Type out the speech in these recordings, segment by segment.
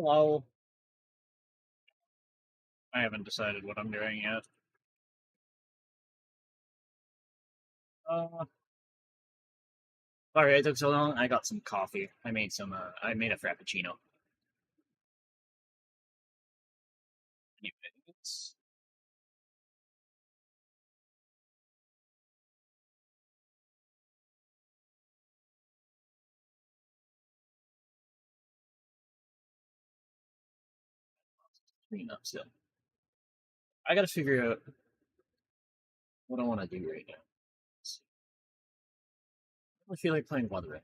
Hello. I haven't decided what I'm doing yet. Uh, Sorry it took so long. I got some coffee. I made some. I made a frappuccino. Anyways, clean up still. I gotta figure out what I want to do right now. I feel like playing Wuthering.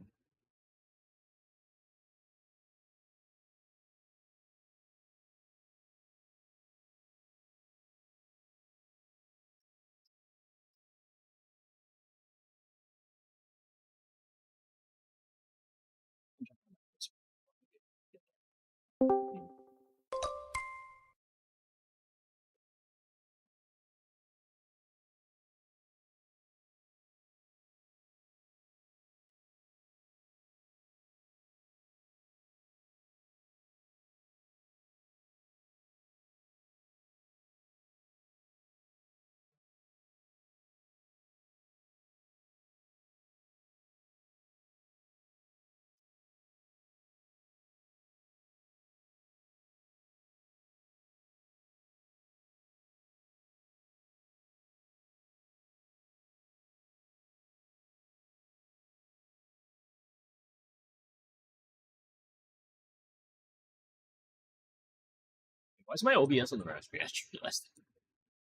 Why is my OBS on the raspberry? I just realized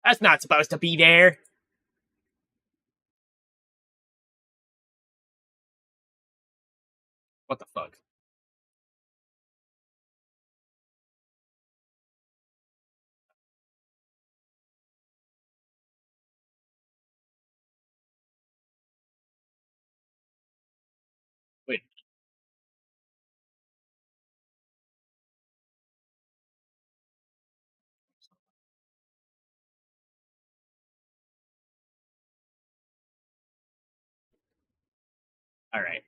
that's not supposed to be there. What the fuck? Wait. All right.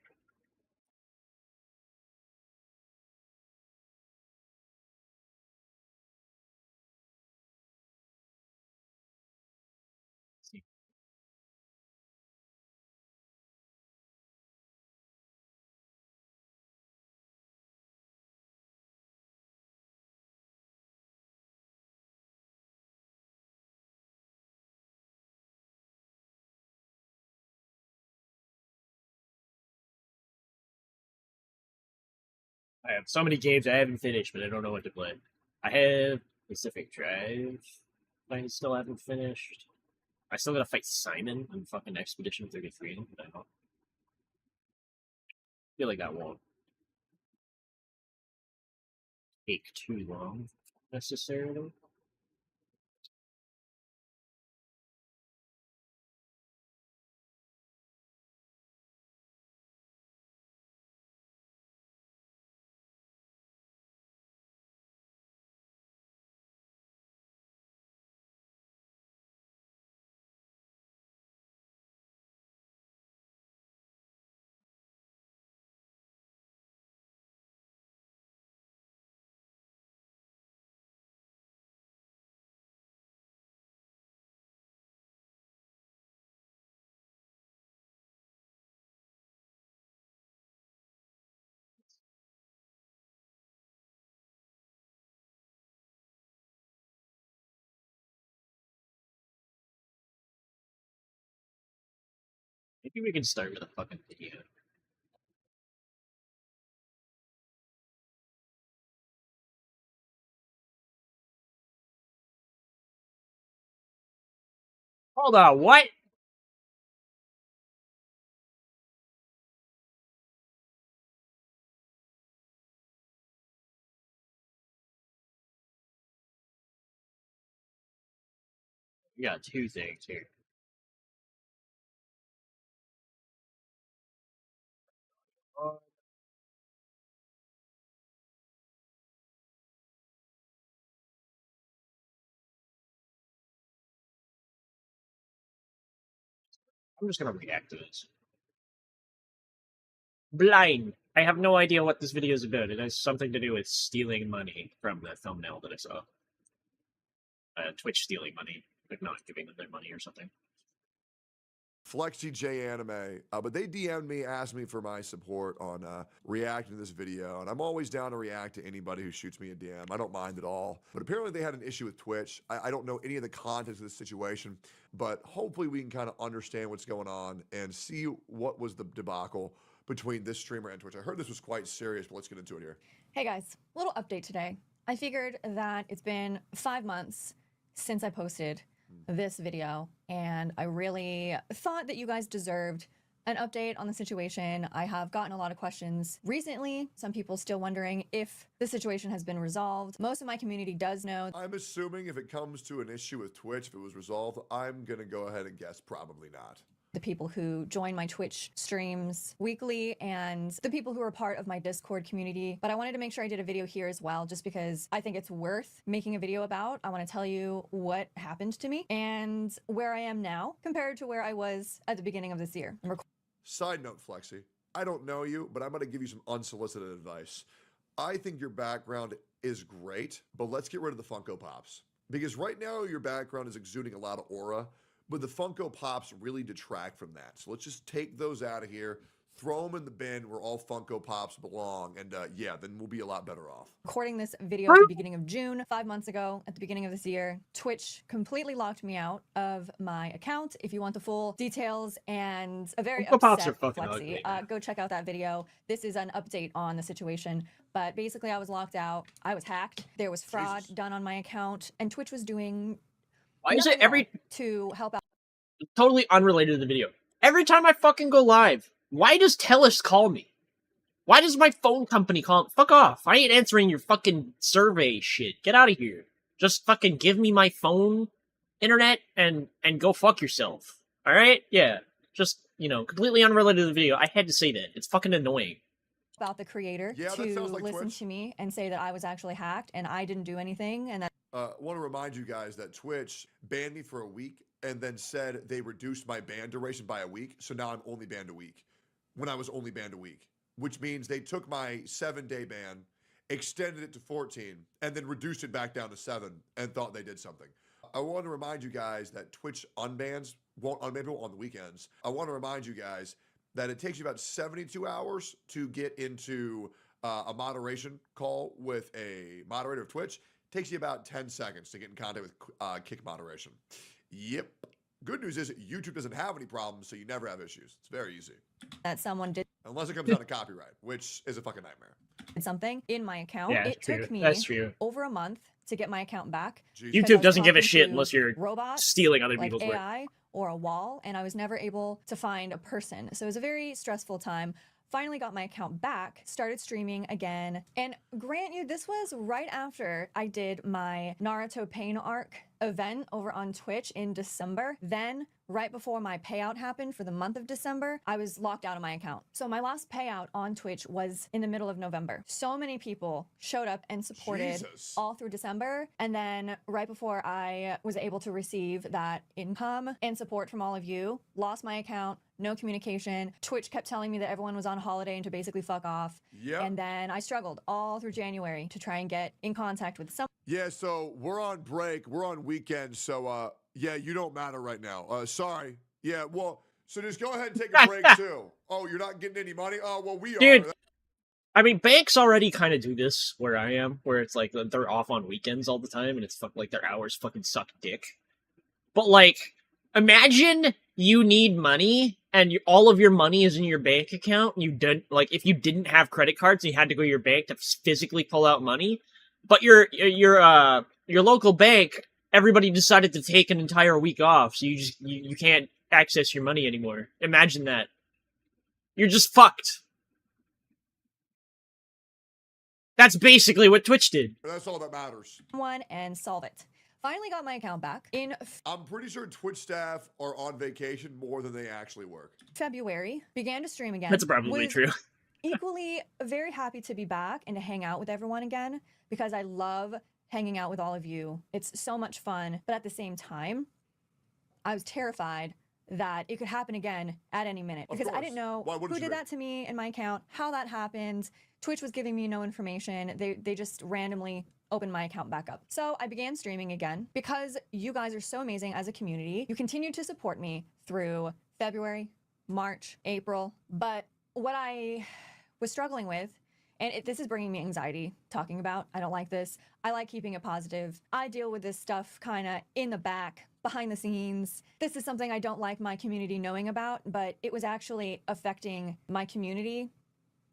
I have so many games I haven't finished, but I don't know what to play. I have Pacific Drive. I still haven't finished. I still gotta fight Simon on fucking Expedition 33. I don't feel like that won't take too long necessarily. Maybe we can start with a fucking video. Hold on, what? We got two things here. I'm just gonna react to this. Blind. I have no idea what this video is about. It has something to do with stealing money from the thumbnail that I saw. Twitch stealing money, like not giving them their money or something. Flexi J Anime, but they DM'd me, asked me for my support on reacting to this video, and I'm always down to react to anybody who shoots me a DM. I don't mind at all. But apparently they had an issue with Twitch. I don't know any of the context of this situation, but hopefully we can kind of understand what's going on and see what was the debacle between this streamer and Twitch. I heard this was quite serious, but let's get into it here. Hey guys, little update today. I figured that it's been 5 months since I posted this video, and I really thought that you guys deserved an update on the situation. I have gotten a lot of questions recently, some people still wondering if the situation has been resolved. Most of my community does know. I'm assuming if it comes to an issue with Twitch, if it was resolved, I'm gonna go ahead and guess probably not. The people who join my Twitch streams weekly and the people who are part of my Discord community. But I wanted to make sure I did a video here as well, just because I think it's worth making a video about. I want to tell you what happened to me and where I am now compared to where I was at the beginning of this year. Side note, Flexi, I don't know you, but I'm going to give you some unsolicited advice. I think your background is great, but let's get rid of the Funko Pops. Because right now your background is exuding a lot of aura, but the Funko Pops really detract from that. So let's just take those out of here, throw them in the bin where all Funko Pops belong, and yeah, then we'll be a lot better off. Recording this video at the beginning of June, 5 months ago, at the beginning of this year, Twitch completely locked me out of my account. If you want the full details and a very Funko Pops are upset fucking Flexi, ugly, go check out that video. This is an update on the situation. But basically, I was locked out. I was hacked. There was fraud done on my account, and Twitch was doing Why is it every to help out? Totally unrelated to the video? Every time I fucking go live, why does Telus call me? Why does my phone company call? Fuck off! I ain't answering your fucking survey shit. Get out of here. Just fucking give me my phone, internet, and go fuck yourself. All right? Yeah. Just, you know, completely unrelated to the video. I had to say that. It's fucking annoying. About the creator to like listen Twitch. To me and say that I was actually hacked and I didn't do anything, and that. Want to remind you guys that Twitch banned me for a week and then said they reduced my ban duration by a week. So now I'm only banned a week when I was only banned a week, which means they took my 7-day ban, extended it to 14, and then reduced it back down to 7 and thought they did something. I want to remind you guys that Twitch won't unban people on the weekends. I want to remind you guys that it takes you about 72 hours to get into a moderation call with a moderator of Twitch. It takes you about 10 seconds to get in contact with kick moderation. Yep. Good news is YouTube doesn't have any problems, so you never have issues. It's very easy. That someone did. Unless it comes down to copyright, which is a fucking nightmare. Something in my account. Yeah, it took me over a month to get my account back. YouTube doesn't give a shit unless you're stealing other people's work. AI or a wall, and I was never able to find a person. So it was a very stressful time. Finally got my account back, started streaming again, and grant you, this was right after I did my Naruto Pain arc event over on Twitch in December. Then, right before my payout happened for the month of December, I was locked out of my account. So my last payout on Twitch was in the middle of November. So many people showed up and supported all through December. And then right before I was able to receive that income and support from all of you, lost my account, no communication. Twitch kept telling me that everyone was on holiday and to basically fuck off. Yeah. And then I struggled all through January to try and get in contact with someone. Yeah, so we're on break. We're on weekend. So, yeah, you don't matter right now. Sorry. Yeah, well, so just go ahead and take a break, too. Oh, you're not getting any money? Oh, well, we Dude, are. I mean, banks already kind of do this where I am, where it's like they're off on weekends all the time, and it's like their hours fucking suck dick. But, like, imagine you need money, and all of your money is in your bank account, and you didn't, like, if you didn't have credit cards, and you had to go to your bank to physically pull out money, but your local bank, everybody decided to take an entire week off, so you can't access your money anymore. Imagine that. You're just fucked. That's basically what Twitch did. That's all that matters. And solve it. Finally got my account back in. I'm pretty sure Twitch staff are on vacation more than they actually work. February, began to stream again. That's probably true. Equally very happy to be back and to hang out with everyone again, because I love hanging out with all of you. It's so much fun, but at the same time, I was terrified that it could happen again at any minute Of because I course. didn't know Why wouldn't who you did be? that to me in my account, how that happened. Twitch was giving me no information. They just randomly opened my account back up. So I began streaming again because you guys are so amazing as a community. You continued to support me through February, March, April. But what I was struggling with, and this is bringing me anxiety talking about, I don't like this. I like keeping it positive. I deal with this stuff kind of in the back, behind the scenes. This is something I don't like my community knowing about, but it was actually affecting my community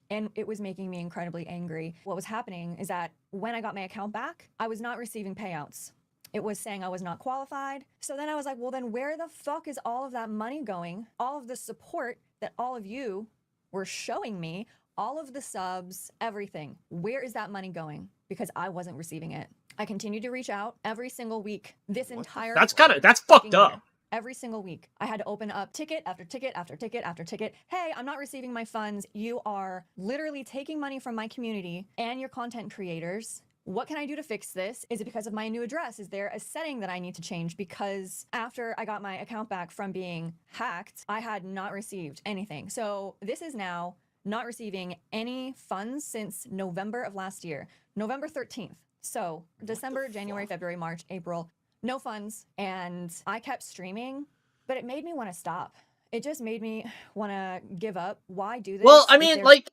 and it was making me incredibly angry. What was happening is that when I got my account back, I was not receiving payouts. It was saying I was not qualified. So then I was like, well, then where the fuck is all of that money going? All of the support that all of you were showing me, all of the subs, everything. Where is that money going? Because I wasn't receiving it. I continued to reach out every single week. This entire That's fucked fucking up. year. Every single week, I had to open up ticket after ticket after ticket after ticket. Hey, I'm not receiving my funds. You are literally taking money from my community and your content creators. What can I do to fix this? Is it because of my new address? Is there a setting that I need to change? Because after I got my account back from being hacked, I had not received anything. So this is now not receiving any funds since November of last year, November 13th. So December, January, February, March, April, no funds. And I kept streaming, but it made me want to stop. It just made me want to give up. Why do this? Well, I mean, like,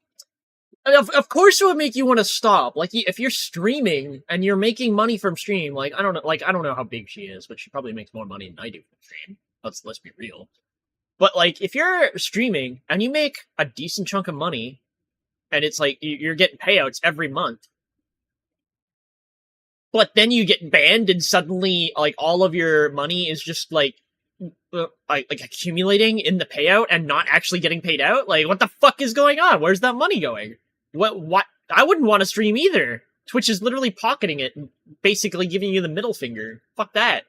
of course it would make you want to stop. Like, if you're streaming and you're making money from stream, like, I don't know how big she is, but she probably makes more money than I do from stream. Let's be real. But, like, if you're streaming and you make a decent chunk of money, and it's like you're getting payouts every month, but then you get banned and suddenly, like, all of your money is just, like accumulating in the payout and not actually getting paid out? Like, what the fuck is going on? Where's that money going? What? I wouldn't want to stream either. Twitch is literally pocketing it and basically giving you the middle finger. Fuck that.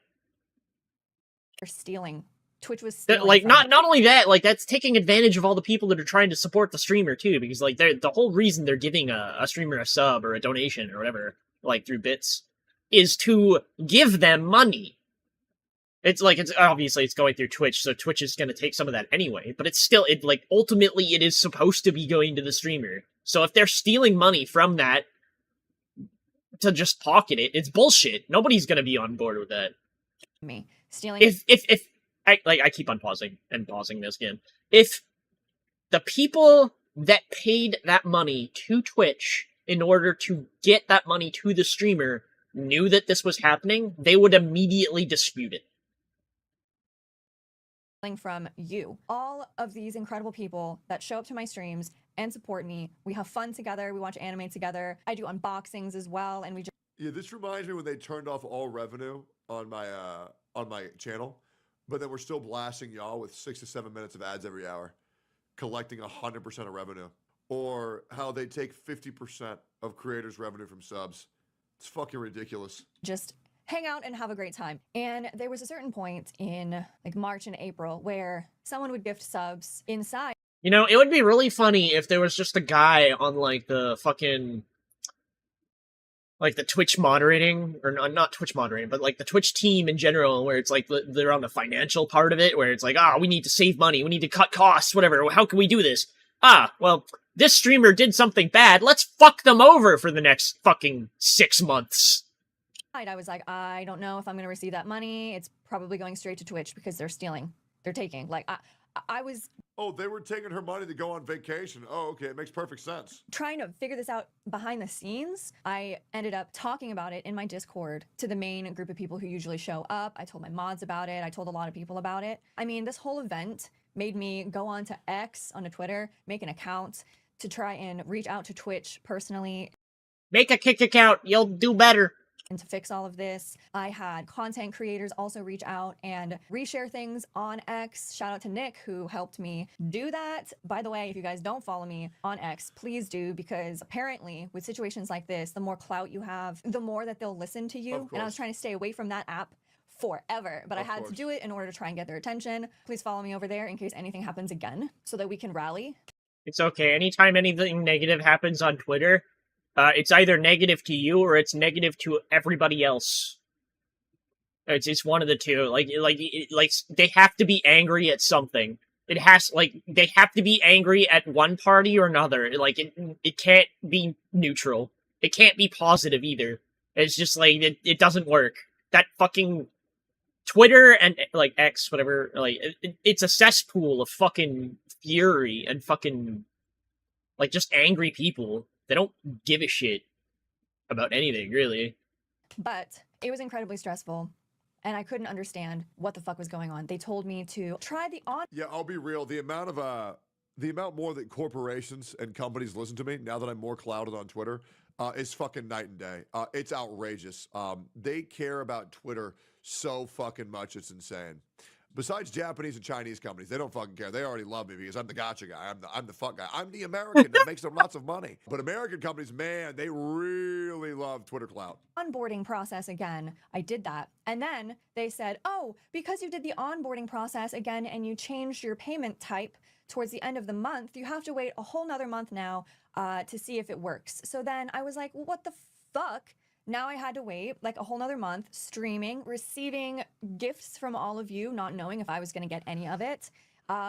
They're stealing. Twitch was stealing. Like, not only that, like, that's taking advantage of all the people that are trying to support the streamer too, because, like, the whole reason they're giving a streamer a sub or a donation or whatever, like, through bits, is to give them money. It's obviously it's going through Twitch, so Twitch is going to take some of that anyway, but it's still, ultimately it is supposed to be going to the streamer. So if they're stealing money from that to just pocket it, it's bullshit. Nobody's going to be on board with that. Me stealing. If I keep on pausing this again. If the people that paid that money to Twitch in order to get that money to the streamer knew that this was happening, they would immediately dispute it. From you, all of these incredible people that show up to my streams and support me. We have fun together. We watch anime together. I do unboxings as well, and we just This reminds me when they turned off all revenue on my channel, but then we're still blasting y'all with 6 to 7 minutes of ads every hour, collecting 100% of revenue. Or how they take 50% of creators' revenue from subs. It's fucking ridiculous. just hang out and have a great time. And there was a certain point in like March and April where someone would gift subs inside. You know, it would be really funny if there was just a guy on, like, the fucking, like, the Twitch moderating, or not Twitch moderating, but, like, the Twitch team in general, where it's, like, they're on the financial part of it, where it's like, we need to save money, we need to cut costs, whatever, how can we do this? Well, this streamer did something bad, let's fuck them over for the next fucking 6 months. I was like, I don't know if I'm going to receive that money. It's probably going straight to Twitch because they're stealing. They're taking. Like, I was... Oh, they were taking her money to go on vacation. Oh, okay. It makes perfect sense. Trying to figure this out behind the scenes. I ended up talking about it in my Discord to the main group of people who usually show up. I told my mods about it. I told a lot of people about it. I mean, this whole event made me go on to X, onto Twitter, make an account to try and reach out to Twitch personally. Make a kick account, you'll do better. And to fix all of this, I had content creators also reach out and reshare things on X. Shout out to Nick, who helped me do that. By the way, if you guys don't follow me on X, please do, because apparently with situations like this, the more clout you have, the more that they'll listen to you. And I was trying to stay away from that app forever, but I had to do it in order to try and get their attention. Please follow me over there in case anything happens again so that we can rally. It's okay. Anytime anything negative happens on Twitter, it's either negative to you or it's negative to everybody else. It's one of the two. Like they have to be angry at something. It has they have to be angry at one party or another. It can't be neutral. It can't be positive either. It's just like it doesn't work. That fucking Twitter and like X, whatever, it's a cesspool of fucking fury and fucking like just angry people. They don't give a shit about anything, really. But it was incredibly stressful, and I couldn't understand what the fuck was going on. They told me to try the on. Yeah, I'll be real. The amount more that corporations and companies listen to me now that I'm more clouded on Twitter is fucking night and day. It's outrageous. They care about Twitter so fucking much. It's insane. Besides Japanese and Chinese companies, they don't fucking care. They already love me because I'm the gotcha guy. I'm the fuck guy. I'm the American that makes them lots of money. But American companies, man, they really love Twitter clout. Onboarding process again. I did that. And then they said, oh, because you did the onboarding process again and you changed your payment type towards the end of the month, you have to wait a whole nother month now to see if it works. So then I was like, well, what the fuck? Now I had to wait like a whole nother month, streaming, receiving gifts from all of you, not knowing if I was going to get any of it.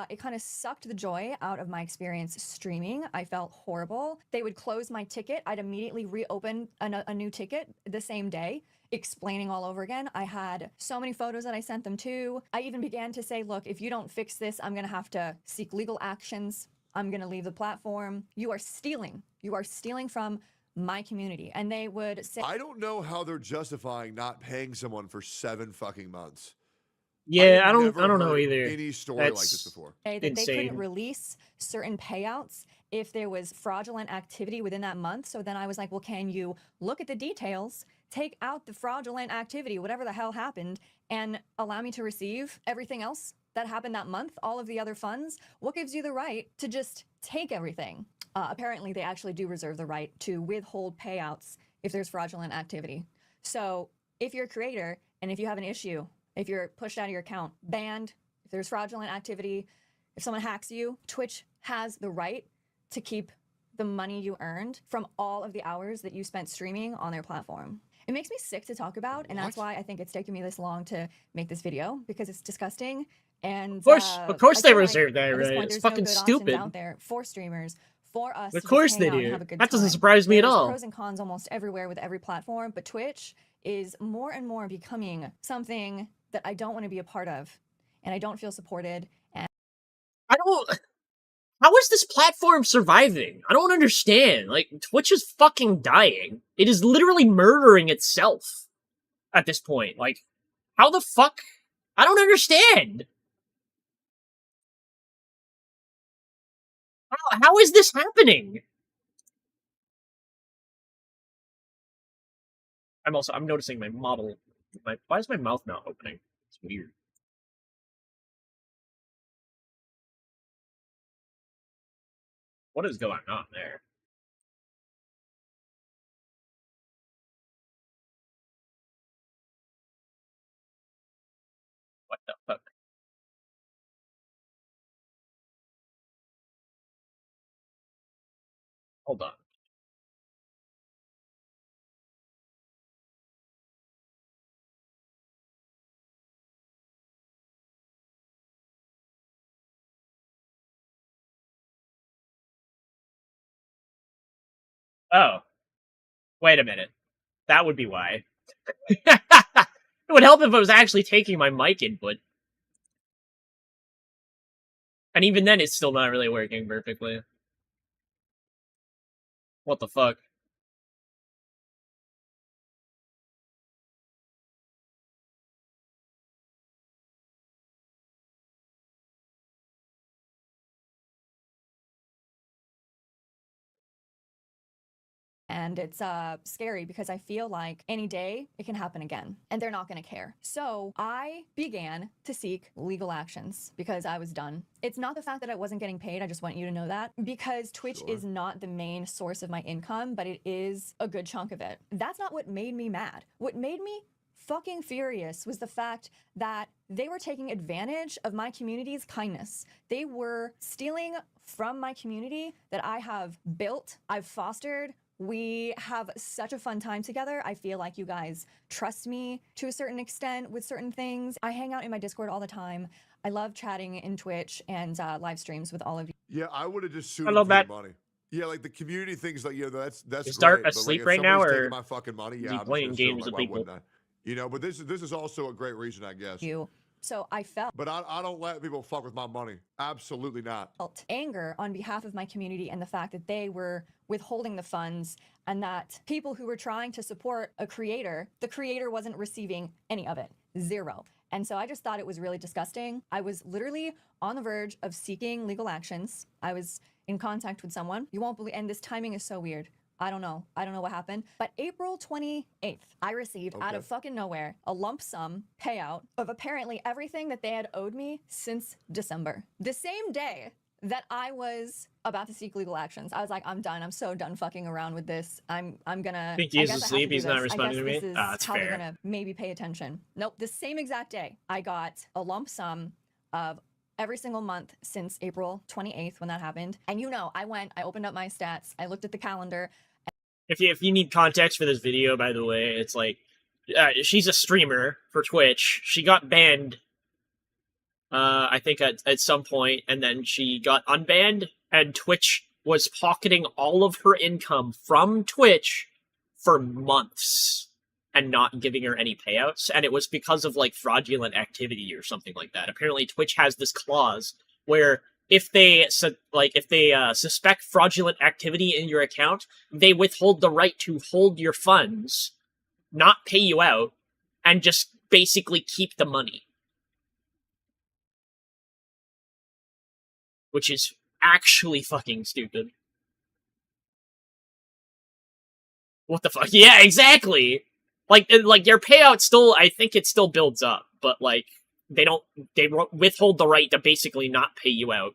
It kind of sucked the joy out of my experience streaming. I felt horrible. They would close my ticket. I'd immediately reopen a new ticket the same day, explaining all over again. I had so many photos that I sent them to. I even began to say, look, if you don't fix this, I'm going to have to seek legal actions. I'm going to leave the platform. You are stealing. You are stealing from my community. And they would say, I don't know how they're justifying not paying someone for 7 fucking months. Yeah, I I've never don't know heard either. any story like this before. that Insane. they couldn't release certain payouts if there was fraudulent activity within that month. So then I was like, well, can you look at the details, take out the fraudulent activity, whatever the hell happened, and allow me to receive everything else that happened that month, all of the other funds? What gives you the right to just take everything? Apparently, they actually do reserve the right to withhold payouts if there's fraudulent activity. So if you're a creator and if you have an issue, if you're pushed out of your account, banned, if there's fraudulent activity, if someone hacks you, Twitch has the right to keep the money you earned from all of the hours that you spent streaming on their platform. It makes me sick to talk about, and that's why I think it's taken me this long to make this video, because it's disgusting. And Of course, they reserve that at this right. point, It's there's no fucking good stupid. options out there for streamers, for us Of to course just they hang out and do. have a good That doesn't time. surprise me at There's all. pros and cons almost everywhere with every platform, but Twitch is more and more becoming something that I don't want to be a part of, and I don't feel supported. And I don't. How is this platform surviving? I don't understand. Like, Twitch is fucking dying. It is literally murdering itself at this point. Like, how the fuck? I don't understand. How is this happening? I'm noticing my model. Why is my mouth not opening? It's weird. What is going on there? What the fuck? Hold on. Oh, wait a minute. That would be why. It would help if I was actually taking my mic input. And even then, it's still not really working perfectly. What the fuck? it's scary because I feel like any day it can happen again, and they're not going to care. So I began to seek legal actions because I was done. It's not the fact that I wasn't getting paid. I just want you to know that, because Twitch is not the main source of my income, but it is a good chunk of it. That's not what made me mad. What made me fucking furious was the fact that they were taking advantage of my community's kindness. They were stealing from my community that I have built, I've fostered We have such a fun time together. I feel like you guys trust me to a certain extent with certain things. I hang out in my Discord all the time. I love chatting in Twitch and live streams with all of you. Yeah, I would have just sued Hello, him for the Matt. money. Yeah, like the community things, like, that's Is Dart great. But like, asleep if right now, somebody's taking or my fucking money, is yeah, he I'm just playing gonna sue him. games Like, with why people? wouldn't I? But this is also a great reason, I guess. So I felt But I don't let people fuck with my money. Absolutely not. anger on behalf of my community and the fact that they were withholding the funds and that people who were trying to support a creator, the creator wasn't receiving any of it. Zero. And so I just thought it was really disgusting. I was literally on the verge of seeking legal actions. I was in contact with someone. You won't believe, and this timing is so weird. I don't know what happened. But April 28th, I received out of fucking nowhere a lump sum payout of apparently everything that they had owed me since December. The same day that I was about to seek legal actions, I was like, I'm done. I'm so done fucking around with this. I'm gonna. I think he's I guess asleep. I He's have to do not this. responding to I me. guess this is That's how fair. they're gonna maybe pay attention. Nope. The same exact day, I got a lump sum of every single month since April 28th when that happened. And I opened up my stats. I looked at the calendar. If you need context for this video, by the way, it's like she's a streamer for Twitch. She got banned, I think at some point, and then she got unbanned, and Twitch was pocketing all of her income from Twitch for months and not giving her any payouts, and it was because of like fraudulent activity or something like that. Apparently, Twitch has this clause where if they suspect fraudulent activity in your account, they withhold the right to hold your funds, not pay you out, and just basically keep the money. Which is actually fucking stupid. What the fuck? Yeah, exactly. Like your payout still, I think it still builds up, but like they withhold the right to basically not pay you out.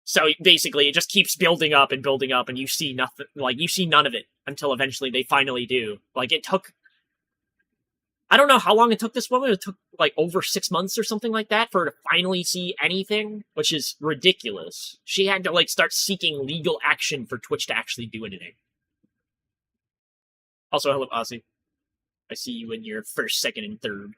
So basically, it just keeps building up, and you see nothing. Like you see none of it until eventually they finally do. Like it took. I don't know how long it took this woman. It took like over 6 months or something like that for her to finally see anything, which is ridiculous. She had to like start seeking legal action for Twitch to actually do anything. Also, hello, Ozzy. I see you in your first, second, and third.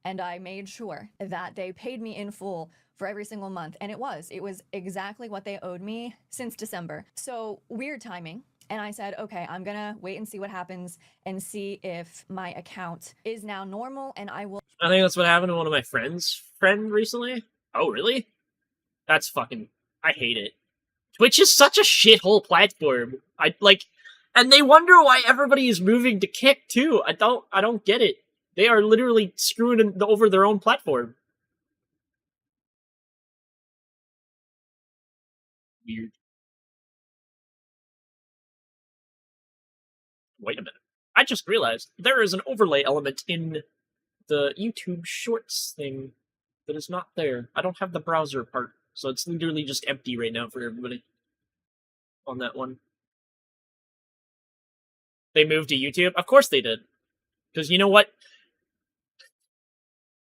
And I made sure that they paid me in full for every single month. And it was exactly what they owed me since December. So weird timing. And I said, okay, I'm gonna wait and see what happens and see if my account is now normal and I will. I think that's what happened to one of my friends' recently. Oh, really? That's fucking. I hate it. Twitch is such a shithole platform. And they wonder why everybody is moving to Kick too. I don't get it. They are literally screwing over their own platform. Weird. Wait a minute. I just realized there is an overlay element in the YouTube Shorts thing that is not there. I don't have the browser part, so it's literally just empty right now for everybody on that one. They moved to YouTube? Of course they did. Because you know what?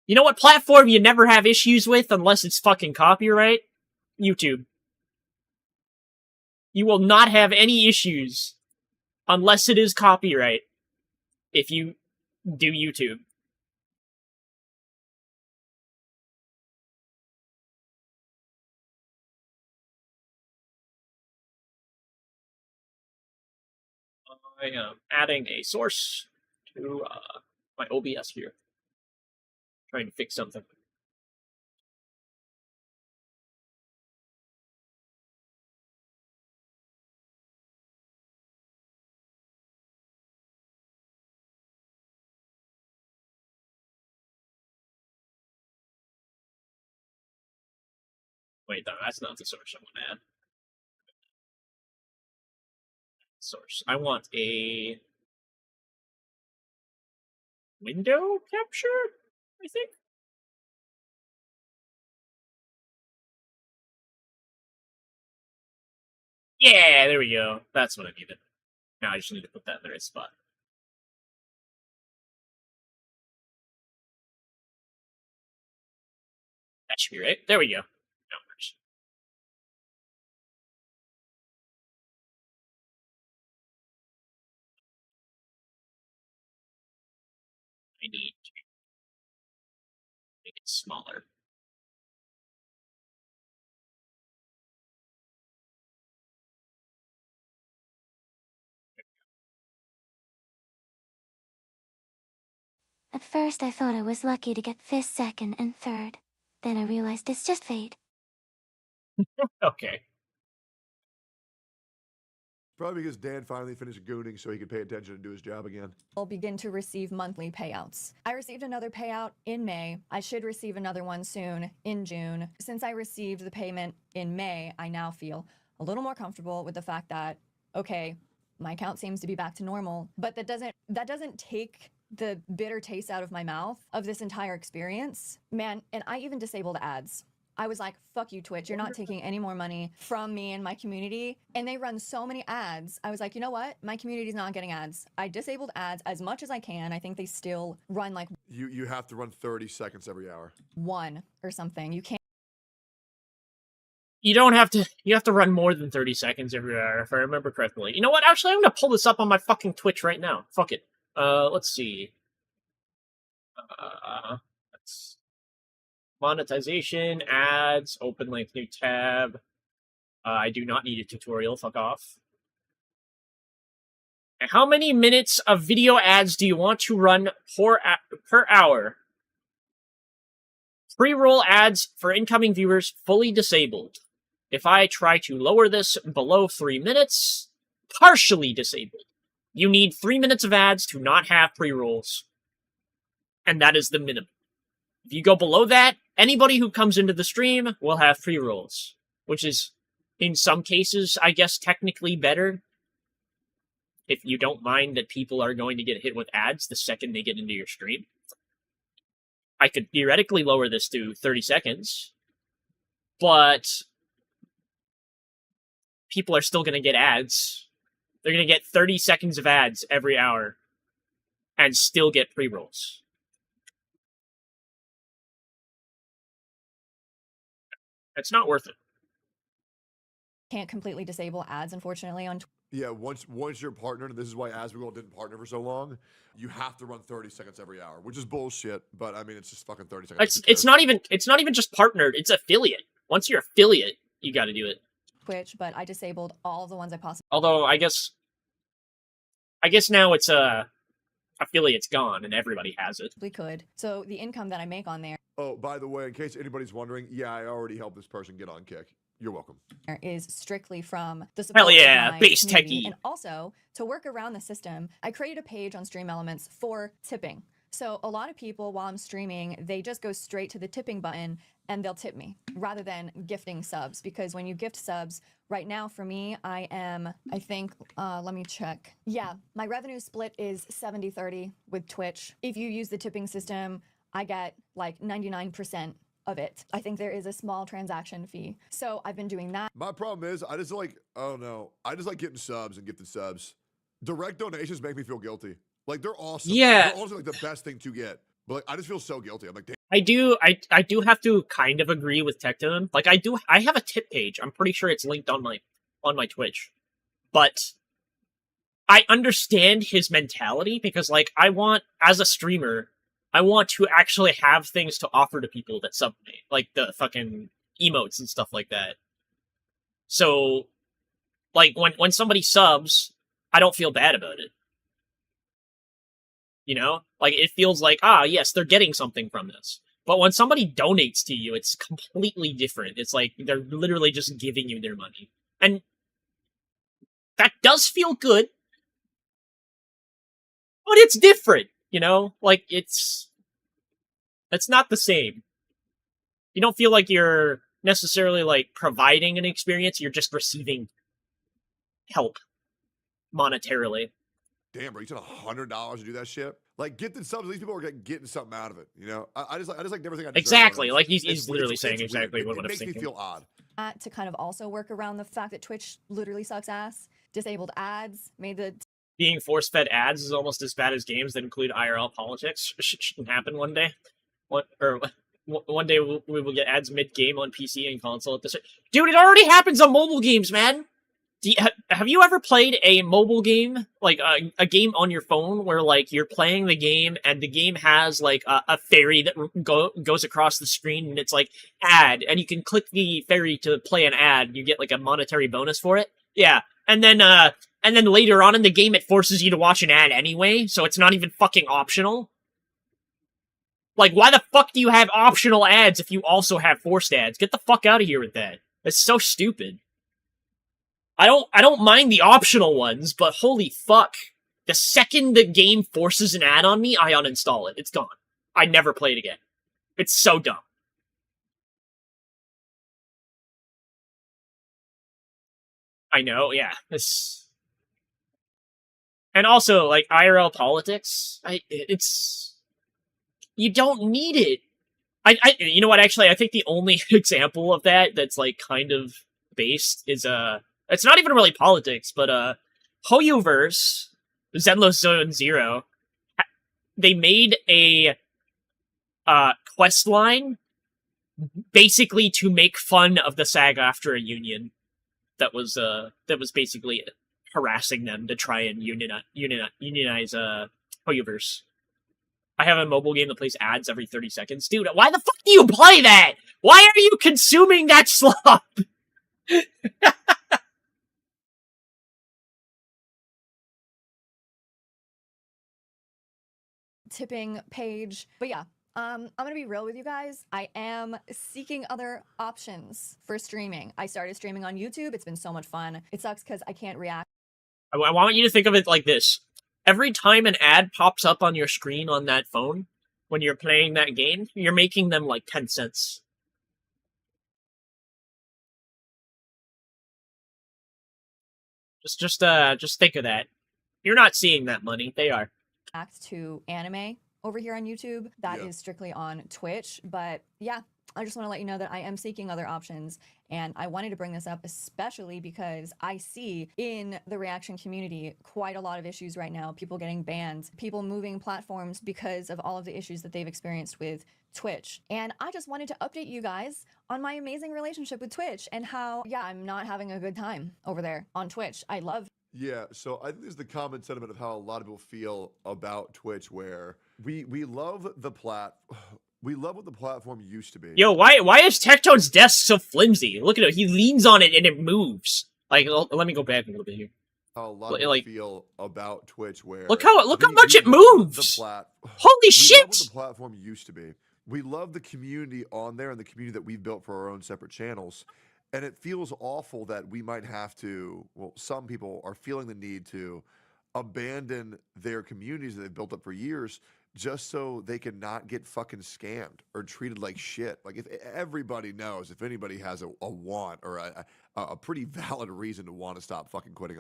You know what platform you never have issues with unless it's fucking copyright? YouTube. You will not have any issues unless it is copyright if you do YouTube. I am adding a source to my OBS here. Trying to fix something. Wait, no, that's not the source I want to add. Source. I want a window capture, I think. Yeah, there we go. That's what I needed. Now I just need to put that in the right spot. That should be right. There we go. No worries. I need to make it smaller. At first I thought I was lucky to get this second and third. Then I realized it's just fate. Okay. Probably because Dan finally finished gooning so he could pay attention and do his job again. Will begin to receive monthly payouts. I received another payout in May. I should receive another one soon in June. Since I received the payment in May, I now feel a little more comfortable with the fact that, okay, my account seems to be back to normal, but that doesn't take the bitter taste out of my mouth of this entire experience. Man, and I even disabled ads. I was like, fuck you, Twitch. You're not taking any more money from me and my community. And they run so many ads. I was like, you know what? My community's not getting ads. I disabled ads as much as I can. I think they still run like You have to run 30 seconds every hour. one or something. You can't. You don't have to. You have to run more than 30 seconds every hour, if I remember correctly. You know what? Actually, I'm gonna pull this up on my fucking Twitch right now. Fuck it. Let's see. Let's monetization, ads, open link, new tab. I do not need a tutorial. Fuck off. And how many minutes of video ads do you want to run per hour? Pre-roll ads for incoming viewers fully disabled. If I try to lower this below 3 minutes, partially disabled. You need 3 minutes of ads to not have pre-rolls. And that is the minimum. If you go below that, anybody who comes into the stream will have pre-rolls. Which is, in some cases, I guess technically better. If you don't mind that people are going to get hit with ads the second they get into your stream. I could theoretically lower this to 30 seconds. But people are still going to get ads. They're going to get 30 seconds of ads every hour and still get pre-rolls. It's not worth it. Can't completely disable ads, unfortunately, on Yeah, once you're partnered, and this is why Asmongold didn't partner for so long, you have to run 30 seconds every hour, which is bullshit, but I mean it's just fucking 30 seconds. It's not even just partnered, it's affiliate. Once you're affiliate, you gotta do it. Twitch, but I disabled all the ones I possibly Although I guess now it's affiliate's gone and everybody has it. could. So the income that I make on there Oh, by the way, in case anybody's wondering, yeah, I already helped this person get on Kick. You're welcome. is strictly from the support Hell yeah, of my base community. techie. And also, to work around the system, I created a page on Stream Elements for tipping. So a lot of people, while I'm streaming, they just go straight to the tipping button and they'll tip me rather than gifting subs. Because when you gift subs, right now for me, I think, let me check. Yeah, my revenue split is 70-30 with Twitch. If you use the tipping system, I get like 99% of it. I think there is a small transaction fee. So I've been doing that. My problem is, I just like getting subs and gifted subs. Direct donations make me feel guilty. Like, they're awesome. Yeah. They're also like the best thing to get. But like, I just feel so guilty. I'm like, damn. I do have to kind of agree with Tecton. Like I have a tip page. I'm pretty sure it's linked on my Twitch. But I understand his mentality because like as a streamer, I want to actually have things to offer to people that sub me, like the fucking emotes and stuff like that. So, like, when somebody subs, I don't feel bad about it. You know? Like, it feels like, yes, they're getting something from this. But when somebody donates to you, it's completely different. It's like, they're literally just giving you their money. And that does feel good. But it's different. You know, like it's not the same. You don't feel like you're necessarily like providing an experience. You're just receiving help monetarily. Damn, bro, you spent $100 to do that shit? Like, gifted subs, these people are getting something out of it, you know? I just like never think I deserve Exactly. bonus. Like he's literally saying it's exactly weird. what It I was makes me thinking. feel odd. To kind of also work around the fact that Twitch literally sucks ass. Disabled ads, made the Being force-fed ads is almost as bad as games that include IRL politics. Shouldn't happen one day. One day we will get ads mid-game on PC and console at this. Dude, it already happens on mobile games, man. Have you ever played a mobile game, like a game on your phone, where like you're playing the game and the game has like a ferry that goes across the screen and it's like ad, and you can click the ferry to play an ad, and you get like a monetary bonus for it? Yeah, and then later on in the game it forces you to watch an ad anyway, so it's not even fucking optional. Like, why the fuck do you have optional ads if you also have forced ads? Get the fuck out of here with that. That's so stupid. I don't mind the optional ones, but holy fuck. The second the game forces an ad on me, I uninstall it. It's gone. I never play it again. It's so dumb. I know, yeah. And also, like, IRL politics, it's... You don't need it. You know what, actually, I think the only example of that that's, like, kind of based is, it's not even really politics, but, Hoyoverse, Zenless Zone Zero, they made a, quest line basically to make fun of the SAG-AFTRA union that was basically harassing them to try and unionize Hoyoverse. I have a mobile game that plays ads every 30 seconds. Dude, why the fuck do you play that? Why are you consuming that slop? Tipping page. But yeah, I'm gonna be real with you guys. I am seeking other options for streaming. I started streaming on YouTube. It's been so much fun. It sucks because I can't react. I want you to think of it like this. Every time an ad pops up on your screen on that phone, when you're playing that game, you're making them like 10 cents. Just think of that. You're not seeing that money. They are. To anime over here on YouTube. That is strictly on Twitch. But yeah, I just want to let you know that I am seeking other options. And I wanted to bring this up especially because I see in the reaction community quite a lot of issues right now. People getting banned, people moving platforms because of all of the issues that they've experienced with Twitch. And I just wanted to update you guys on my amazing relationship with Twitch and how, yeah, I'm not having a good time over there on Twitch. I love Yeah, so I think there's the common sentiment of how a lot of people feel about Twitch, where we love we love what the platform used to be. Yo, why is Tectone's desk so flimsy? Look at it. He leans on it and it moves. Like, let me go back a little bit here. How a lot of people feel about Twitch, where look how much it moves. Holy shit! We love what the platform used to be. We love the community on there and the community that we've built for our own separate channels. And it feels awful that we might have to, well, some people are feeling the need to abandon their communities that they've built up for years just so they can not get fucking scammed or treated like shit. Like, if everybody knows, if anybody has a want or a pretty valid reason to want to stop fucking quit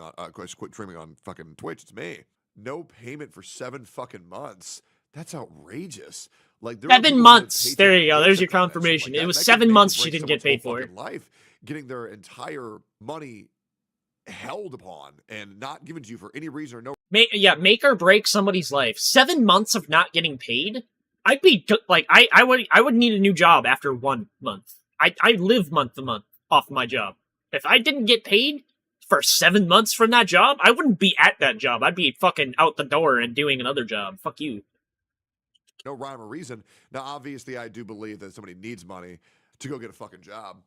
streaming on fucking Twitch, it's me. No payment for 7 fucking months. That's outrageous. Like, 7 months. There you go. There's your confirmation. Like, it was 7 months she didn't get paid for it. Life, getting their entire money held upon and not given to you for any reason or no. Make or break somebody's life. 7 months of not getting paid. I'd be like, I would need a new job after 1 month. I live month to month off my job. If I didn't get paid for 7 months from that job, I wouldn't be at that job. I'd be fucking out the door and doing another job. Fuck you. No rhyme or reason. Now, obviously, I do believe that somebody needs money to go get a fucking job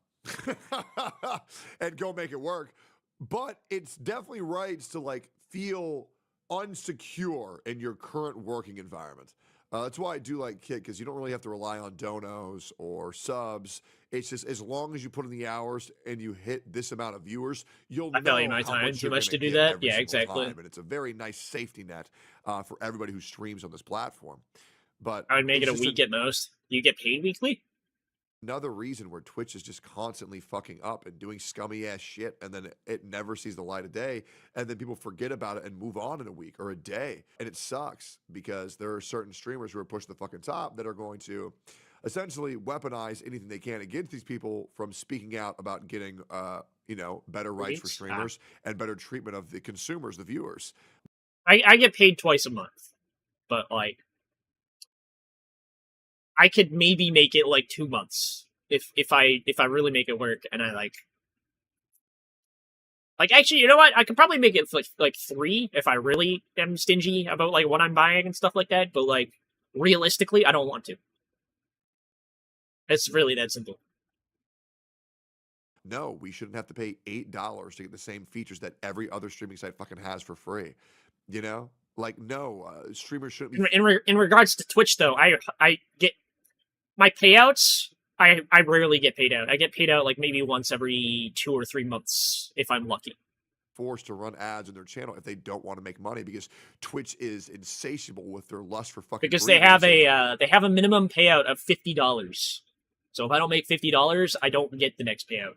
and go make it work. But it's definitely right to like feel unsecure in your current working environment. That's why I do like Kit, because you don't really have to rely on donos or subs. It's just as long as you put in the hours and you hit this amount of viewers, you'll know value my time too much to do that. Yeah, exactly. And it's a very nice safety net for everybody who streams on this platform. But I would make it a week at most. You get paid weekly? Another reason where Twitch is just constantly fucking up and doing scummy ass shit, and then it never sees the light of day, and then people forget about it and move on in a week or a day. And it sucks because there are certain streamers who are pushing the fucking top that are going to essentially weaponize anything they can against these people from speaking out about getting better rights for streamers and better treatment of the consumers, the viewers. I get paid twice a month, but like I could maybe make it like 2 months if I really make it work and I like Like, actually, you know what? I could probably make it like 3 if I really am stingy about like what I'm buying and stuff like that. But like, realistically, I don't want to. It's really that simple. No, we shouldn't have to pay $8 to get the same features that every other streaming site fucking has for free. You know, like no, streamers shouldn't be. In regards to Twitch, though, I get my payouts. I rarely get paid out. I get paid out like maybe once every 2 or 3 months if I'm lucky. Forced to run ads on their channel if they don't want to make money because Twitch is insatiable with their lust for fucking. Because greed they have a minimum payout of $50. So if I don't make $50, I don't get the next payout.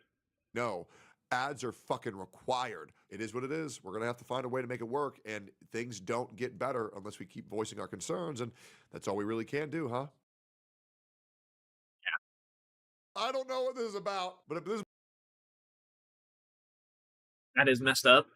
No, ads are fucking required. It is what it is. We're gonna have to find a way to make it work, and things don't get better unless we keep voicing our concerns, and that's all we really can do, huh? Yeah. I don't know what this is about, but if this That is messed up.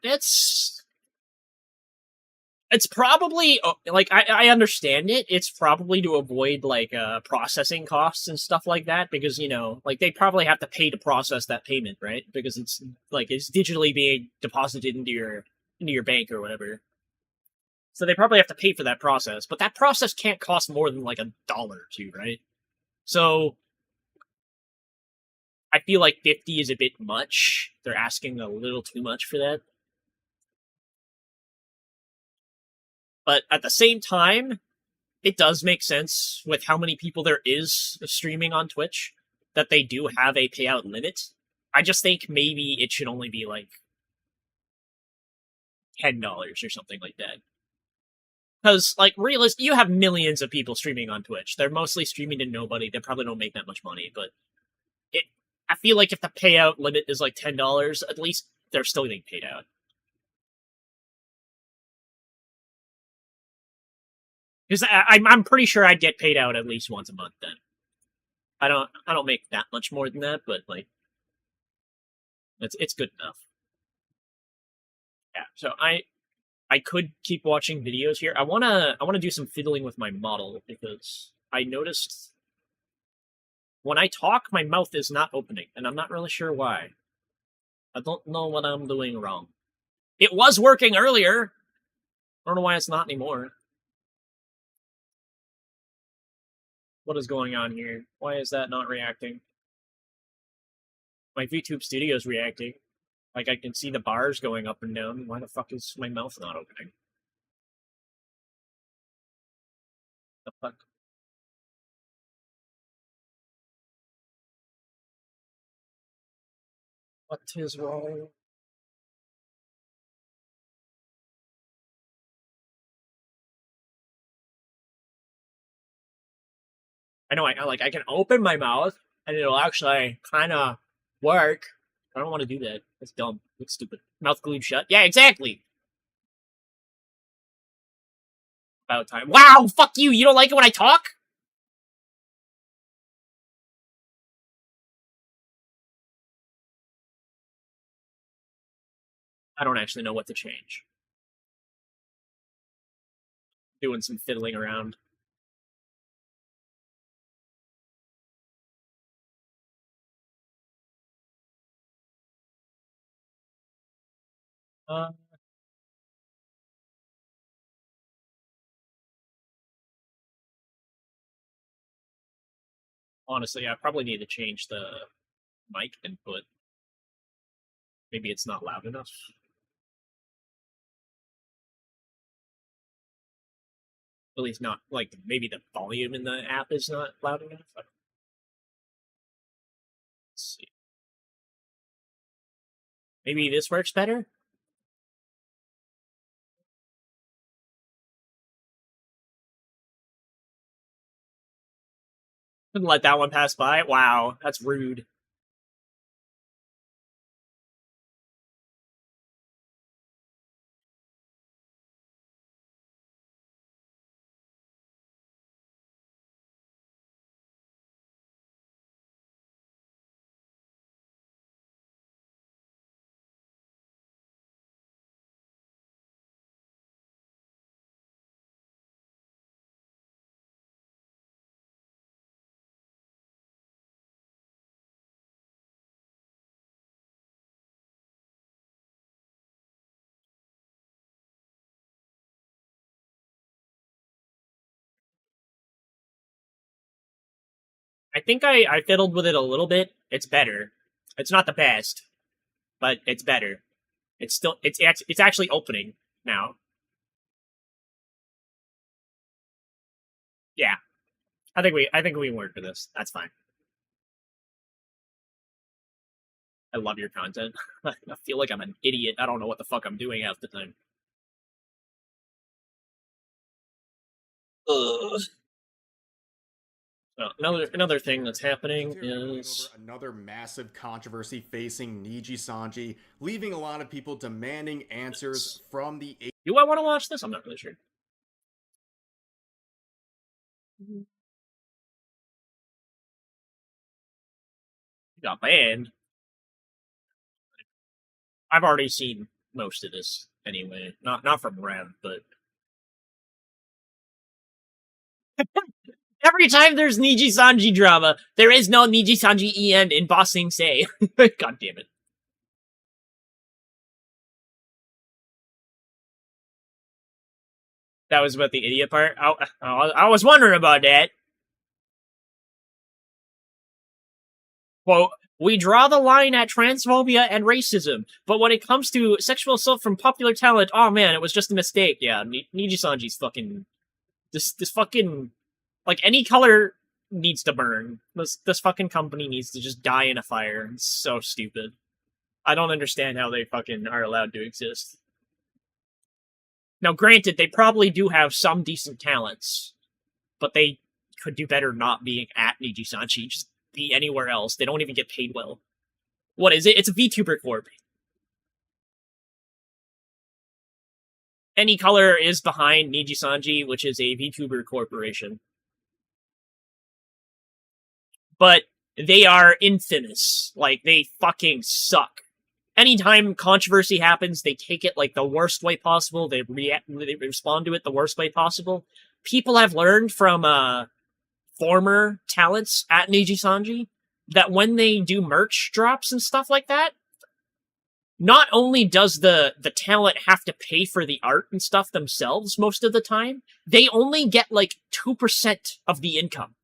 It's probably like I understand it. It's probably to avoid like processing costs and stuff like that because you know like they probably have to pay to process that payment, right? Because it's like it's digitally being deposited into your bank or whatever. So they probably have to pay for that process, but that process can't cost more than like $1 or 2, right? So I feel like 50 is a bit much. They're asking a little too much for that. But at the same time, it does make sense with how many people there is streaming on Twitch that they do have a payout limit. I just think maybe it should only be like $10 or something like that. Because, like, you have millions of people streaming on Twitch. They're mostly streaming to nobody. They probably don't make that much money, but I feel like if the payout limit is like $10, at least they're still getting paid out. Because I'm pretty sure I'd get paid out at least once a month then. I don't make that much more than that, but like it's good enough. Yeah. So I could keep watching videos here. I wanna do some fiddling with my model because I noticed when I talk my mouth is not opening, and I'm not really sure why. I don't know what I'm doing wrong. It was working earlier. I don't know why it's not anymore. What is going on here? Why is that not reacting? My VTube Studio's reacting. Like, I can see the bars going up and down. Why the fuck is my mouth not opening? The fuck? What is wrong? I know, I can open my mouth, and it'll actually kind of work. I don't want to do that. That's dumb. That's stupid. Mouth glued shut. Yeah, exactly. About time. Wow, fuck you. You don't like it when I talk? I don't actually know what to change. Doing some fiddling around. Uh, Honestly, I probably need to change the mic input. Maybe it's not loud enough. At least not, like, maybe the volume in the app is not loud enough. Let's see. Maybe this works better? Couldn't let that one pass by? Wow, that's rude. I think I fiddled with it a little bit. It's better. It's not the best, but it's better. It's still it's actually opening now. Yeah, I think we can work for this. That's fine. I love your content. I feel like I'm an idiot. I don't know what the fuck I'm doing half the time. Ugh. Another thing that's happening is another massive controversy facing Niji Sanji, leaving a lot of people demanding answers from the. Do I want to watch this? I'm not really sure. Got banned. I've already seen most of this anyway. Not from Rev, but every time there's Niji Sanji drama, there is no Niji Sanji EN in Ba Sing Se. God damn it. That was about the idiot part. I was wondering about that. Quote, we draw the line at transphobia and racism, but when it comes to sexual assault from popular talent, oh man, it was just a mistake. Yeah, Niji Sanji's fucking... This fucking... Like, any color needs to burn. This fucking company needs to just die in a fire. It's so stupid. I don't understand how they fucking are allowed to exist. Now, granted, they probably do have some decent talents, but they could do better not being at Niji Sanji. Just be anywhere else. They don't even get paid well. What is it? It's a VTuber Corp. Any Color is behind Niji Sanji, which is a VTuber corporation. But they are infamous. Like, they fucking suck. Anytime controversy happens, they take it like the worst way possible. They respond to it the worst way possible. People have learned from former talents at Niji Sanji that when they do merch drops and stuff like that, not only does the talent have to pay for the art and stuff themselves most of the time, they only get like 2% of the income.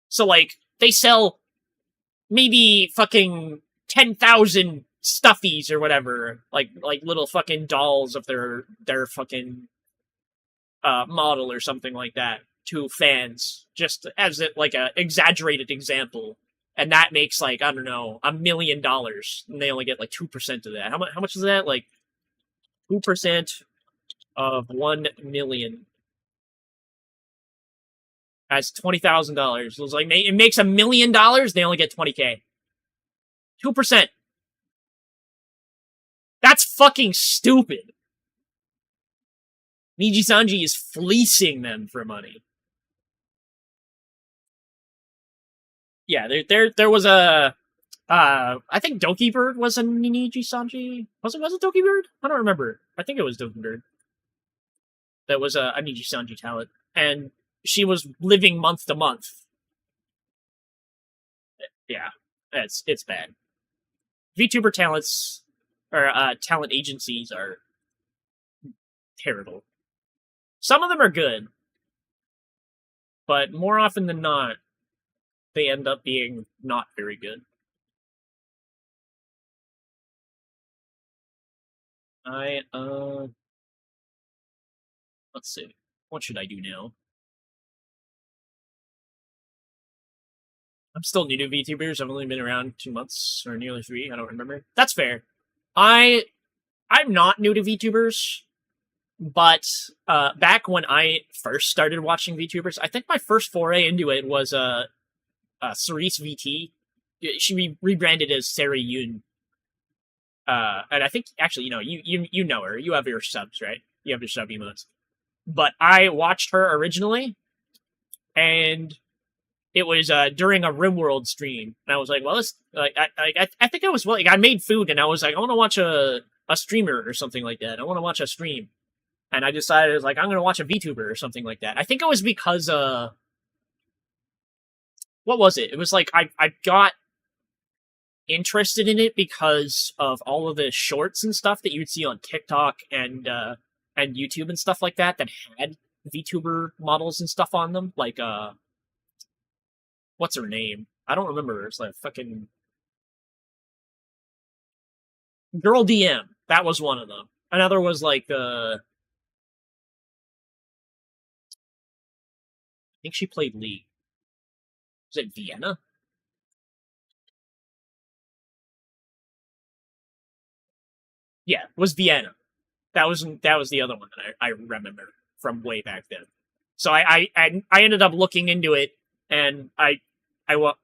So like, they sell maybe fucking 10,000 stuffies or whatever, like little fucking dolls of their fucking model or something like that to fans, just as like a exaggerated example, and that makes like, I don't know, $1 million, and they only get like 2% of that. How much is that? Like 2% of 1 million. That's $20,000. It was like, it makes $1 million. They only get 20K. 2%. That's fucking stupid. Niji Sanji is fleecing them for money. Yeah, there was a I think Doki Bird was a Niji Sanji. Was it Doki Bird? I don't remember. I think it was Doki Bird. That was a Niji Sanji talent, and she was living month to month. Yeah, it's bad. VTuber talents or talent agencies are terrible. Some of them are good, but more often than not, they end up being not very good. Let's see. What should I do now? I'm still new to VTubers. I've only been around 2 months or nearly 3. I don't remember. That's fair. I'm not new to VTubers, but back when I first started watching VTubers, I think my first foray into it was Cerise VT. She rebranded as Sarah Yoon. And I think actually, you know her. You have your subs, right? You have your sub emotes. But I watched her originally, and it was during a RimWorld stream, and I was like, well, let's like I think I was like, I made food, and I was like, I want to watch a streamer or something like that. I want to watch a stream, and I decided I was like, I'm gonna watch a VTuber or something like that. I think it was because what was it? It was like I got interested in it because of all of the shorts and stuff that you would see on TikTok and YouTube and stuff like that had VTuber models and stuff on them. Like, what's her name? I don't remember. It's like fucking Girl DM. That was one of them. Another was like, I think she played League. Was it Vienna? Yeah, it was Vienna. That was the other one that I remember from way back then. So I ended up looking into it, and I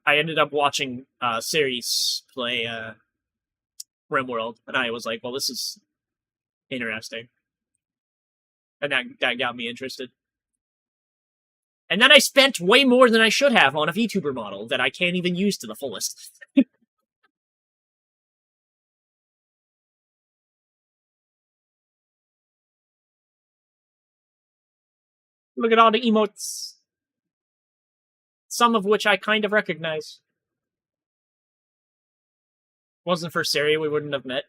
ended up watching Ceres play RimWorld, and I was like, well, this is interesting, and that got me interested. And then I spent way more than I should have on a VTuber model that I can't even use to the fullest. Look at all the emotes. Some of which I kind of recognize. Wasn't for Siri, we wouldn't have met.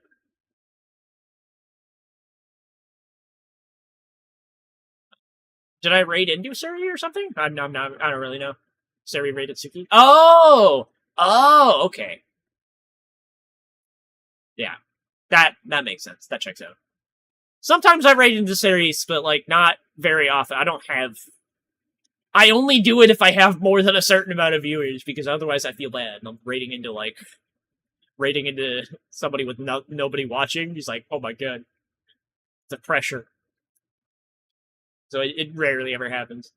Did I raid into Siri or something? I'm not. I don't really know. Siri raided Suki. Oh, okay. Yeah, that makes sense. That checks out. Sometimes I raid into Series, but like not very often. I only do it if I have more than a certain amount of viewers, because otherwise I feel bad. And I'm raiding into somebody with nobody watching. He's like, oh my god, the pressure. So it rarely ever happens.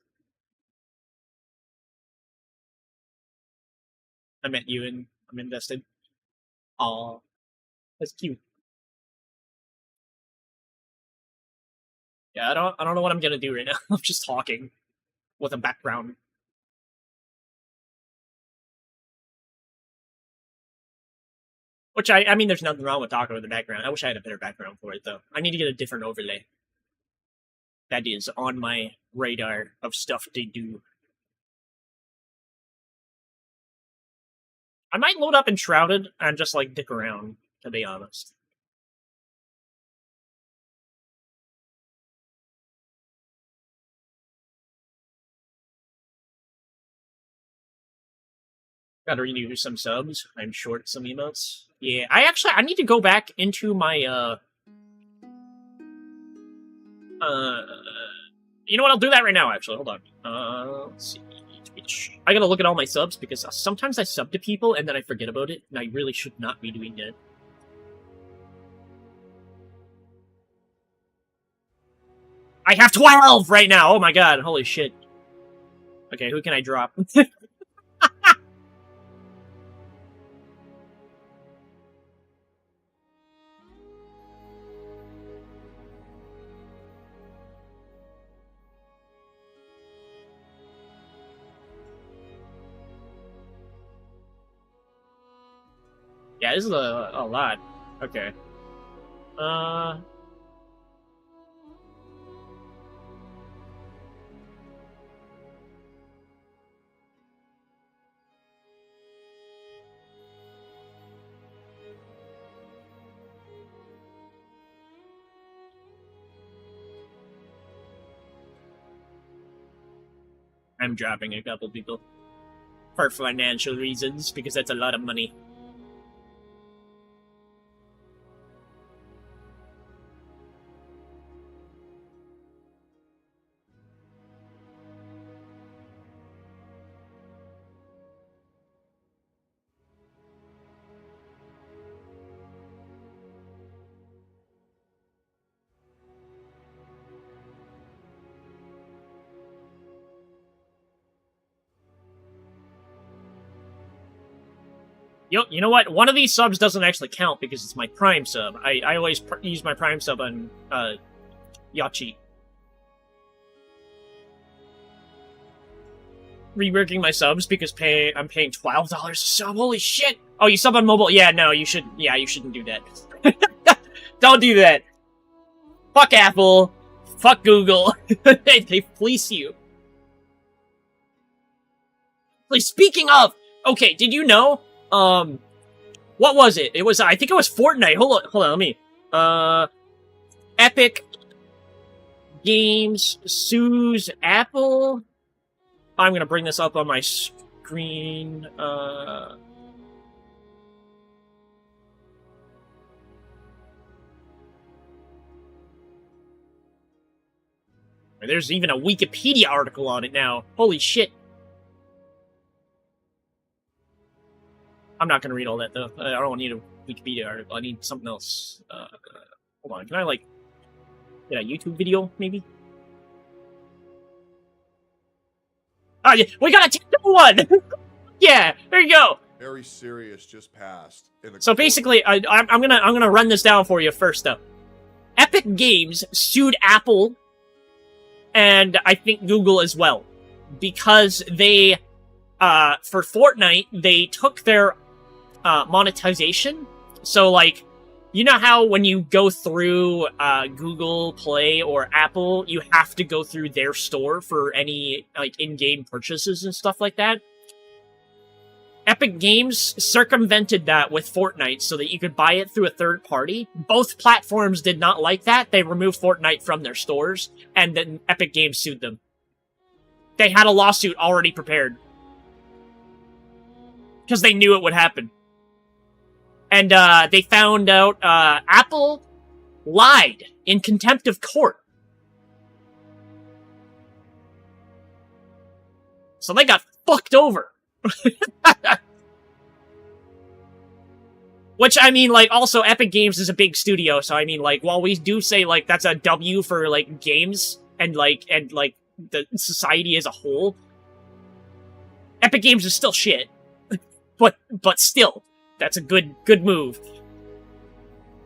I met you and I'm invested. Aw, that's cute. Yeah, I don't know what I'm gonna do right now. I'm just talking with a background. Which I mean, there's nothing wrong with talking with the background. I wish I had a better background for it though. I need to get a different overlay. That is on my radar of stuff to do. I might load up Enshrouded and just like dick around, to be honest. Gotta renew some subs. I'm short some emotes. Yeah, I need to go back into my, you know what, I'll do that right now, actually. Hold on. Let's see. Twitch. I gotta look at all my subs, because sometimes I sub to people, and then I forget about it, and I really should not be doing that. I have 12 right now! Oh my god, holy shit. Okay, who can I drop? Yeah, this is a lot. Okay. I'm dropping a couple people. For financial reasons, because that's a lot of money. You know what? One of these subs doesn't actually count because it's my Prime sub. I always use my Prime sub on Yachi. Reworking my subs because I'm paying $12 a sub. Holy shit! Oh, you sub on mobile? Yeah, no, you should. Yeah, you shouldn't do that. Don't do that. Fuck Apple. Fuck Google. They fleece you. Like, speaking of, okay, did you know? What was it? It was, I think it was Fortnite. Hold on, let me. Epic Games sues Apple. I'm gonna bring this up on my screen. There's even a Wikipedia article on it now. Holy shit. I'm not gonna read all that though. I don't need a Wikipedia article. I need something else. Hold on, can I get a YouTube video maybe? Oh yeah, we got a technical one! Yeah, there you go! Very serious just passed. So basically, I'm gonna run this down for you first though. Epic Games sued Apple and I think Google as well, because they, for Fortnite, they took their monetization. So, like, you know how when you go through Google Play or Apple, you have to go through their store for any, like, in-game purchases and stuff like that? Epic Games circumvented that with Fortnite so that you could buy it through a third party. Both platforms did not like that. They removed Fortnite from their stores, and then Epic Games sued them. They had a lawsuit already prepared. Because they knew it would happen. And they found out Apple lied in contempt of court. So they got fucked over. Which, I mean, like, also, Epic Games is a big studio, so, I mean, like, while we do say, like, that's a W for, like, games, and, the society as a whole, Epic Games is still shit. But still, that's a good move.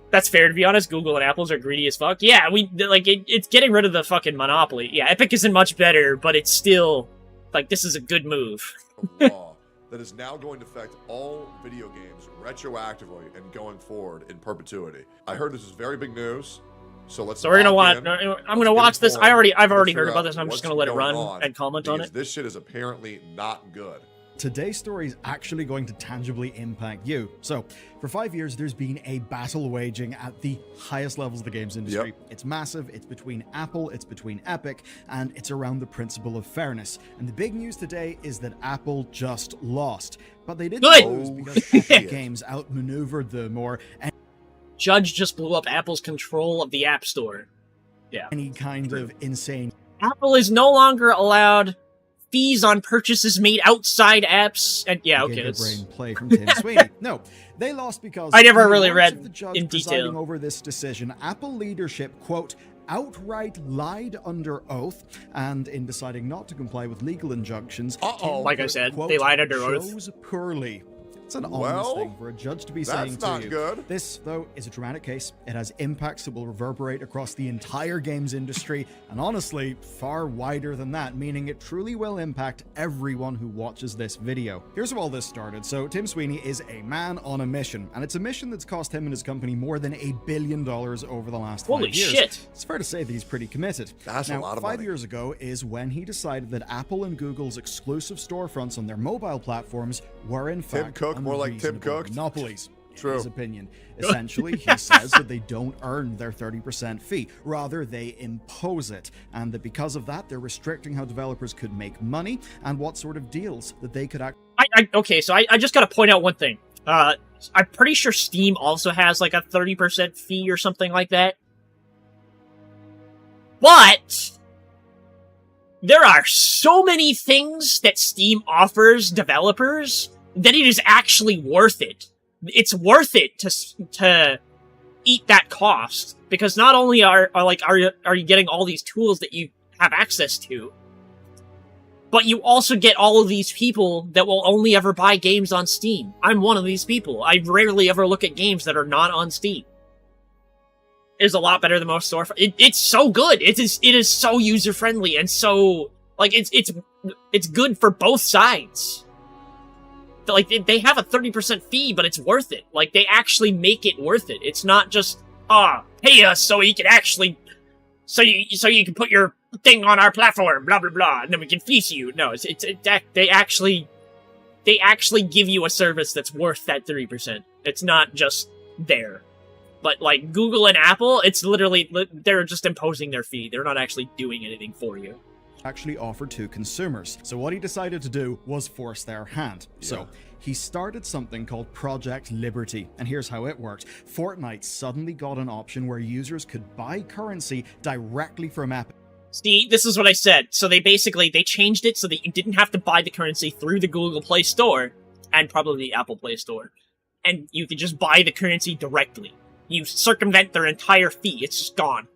That's fair, to be honest. Google and Apple's are greedy as fuck. Yeah, it's getting rid of the fucking monopoly. Yeah, Epic isn't much better, but it's still, like, this is a good move. Law that is now going to affect all video games retroactively and going forward in perpetuity. I heard this is very big news, so let's. So we're gonna watch. I'm gonna watch this. I've already heard about this. I'm just gonna let it run and comment on it. This shit is apparently not good. Today's story is actually going to tangibly impact you. So, for 5 years, there's been a battle waging at the highest levels of the games industry. Yep. It's massive, it's between Apple, it's between Epic, and it's around the principle of fairness. And the big news today is that Apple just lost. But they didn't lose because Epic Games outmaneuvered them, or Judge just blew up Apple's control of the App Store. Yeah. Any kind of insane. Apple is no longer allowed fees on purchases made outside apps, and yeah, okay. Brain play from Tim Sweeney. No, they lost because I never really read the judge in detail over this decision. Apple leadership, quote, outright lied under oath, and in deciding not to comply with legal injunctions, like I said, they lied under oath. Chose poorly. It's an ominous thing for a judge to be saying to you. That's not good. This, though, is a dramatic case. It has impacts that will reverberate across the entire games industry, and honestly, far wider than that, meaning it truly will impact everyone who watches this video. Here's how all this started. So, Tim Sweeney is a man on a mission, and it's a mission that's cost him and his company more than $1 billion over the last 5 years. Holy shit! It's fair to say that he's pretty committed. That's a lot of money. 5 years ago is when he decided that Apple and Google's exclusive storefronts on their mobile platforms were in fact Tim Cook, more like Tim Cook. Monopolies. True. In his opinion. Essentially, he says that they don't earn their 30% fee. Rather, they impose it. And that because of that, they're restricting how developers could make money and what sort of deals that they could Okay, so I just gotta point out one thing. I'm pretty sure Steam also has like a 30% fee or something like that. But there are so many things that Steam offers developers that it is actually worth it. It's worth it to eat that cost, because not only are you getting all these tools that you have access to, but you also get all of these people that will only ever buy games on Steam. I'm one of these people. I rarely ever look at games that are not on Steam. It is a lot better than most storefronts. It's so good. It is so user friendly and so like it's good for both sides. Like, they have a 30% fee, but it's worth it. Like, they actually make it worth it. It's not just, pay us so you can actually, so you can put your thing on our platform, blah, blah, blah, and then we can fleece you. No, they actually give you a service that's worth that 30%. It's not just there. But like Google and Apple, it's literally, they're just imposing their fee. They're not actually doing anything for you. Actually offered to consumers. So what he decided to do was force their hand. Yeah. So he started something called Project Liberty, and here's how it worked. Fortnite suddenly got an option where users could buy currency directly from Epic. See, this is what I said. So they changed it so that you didn't have to buy the currency through the Google Play Store and probably the Apple Play Store. And you could just buy the currency directly. You circumvent their entire fee. It's just gone.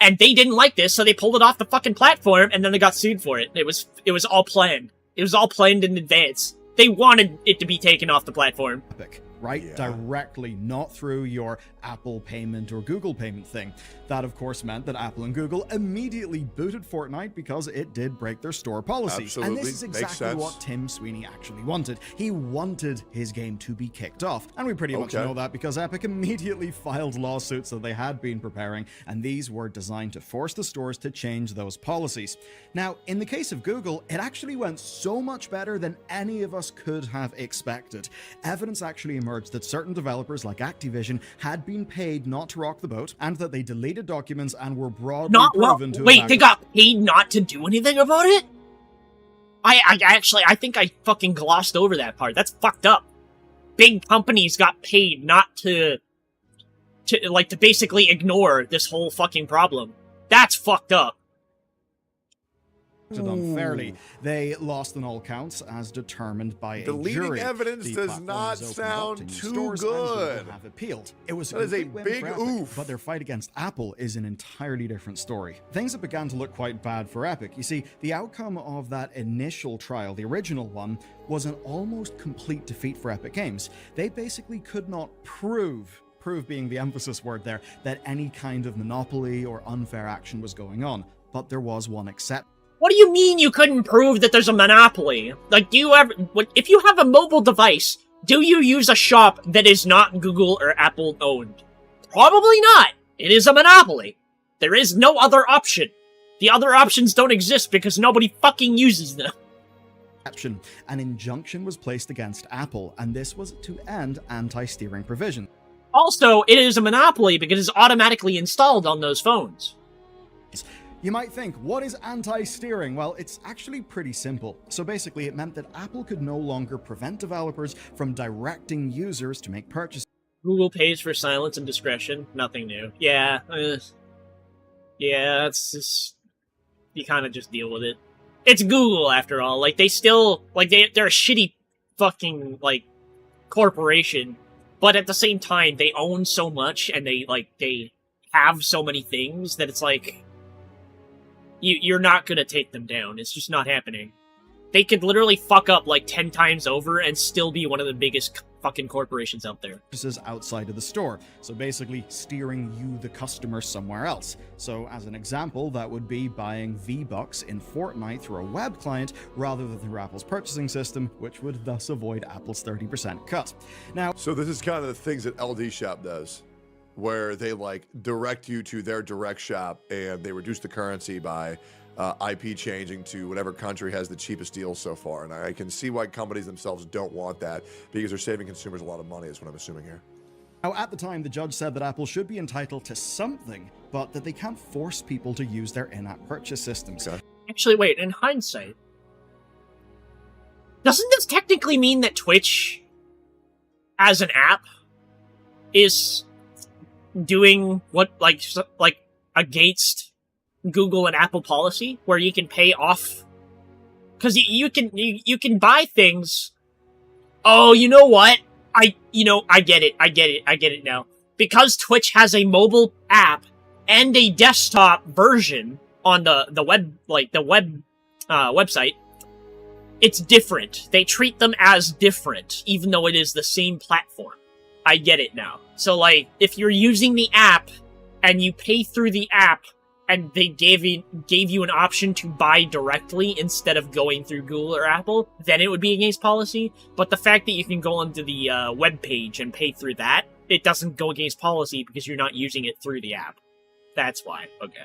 And they didn't like this, so they pulled it off the fucking platform, and then they got sued for it. It was all planned. It was all planned in advance. They wanted it to be taken off the platform. Epic, right? Yeah. Directly, not through your Apple payment or Google payment thing. That, of course, meant that Apple and Google immediately booted Fortnite because it did break their store policies. Absolutely. And this is Makes exactly sense. what Tim Sweeney actually wanted. He wanted his game to be kicked off. And we pretty much Okay. know that because Epic immediately filed lawsuits that they had been preparing, and these were designed to force the stores to change those policies. Now, in the case of Google, it actually went so much better than any of us could have expected. Evidence actually emerged that certain developers like Activision had been paid not to rock the boat, and that they deleted documents and were broadly proven to have Wait, they got paid not to do anything about it? I think I fucking glossed over that part. That's fucked up. Big companies got paid not to basically ignore this whole fucking problem. That's fucked up. acted unfairly. They lost on all counts as determined by a Deleting jury. evidence The does platform not was opened up sound to new too stores and Google good. have appealed. It was That is a complete win big for Epic, oof. but their fight against Apple is an entirely different story. Things that began to look quite bad for Epic. You see, the outcome of that initial trial, the original one, was an almost complete defeat for Epic Games. They basically could not prove being the emphasis word there, that any kind of monopoly or unfair action was going on. But there was one exception. What do you mean you couldn't prove that there's a monopoly? Like, if you have a mobile device, do you use a shop that is not Google or Apple owned? Probably not. It is a monopoly. There is no other option. The other options don't exist because nobody fucking uses them. An injunction was placed against Apple, and this was to end anti-steering provision. Also, it is a monopoly because it's automatically installed on those phones. You might think, what is anti-steering? Well, it's actually pretty simple. So basically, it meant that Apple could no longer prevent developers from directing users to make purchases. Google pays for silence and discretion. Nothing new. Yeah. Yeah, it's just... You kind of just deal with it. It's Google, after all. Like, they still... Like, they're a shitty fucking, like, corporation. But at the same time, they own so much, and they have so many things that it's like... You're not gonna take them down. It's just not happening. They could literally fuck up like 10 times over and still be one of the biggest fucking corporations out there. Outside of the store. So basically steering you, the customer, somewhere else. So as an example, that would be buying V-Bucks in Fortnite through a web client rather than through Apple's purchasing system, which would thus avoid Apple's 30% cut. Now, So this is kind of the things that LD Shop does, where they like direct you to their direct shop and they reduce the currency by IP changing to whatever country has the cheapest deals so far. And I can see why companies themselves don't want that, because they're saving consumers a lot of money, is what I'm assuming here. Now, at the time, the judge said that Apple should be entitled to something, but that they can't force people to use their in-app purchase systems. Okay. Actually, wait, in hindsight, doesn't this technically mean that Twitch, as an app, is doing what, like against Google and Apple policy, where you can pay off? Because you can buy things. Oh, you know what? I get it now. Because Twitch has a mobile app and a desktop version on the website, it's different. They treat them as different, even though it is the same platform. I get it now. So, like, if you're using the app and you pay through the app and they gave you an option to buy directly instead of going through Google or Apple, then it would be against policy. But the fact that you can go onto the web page and pay through that, it doesn't go against policy because you're not using it through the app. That's why. Okay.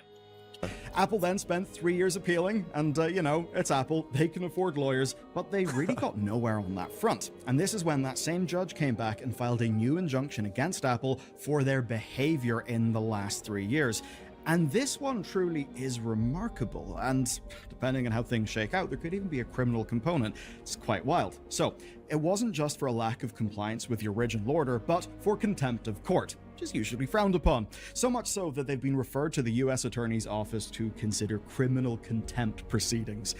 Apple then spent 3 years appealing, and you know, it's Apple, they can afford lawyers, but they really got nowhere on that front. And this is when that same judge came back and filed a new injunction against Apple for their behavior in the last 3 years. And this one truly is remarkable, and depending on how things shake out, there could even be a criminal component. It's quite wild. So, it wasn't just for a lack of compliance with the original order, but for contempt of court, which is usually frowned upon. So much so that they've been referred to the US Attorney's Office to consider criminal contempt proceedings.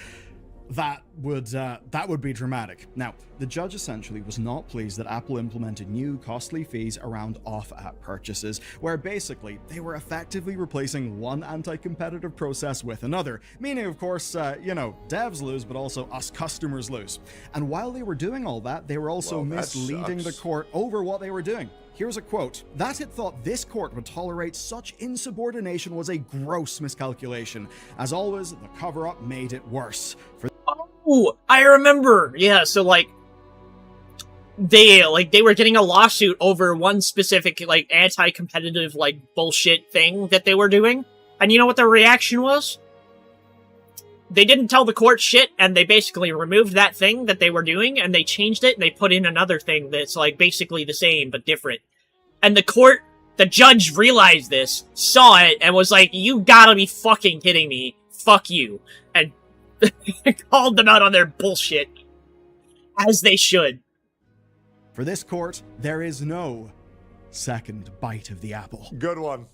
That would be dramatic. Now, the judge essentially was not pleased that Apple implemented new costly fees around off-app purchases, where basically they were effectively replacing one anti-competitive process with another, meaning of course, you know, devs lose, but also us customers lose. And while they were doing all that, they were also misleading the court over what they were doing. Here's a quote. That it thought this court would tolerate such insubordination was a gross miscalculation. As always, the cover-up made it worse. Oh, I remember. Yeah, so like they were getting a lawsuit over one specific like anti-competitive like bullshit thing that they were doing. And you know what their reaction was? They didn't tell the court shit, and they basically removed that thing that they were doing, and they changed it, and they put in another thing that's like basically the same but different. And the judge realized this, saw it, and was like, "You gotta be fucking kidding me. Fuck you." And called them out on their bullshit. As they should. For this court, there is no second bite of the apple. Good one.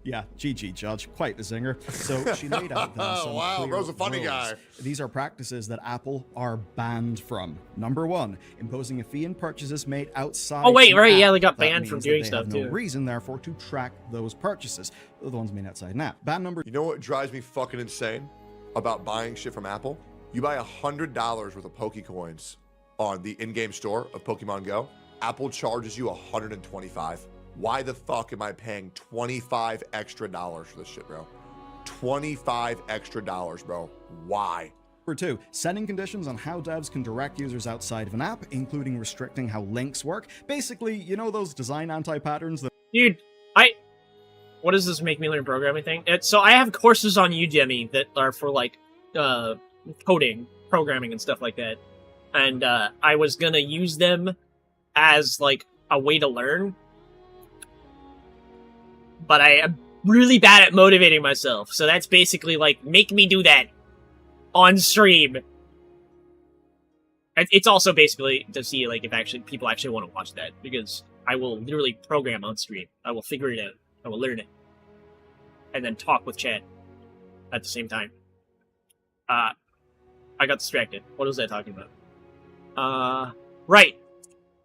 Yeah, GG, Judge. Quite the zinger. So she laid out then some wow, clear bro's a funny rules. guy. These are practices that Apple are banned from. Number 1, imposing a fee in purchases made outside. Oh wait, an right? app. Yeah, they got That banned from means that doing they stuff have no too. reason, therefore, to track those purchases. The ones made outside an app. Ban number. You know what drives me fucking insane about buying shit from Apple? You buy $100 worth of Pokecoins on the in-game store of Pokemon Go. Apple charges you $125. Why the fuck am I paying $25 extra for this shit, bro? $25 extra, bro. Why? Number 2, setting conditions on how devs can direct users outside of an app, including restricting how links work. Basically, you know those design anti-patterns that... Dude, what does this make me learn programming thing? So I have courses on Udemy that are for like, coding, programming, and stuff like that. And, I was gonna use them as like a way to learn. But I am really bad at motivating myself. So that's basically like, make me do that on stream. It's also basically to see like if people actually want to watch that, because I will literally program on stream. I will figure it out. I will learn it. And then talk with chat at the same time. I got distracted. What was I talking about? Right.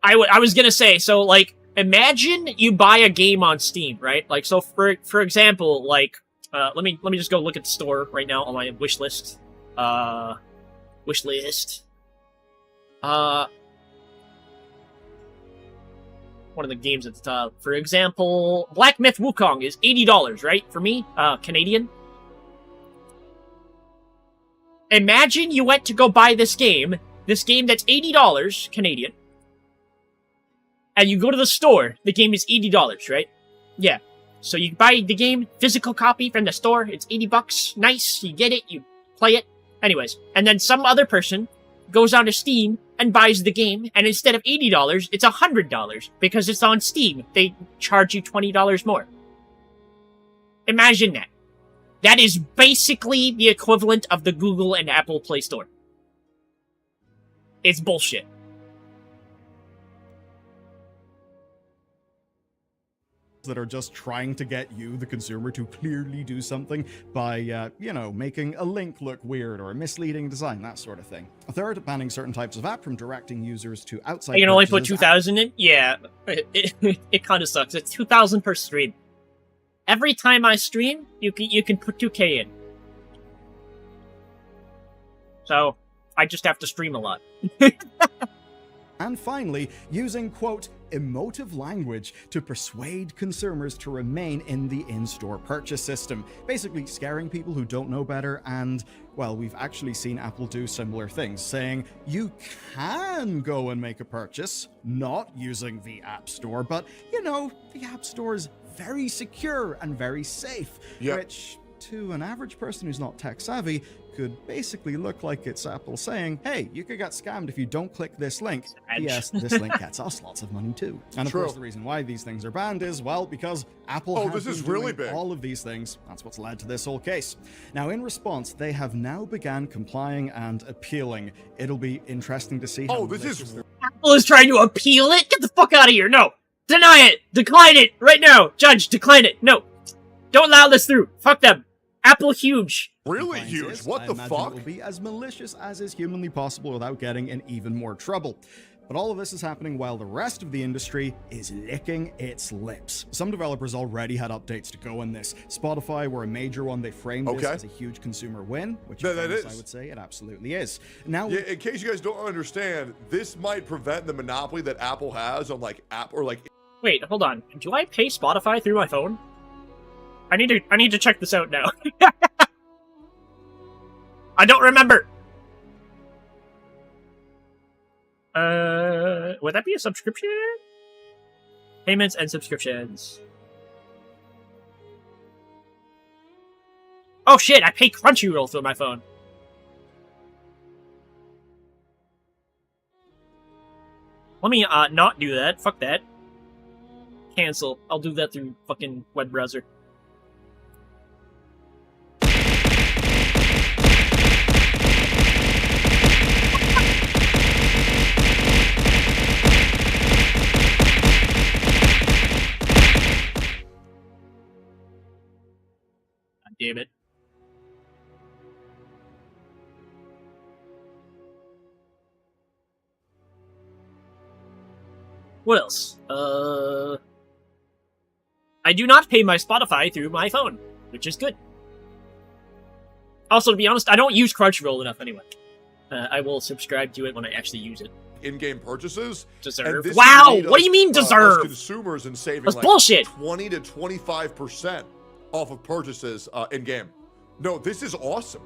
I was gonna say, so like, imagine you buy a game on Steam, right? Like, so for example, like, let me just go look at the store right now on my wish list. Wish list. One of the games at the top. For example, Black Myth Wukong is $80, right? For me, Canadian. Imagine you went to go buy this game that's $80 Canadian. And you go to the store, the game is $80, right? Yeah. So you buy the game, physical copy from the store, it's $80, nice, you get it, you play it. Anyways, and then some other person goes onto Steam and buys the game, and instead of $80, it's $100, because it's on Steam. They charge you $20 more. Imagine that. That is basically the equivalent of the Google and Apple Play Store. It's bullshit. That are just trying to get you, the consumer, to clearly do something by, you know, making a link look weird or a misleading design, that sort of thing. A third, banning certain types of app from directing users to outside. I can only put 2,000 in? Yeah, it kind of sucks. It's 2,000 per stream. Every time I stream, you can put 2K in. So, I just have to stream a lot. And finally, using, quote, emotive language to persuade consumers to remain in the in-store purchase system. Basically scaring people who don't know better, and, well, we've actually seen Apple do similar things, saying you can go and make a purchase, not using the App Store, but, you know, the App Store is very secure and very safe, Yep. which to an average person who's not tech savvy, could basically look like it's Apple saying, hey, you could get scammed if you don't click this link. Yes, this link gets us lots of money too. And of course, the reason why these things are banned is, well, because Apple has been doing all of these things. That's what's led to this whole case. Now, in response, they have now began complying and appealing. It'll be interesting to see how Apple is trying to appeal it? Get the fuck out of here. No. Deny it. Decline it. Right now. Judge, decline it. No. Don't allow this through. Fuck them. Apple huge. Really huge. What the fuck? It will be as malicious as is humanly possible without getting in even more trouble. But all of this is happening while the rest of the industry is licking its lips. Some developers already had updates to go on this. Spotify were a major one. They framed this as a huge consumer win, which I would say it absolutely is. Now, yeah, in case you guys don't understand, this might prevent the monopoly that Apple has on Wait, hold on. Do I pay Spotify through my phone? I need to check this out now. I don't remember. Would that be a subscription? Payments and subscriptions. Oh shit, I pay Crunchyroll through my phone. Let me, not do that. Fuck that. Cancel. I'll do that through fucking web browser. Damn it. What else? I do not pay my Spotify through my phone, which is good. Also, to be honest, I don't use Crunchyroll enough anyway. I will subscribe to it when I actually use it. In-game purchases. Deserve. Wow! What do you mean deserve? Consumers and saving that's bullshit. 20 to 25% off of purchases in-game. No, this is awesome.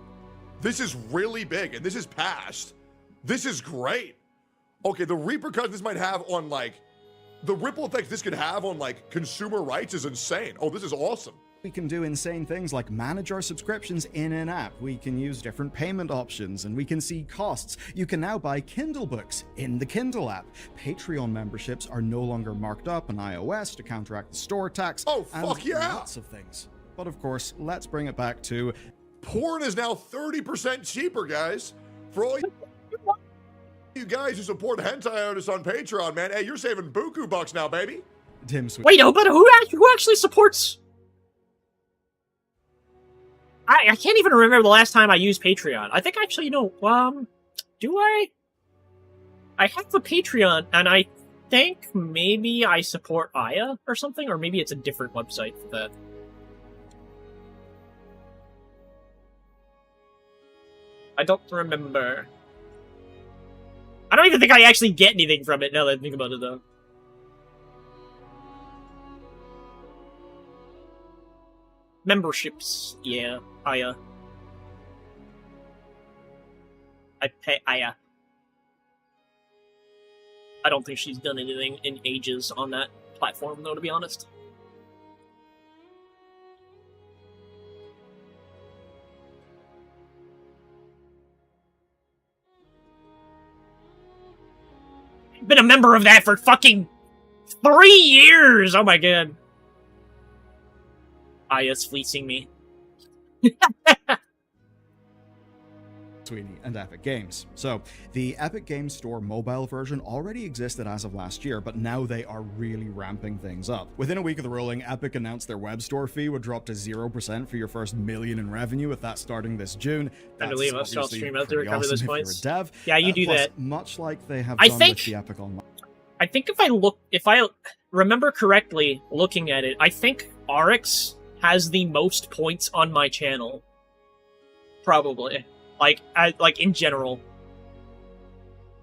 This is really big, and this is past. This is great. Okay, the repercussions this might have on, the ripple effects this could have on, consumer rights is insane. Oh, this is awesome. We can do insane things like manage our subscriptions in an app. We can use different payment options, and we can see costs. You can now buy Kindle books in the Kindle app. Patreon memberships are no longer marked up on iOS to counteract the store tax. Oh, fuck yeah! Lots of things. But of course, let's bring it back to... Porn is now 30% cheaper, guys. For all you guys who support hentai artists on Patreon, man. Hey, you're saving buku bucks now, baby. Tim Sweet. Wait, no, but who actually supports... I can't even remember the last time I used Patreon. I think actually, do I? I have a Patreon, and I think maybe I support Aya or something, or maybe it's a different website for that. I don't remember. I don't even think I actually get anything from it now that I think about it, though. Memberships, yeah, Aya. I pay Aya. I don't think she's done anything in ages on that platform, though, to be honest. I've been a member of that for fucking 3 years! Oh my god. Aya's fleecing me. Sweeney and Epic Games. So, the Epic Games Store mobile version already existed as of last year, but now they are really ramping things up. Within a week of the ruling, Epic announced their web store fee would drop to 0% for your first $1 million in revenue, with that starting this June. I believe I'll stream out to recover those points. If you're a dev. Yeah, you do plus, that. Much like they have done with the Epic Online. I think if I remember correctly, looking at it, I think Oryx has the most points on my channel. Probably. Like in general.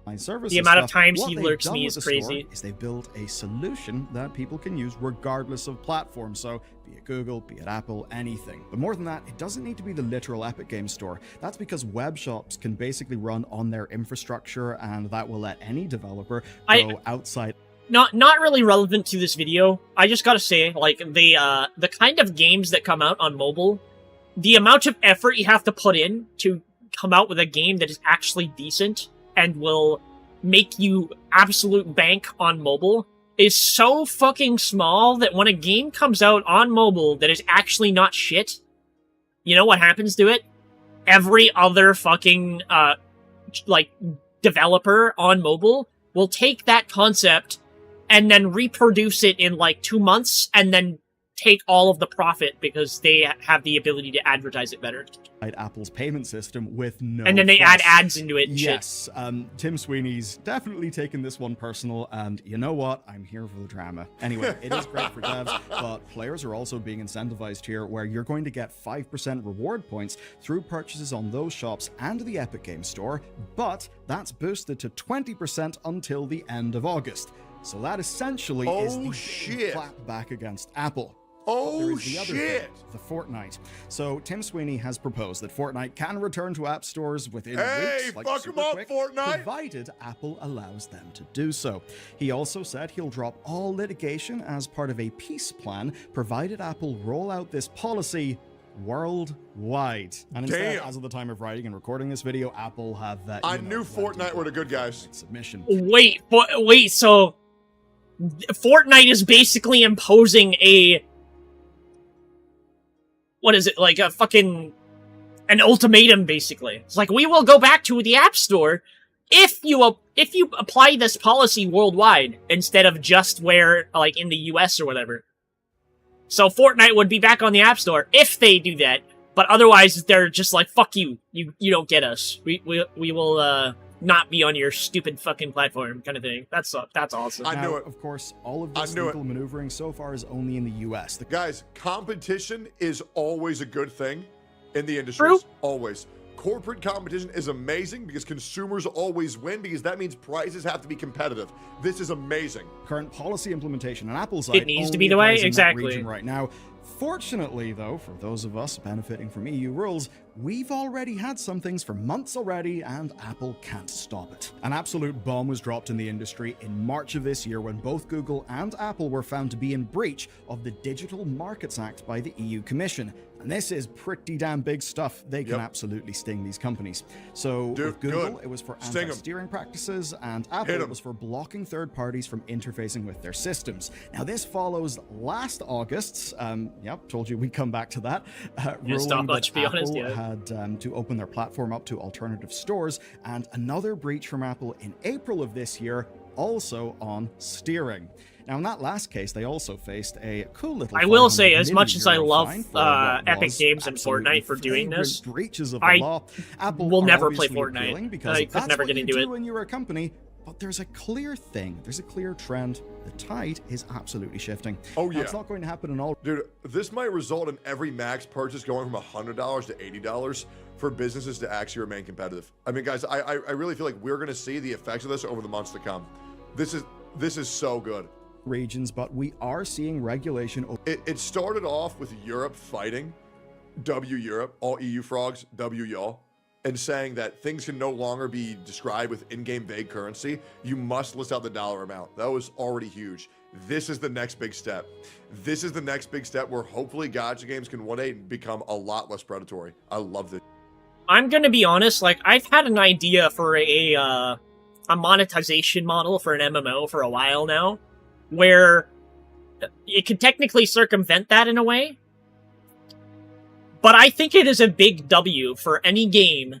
The amount of times he lurks me is crazy. They build a solution that people can use regardless of platform. So, be it Google, be it Apple, anything. But more than that, it doesn't need to be the literal Epic Games Store. That's because web shops can basically run on their infrastructure, and that will let any developer go outside. Not really relevant to this video. I just gotta say, the kind of games that come out on mobile the amount of effort you have to put in to come out with a game that is actually decent and will make you absolute bank on mobile is so fucking small that when a game comes out on mobile that is actually not shit, you know what happens to it? Every other fucking, developer on mobile will take that concept and then reproduce it in, 2 months, and then take all of the profit because they have the ability to advertise it better. Apple's payment system with no And then they fuss. add ads into it and yes, Tim Sweeney's definitely taken this one personal, and you know what? I'm here for the drama. Anyway, it is great for devs, but players are also being incentivized here, where you're going to get 5% reward points through purchases on those shops and the Epic Games Store, but that's boosted to 20% until the end of August. So that essentially is the big clap back against Apple. Oh, the other shit! thing, the Fortnite. So Tim Sweeney has proposed that Fortnite can return to app stores within Hey, weeks, fuck 'em up, quick, Fortnite! provided Apple allows them to do so. He also said he'll drop all litigation as part of a peace plan, provided Apple roll out this policy worldwide. And instead, Damn. as of the time of writing and recording this video, Apple have I knew Fortnite were the good guys. Submission. Wait, so Fortnite is basically imposing a... What is it, an ultimatum, basically. It's like, we will go back to the App Store if you apply this policy worldwide, instead of just where, in the US or whatever. So Fortnite would be back on the App Store if they do that, but otherwise they're just like, fuck you, you don't get us. We will, not be on your stupid fucking platform, kind of thing. That's awesome. I knew it. Of course, all of this legal maneuvering so far is only in the US. Guys, competition is always a good thing in the industry. True. Always. Corporate competition is amazing because consumers always win, because that means prices have to be competitive. This is amazing. Current policy implementation on Apple's side It needs to only be the way, applies in that exactly. region right now. Fortunately, though, for those of us benefiting from EU rules, we've already had some things for months already, and Apple can't stop it. An absolute bomb was dropped in the industry in March of this year when both Google and Apple were found to be in breach of the Digital Markets Act by the EU Commission. And this is pretty damn big stuff. They can absolutely sting these companies. So with Google, it was for anti-steering practices, and Apple, it was for blocking third parties from interfacing with their systems. Now, this follows last August's, told you we'd come back to that, ruling that Apple had to open their platform up to alternative stores, and another breach from Apple in April of this year, also on steering. Now, in that last case, they also faced a cool little... I will say, as much as I €500 love fine for Epic Games and Fortnite for doing this, breaches of the I law, Apple will are never play obviously Fortnite. appealing because I could that's never what get you into do it. when you're a company. But there's a clear thing. There's a clear trend. The tide is absolutely shifting. Oh, yeah. Now, it's not going to happen in all... Dude, this might result in every max purchase going from $100 to $80 for businesses to actually remain competitive. I mean, guys, I really feel like we're going to see the effects of this over the months to come. This is so good. Regions, but we are seeing regulation. It started off with Europe fighting, W Europe, all EU frogs, W y'all, and saying that things can no longer be described with in-game vague currency. You must list out the dollar amount. That was already huge. This is the next big step. This is the next big step where hopefully gacha games can one day become a lot less predatory. I love this. I'm gonna be honest, I've had an idea for a monetization model for an MMO for a while now, where it could technically circumvent that in a way. But I think it is a big W for any game,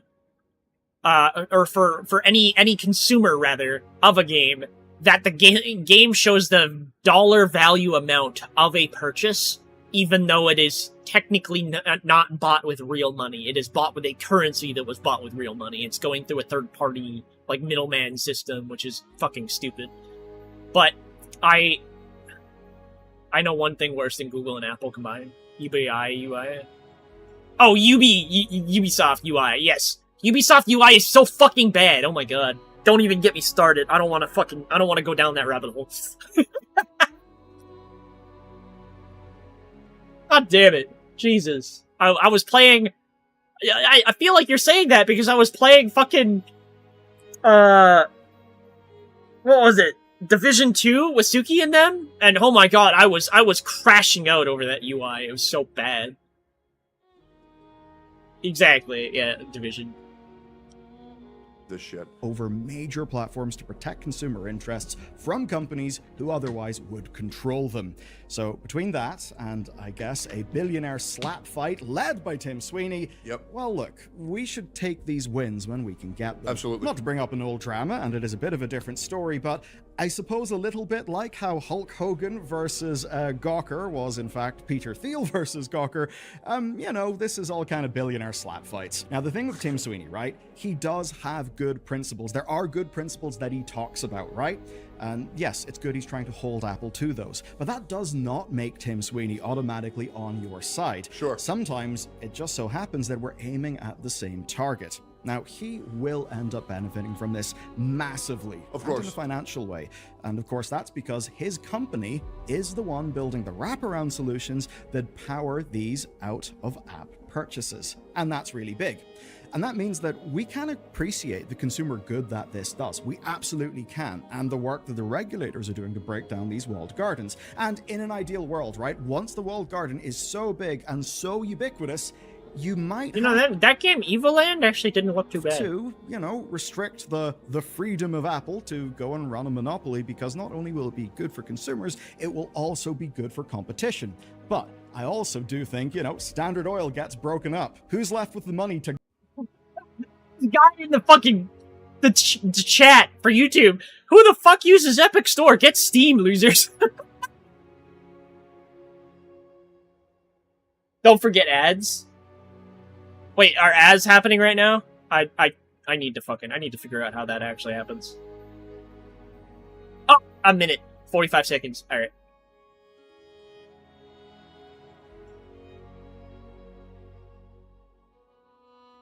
or for any consumer, rather, of a game, that the game shows the dollar value amount of a purchase, even though it is technically not bought with real money. It is bought with a currency that was bought with real money. It's going through a third-party, middleman system, which is fucking stupid. But I know one thing worse than Google and Apple combined. UI. Oh, Ubisoft UI, yes. Ubisoft UI is so fucking bad. Oh my god. Don't even get me started. I don't want to go down that rabbit hole. God damn it. Jesus. I was playing... I feel like you're saying that because I was playing fucking... What was it? Division 2 with Suki and them? And oh my god, I was crashing out over that UI. It was so bad. Exactly. Yeah, division. This shit. over major platforms to protect consumer interests from companies who otherwise would control them. So between that and, I guess, a billionaire slap fight led by Tim Sweeney, Yep. well, look, we should take these wins when we can get them. Absolutely. Not to bring up an old drama, and it is a bit of a different story, but I suppose a little bit like how Hulk Hogan versus Gawker was, in fact, Peter Thiel versus Gawker, you know, this is all kind of billionaire slap fights. Now, the thing with Tim Sweeney, right? He does have good principles. There are good principles that he talks about, right? And yes, it's good he's trying to hold Apple to those. But that does not make Tim Sweeney automatically on your side. Sure. Sometimes it just so happens that we're aiming at the same target. Now, he will end up benefiting from this massively. Of and in course. a financial way. And of course, that's because his company is the one building the wraparound solutions that power these out-of-app purchases. And that's really big. And that means that we can appreciate the consumer good that this does. We absolutely can. And the work that the regulators are doing to break down these walled gardens. And in an ideal world, right, once the walled garden is so big and so ubiquitous, you might You know, that game, Evil Land, actually didn't look too bad. to, you know, restrict the freedom of Apple to go and run a monopoly, because not only will it be good for consumers, it will also be good for competition. But I also do think, you know, Standard Oil gets broken up. Who's left with the money to The guy in the fucking the chat for YouTube. Who the fuck uses Epic Store? Get Steam, losers. Don't forget ads. Wait, are ads happening right now? I need to figure out how that actually happens. Oh, a minute. 45 seconds. Alright.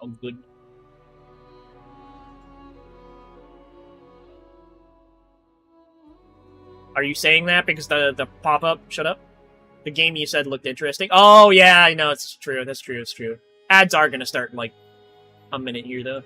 Oh, good. Are you saying that because the pop-up shut up? The game you said looked interesting? Oh, yeah, I know, it's true. That's true, it's true. Ads are gonna start in, like, a minute here, though.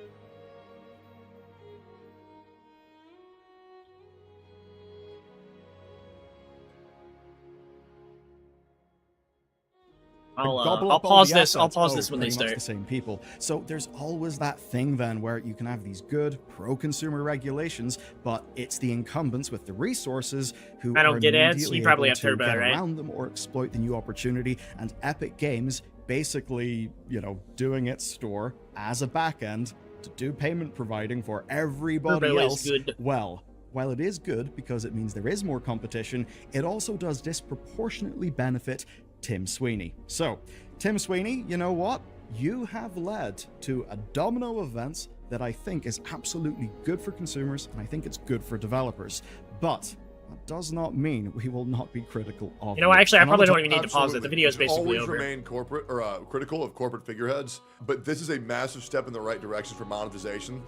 I'll pause this. I'll pause this when they start. The same people. So there's always that thing then where you can have these good pro-consumer regulations, but it's the incumbents with the resources who I don't are get ads. immediately You probably able have heard to about get it, right? around them or exploit the new opportunity. And Epic Games basically, you know, doing its store as a backend to do payment providing for everybody Turbo is else. good. Well, while it is good because it means there is more competition, it also does disproportionately benefit Tim Sweeney. So, Tim Sweeney, you know what? You have led to a domino of events that I think is absolutely good for consumers, and I think it's good for developers. But that does not mean we will not be critical of You know what, it. actually, I And on probably the don't even need to pause it. The video is We should basically always over. remain corporate or critical of corporate figureheads, but this is a massive step in the right direction for monetization,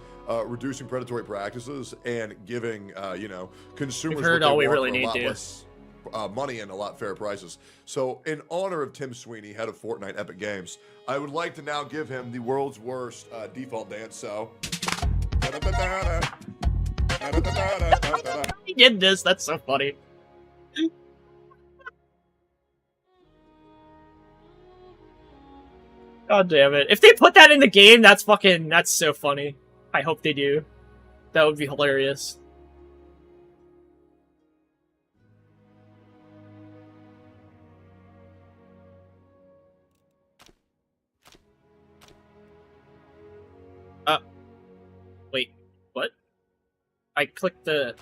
reducing predatory practices, and giving you know, consumers We've heard what they all we want really for a need lot to. less money and a lot fairer prices. So, in honor of Tim Sweeney, head of Fortnite Epic Games, I would like to now give him the world's worst default dance. So. He did this. That's so funny. God damn it. If they put that in the game, that's so funny. I hope they do. That would be hilarious. Wait, what? I clicked the...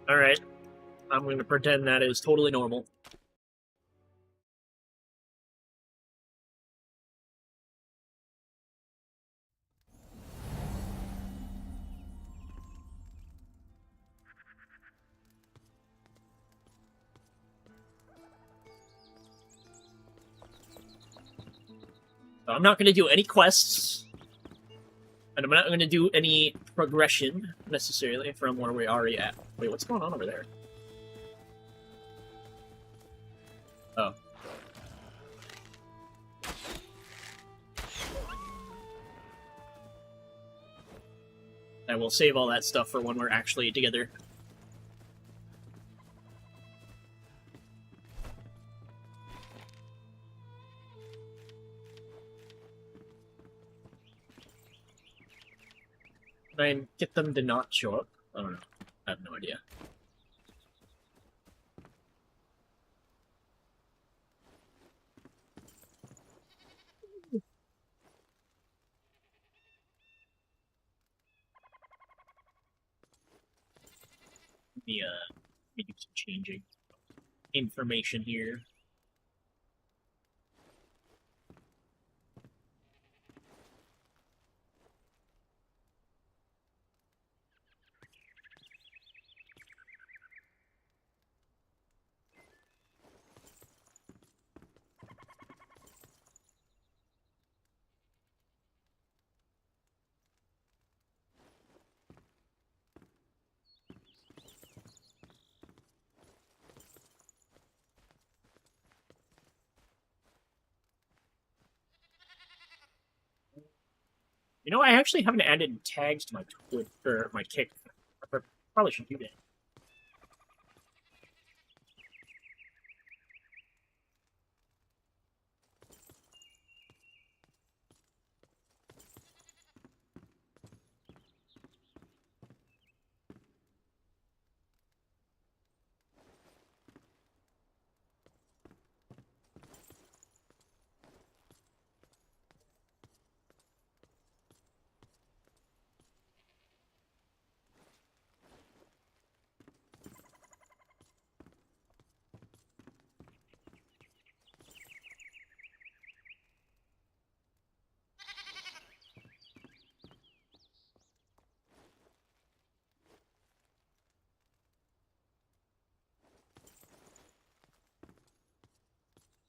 Alright. I'm gonna pretend that is totally normal. So I'm not gonna do any quests. And I'm not gonna do any progression, necessarily, from where we already at. Wait, what's going on over there? Oh. I will save all that stuff for when we're actually together. Try and get them to not show up. I don't know. I have no idea. Let me do some changing information here. You know, I actually haven't added tags to my Twitter, my Kick. I probably should do that.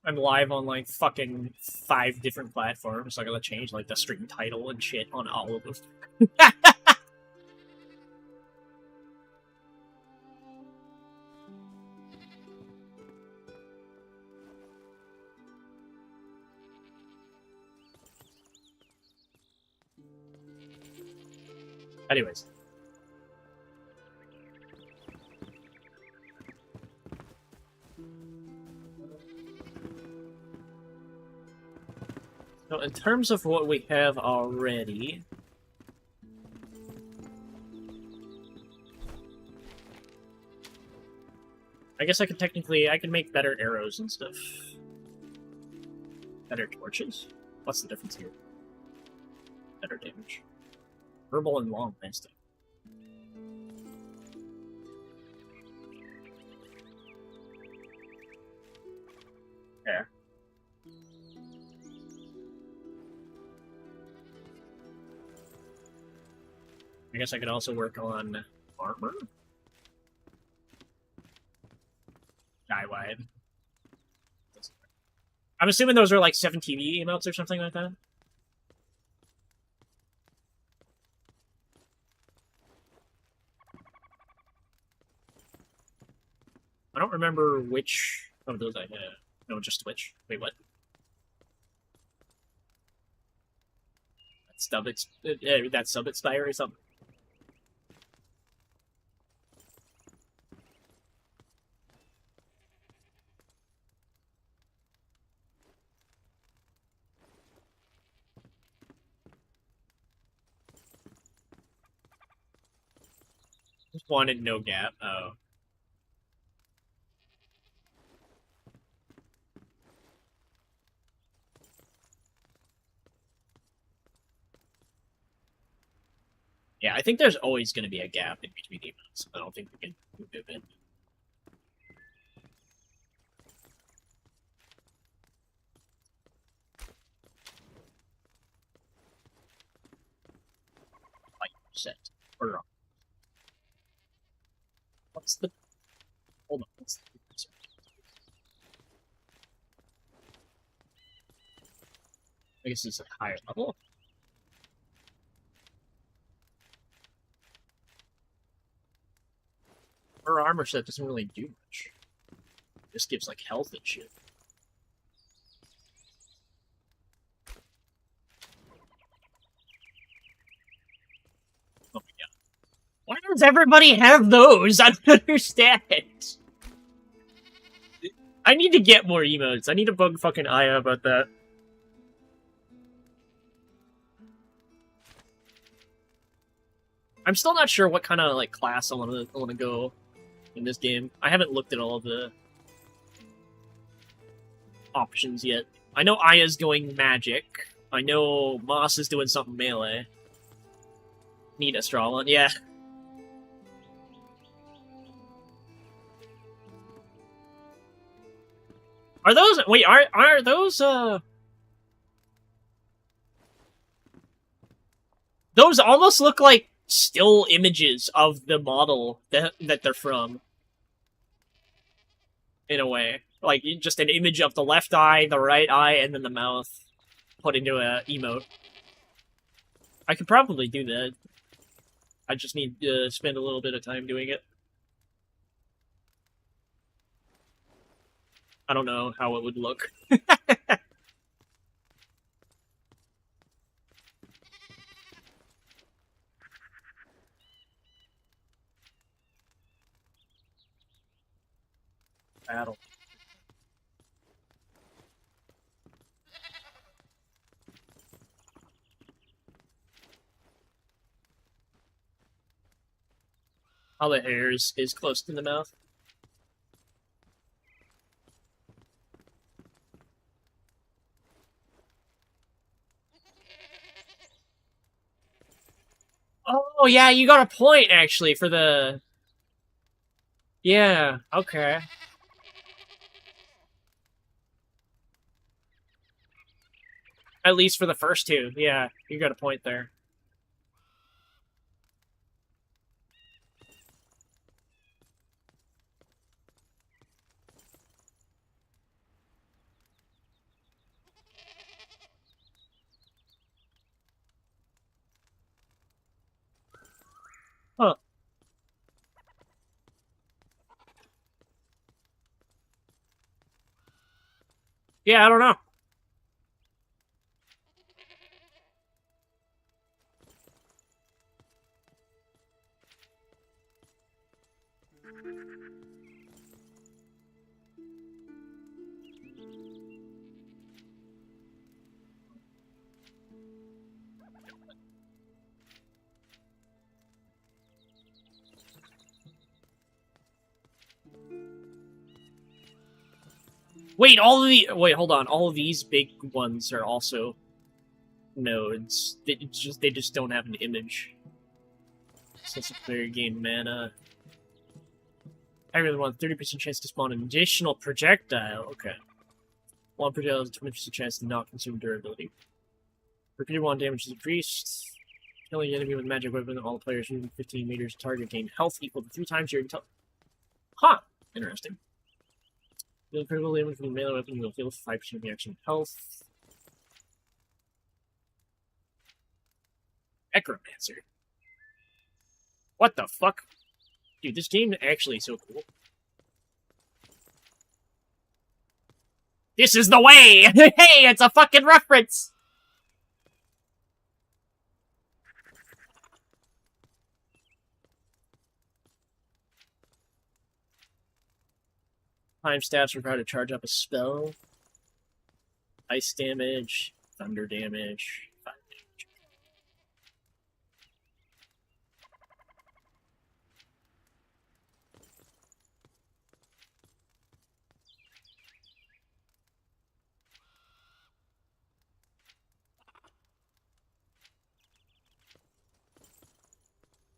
I'm live on like fucking 5 different platforms, so I gotta change like the stream title and shit on all of them. Anyways. So in terms of what we have already, I guess I could make better arrows and stuff. Better torches? What's the difference here? Better damage. Verbal and long and stuff. Yeah. I guess I could also work on armor. Skywide. I'm assuming those are like 7 TV emotes or something like that. I don't remember which of those I had. No, just Twitch. Wait, what? That's Sub Expire or something. Just wanted no gap. Oh. Yeah, I think there's always going to be a gap in between the emotes. I don't think we can move it in. Like set. Or what's the... Hold on. What's the... I guess it's a higher level. Her armor set doesn't really do much. This gives like health and shit. Oh my god. Why does everybody have those? I don't understand. I need to get more emotes. I need to bug fucking Aya about that. I'm still not sure what kind of like class I want to go in this game. I haven't looked at all of the options yet. I know Aya's going magic. I know Moss is doing something melee. Need Astralon, yeah. Are those wait, are those those almost look like still images of the model that they're from. In a way. Like, just an image of the left eye, the right eye, and then the mouth put into a emote. I could probably do that. I just need to spend a little bit of time doing it. I don't know how it would look. Battle. All the hair is close to the mouth. Oh, yeah, you got a point, actually, for the... Yeah, okay. At least for the first two, yeah, you got a point there. Huh. Yeah, I don't know. Wait, wait, hold on. All of these big ones are also nodes. They just don't have an image. Since the player gain mana. I really want 30% chance to spawn an additional projectile. Okay. One projectile has a 20% chance to not consume durability. Repeated one damage is increased. Killing an enemy with a magic weapon, all players moving 15 meters target gain health equal to 3 times your intel. Huh! Interesting. Deal critical damage from the melee weapon, you will heal 5% of reaction health. Necromancer. What the fuck? Dude, this game actually is so cool. This is the way! Hey, it's a fucking reference! Time staffs required to charge up a spell. Ice damage, thunder damage, fire damage.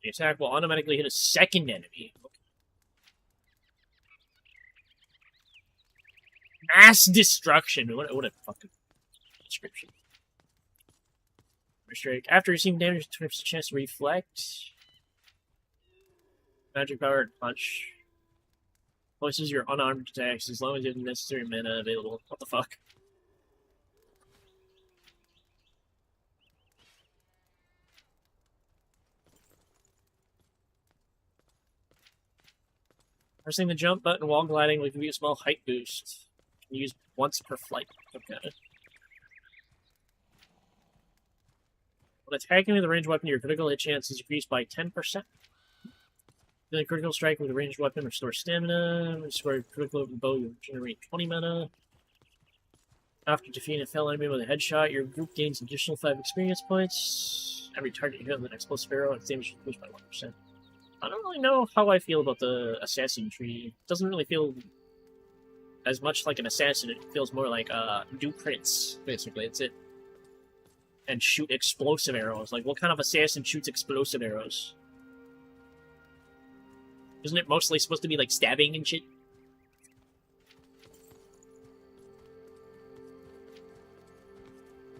The attack will automatically hit a second enemy. Mass destruction. What a fucking description. Strike. After receiving damage, 20% chance to reflect. Magic powered punch. Places your unarmed attacks as long as you have the necessary mana available. What the fuck? Pressing the jump button while gliding will give you a small height boost. Can use once per flight. Okay. When attacking with a ranged weapon, your critical hit chance is increased by 10%. Dealing critical strike with a ranged weapon restores stamina. Restore critical with a bow, you generate 20 mana. After defeating a fellow enemy with a headshot, your group gains additional 5 experience points. Every target hit with an explosive arrow, its damage increased by 1%. I don't really know how I feel about the assassin tree. It doesn't really feel as much like an assassin. It feels more like do crits, basically. It's it. And shoot explosive arrows. Like, what kind of assassin shoots explosive arrows? Isn't it mostly supposed to be like stabbing and shit?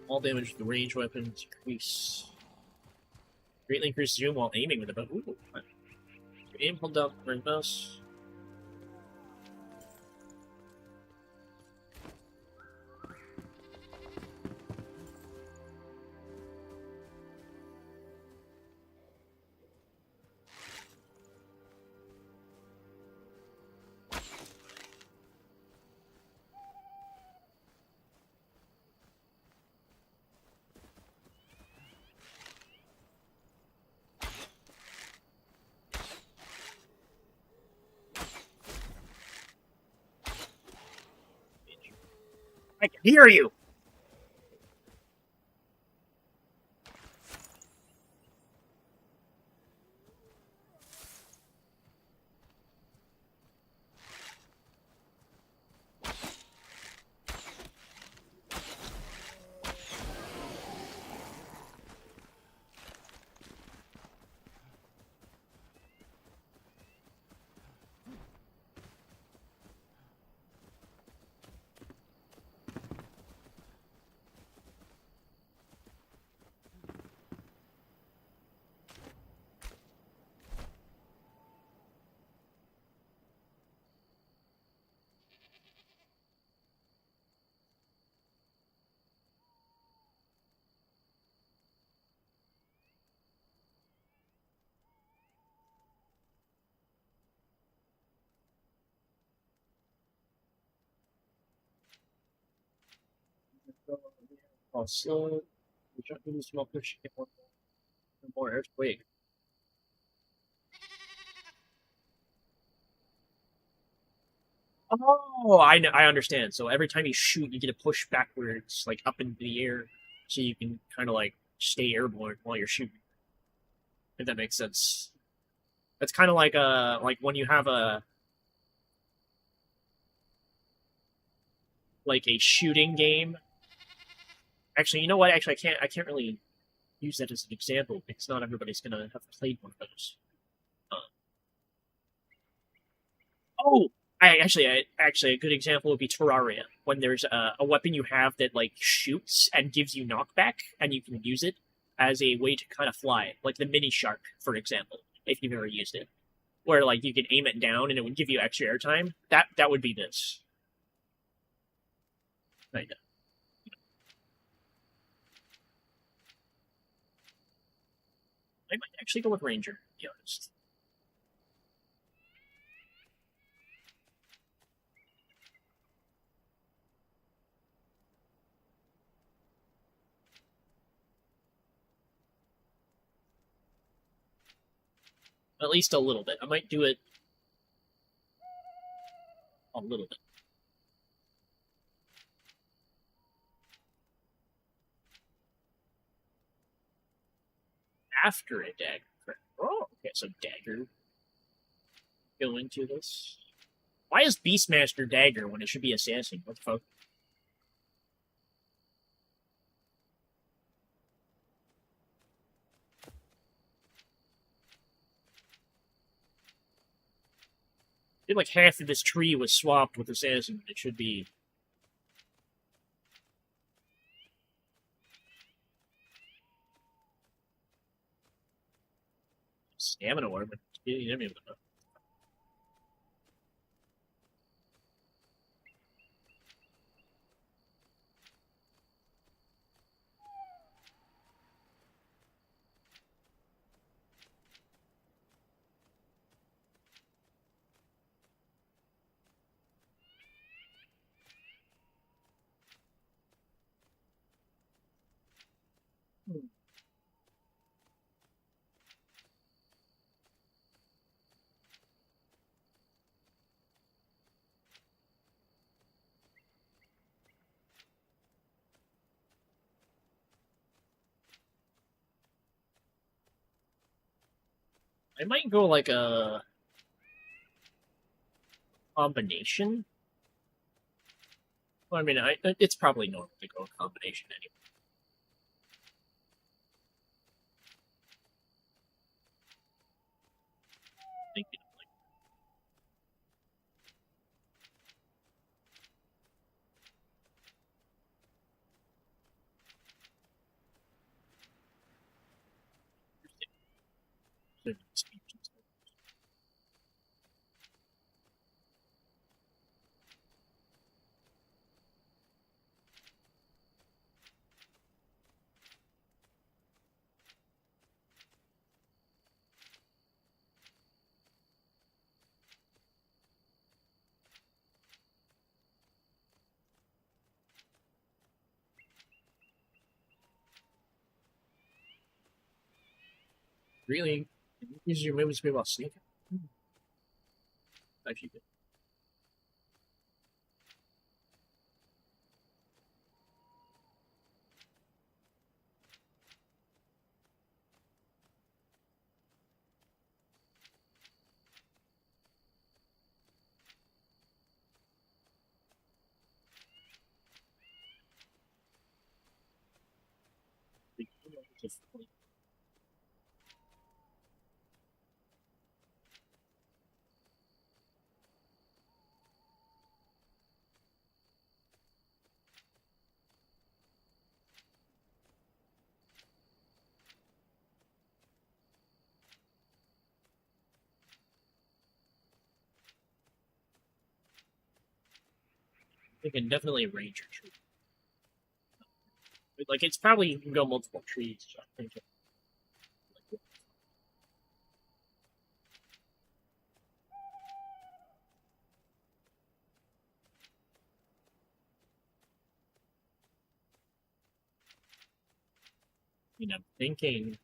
All damage to the range weapons increase. Greatly increase zoom while aiming with the bow. Ooh. Aim, hold down, right mouse. I can hear you! Also, we try to do small push, get more earthquake. Oh, I understand. So every time you shoot, you get a push backwards, like up into the air, so you can kind of like stay airborne while you're shooting. If that makes sense. That's kind of like when you have a shooting game. Actually, you know what? Actually, I can't really use that as an example because not everybody's gonna have played one of those. Uh, oh, actually, a good example would be Terraria, when there's a weapon you have that like shoots and gives you knockback, and you can use it as a way to kind of fly, like the mini shark, for example, if you've ever used it, where like you can aim it down and it would give you extra airtime. That would be this. Kind of. I might actually go with Ranger, to be honest. At least a little bit. I might do it a little bit. After a dagger. Oh, okay, so dagger. Go into this. Why is Beastmaster dagger when it should be assassin? What the fuck? I feel like half of this tree was swapped with assassin. It should be. Stamina orb. You never even know. I might go like a combination. Well, I mean, it's probably normal to go a combination anyway. Thinking of, like, really, use your movement speed while sneaking. Actually, good. I can definitely range your tree. Like, it's probably you can go multiple trees. So I think I'm thinking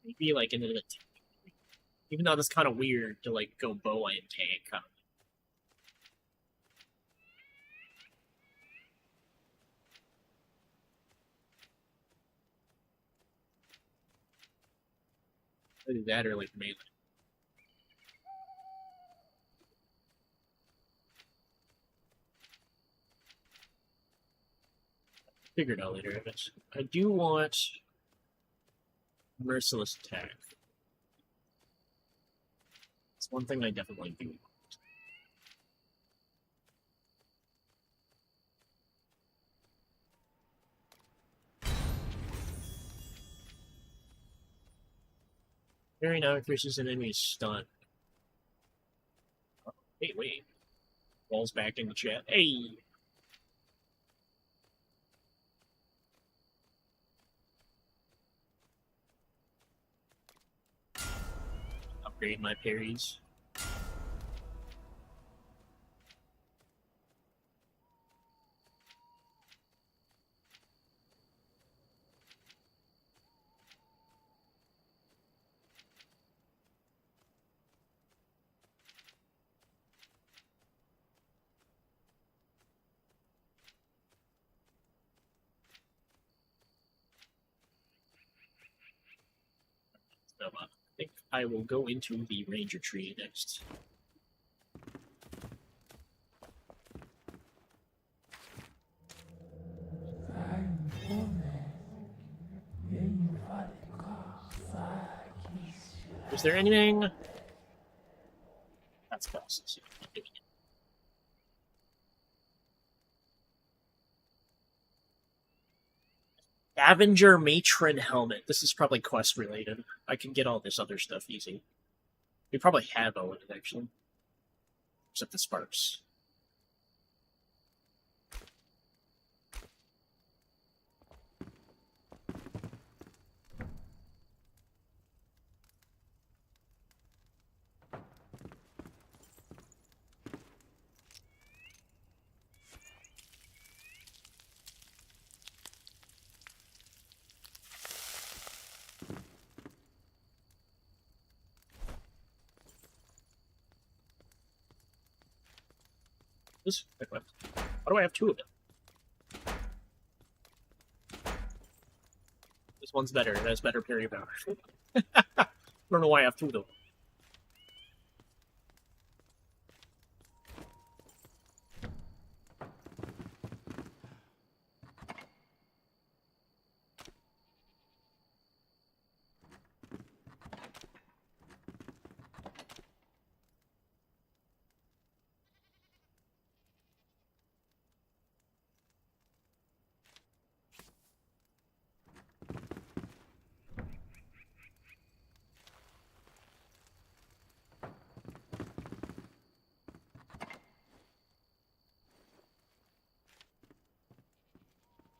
maybe like into the tank. Even though that's kind of weird to like go bow and tank. Kind of. Either that or like melee. Figured out later, I guess. I do want merciless attack. It's one thing I definitely do. Very now increases an enemy's stun. Hey, wait. Balls back in the chat. Hey! Upgrade my parries. So, I think I will go into the ranger tree next. Is there anything? That's bosses. Avenger Matron Helmet. This is probably quest related. I can get all this other stuff easy. We probably have all of it actually. Except the sparks. This equipped. Why do I have 2 of it? This one's better. It has better parry power. I don't know why I have 2 though.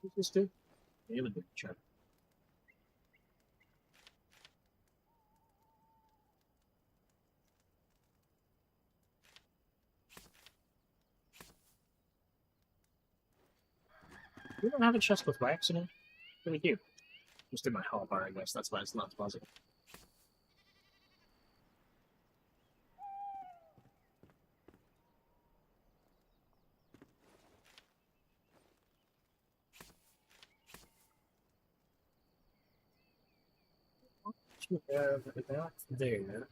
What's this do? Damn it, check. We don't have a chest with wax in it. What do we do? Just in my hall bar, I guess. That's why it's not possible. We have that there.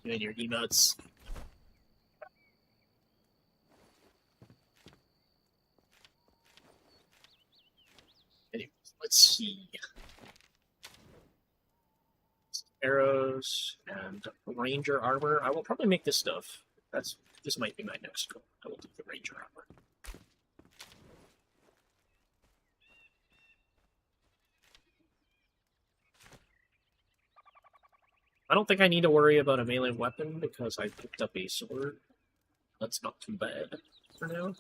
Doing your emotes. Anyways, let's see. Arrows and ranger armor. I will probably make this stuff. This might be my next goal. I will do the ranger armor. I don't think I need to worry about a melee weapon because I picked up a sword. That's not too bad for now.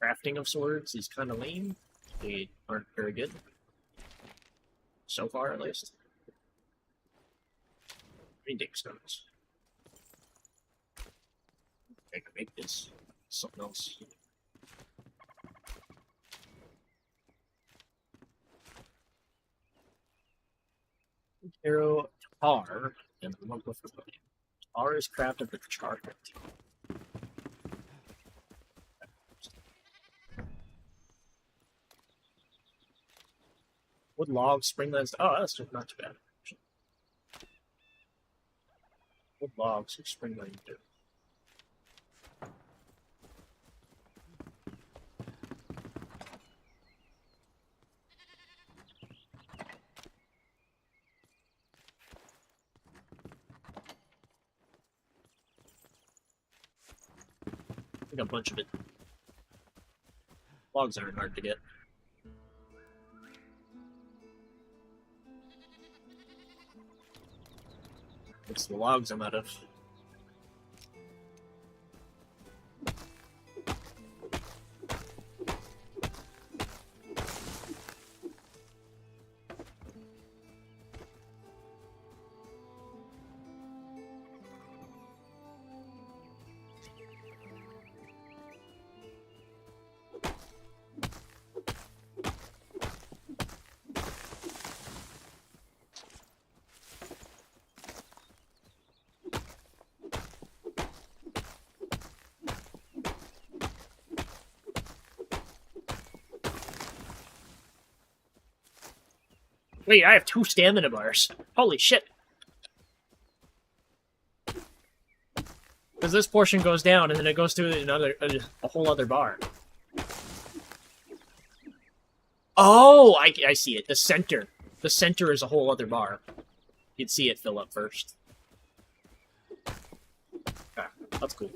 Crafting of swords is kind of lame. They aren't very good. So far, at least. Grinding stones. I can make this something else. Arrow, tar, and one go for the tar is crafted with charcoal. Wood logs, spring lens. Oh, that's not too bad. Wood logs, spring lens. I think a bunch of it. Logs aren't hard to get. It's the logs I'm out of. Wait, I have 2 stamina bars. Holy shit. Because this portion goes down, and then it goes through a whole other bar. Oh, I see it. The center. The center is a whole other bar. You'd see it fill up first. Okay, that's cool.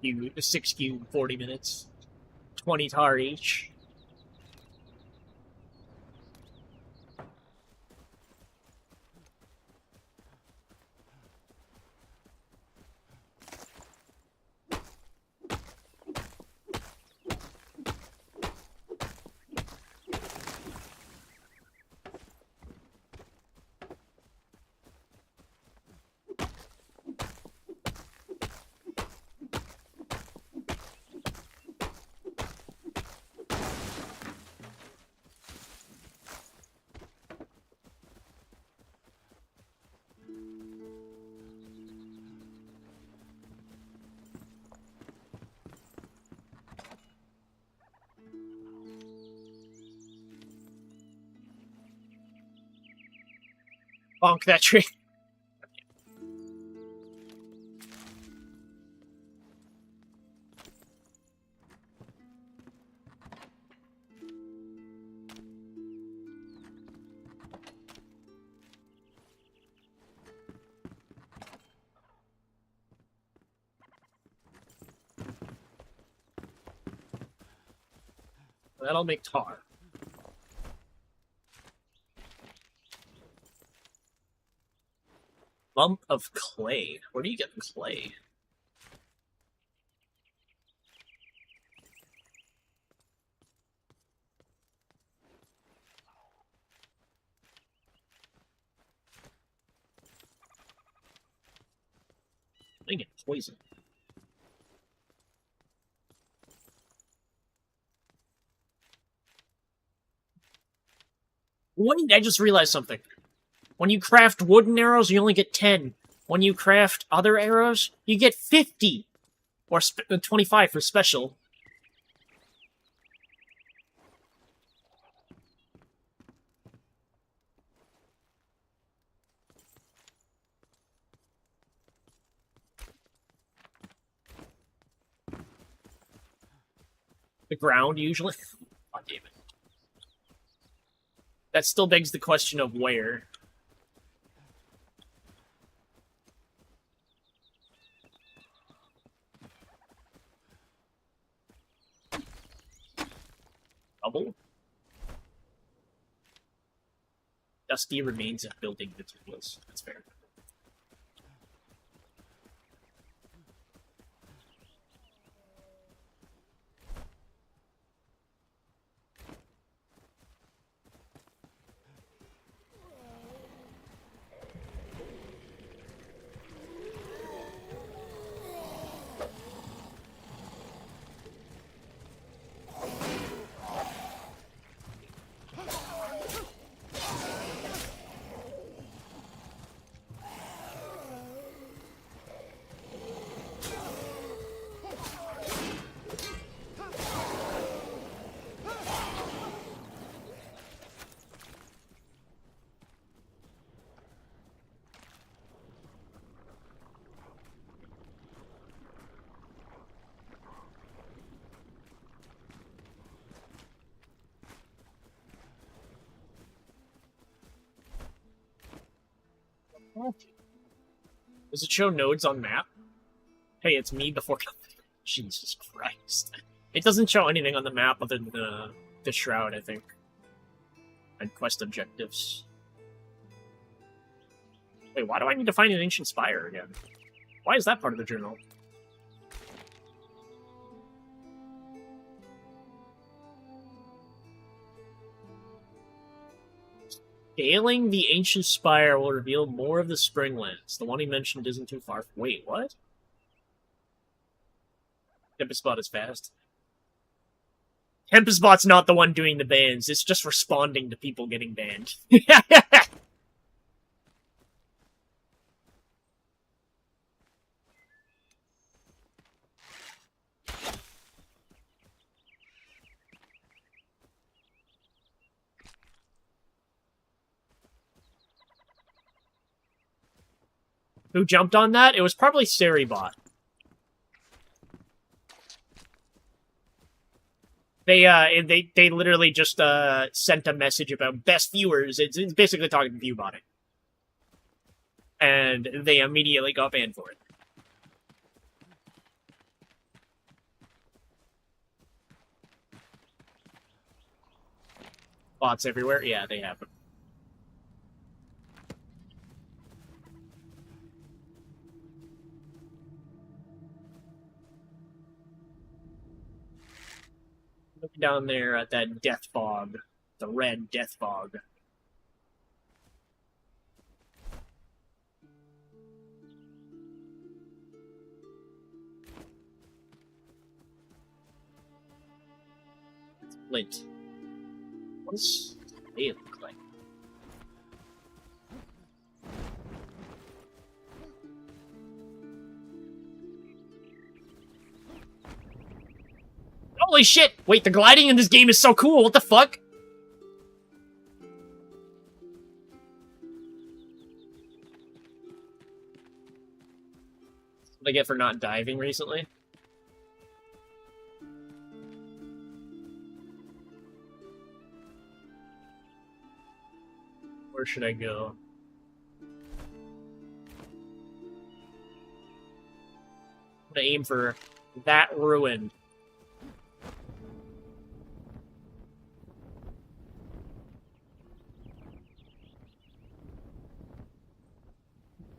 You 6 cube, 40 minutes, 20 tar each. Bonk that tree. That'll make tar. Lump of clay. Where do you get clay? I get poison. Wait, I just realized something. When you craft wooden arrows, you only get 10. When you craft other arrows, you get 50. Or 25 for special. The ground, usually. Oh, damn it. That still begs the question of where. Double? Dusty remains of building materials. That's fair. Does it show nodes on map? Hey, it's me before... Jesus Christ. It doesn't show anything on the map other than the shroud, I think. And quest objectives. Wait, why do I need to find an ancient spire again? Why is that part of the journal? Scaling the ancient spire will reveal more of the Springlands. The one he mentioned isn't too far. Wait, what? Tempestbot is fast. Tempestbot's not the one doing the bans. It's just responding to people getting banned. Who jumped on that? It was probably Seribot. They literally just sent a message about best viewers. It's basically talking to Viewbotting. And they immediately got banned for it. Bots everywhere? Yeah, they have them. Look down there at that death fog. The red death fog. It's Flint. What does it look like? Holy shit! Wait, the gliding in this game is so cool, what the fuck? What I get for not diving recently? Where should I go? I'm gonna aim for that ruin.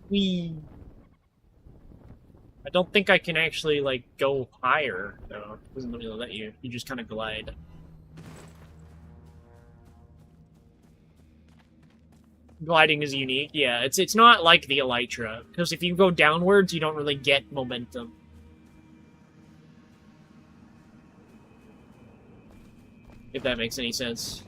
I don't think I can actually, like, go higher, though. It doesn't really let you. You just kind of glide. Gliding is unique, yeah. It's not like the Elytra, because if you go downwards, you don't really get momentum. If that makes any sense.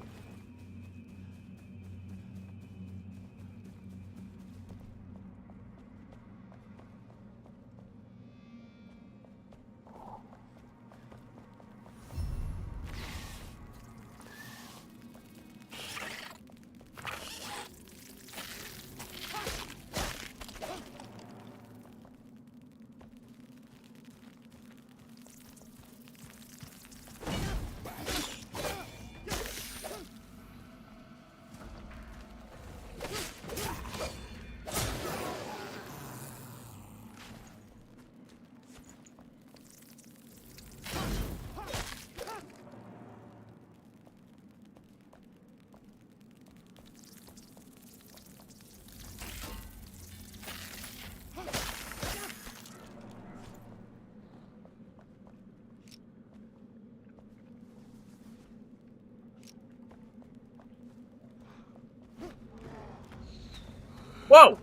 Whoa!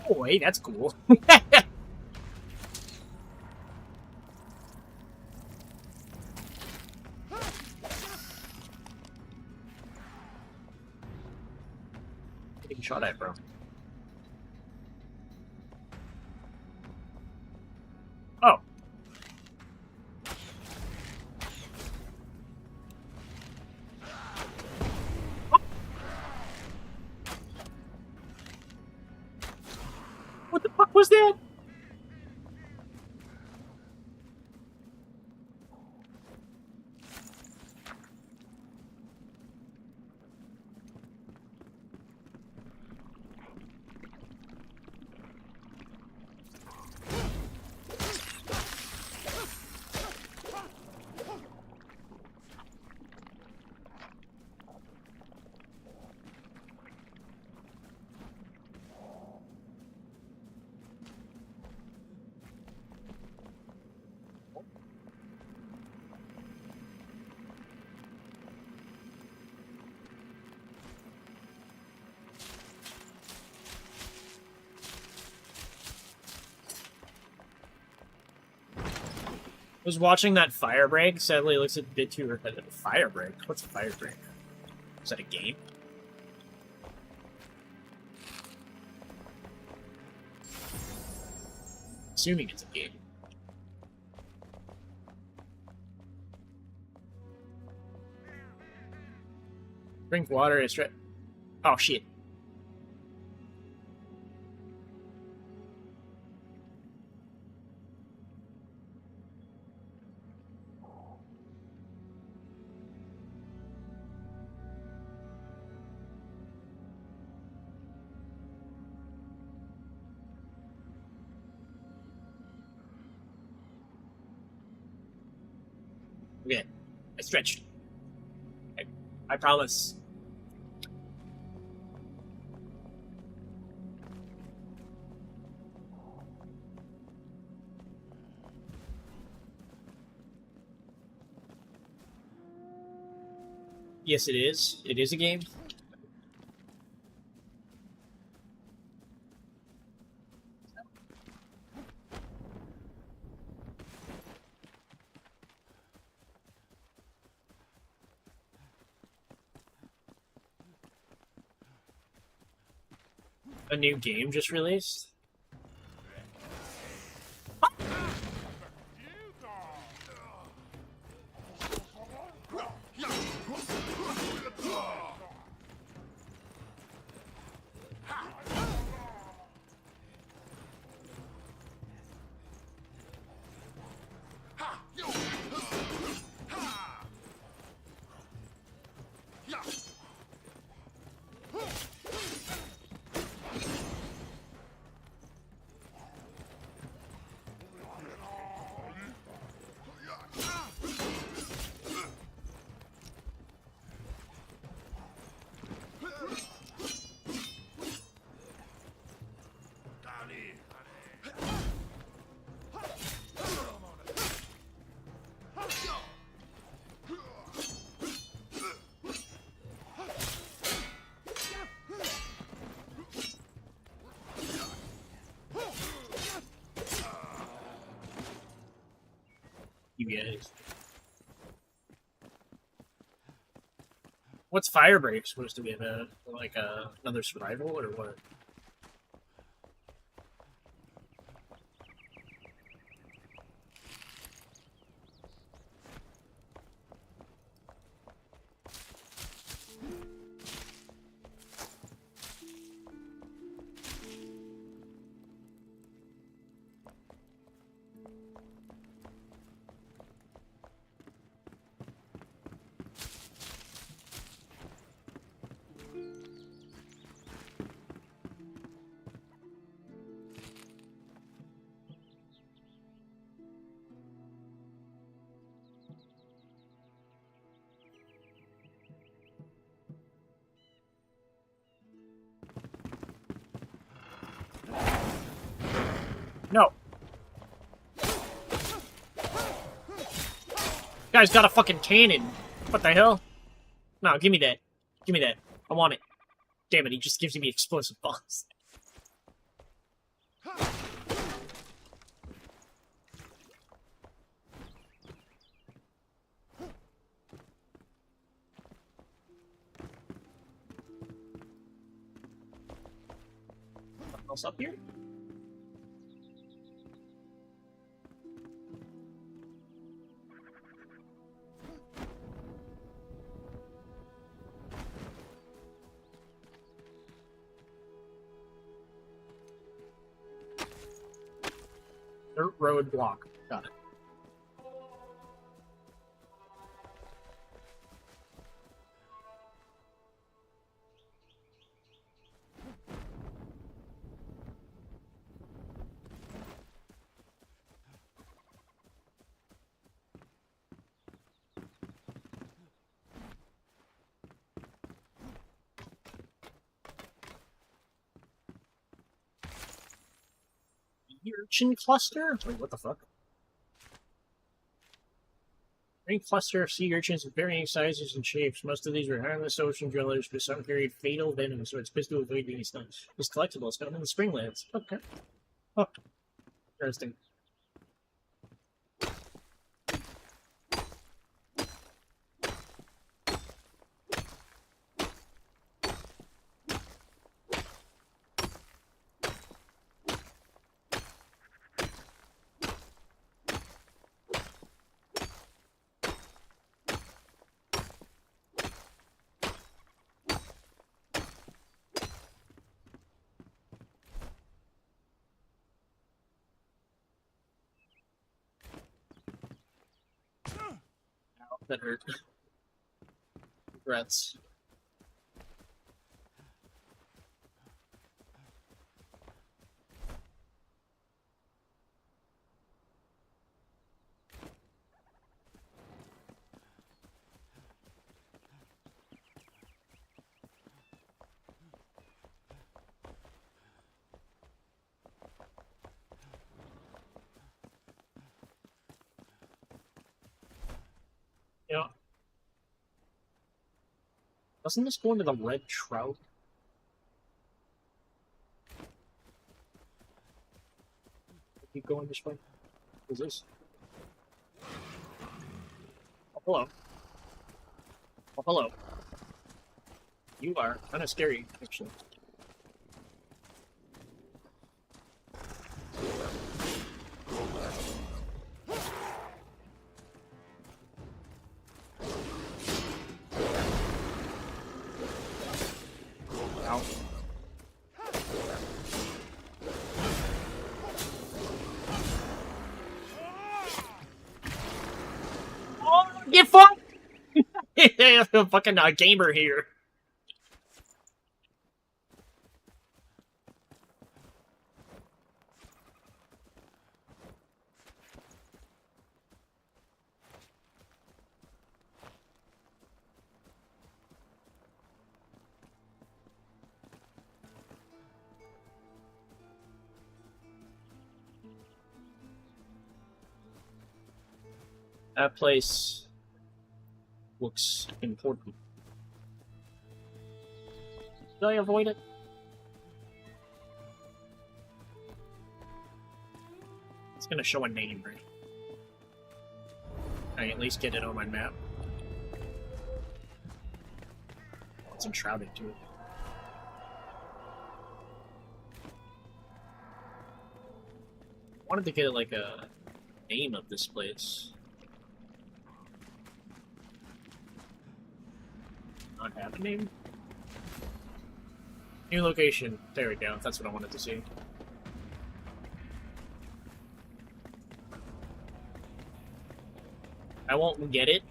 Oh, hey, that's cool. Getting shot at, bro. Oh. What the fuck was that? Was watching that fire break. Sadly, it looks a bit too repetitive. Fire break? What's fire break? Is that a game? Assuming it's a game. Drink water is oh shit. Okay, I stretched. I promise. Yes, it is. It is a game. A new game just released? You guys. What's Firebreak supposed to be about? Like another survival or what? No. Guy's got a fucking cannon. What the hell? No, give me that. Give me that. I want it. Damn it, he just gives me explosive bombs. What else up here? Dirt road block. Got it. Urchin cluster? Wait, what the fuck? Green cluster of sea urchins of varying sizes and shapes. Most of these were harmless ocean dwellers, but some carried fatal venom, so it's best to avoid being stung. This collectible is found in the Springlands. Okay. Oh. Interesting. That hurt. Regrets. Yeah. Doesn't this go into the red trout? Keep going this way. What is this? Oh, hello. Oh, hello. You are kind of scary, actually. Ow. Oh, get fucked! Fucking gamer here. That place looks important. Did I avoid it? It's gonna show a name, right? I at least get it on my map. It's enshrouded to it. I wanted to get like a name of this place. Not have a name? New location. There we go. That's what I wanted to see. I won't get it.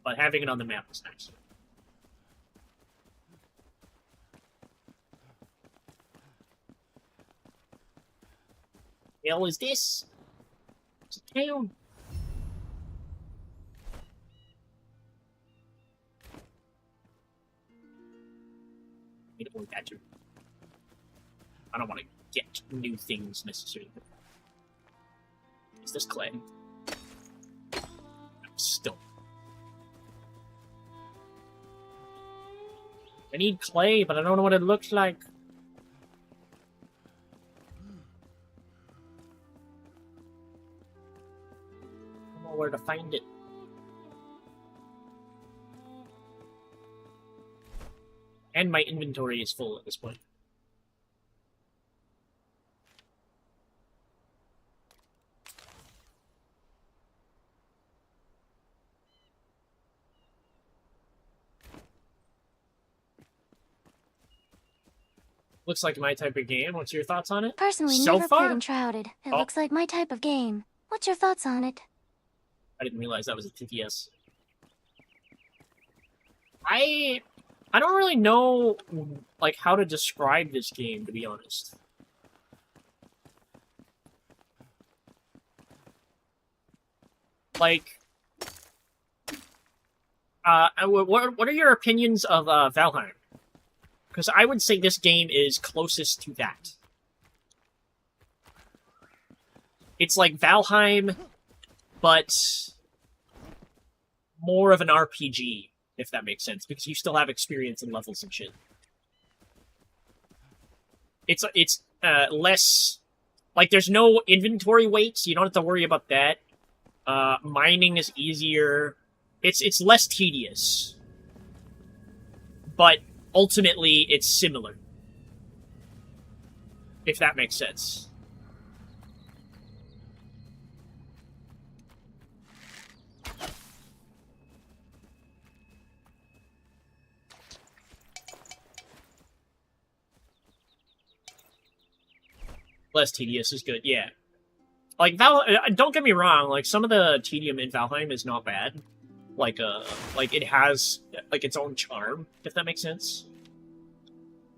But having it on the map is nice. The hell is this? It's a town. I don't want that to. I don't want to get new things necessarily. Is this clay? Still. I need clay, but I don't know what it looks like. I don't know where to find it. And my inventory is full at this point. Looks like my type of game. What's your thoughts on it? Personally, So never far? played Enshrouded. It Oh. looks like my type of game. What's your thoughts on it? I didn't realize that was a TTS. I don't really know like how to describe this game, to be honest. Like, what are your opinions of Valheim? Because I would say this game is closest to that. It's like Valheim, but more of an RPG, if that makes sense, because you still have experience and levels and shit. It's less like there's no inventory weight, so you don't have to worry about that. Mining is easier. It's less tedious, but ultimately it's similar, if that makes sense. Less tedious is good, yeah. Like, don't get me wrong, like, some of the tedium in Valheim is not bad. Like, it has, like, its own charm, if that makes sense.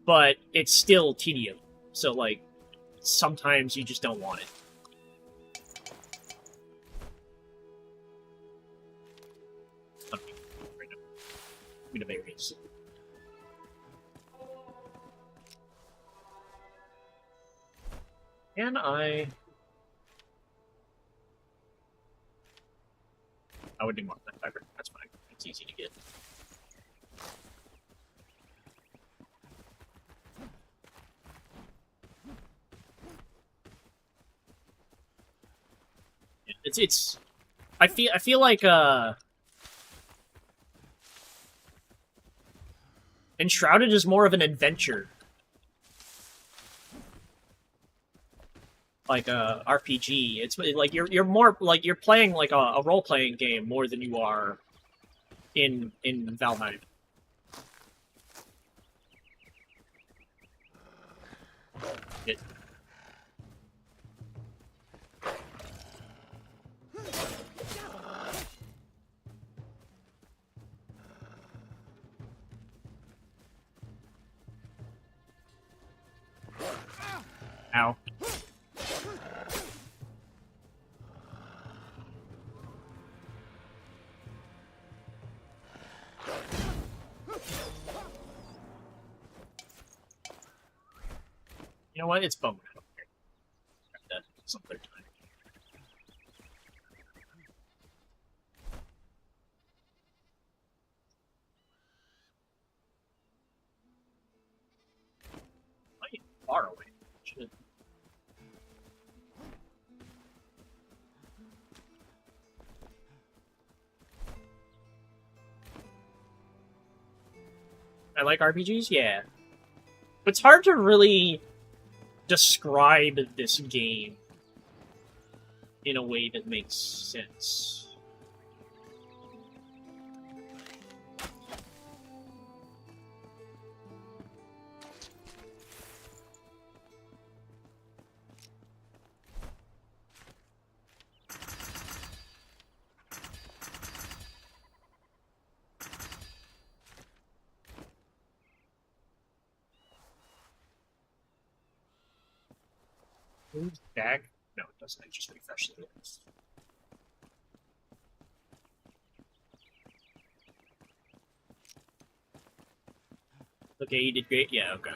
But it's still tedium. So, like, sometimes you just don't want it. Can I would do more than fiber. That's fine. It's easy to get. It's I feel like Enshrouded is more of an adventure. Like a RPG. It's like you're more like you're playing like a role playing game more than you are in Valheim. It, Ow. You know what? It's bummed. I don't care. Grab that some other time. Quite far away. Shit. I like RPGs, yeah. But it's hard to really describe this game in a way that makes sense. Moves back? No, it doesn't. I just refresh the list. Okay, you did great. Yeah, okay.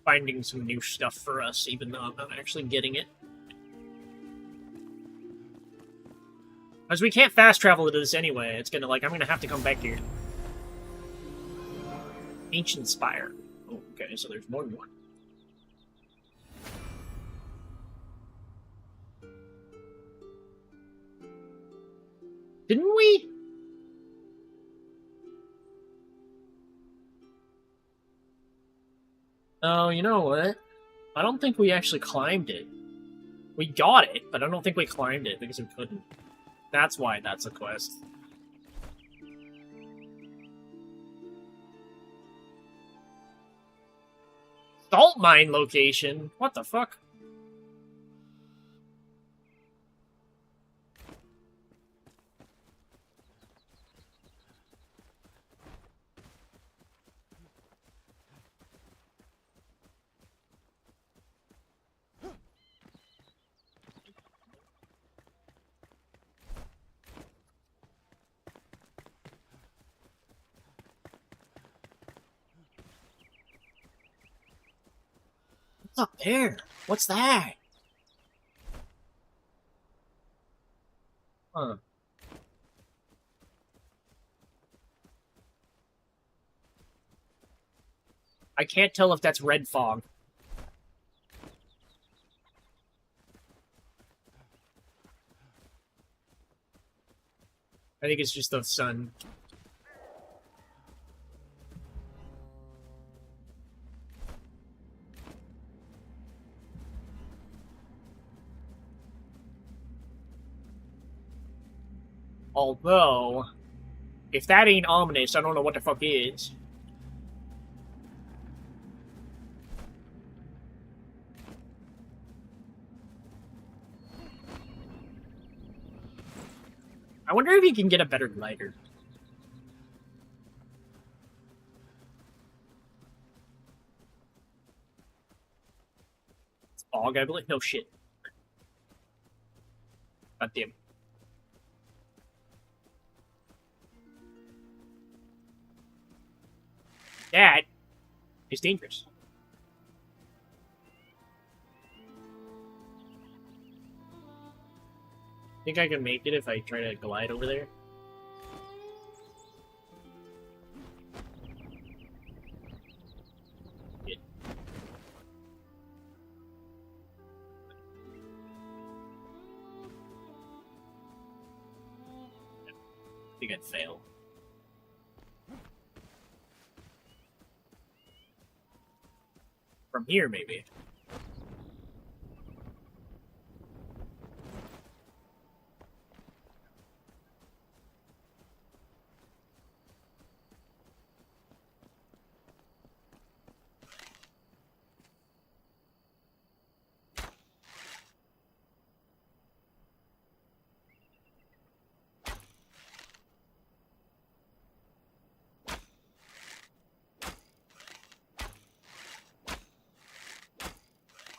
Finding some new stuff for us, even though I'm not actually getting it. As we can't fast travel to this anyway, it's gonna, like, I'm gonna have to come back here. Ancient Spire. Oh, okay, so there's more than one. Didn't we? Oh, you know what? I don't think we actually climbed it. We got it, but I don't think we climbed it because we couldn't. That's why that's a quest. Salt mine location? What the fuck? What's up there? What's that? Huh. I can't tell if that's red fog. I think it's just the sun. Although, if that ain't ominous, I don't know what the fuck is. I wonder if you can get a better glider. Fog, I believe. No shit. God damn. That is dangerous. Think I can make it if I try to glide over there? Shit. I think I'd fail. From here, maybe.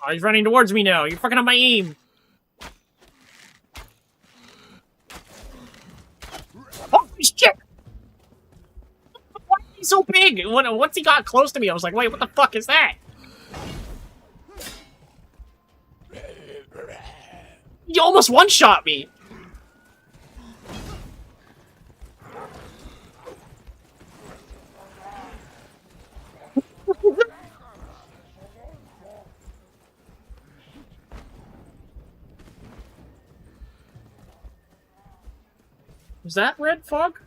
Oh, he's running towards me now. You're fucking up my aim. Holy shit! Why is he so big? Once he got close to me, I was like, wait, what the fuck is that? You almost one-shot me. Was that red fog?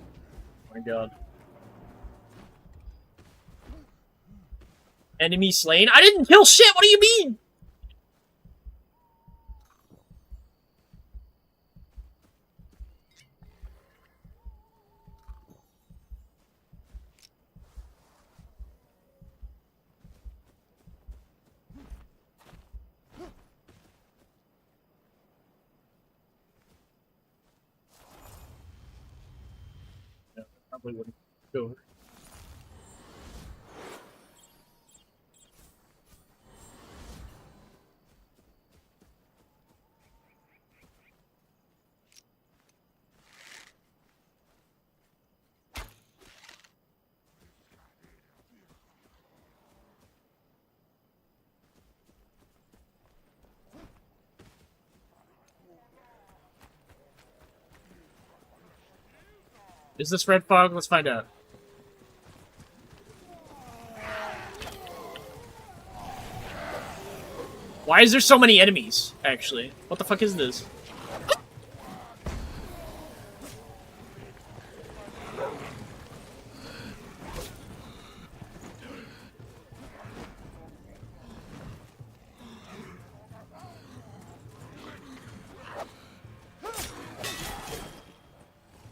Oh my god. Enemy slain? I didn't kill shit! What do you mean? Probably wouldn't go. Is this red fog? Let's find out. Why is there so many enemies, actually? What the fuck is this?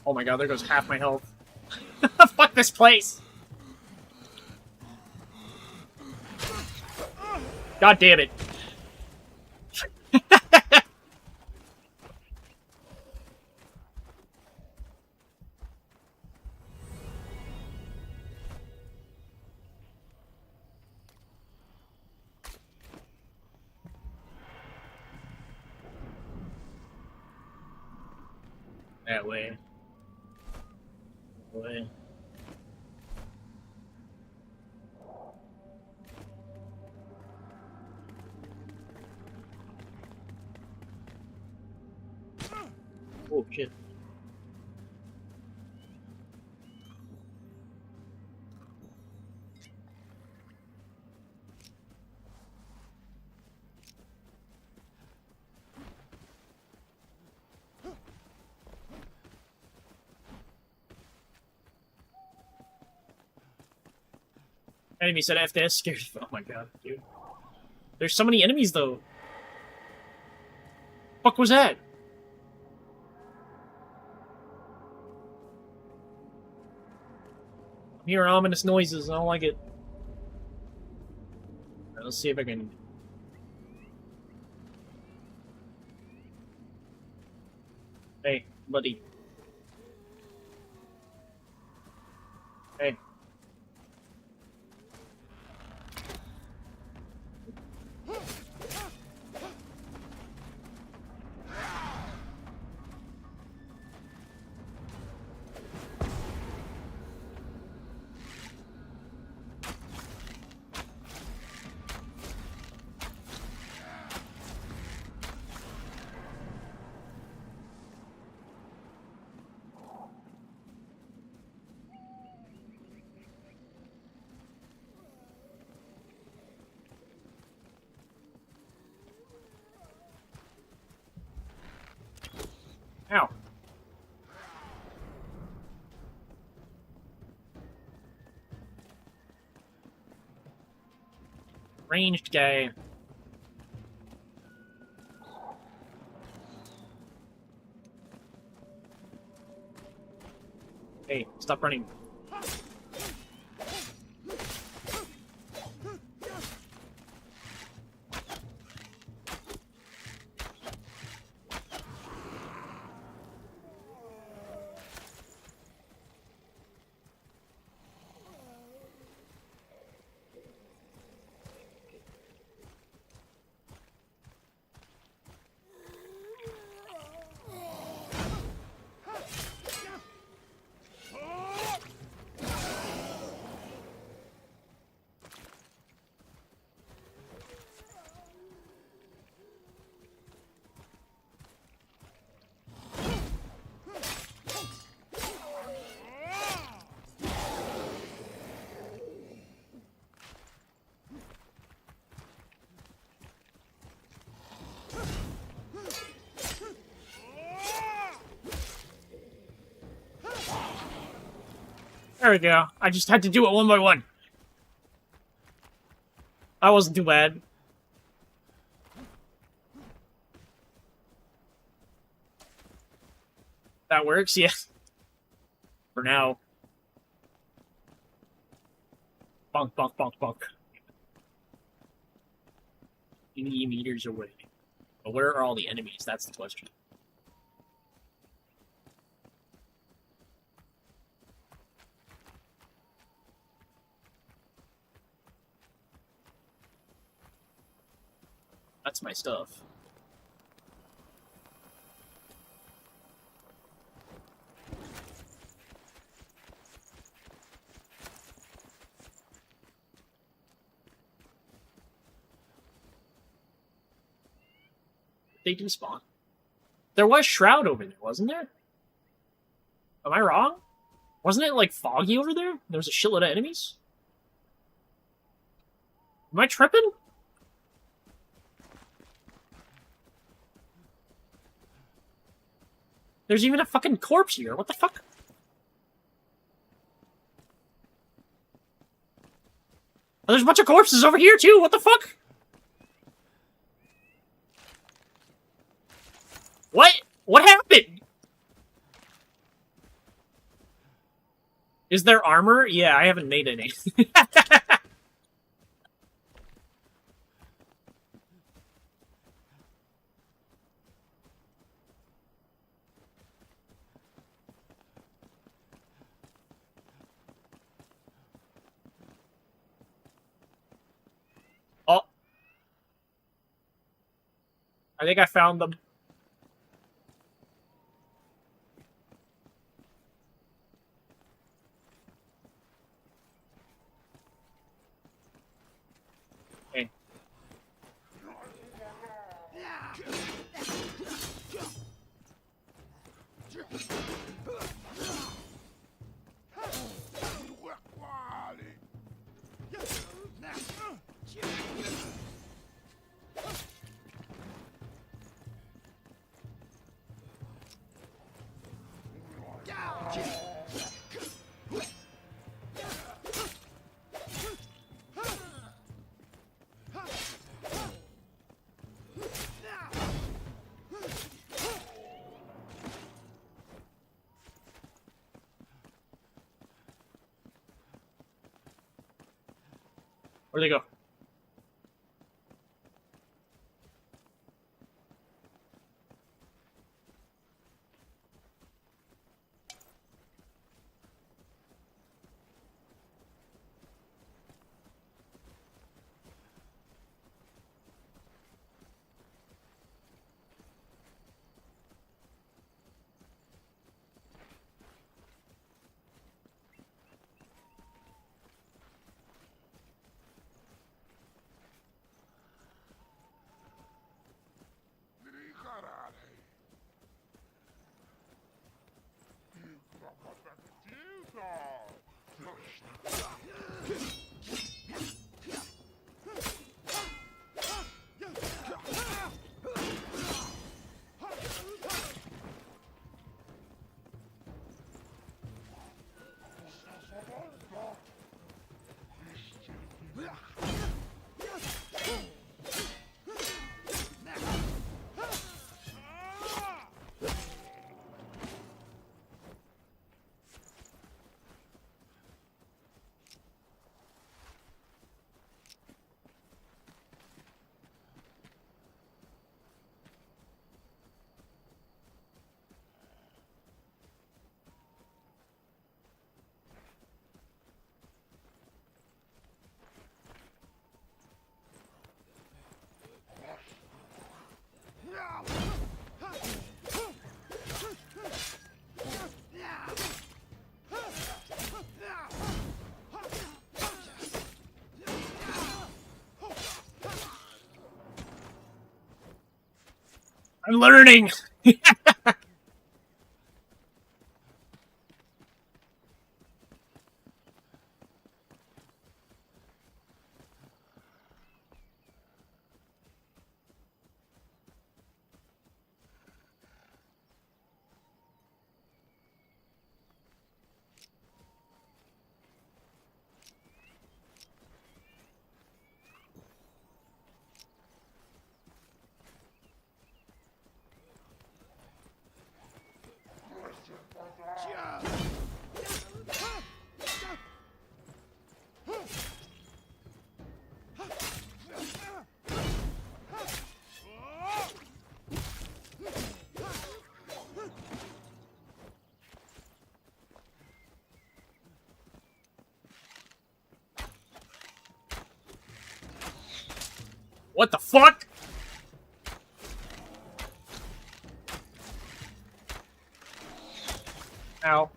Oh my god, there goes half my health. Fuck this place! God damn it. That way. That way. Oh shit. Enemy said F that scared. Oh my god, dude. There's so many enemies though. Fuck was that? Hear ominous noises. I don't like it. Alright, let's see if I can. Hey, buddy. Hey. Ow. Ranged guy. Hey, stop running. There we go. I just had to do it one by one. That wasn't too bad. That works, yeah. For now. Bonk, bonk, bonk, bonk. 80 meters away. But where are all the enemies? That's the question. That's my stuff. They do spawn. There was Shroud over there, wasn't there? Am I wrong? Wasn't it, like, foggy over there? There was a shitload of enemies? Am I tripping? There's even a fucking corpse here. What the fuck? Oh, there's a bunch of corpses over here, too. What the fuck? What? What happened? Is there armor? Yeah, I haven't made any. Oh. I think I found them. Okay. Where'd they go? I'm learning. What the fuck? Ow.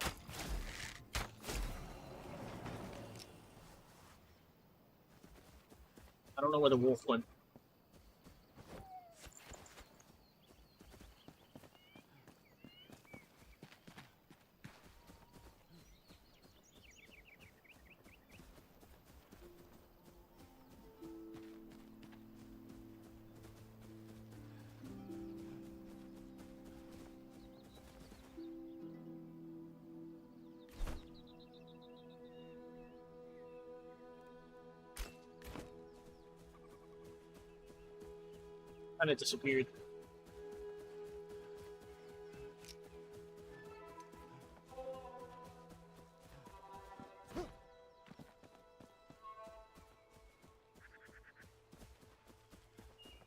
I don't know where the wolf went. And it disappeared. I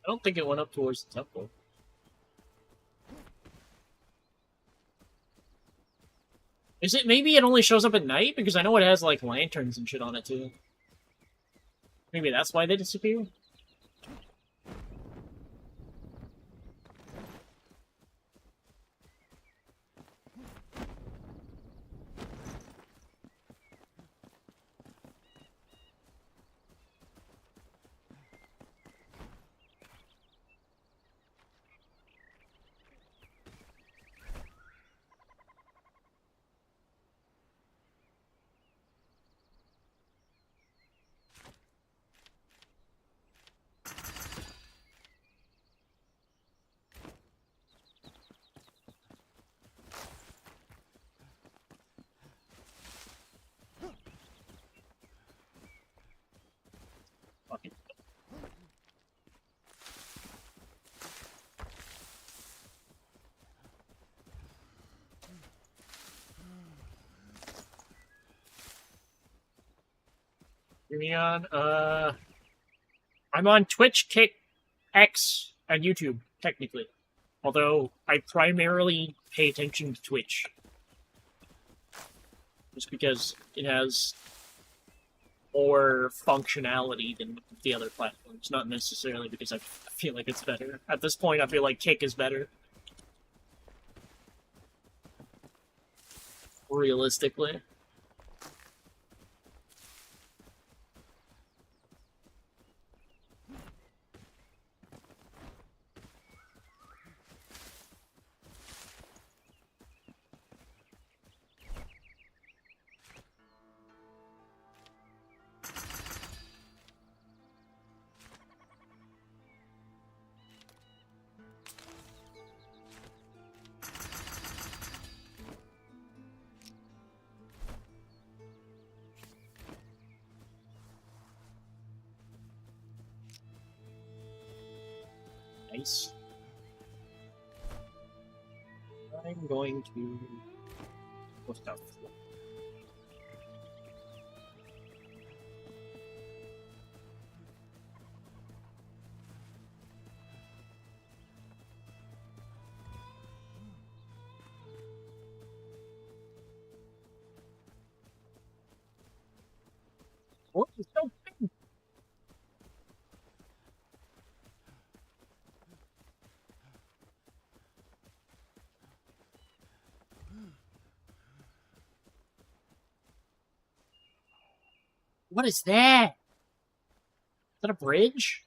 don't think it went up towards the temple. Is it maybe it only shows up at night? Because I know it has like lanterns and shit on it too. Maybe that's why they disappear? Hear me on. I'm on Twitch, Kick, X, and YouTube, technically. Although I primarily pay attention to Twitch. Just because it has more functionality than the other platforms. Not necessarily because I feel like it's better. At this point, I feel like Kick is better. Realistically. Nice. I'm going to... What's that? What is so big? What is that? Is that a bridge?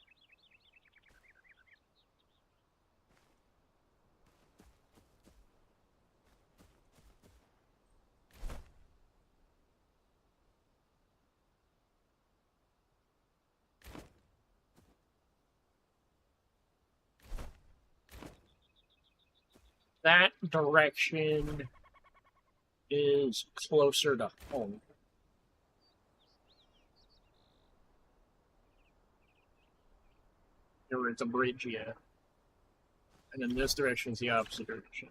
That direction is closer to home. Or it's a bridge, yeah. And then this direction is the opposite direction.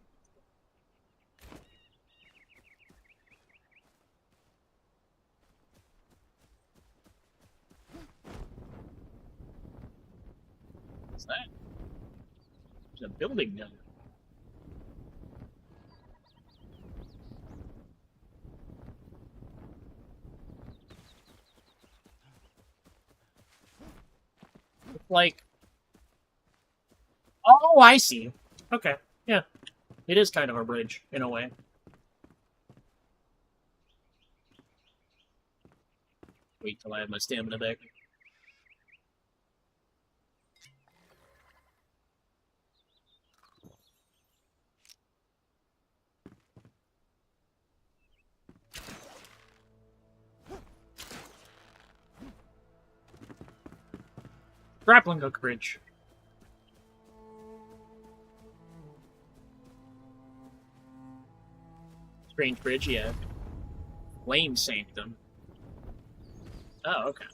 What's that? There's a building down there. Like, oh, I see. Okay, yeah. It is kind of a bridge, in a way. Wait till I have my stamina back. Grappling hook bridge. Strange bridge, yeah. Flame sanctum. Oh, okay.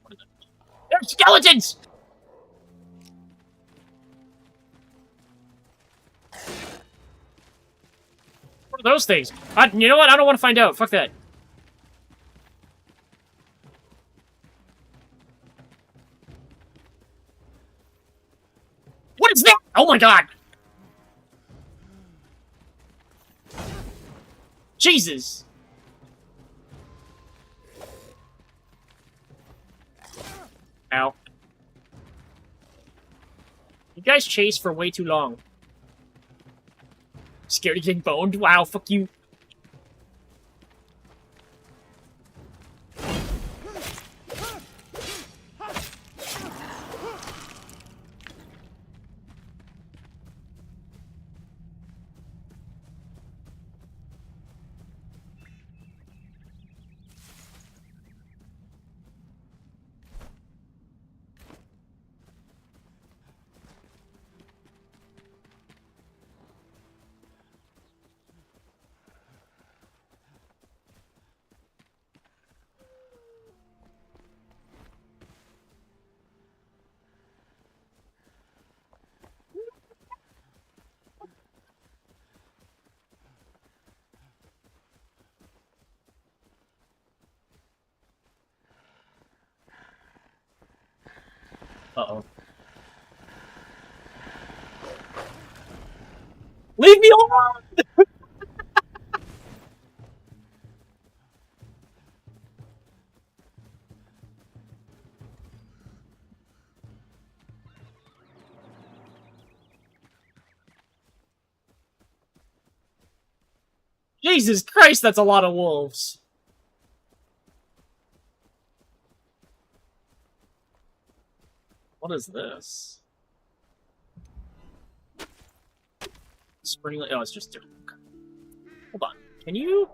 What is it? There's skeletons! What are those things? You know what? I don't want to find out. Fuck that. What is that? Oh my god! Jesus! Ow. You guys chase for way too long. Scared of getting boned? Wow, fuck you. Uh-oh. Leave me alone! Jesus Christ, that's a lot of wolves. What is this? Spring. Oh, it's just dirt. Hold on. Can you?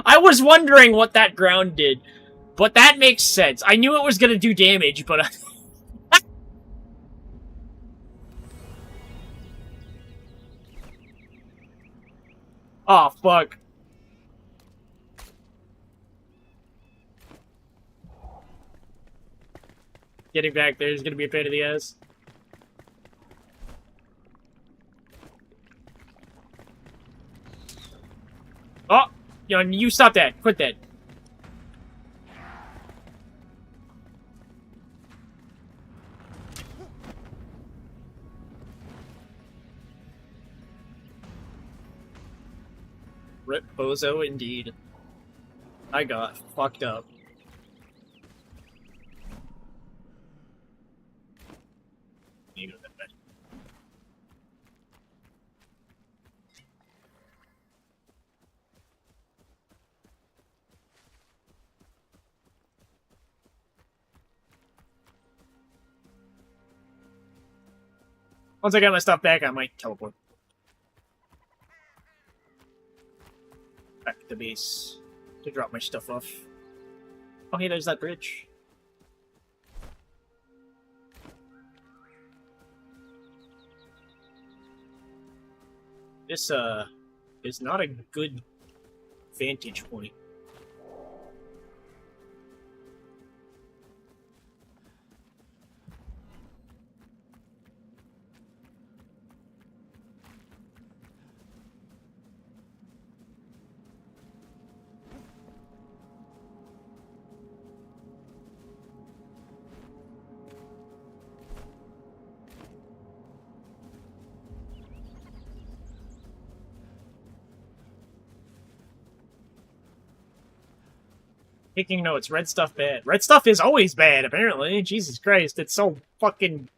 I was wondering what that ground did, but that makes sense. I knew it was gonna do damage, but oh fuck. Getting back there is gonna be a pain in the ass. Oh, you stop that. Quit that. Rip bozo indeed. I got fucked up. You go that way. Once I get my stuff back, I might teleport. Back to the base to drop my stuff off. Oh, hey, there's that bridge. This, is not a good vantage point. Taking notes. Red stuff bad. Red stuff is always bad, apparently. Jesus Christ, it's so fucking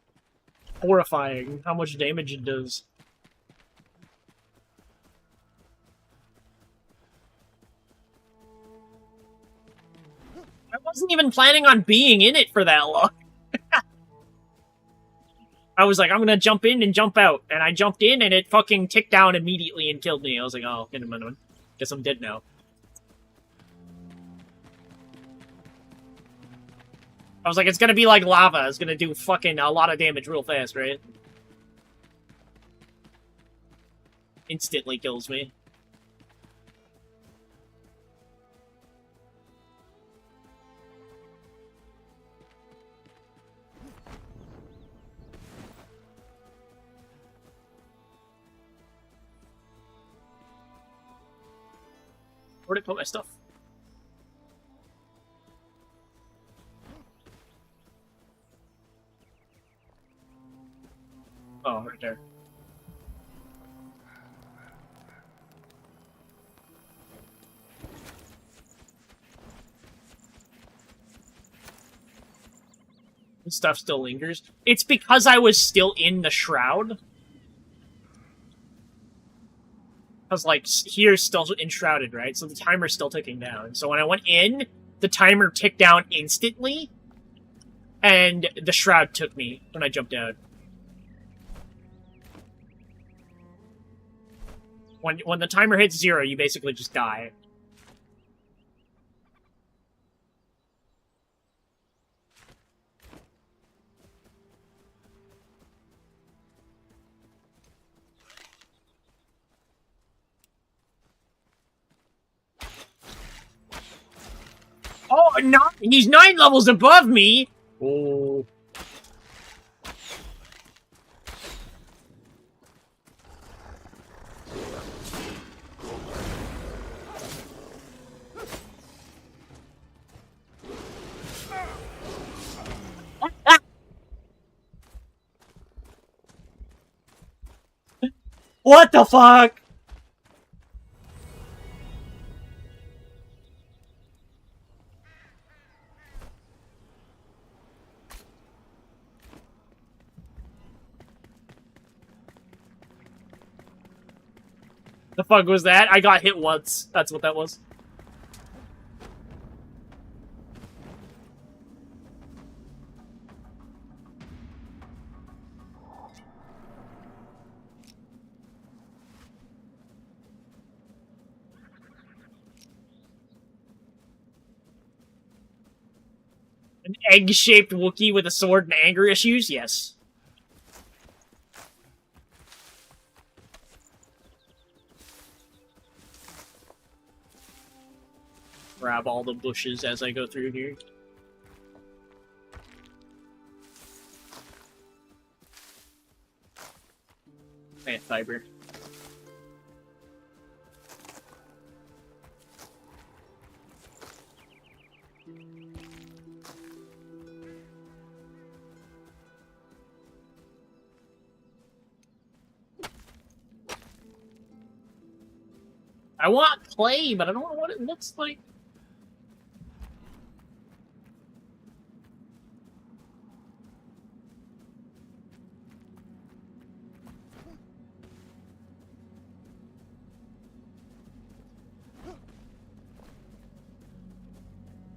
horrifying how much damage it does. I wasn't even planning on being in it for that long. I was like, I'm gonna jump in and jump out. And I jumped in and it fucking ticked down immediately and killed me. I was like, oh, guess I'm dead now. I was like, it's gonna be like lava. It's gonna do fucking a lot of damage real fast, right? Instantly kills me. Where'd I put my stuff? Oh, right there. This stuff still lingers. It's because I was still in the shroud. I was like, here's still enshrouded, right? So the timer's still ticking down. So when I went in, the timer ticked down instantly, and the shroud took me when I jumped out. When the timer hits 0, you basically just die. Oh, no, he's 9 levels above me! Oh. What the fuck? The fuck was that? I got hit once. That's what that was. An egg-shaped Wookiee with a sword and anger issues? Yes. Grab all the bushes as I go through here. Plant fiber. I want clay, but I don't know what it looks like.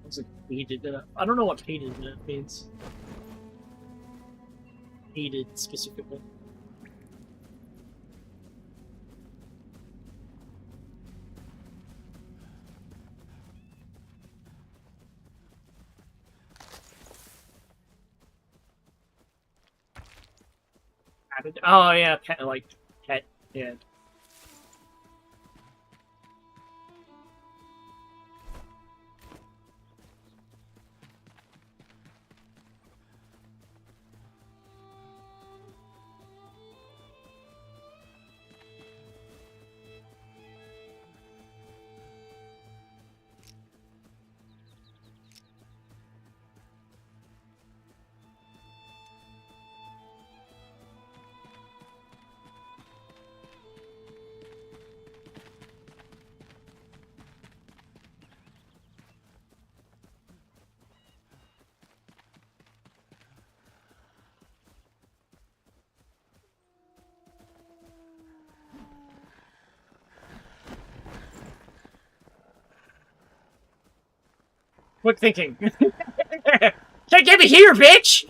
What's it painted? I don't know what painted means. Painted specifically. Oh yeah, pet, like pet, yeah. Quick thinking. Can't get me here, bitch!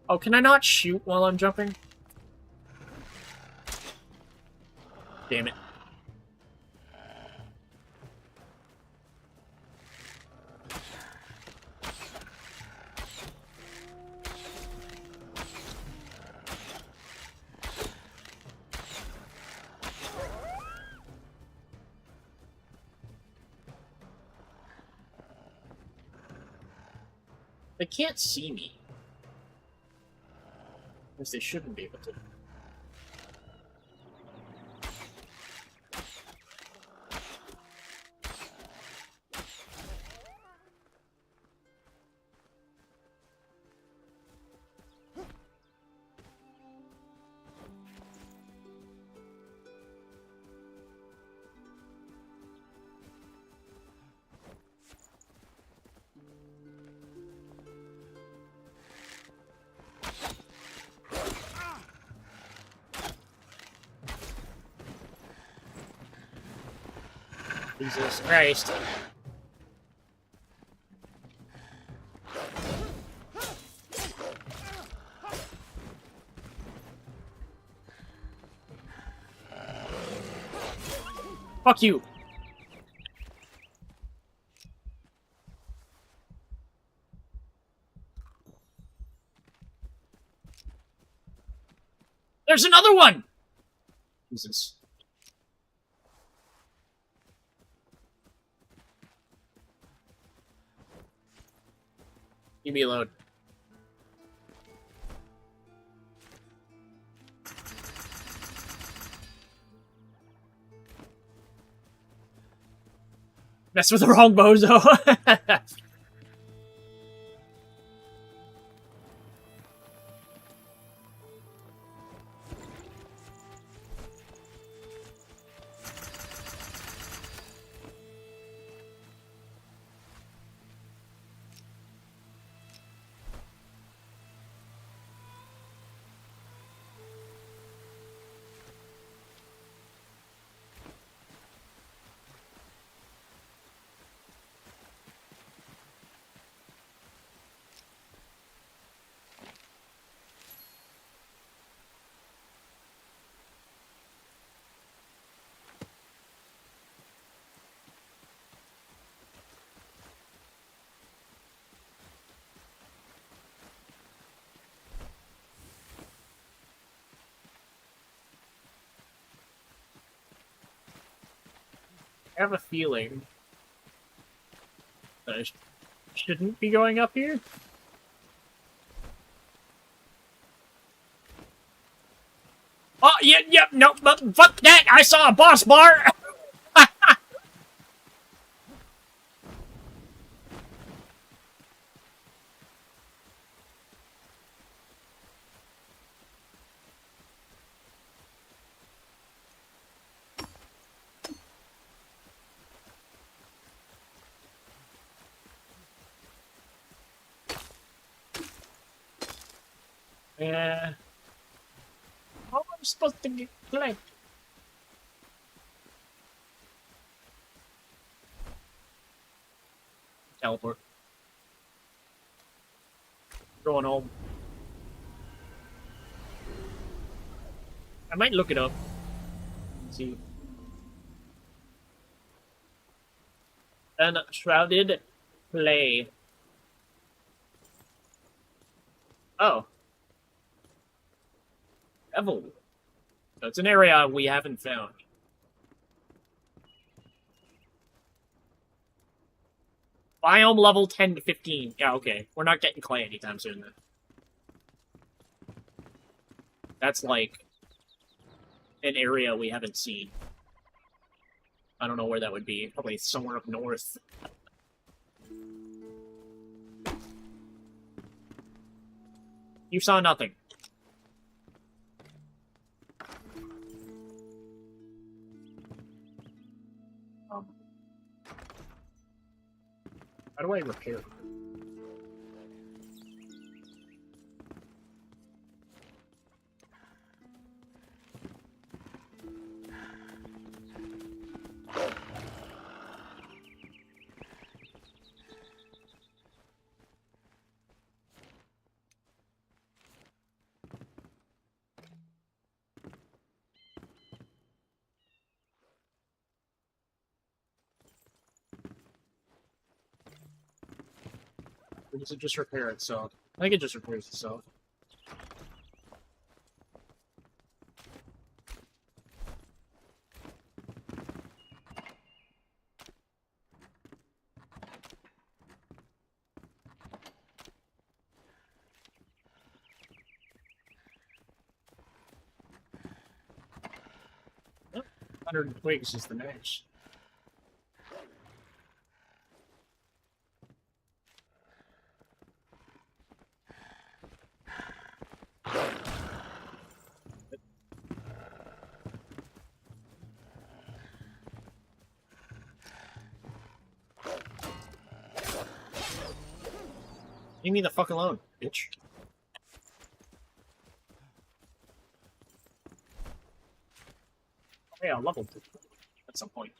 Oh, can I not shoot while I'm jumping? Damn it. They can't see me. Because they shouldn't be able to. Jesus Christ. Fuck you. there's another one! Jesus. Leave me alone. Mess with the wrong bozo. I have a feeling that I shouldn't be going up here. Oh, yeah, no, but fuck that! I saw a boss bar! Yeah. How am I supposed to get collect? Teleport. Going home. I might look it up. See. Enshrouded play. Oh. Evel. That's an area we haven't found. Biome level 10 to 15. Yeah, okay. We're not getting clay anytime soon then. That's like an area we haven't seen. I don't know where that would be. Probably somewhere up north. You saw nothing. How do I repair? Or does it just repair itself? I think it just repairs itself. Oh, 100 twigs is the match. Leave me the fuck alone, bitch. Oh, yeah, leveled at some point.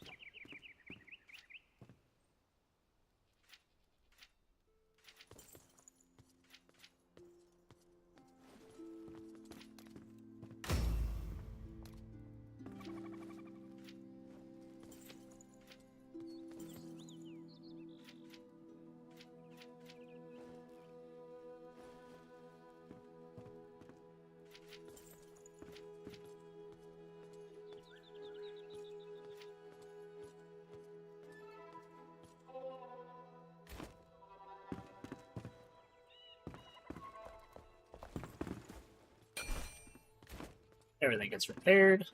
Everything gets repaired.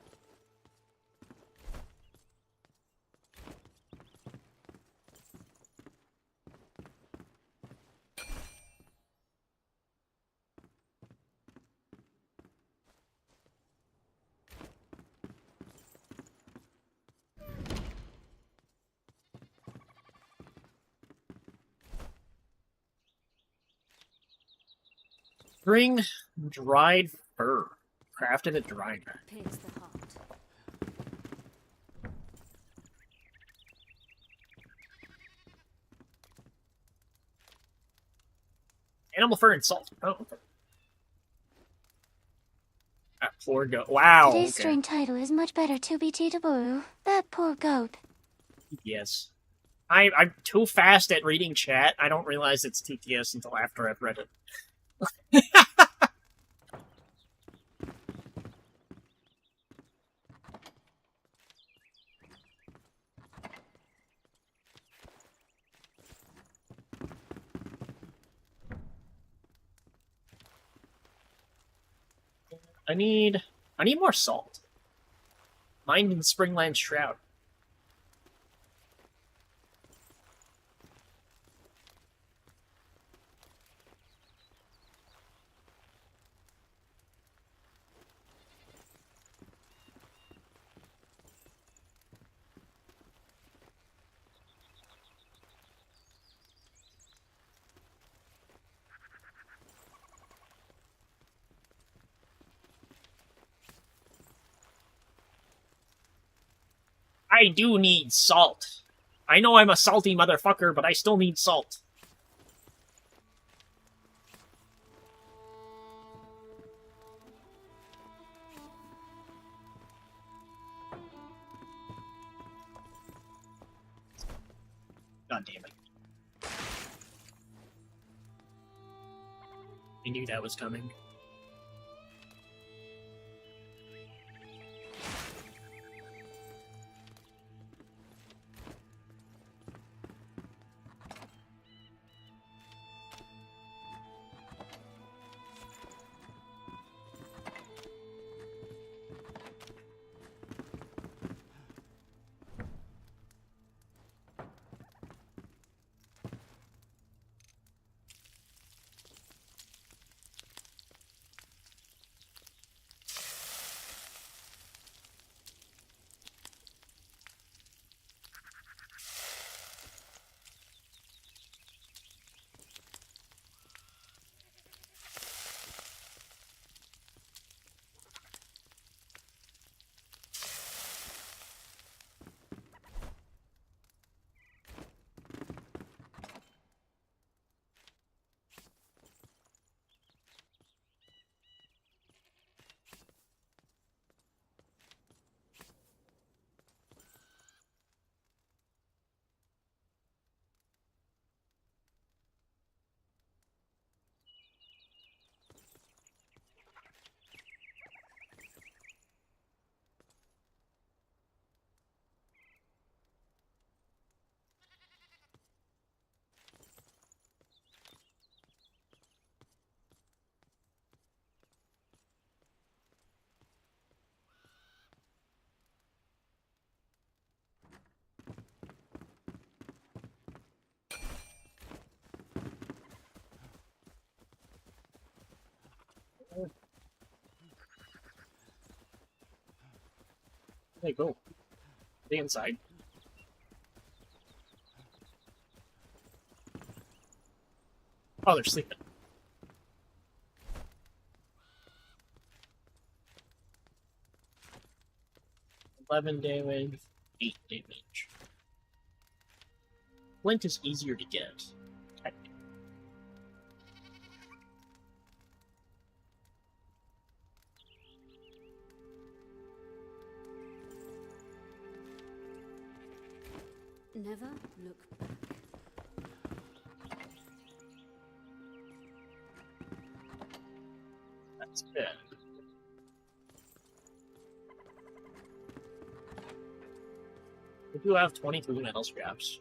Bring dried fur. Crafted at dryer. Pierce the heart. Animal fur and salt. Oh, okay. That poor goat. Wow. Today's Okay. string title is much better to be Titaboru. That poor goat. Yes. I'm too fast at reading chat. I don't realize it's TTS until after I've read it. I need more salt. Mined in Springland Shroud. I do need salt. I know I'm a salty motherfucker, but I still need salt. God damn it. I knew that was coming. Hey, go. Stay inside. Oh, they're sleeping. $11 damage, 8 damage. Flint is easier to get. Never look back. That's good. We do have 23 metal scraps.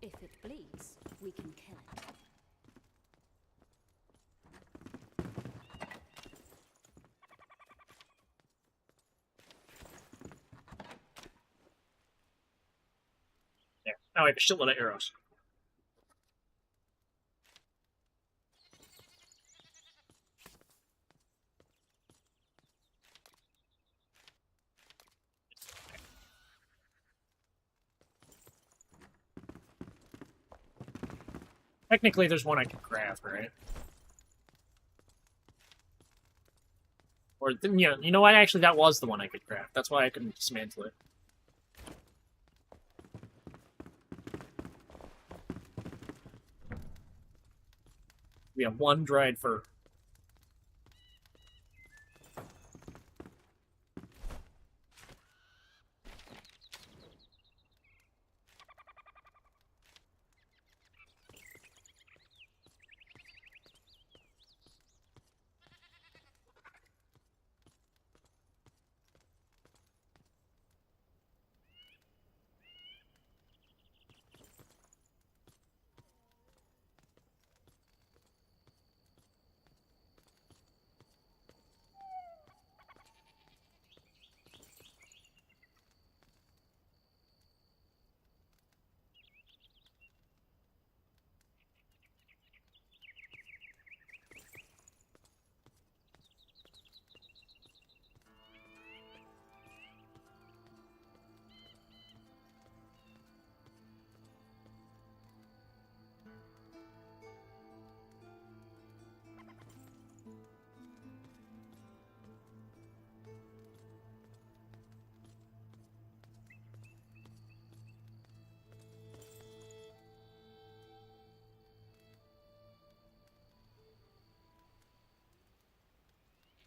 If it bleeds, we can kill it. There. Now I have a shitload of arrows. Technically, there's one I can craft, right? Or, yeah, you know what? Actually, that was the one I could craft. That's why I couldn't dismantle it. We have one dried fur.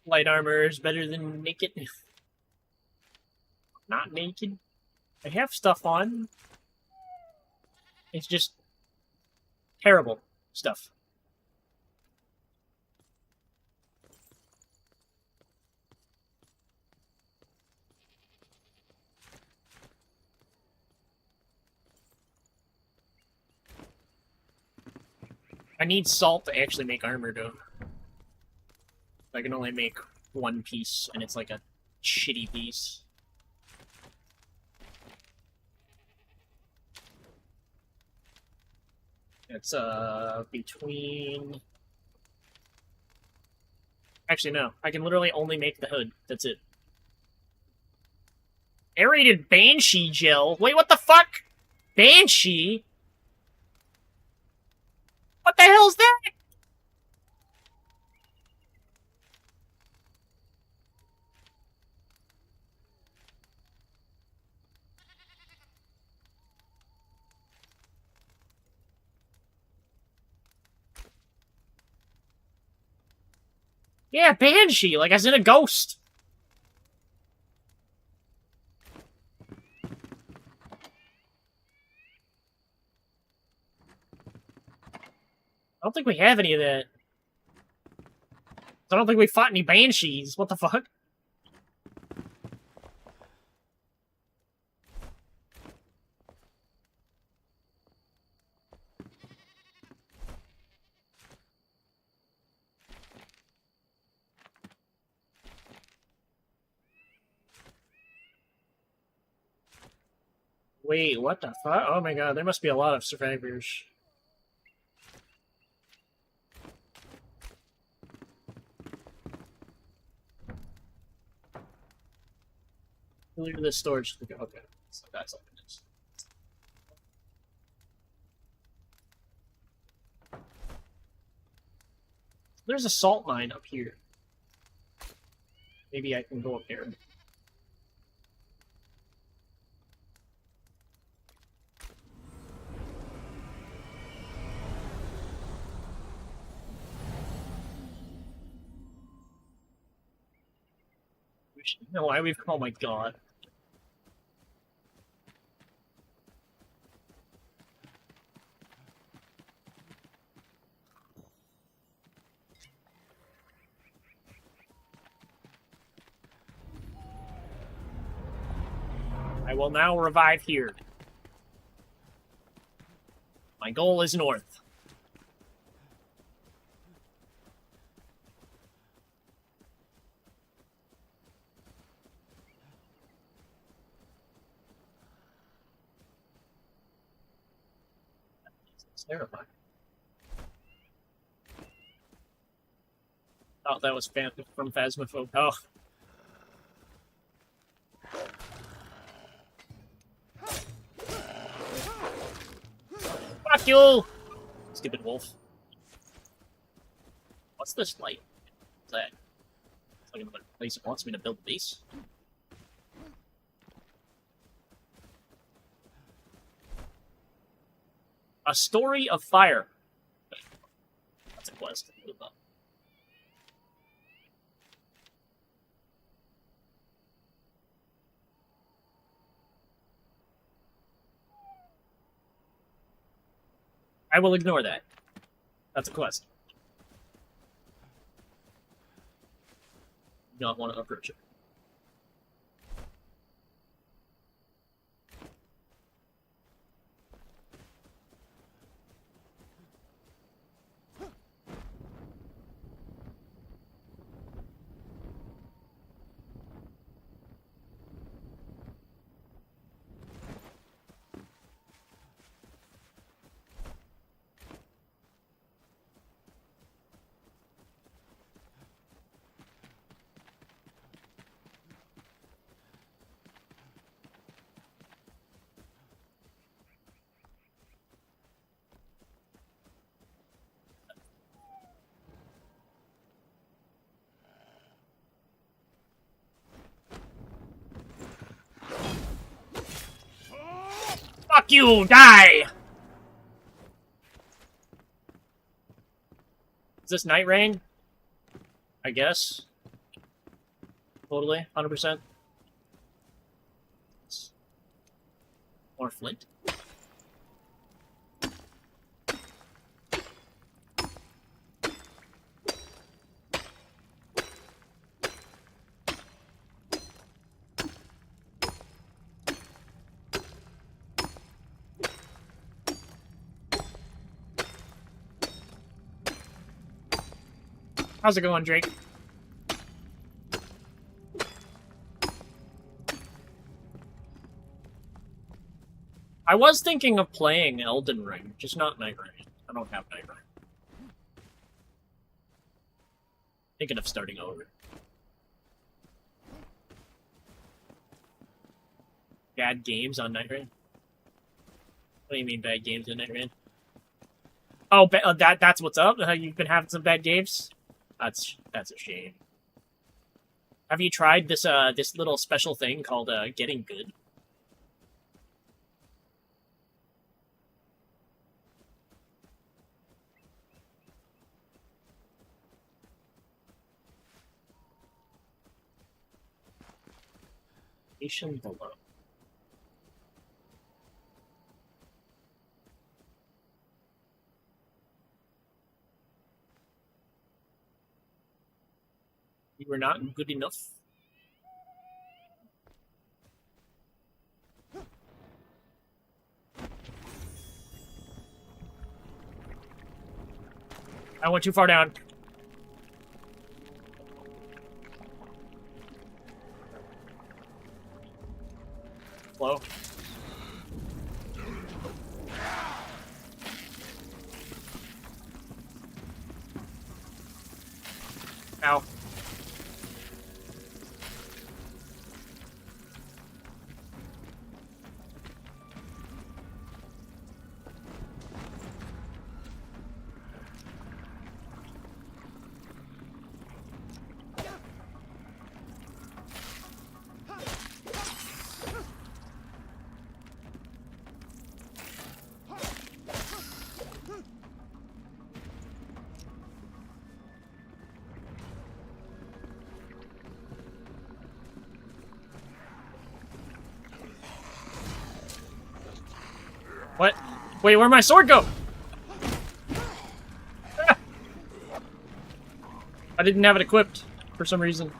Light armor is better than naked. Not naked. I have stuff on. It's just terrible stuff. I need salt to actually make armor, though. I can only make one piece, and it's like a shitty piece. It's, between... Actually, no. I can literally only make the hood. That's it. Aerated Banshee gel? Wait, what the fuck? Banshee? What the hell's that? Yeah, Banshee, like as in a ghost. I don't think we have any of that. I don't think we fought any Banshees. What the fuck? Wait, what the fuck? Oh my god, there must be a lot of survivors. Look at this storage. Okay, so that's like it is. There's a salt mine up here. Maybe I can go up there. No, why we've... Oh my god. I will now revive here. My goal is north. It's terrifying. Oh, that was from Phasmophobia. Oh. Fuck you! Stupid wolf. What's this light? What's that? It's like another place it wants me to build a base. A story of fire. That's a quest. Move up. I will ignore that. That's a quest. Not want to approach it. Fuck you! Die! Is this Night Rain? I guess. Totally. 100%. More flint. How's it going, Drake? I was thinking of playing Elden Ring, just not Night Rain. I don't have Night Rain. Thinking of starting over. Bad games on Night Rain? What do you mean bad games on Night Rain? Oh, that's what's up? You've been having some bad games? That's a shame. Have you tried this this little special thing called Getting Good? Station below. You were not good enough. I went too far down. Slow. Ow. What? Wait, where'd my sword go? Ah! I didn't have it equipped for some reason.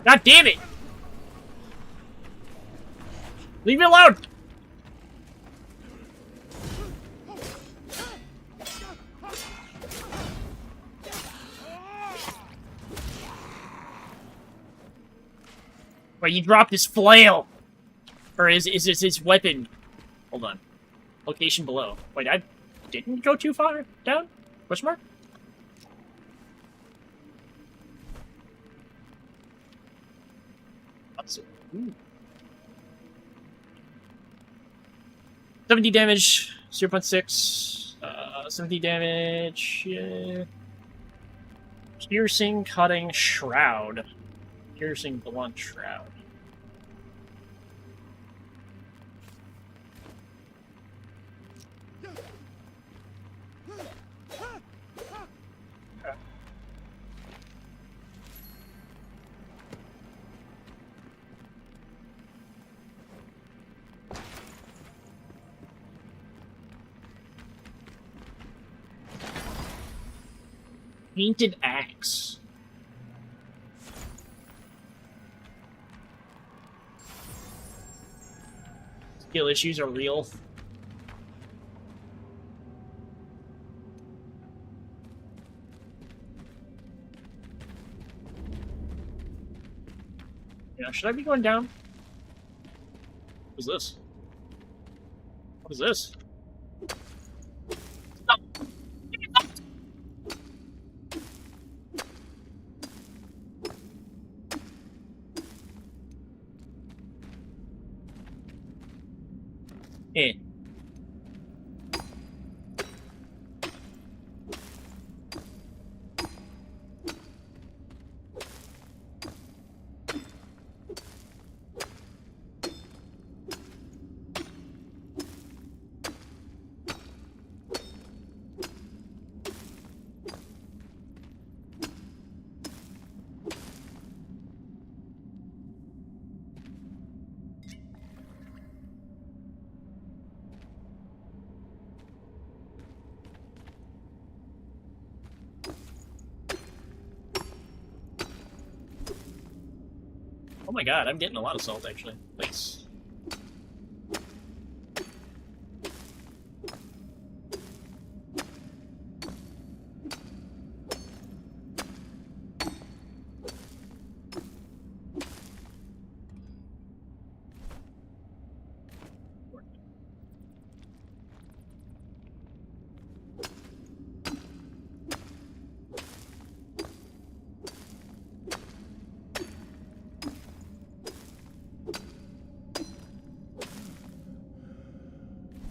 God damn it! Leave me alone! Wait, he dropped his flail! Or is his weapon? Hold on. Location below. Wait, I didn't go too far down? Question mark? Ooh. 70 damage, 0.6. 70 damage. Yeah. Piercing, cutting, shroud. Piercing, blunt, shroud. Painted axe. Skill issues are real. Yeah, should I be going down? What's this? What is this? Eh. Oh my god, I'm getting a lot of salt actually. Nice.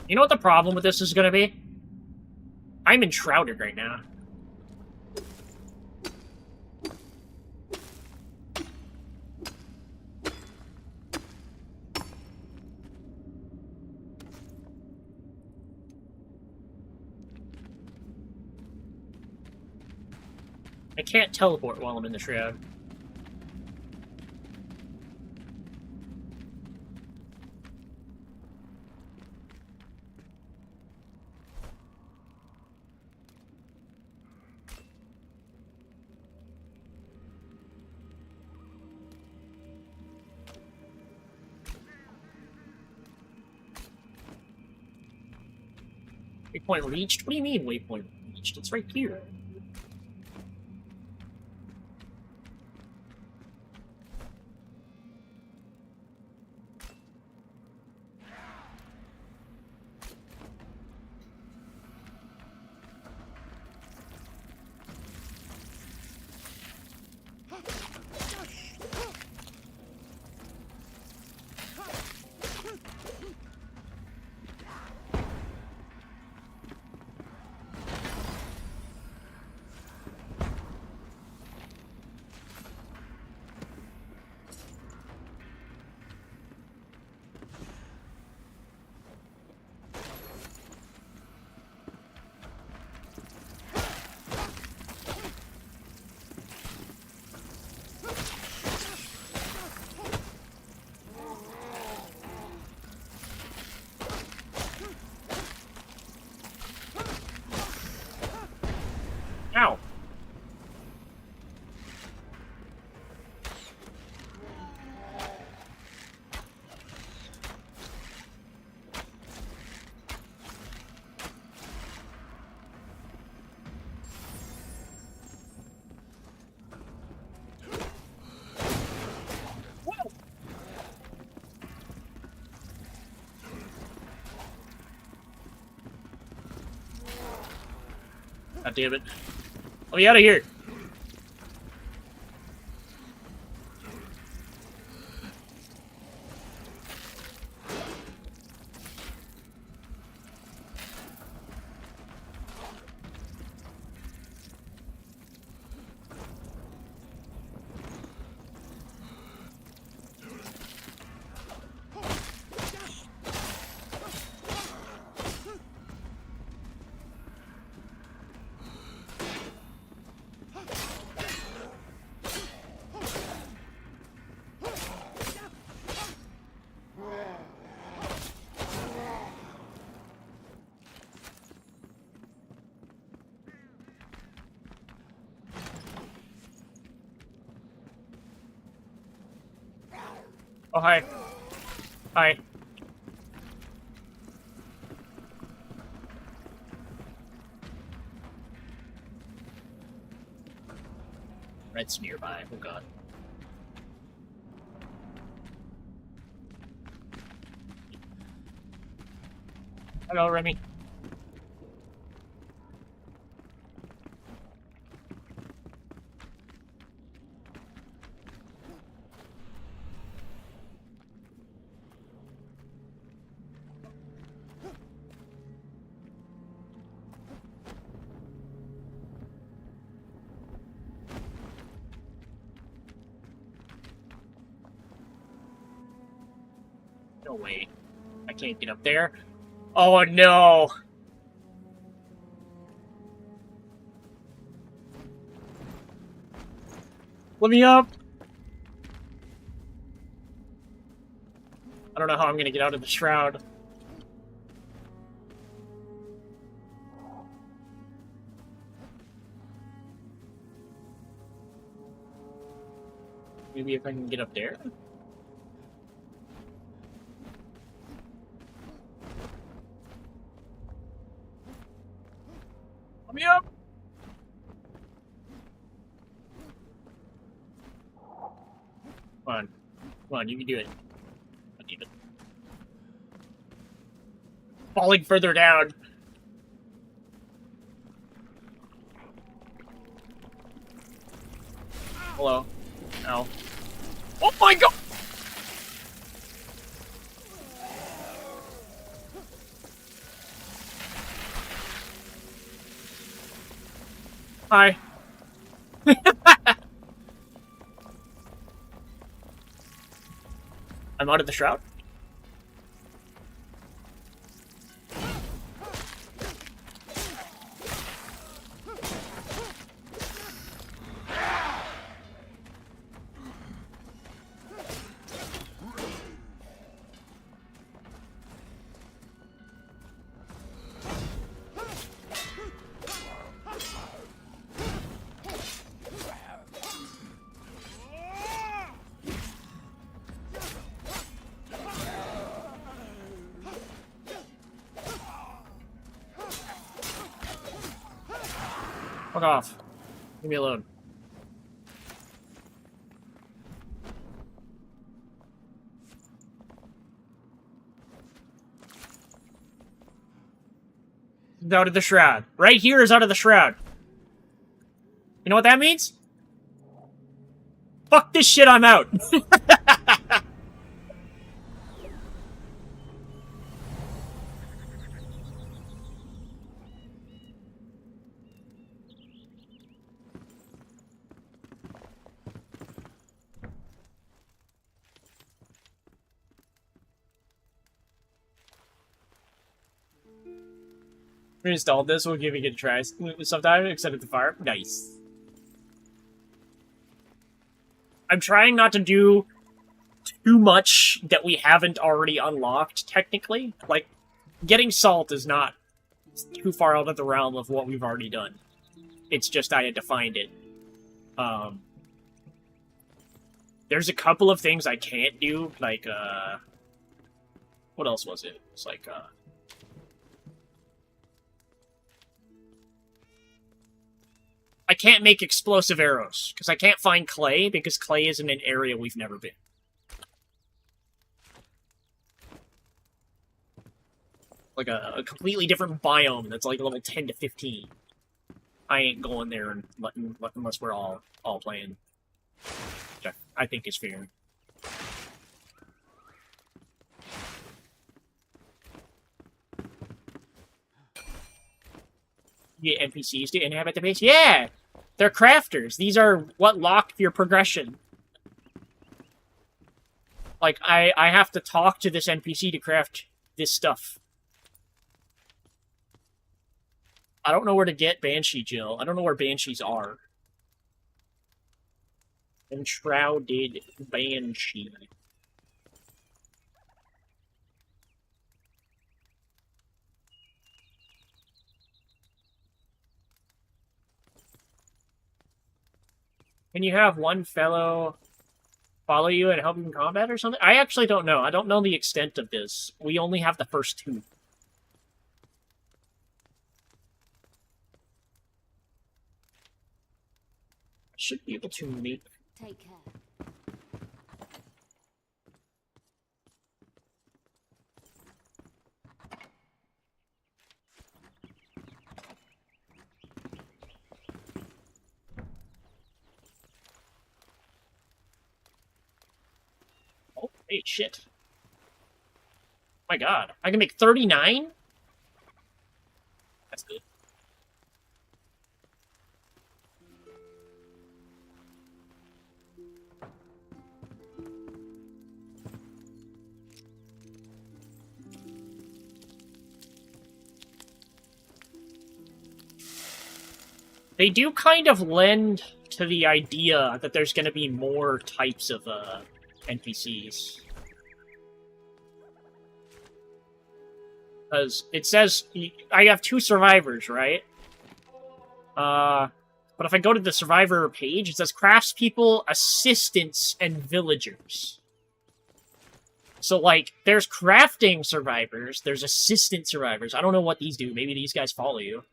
You know what the problem with this is gonna be? I'm enshrouded right now. I can't teleport while I'm in the shroud. Waypoint reached? What do you mean waypoint reached? It's right here. God damn it. Let me out of here. Oh, hi. Hi. Red's nearby. Oh, God. Hello, Remy. No way. I can't get up there. Oh, no. Let me up. I don't know how I'm gonna get out of the shroud. Maybe if I can get up there? Let me up! Come on. Come on, you can do it. I need it. Falling further down. Hello. Ow. Oh my god! Hi. I'm out of the shroud. Fuck off. Leave me alone. Out of the shroud. Right here is out of the shroud. You know what that means? Fuck this shit, I'm out. We installed this, we'll give it a try sometime, except at the fire. Nice. I'm trying not to do too much that we haven't already unlocked, technically. Like, getting salt is not too far out of the realm of what we've already done. It's just I had to find it. There's a couple of things I can't do, like, what else was it? It's like, I can't make explosive arrows, because I can't find clay, because clay is in an area we've never been. Like a completely different biome that's like level 10 to 15. I ain't going there and letting unless we're all playing. Which I think is fair. Yeah, NPCs to inhabit the base. Yeah, they're crafters. These are what lock your progression. Like I have to talk to this NPC to craft this stuff. I don't know where to get Banshee Jill. I don't know where Banshees are. Enshrouded Banshee. Can you have one fellow follow you and help you in combat or something? I actually don't know. I don't know the extent of this. We only have the first two. I should be able to make... Take care. Oh, hey, shit. My god. I can make 39? That's good. They do kind of lend to the idea that there's going to be more types of NPCs. Because it says I have 2 survivors, right? But if I go to the survivor page, it says craftspeople, assistants, and villagers. So, like, there's crafting survivors, there's assistant survivors. I don't know what these do. Maybe these guys follow you.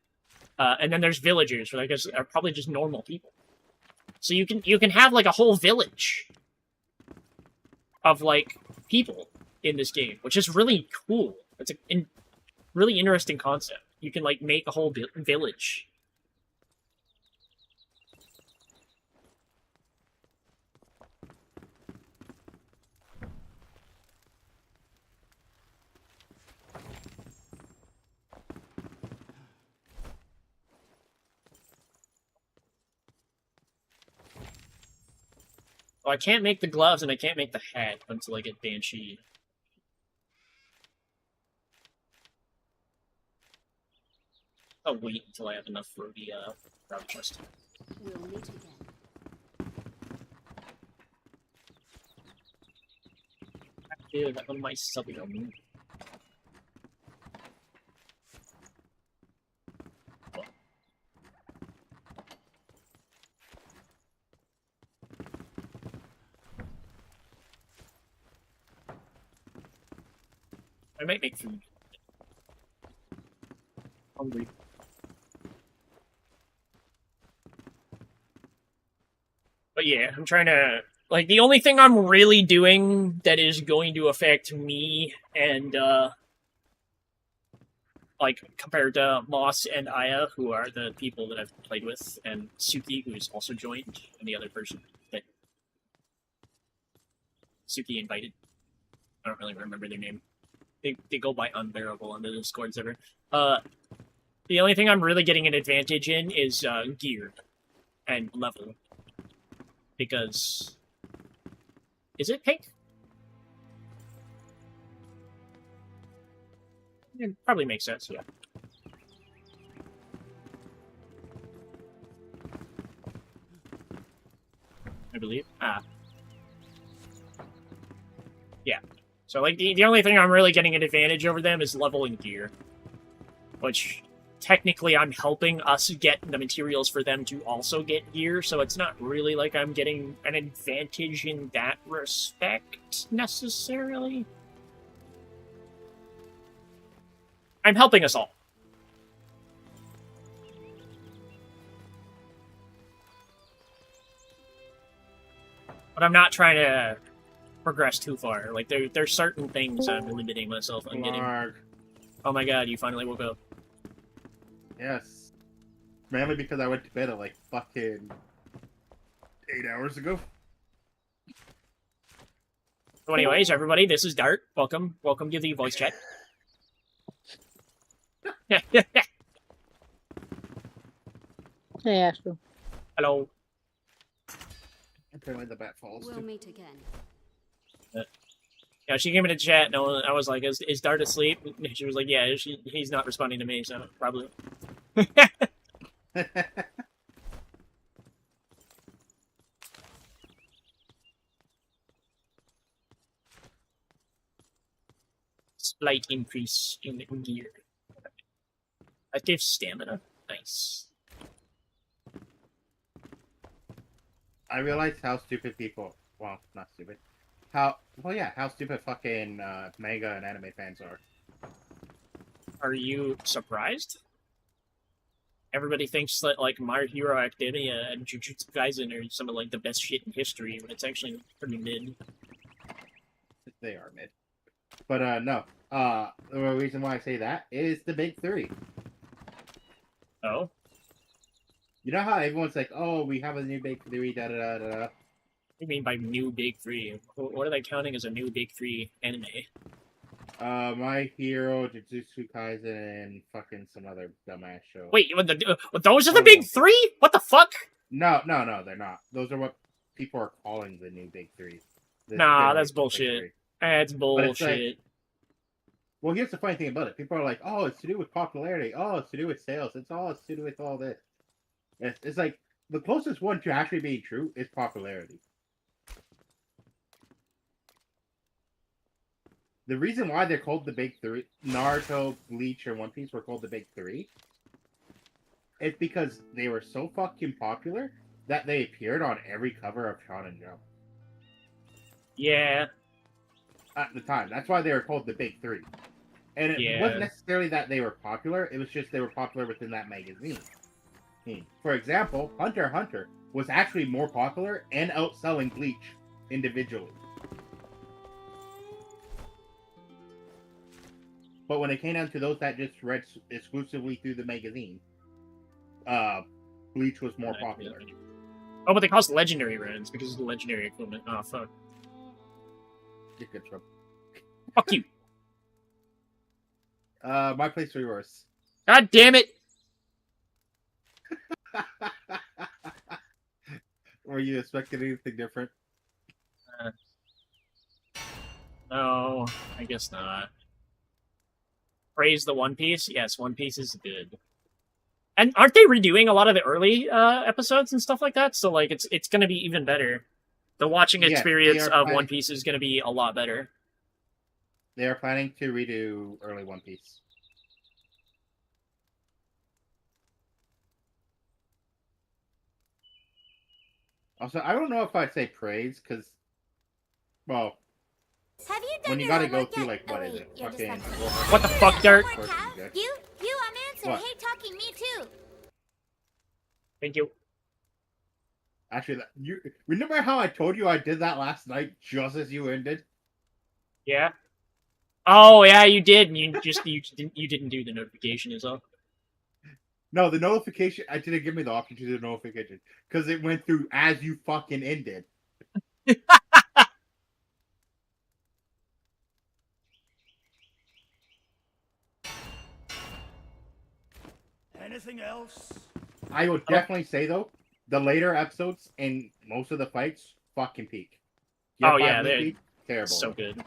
And then there's villagers, which I guess are probably just normal people. So you can have like a whole village of like people in this game, which is really cool. It's a really interesting concept. You can like make a whole village. Well, I can't make the gloves and I can't make the hat until I get Banshee. I'll wait until I have enough for the route chest. We'll meet again. Active on my subbing. I might make food. Hungry. But yeah, I'm trying to... Like, the only thing I'm really doing that is going to affect me and, like, compared to Moss and Aya, who are the people that I've played with, and Suki, who's also joined, and the other person that Suki invited. I don't really remember their name. They go by Unbearable on the Discord server. The only thing I'm really getting an advantage in is gear and level. Because... Is it pink? It probably makes sense, yeah. I believe. Yeah. So, like, the only thing I'm really getting an advantage over them is level and gear. Which, technically, I'm helping us get the materials for them to also get gear, so it's not really like I'm getting an advantage in that respect, necessarily. I'm helping us all. But I'm not trying to progress too far. Like, there's certain things I'm limiting myself on getting. Mark. Oh my god, you finally woke up. Yes. Mainly because I went to bed at like fucking 8 hours ago. So anyways, everybody, this is Dart. Welcome to the voice chat. Hey, Astro. Hello. Apparently the bat falls We'll too. meet again. Yeah, she came into chat, and I was like, "Is Dart asleep?" And she was like, "Yeah, he's not responding to me, so probably." Slight increase in gear. Active stamina. Nice. I realized how stupid people. Well, not stupid. How stupid fucking manga and anime fans are. Are you surprised? Everybody thinks that like My Hero Academia and Jujutsu Kaisen are some of like the best shit in history, when it's actually pretty mid. They are mid. But no. The reason why I say that is the big three. Oh? You know how everyone's like, "Oh, we have a new big three, da da da da." What do you mean by new big three? What are they counting as a new big three anime? My Hero, Jujutsu Kaisen, and fucking some other dumbass show. Wait, those are the big three? What the fuck? No, they're not. Those are what people are calling the new big three. Nah, that's bullshit. That's bullshit. Well, here's the funny thing about it. People are like, "Oh, it's to do with popularity. Oh, it's to do with sales. It's to do with all this." It's like the closest one to actually being true is popularity. The reason why they're called the big three, Naruto, Bleach, and One Piece were called the big three, is because they were so fucking popular that they appeared on every cover of Shonen Jump. Yeah. At the time. That's why they were called the big three. And it wasn't necessarily that they were popular, it was just they were popular within that magazine. For example, Hunter x Hunter was actually more popular and outselling Bleach individually. But when it came down to those that just read exclusively through the magazine, Bleach was more popular. Oh, but they cost legendary runes because of the legendary equipment. Oh, fuck. You're good, Trump. Fuck you. My place or yours? God damn it! Were you expecting anything different? No, I guess not. Praise the One Piece? Yes, One Piece is good. And aren't they redoing a lot of the early episodes and stuff like that? So like it's gonna be even better. The watching experience of One Piece is gonna be a lot better. They are planning to redo early One Piece. Also, I don't know if I'd say praise, because, well, Have you done when you your gotta go homework through, yet? like, what is wait, it? you're Fucking... dyslexic. What the fuck, Dirt? You, I'm answering. What? Hey, talking, me too. Thank you. Actually, you remember how I told you I did that last night just as you ended? Yeah. Oh yeah, you did, and you didn't do the notification as well. No, the notification, I didn't give me the option to do the notification, because it went through as you fucking ended. Anything else? I would definitely say, though, the later episodes and most of the fights, fucking peak. Oh yeah, they're terrible. So good.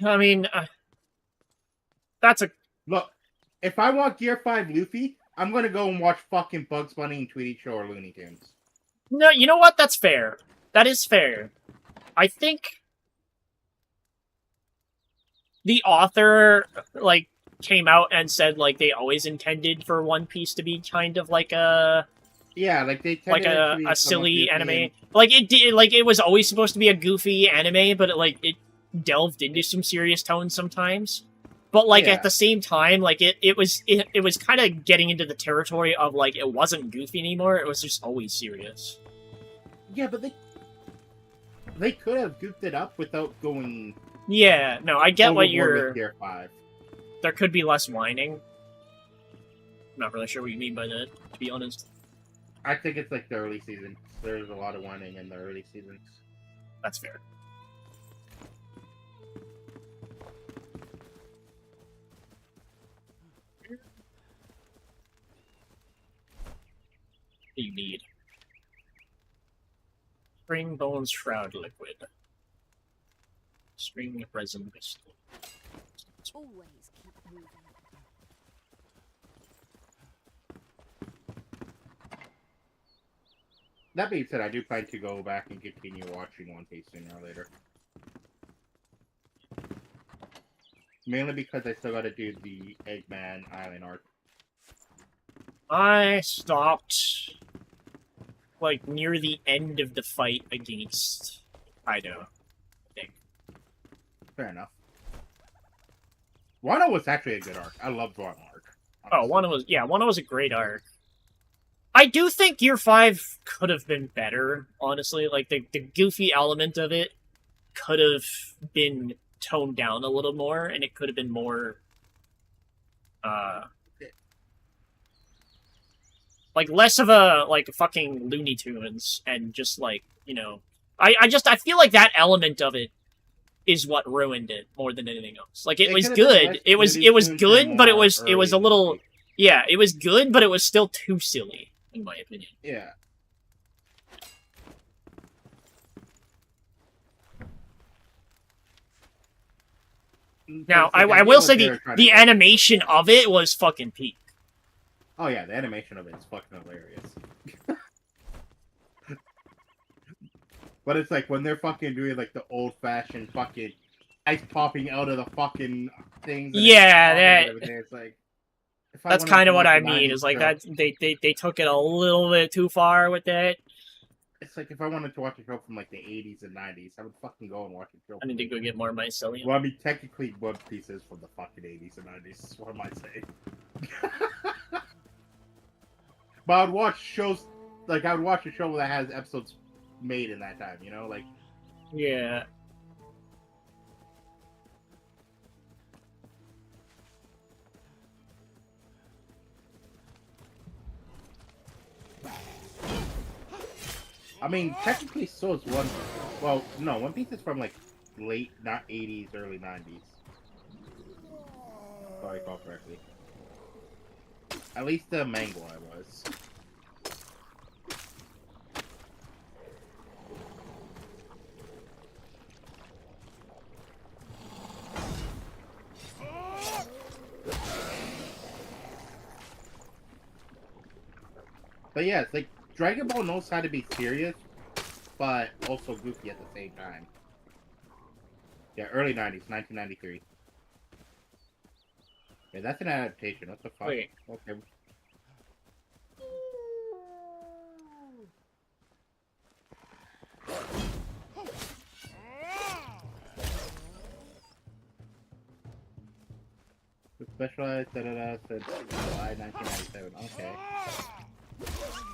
I mean, that's a... Look, if I want Gear 5 Luffy, I'm gonna go and watch fucking Bugs Bunny and Tweety Show or Looney Tunes. No, you know what? That's fair. That is fair. I think the author, like, came out and said, like, they always intended for One Piece to be kind of like a... Yeah, like they like a silly anime. Like it was always supposed to be a goofy anime, but it delved into some serious tones sometimes. But like at the same time, like it was kind of getting into the territory of like it wasn't goofy anymore. It was just always serious. Yeah, but they could have goofed it up without going. Yeah, no, I get what overboard you're. with Gear 5. There could be less whining. not really sure what you mean by that, to be honest. I think it's like the early season. There's a lot of whining in the early seasons. That's fair. What do you need? Spring Bones Shroud Liquid. String Resin Crystal. Always keep moving. That being said, I do plan to go back and continue watching One Piece sooner or later. Mainly because I still gotta do the Eggman Island arc. I stopped, like, near the end of the fight against Kaido, I think. Fair enough. Wano was actually a good arc. I loved Wano arc. Honestly. Oh, Wano was a great arc. I do think Year 5 could have been better, honestly. Like, the goofy element of it could have been toned down a little more, and it could have been more, like, less of a, like, fucking Looney Tunes, and just, like, you know... I feel like that element of it is what ruined it more than anything else. Like, it was good. It was good, but it was a little... Yeah, it was good, but it was still too silly, in my opinion. Yeah. Now, I will say the animation of it was fucking peak. Oh yeah, the animation of it is fucking hilarious. But it's like when they're fucking doing like the old-fashioned fucking ice popping out of the fucking things. Yeah, it's like that's kind of what I mean. Is like that they took it a little bit too far with that. It's like if I wanted to watch a show from like the 80s and 90s, I would fucking go and watch a show. I need to go get more mycelium. Well, I mean, technically, One Piece is from the fucking 80s and 90s. What am I saying? But I would watch shows, like, I would watch a show that has episodes made in that time, you know? Like, yeah. I mean, technically, so is One... Well, no, One Piece is from, like, late, not 80s, early 90s. If I recall correctly. At least the manga I was. But yeah, it's like Dragon Ball knows how to be serious, but also goofy at the same time. Yeah, early 90s, 1993. Yeah, that's an adaptation. What the fuck? Wait. Okay. Specialized since July 1997. Okay.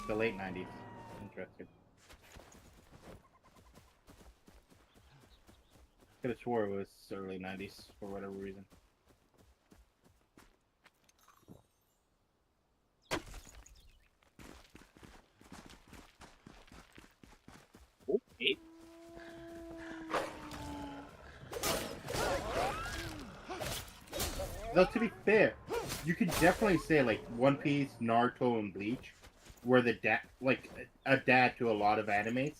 The late 90s. Interesting. Could have swore it was early 90s for whatever reason. Okay. Though to be fair, you could definitely say like One Piece, Naruto, and Bleach were the a dad to a lot of animes,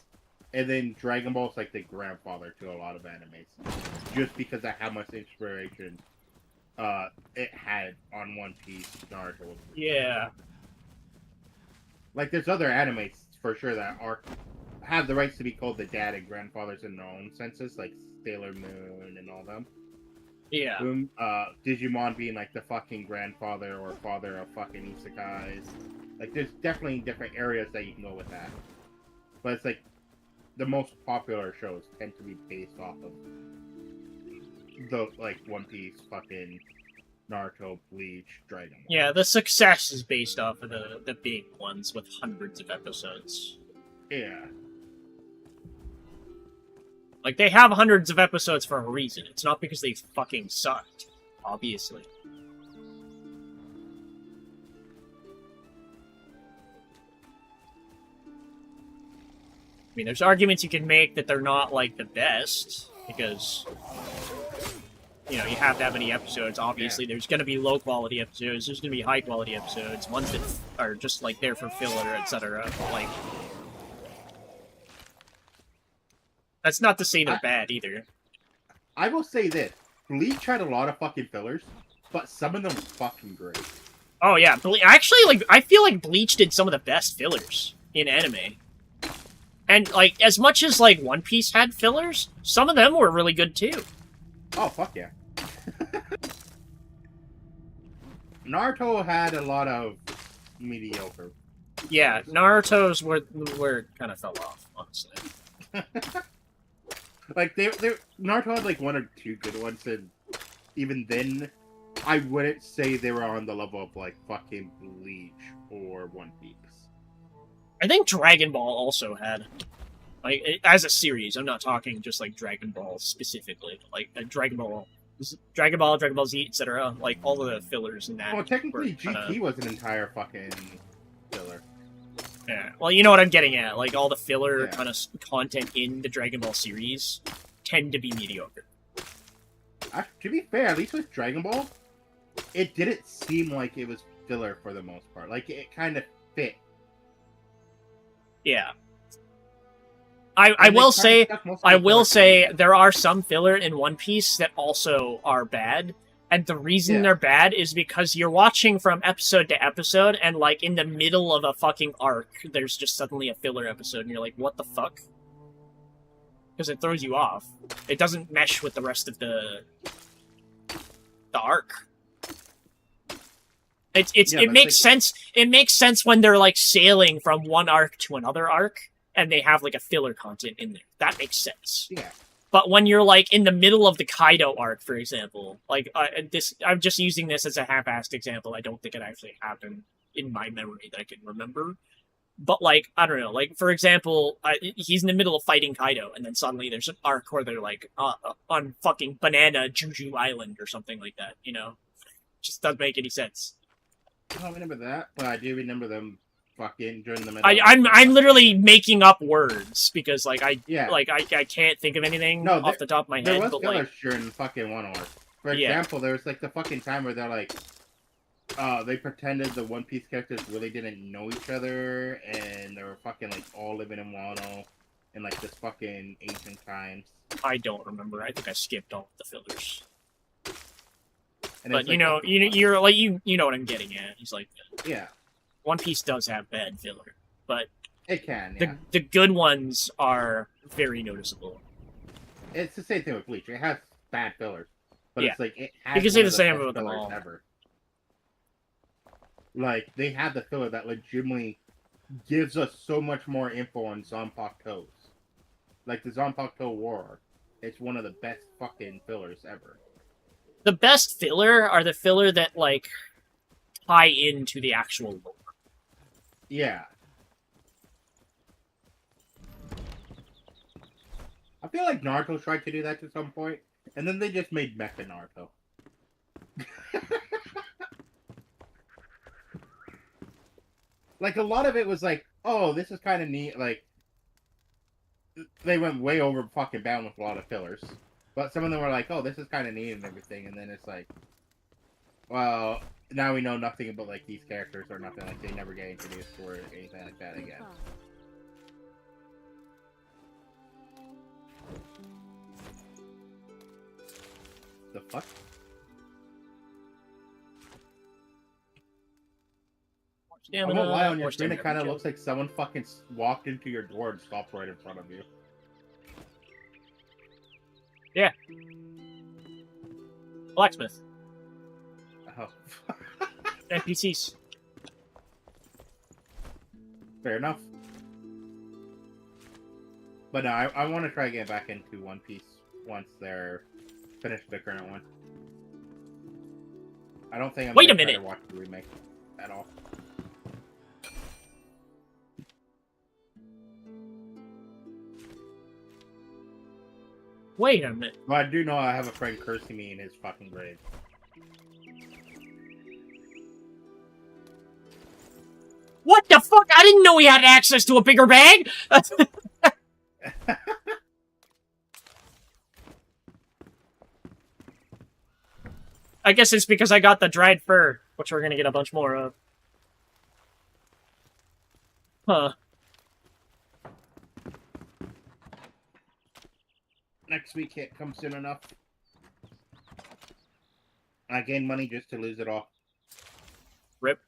and then Dragon Ball's like the grandfather to a lot of animes, just because of how much inspiration it had on One Piece, Naruto, and Bleach. Yeah. Like there's other animes for sure that have the rights to be called the dad and grandfathers in their own senses, like Sailor Moon and all them. Yeah. Digimon being like the fucking grandfather or father of fucking isekais. Like there's definitely different areas that you can go with that. But it's like the most popular shows tend to be based off of the like One Piece, fucking Naruto, Bleach, Dragon Ball. Yeah, the success is based off of the big ones with hundreds of episodes. Yeah. Like, they have hundreds of episodes for a reason. It's not because they fucking sucked, obviously. mean, there's arguments you can make that they're not, like, the best, because, you know, you have that many episodes, obviously. There's gonna be low-quality episodes, there's gonna be high-quality episodes, ones that are just, like, there for filler, etc. But, like, that's not to say they're bad, either. I will say this. Bleach had a lot of fucking fillers, but some of them were fucking great. Oh, yeah. Actually, like, I feel like Bleach did some of the best fillers in anime. And, like, as much as, like, One Piece had fillers, some of them were really good, too. Oh, fuck yeah. Naruto had a lot of mediocre. Yeah, Naruto's where kind of fell off, honestly. Like, Naruto had, like, one or two good ones, and even then, I wouldn't say they were on the level of, like, fucking Bleach or One Piece. I think Dragon Ball also had, like, as a series, I'm not talking just, like, Dragon Ball specifically, like, Dragon Ball, Dragon Ball Z, etc., like, all of the fillers in that. Well, technically, GT was an entire fucking filler. Yeah, well, you know what I'm getting at. Like, all the filler kind of content in the Dragon Ball series tend to be mediocre. To be fair, at least with Dragon Ball, it didn't seem like it was filler for the most part. Like, it kind of fit. Yeah. I will say there are some filler in One Piece that also are bad. And the reason they're bad is because you're watching from episode to episode, and, like, in the middle of a fucking arc, there's just suddenly a filler episode, and you're like, what the fuck? Because it throws you off. It doesn't mesh with the rest of the arc. It makes sense. It makes sense when they're, like, sailing from one arc to another arc, and they have, like, a filler content in there. That makes sense. Yeah. But when you're, like, in the middle of the Kaido arc, for example, like, I'm just using this as a half-assed example. I don't think it actually happened in my memory that I can remember. But, like, I don't know. Like, for example, he's in the middle of fighting Kaido, and then suddenly there's an arc where they're, like, on fucking Banana Juju Island or something like that, you know? Just doesn't make any sense. I don't remember that, but I do remember them fucking during the middle. I'm literally making up words because, like, I can't think of anything off the top of my head. There was but, fillers like, during fucking one arc. For example, there was, like, the fucking time where they're like, they pretended the One Piece characters really didn't know each other, and they were fucking, like, all living in Wano in, like, this fucking ancient times. I don't remember. I think I skipped all the fillers. And but, like, you're like, you know what I'm getting at. He's like, yeah. One Piece does have bad filler, but it can, yeah. The good ones are very noticeable. It's the same thing with Bleach. It has bad fillers, but it's like it has. You can say the same with them all. Ever. Like, they have the filler that legitimately gives us so much more info on Zanpakuto's. Like the Zanpakuto War, it's one of the best fucking fillers ever. The best filler are the filler that, like, tie into the actual lore. Yeah. I feel like Naruto tried to do that to some point, and then they just made Mecha Naruto. Like, a lot of it was like, oh, this is kind of neat. Like, they went way over fucking bound with a lot of fillers. But some of them were like, oh, this is kind of neat and everything. And then it's like, well, now we know nothing about, like, these characters or nothing. Like, they never get introduced or anything like that again. The fuck? I won't lie, on your screen, it kind of looks like someone fucking walked into your door and stopped right in front of you. Yeah. Blacksmith. Oh. NPCs. Fair enough. But no, I want to try to get back into One Piece once they're finished the current one. I don't think I'm going to try to watch the remake at all. Wait a minute. Well, I do know I have a friend cursing me in his fucking grave. What the fuck? I didn't know he had access to a bigger bag! I guess it's because I got the dried fur, which we're gonna get a bunch more of. Huh. Next week can't come soon enough. I gain money just to lose it all. Rip.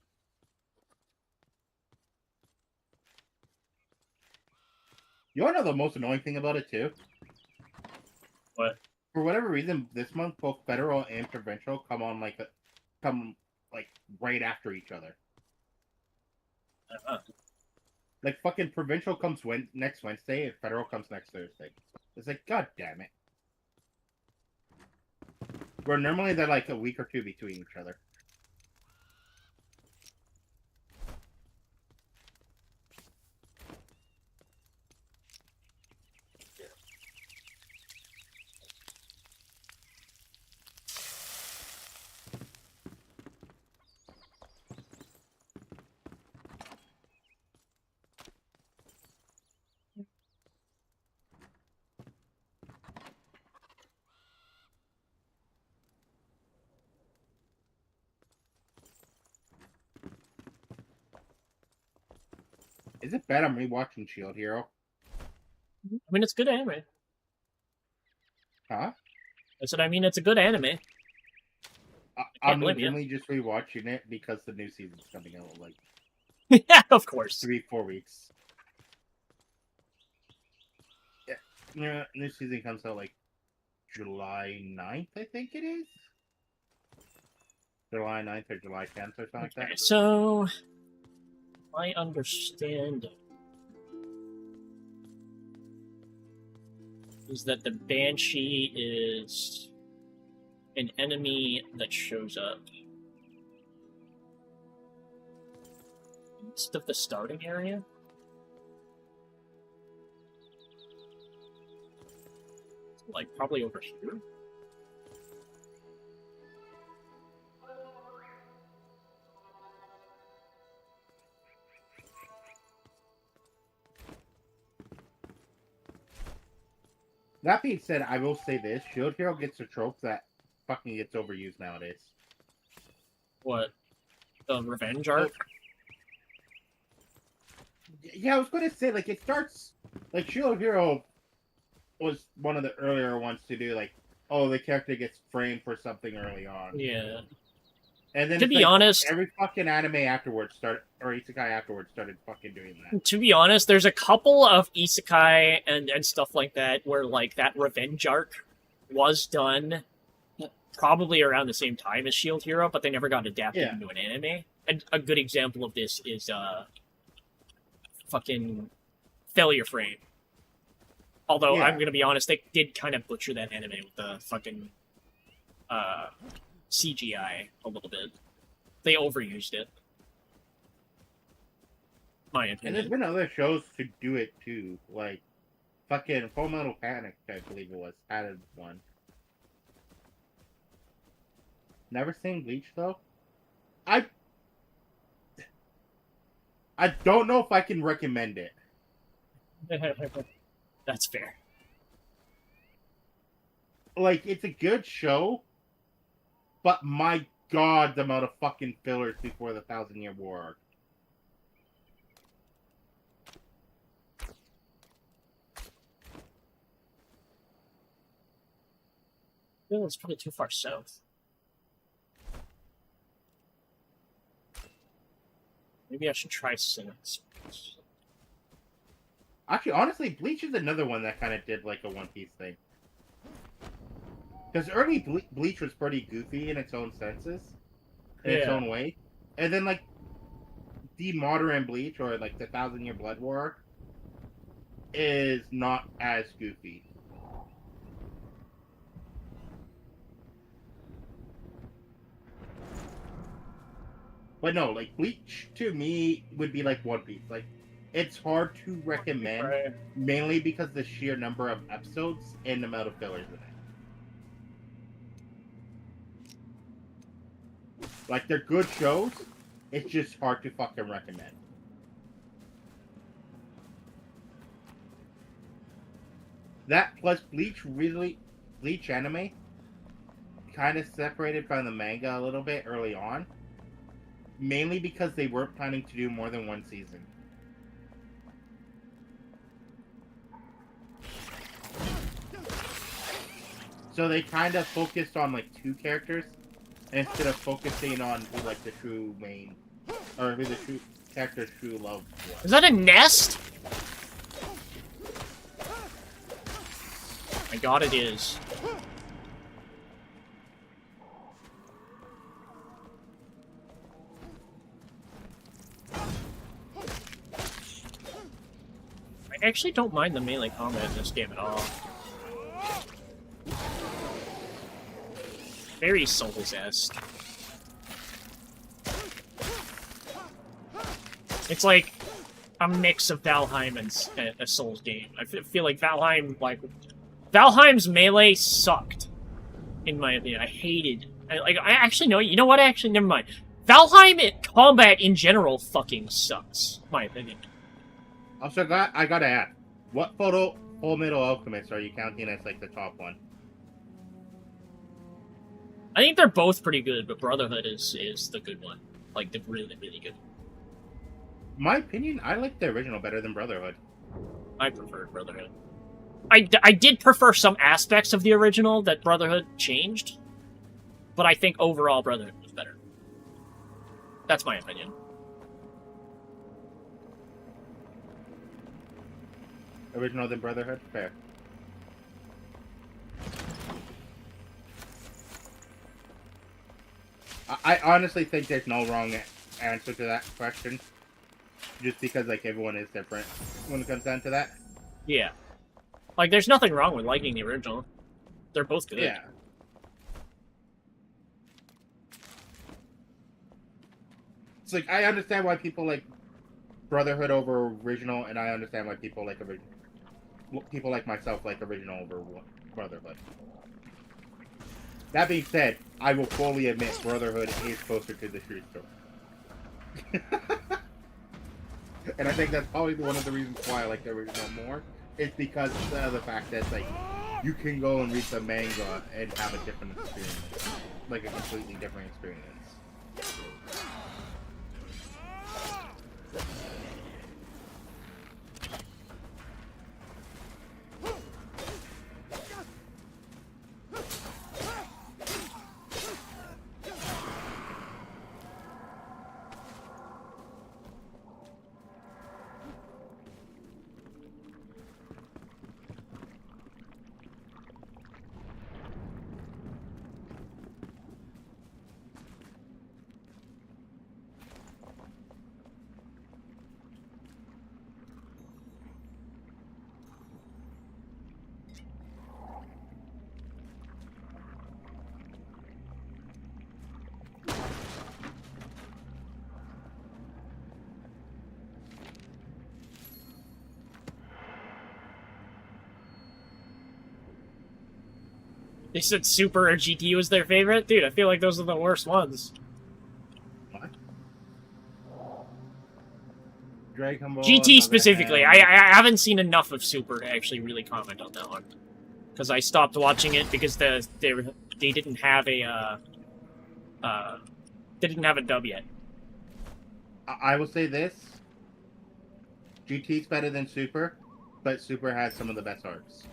You wanna know the most annoying thing about it too? What? For whatever reason, this month both federal and provincial come right after each other. Like fucking provincial comes next Wednesday and federal comes next Thursday. It's like, god damn it. Where normally they're like a week or two between each other. Is it bad I'm rewatching Shield Hero? I mean, it's good anime. Huh? I said, I mean, it's a good anime. I'm legitimately just rewatching it because the new season's coming out like yeah, of course. 3-4 weeks. Yeah, new season comes out like July 9th, I think it is. July 9th or July 10th or something like that. So, my understanding is that the Banshee is an enemy that shows up east of the starting area. Like, probably over here. That being said, I will say this. Shield Hero gets a trope that fucking gets overused nowadays. What? The revenge arc? Yeah, I was going to say, like, it starts... Like, Shield Hero was one of the earlier ones to do, like, oh, the character gets framed for something early on. Yeah. And then, to be honest, every fucking anime afterwards started, or isekai afterwards started fucking doing that. To be honest, there's a couple of isekai and stuff like that where, like, that revenge arc was done probably around the same time as Shield Hero, but they never got adapted into an anime. And a good example of this is, fucking Failure Frame. Although, I'm gonna be honest, they did kind of butcher that anime with the fucking, CGI a little bit. They overused it. My opinion. And there's been other shows to do it too, like fucking Full Metal Panic, I believe it was, added one. Never seen Bleach though. I don't know if I can recommend it. That's fair. Like, it's a good show, but my god, the amount of fucking fillers before the 1,000-Year War arc. Well, it's probably too far south. Maybe I should try Sentence. Actually, honestly, Bleach is another one that kind of did like a One Piece thing. Because early Bleach was pretty goofy in its own senses, in its own way. And then, like, the modern Bleach, or like the 1,000-Year Blood War, is not as goofy. But no, like, Bleach, to me, would be like One Piece. Like, it's hard to recommend, mainly because the sheer number of episodes and the amount of fillers in it. Like, they're good shows, it's just hard to fucking recommend. That plus Bleach anime kind of separated from the manga a little bit early on, mainly because they weren't planning to do more than one season. So they kind of focused on like 2 characters instead of focusing on who like the true main, or who the true character's true love was. Is that a nest? My god, it is. I actually don't mind the melee combat in this game at all. Very Souls-esque. It's like a mix of Valheim and a Souls game. I feel like Valheim's melee sucked, in my opinion. I hated. I actually know. You know what? Actually, never mind. Valheim combat in general fucking sucks, my opinion. Also, I gotta ask, what Full Metal Alchemist are you counting as like the top one? I think they're both pretty good, but Brotherhood is the good one. Like, the really, really good. My opinion, I like the original better than Brotherhood. I prefer Brotherhood. I did prefer some aspects of the original that Brotherhood changed, but I think overall Brotherhood was better. That's my opinion. Original than Brotherhood? Fair. I honestly think there's no wrong answer to that question. Just because, like, everyone is different when it comes down to that. Yeah. Like, there's nothing wrong with liking the original. They're both good. Yeah. It's like, I understand why people like Brotherhood over original, and I understand why people like people like myself like original over Brotherhood. That being said, I will fully admit Brotherhood is closer to the true story. And I think that's probably one of the reasons why I like the original more. It's because of the fact that, like, you can go and read the manga and have a different experience. Like, a completely different experience. They said Super or GT was their favorite? Dude, I feel like those are the worst ones. What? Dragon Ball, GT specifically. I haven't seen enough of Super to actually really comment on that one. Because I stopped watching it because they didn't have a they didn't have a dub yet. I will say this. GT's better than Super, but Super has some of the best arcs.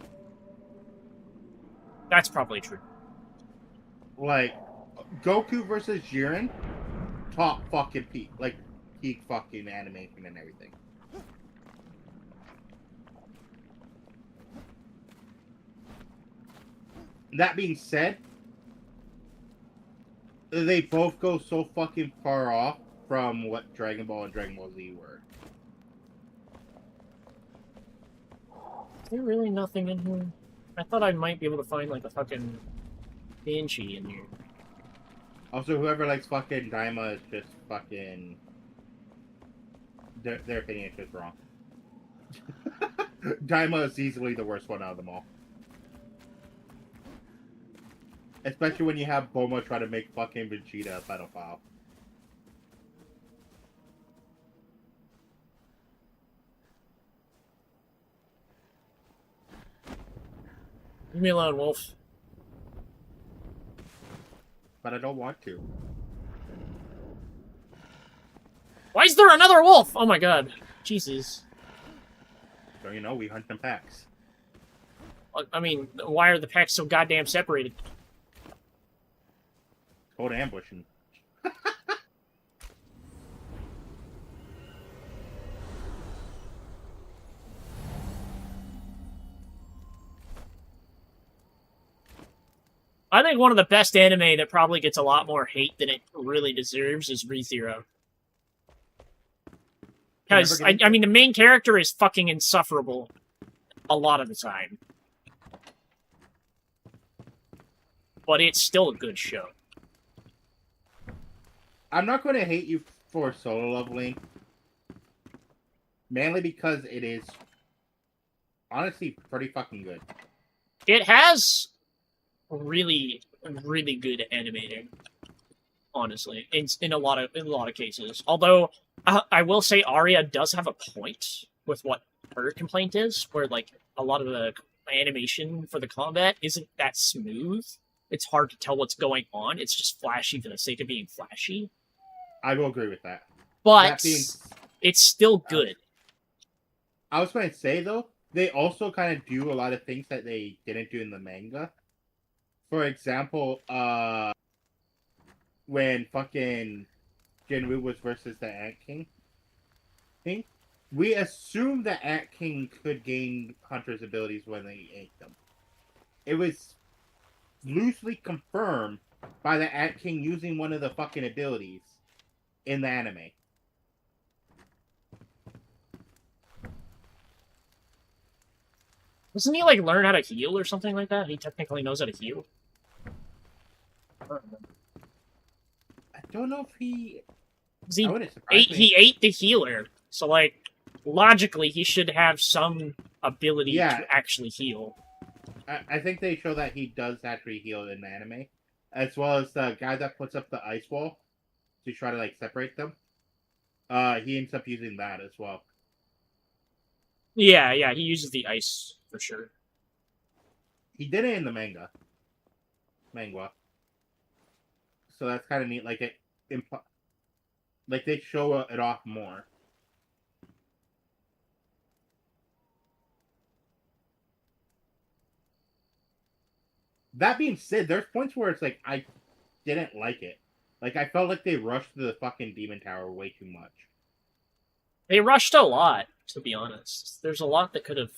That's probably true. Like, Goku versus Jiren, top fucking peak. Like, peak fucking animation and everything. That being said, they both go so fucking far off from what Dragon Ball and Dragon Ball Z were. Is there really nothing in here? I thought I might be able to find, like, a fucking Banshee in here. Also, whoever likes fucking Daima is just fucking... Their opinion is just wrong. Daima is easily the worst one out of them all. Especially when you have Bulma try to make fucking Vegeta a pedophile. Leave me alone, Wolf. but I don't want to. Why is there another wolf? Oh my god. Jesus. So, you know, we hunt in packs. I mean, why are the packs so goddamn separated? Called ambushing. I think one of the best anime that probably gets a lot more hate than it really deserves is ReZero. Because, I mean, the main character is fucking insufferable a lot of the time. But it's still a good show. I'm not going to hate you for solo leveling. Mainly because it is honestly pretty fucking good. It has really, really good animating. Honestly, in a lot of cases. Although I will say Arya does have a point with what her complaint is, where like a lot of the animation for the combat isn't that smooth. It's hard to tell what's going on. It's just flashy for the sake of being flashy. I will agree with that. But it's still good. I was going to say, though, they also kind of do a lot of things that they didn't do in the manga. For example, when fucking Jinwoo was versus the Ant King, we assumed that Ant King could gain Hunter's abilities when they ate them. It was loosely confirmed by the Ant King using one of the fucking abilities in the anime. Doesn't he like learn how to heal or something like that? He technically knows how to heal. I don't know if he he ate the healer, so like logically he should have some ability to actually heal. I think they show that he does actually heal in the anime, as well as the guy that puts up the ice wall to try to like separate them. He ends up using that as well. Yeah, he uses the ice for sure. He did it in the manga. So that's kind of neat. Like they show it off more. That being said, there's points where it's like I didn't like it. Like I felt like they rushed the fucking demon tower way too much. They rushed a lot, to be honest. There's a lot that could have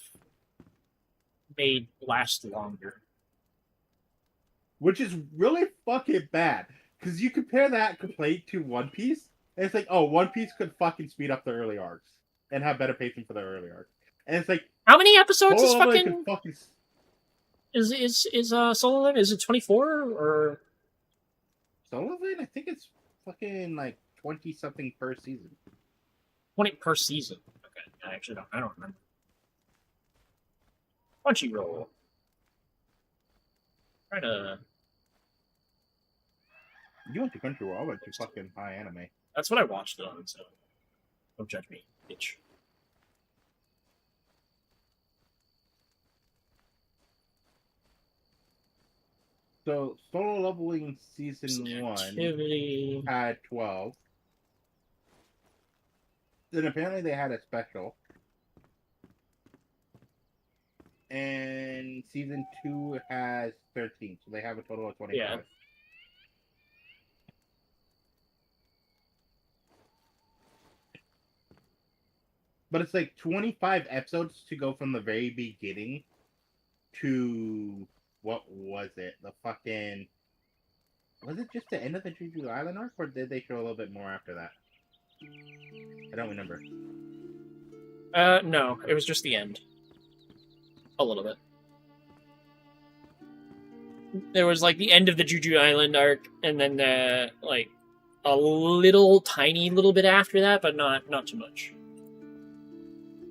made last longer. Which is really fucking bad. Because you compare that complaint to One Piece, and it's like, oh, One Piece could fucking speed up the early arcs and have better pacing for the early arcs. And it's like, how many episodes is fucking is Solo Leveling? Is it 24 or Solo Leveling? I think it's fucking like 20 something per season. 20 per season. Okay, I actually don't remember. Crunchyroll. Trying to. You went to Crunchyroll. I went to fucking High Anime. That's what I watched it on, so don't judge me, bitch. So, Solo Leveling Season 1 had 12. Then apparently they had a special. And Season 2 has 13, so they have a total of 25. Yeah. But it's like 25 episodes to go from the very beginning to... What was it? The fucking... Was it just the end of the Jeju Island arc, or did they show a little bit more after that? I don't remember. No. It was just the end. A little bit. There was, like, the end of the Jeju Island arc, and then, like, a tiny little bit after that, but not too much.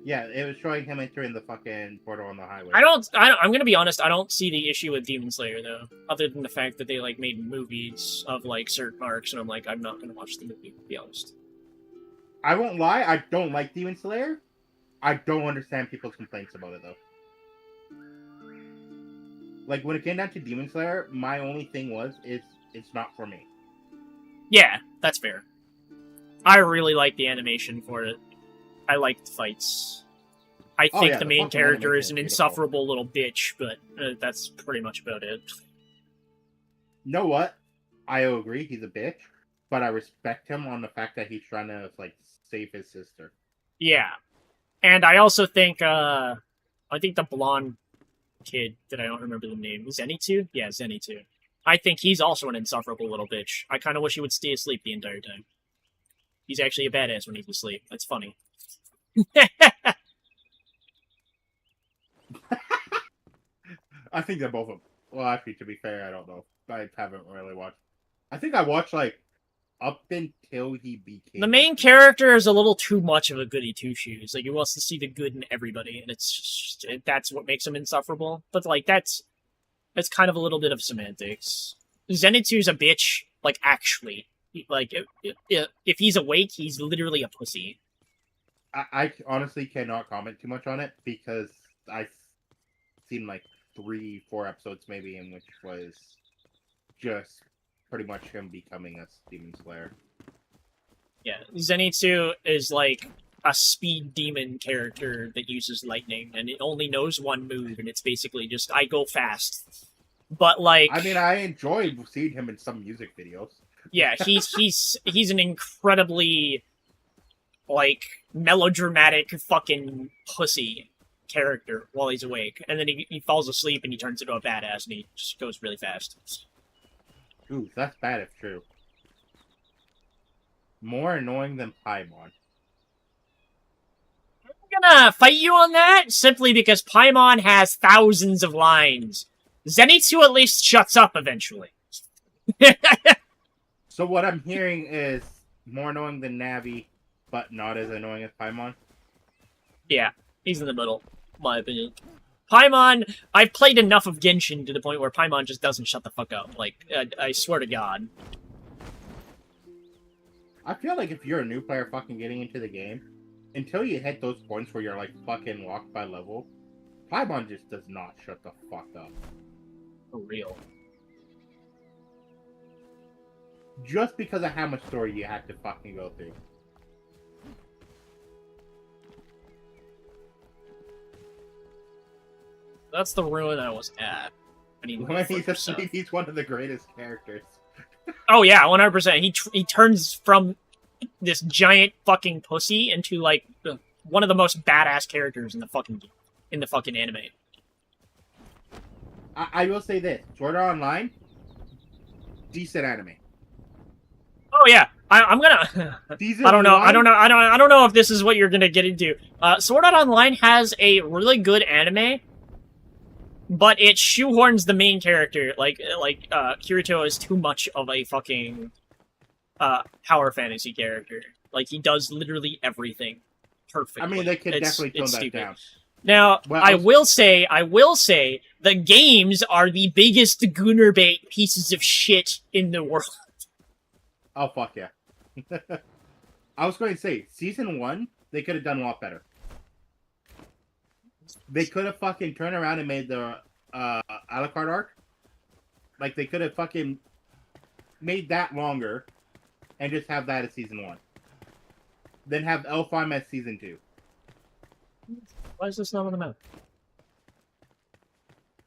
Yeah, it was showing him entering the fucking portal on the highway. I'm gonna be honest, I don't see the issue with Demon Slayer, though. Other than the fact that they, like, made movies of, like, certain arcs, and I'm like, I'm not gonna watch the movie, to be honest. I won't lie, I don't like Demon Slayer. I don't understand people's complaints about it, though. Like, when it came down to Demon Slayer, my only thing is it's not for me. Yeah, that's fair. I really like the animation for it. I like the fights. I think the main character is an insufferable little bitch, but that's pretty much about it. You know what? I agree, he's a bitch, but I respect him on the fact that he's trying to like save his sister. Yeah, and I also think I think the blonde kid that I don't remember the name, Zenitsu? Yeah, Zenitsu. I think he's also an insufferable little bitch. I kind of wish he would stay asleep the entire time. He's actually a badass when he's asleep. That's funny. I think they're both of them. Well, actually, to be fair, I don't know. I haven't really watched. I think I watched, like, up until he became... The main character is a little too much of a goody two-shoes. Like, he wants to see the good in everybody, and it's just, that's what makes him insufferable. But, like, that's kind of a little bit of semantics. Zenitsu's a bitch, like, actually. Like, if he's awake, he's literally a pussy. I honestly cannot comment too much on it, because I've seen, like, 3-4 episodes, maybe, in which was just pretty much him becoming a demon slayer. Yeah, Zenitsu is, like, a speed demon character that uses lightning, and it only knows one move, and it's basically just, I go fast. But, like... I mean, I enjoyed seeing him in some music videos. Yeah, he's an incredibly, like, melodramatic fucking pussy character while he's awake. And then he falls asleep and he turns into a badass and he just goes really fast. Ooh, that's bad if true. More annoying than Paimon. I'm gonna fight you on that simply because Paimon has thousands of lines. Zenitsu at least shuts up eventually. So what I'm hearing is more annoying than Navi, but not as annoying as Paimon? Yeah, he's in the middle, in my opinion. Paimon, I've played enough of Genshin to the point where Paimon just doesn't shut the fuck up. Like, I swear to God. I feel like if you're a new player fucking getting into the game, until you hit those points where you're like fucking locked by level, Paimon just does not shut the fuck up. For real. Just because of how much story you have to fucking go through. That's the ruin I was at. I mean, he's one of the greatest characters. Oh yeah, 100%. He turns from this giant fucking pussy into like one of the most badass characters in the fucking anime. I will say this: Sword Art Online, decent anime. Oh yeah, I'm gonna. I don't know if this is what you're gonna get into. Sword Art Online has a really good anime, but it shoehorns the main character. Like Kirito is too much of a fucking power fantasy character. Like he does literally everything perfectly. I mean, they could definitely tone that down. Now, I will say, the games are the biggest Gooner bait pieces of shit in the world. Oh, fuck yeah. I was going to say, Season 1, they could have done a lot better. They could have fucking turned around and made the a la carte arc. Like, they could have fucking made that longer and just have that as Season 1. Then have L5 as Season 2. Why is this not on the map?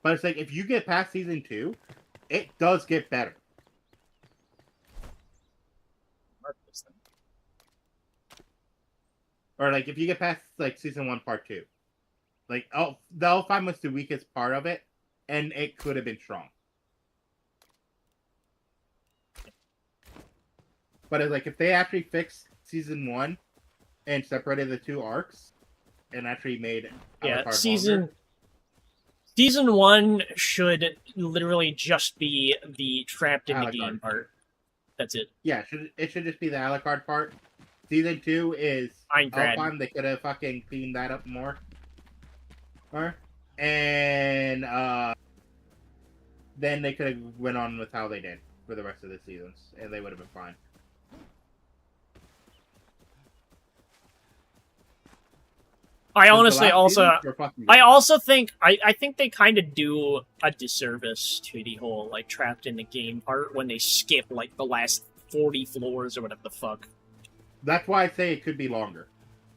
But it's like, if you get past Season 2, it does get better. Or, like, if you get past, like, Season 1, Part 2. Like, the L5 was the weakest part of it, and it could have been strong. But it's like, if they actually fixed Season 1 and separated the two arcs, and actually made... Yeah, Season 1 should literally just be the trapped in the game part. That's it. Yeah, it should just be the a la carte part. Season 2 is Alpine. They could have fucking cleaned that up more. And then they could have went on with how they did for the rest of the seasons, and they would have been fine. I The honestly last also, seasons were fucking I good. also think I think they kind of do a disservice to the whole like trapped in the game part when they skip like the last 40 floors or whatever the fuck. That's why I say it could be longer.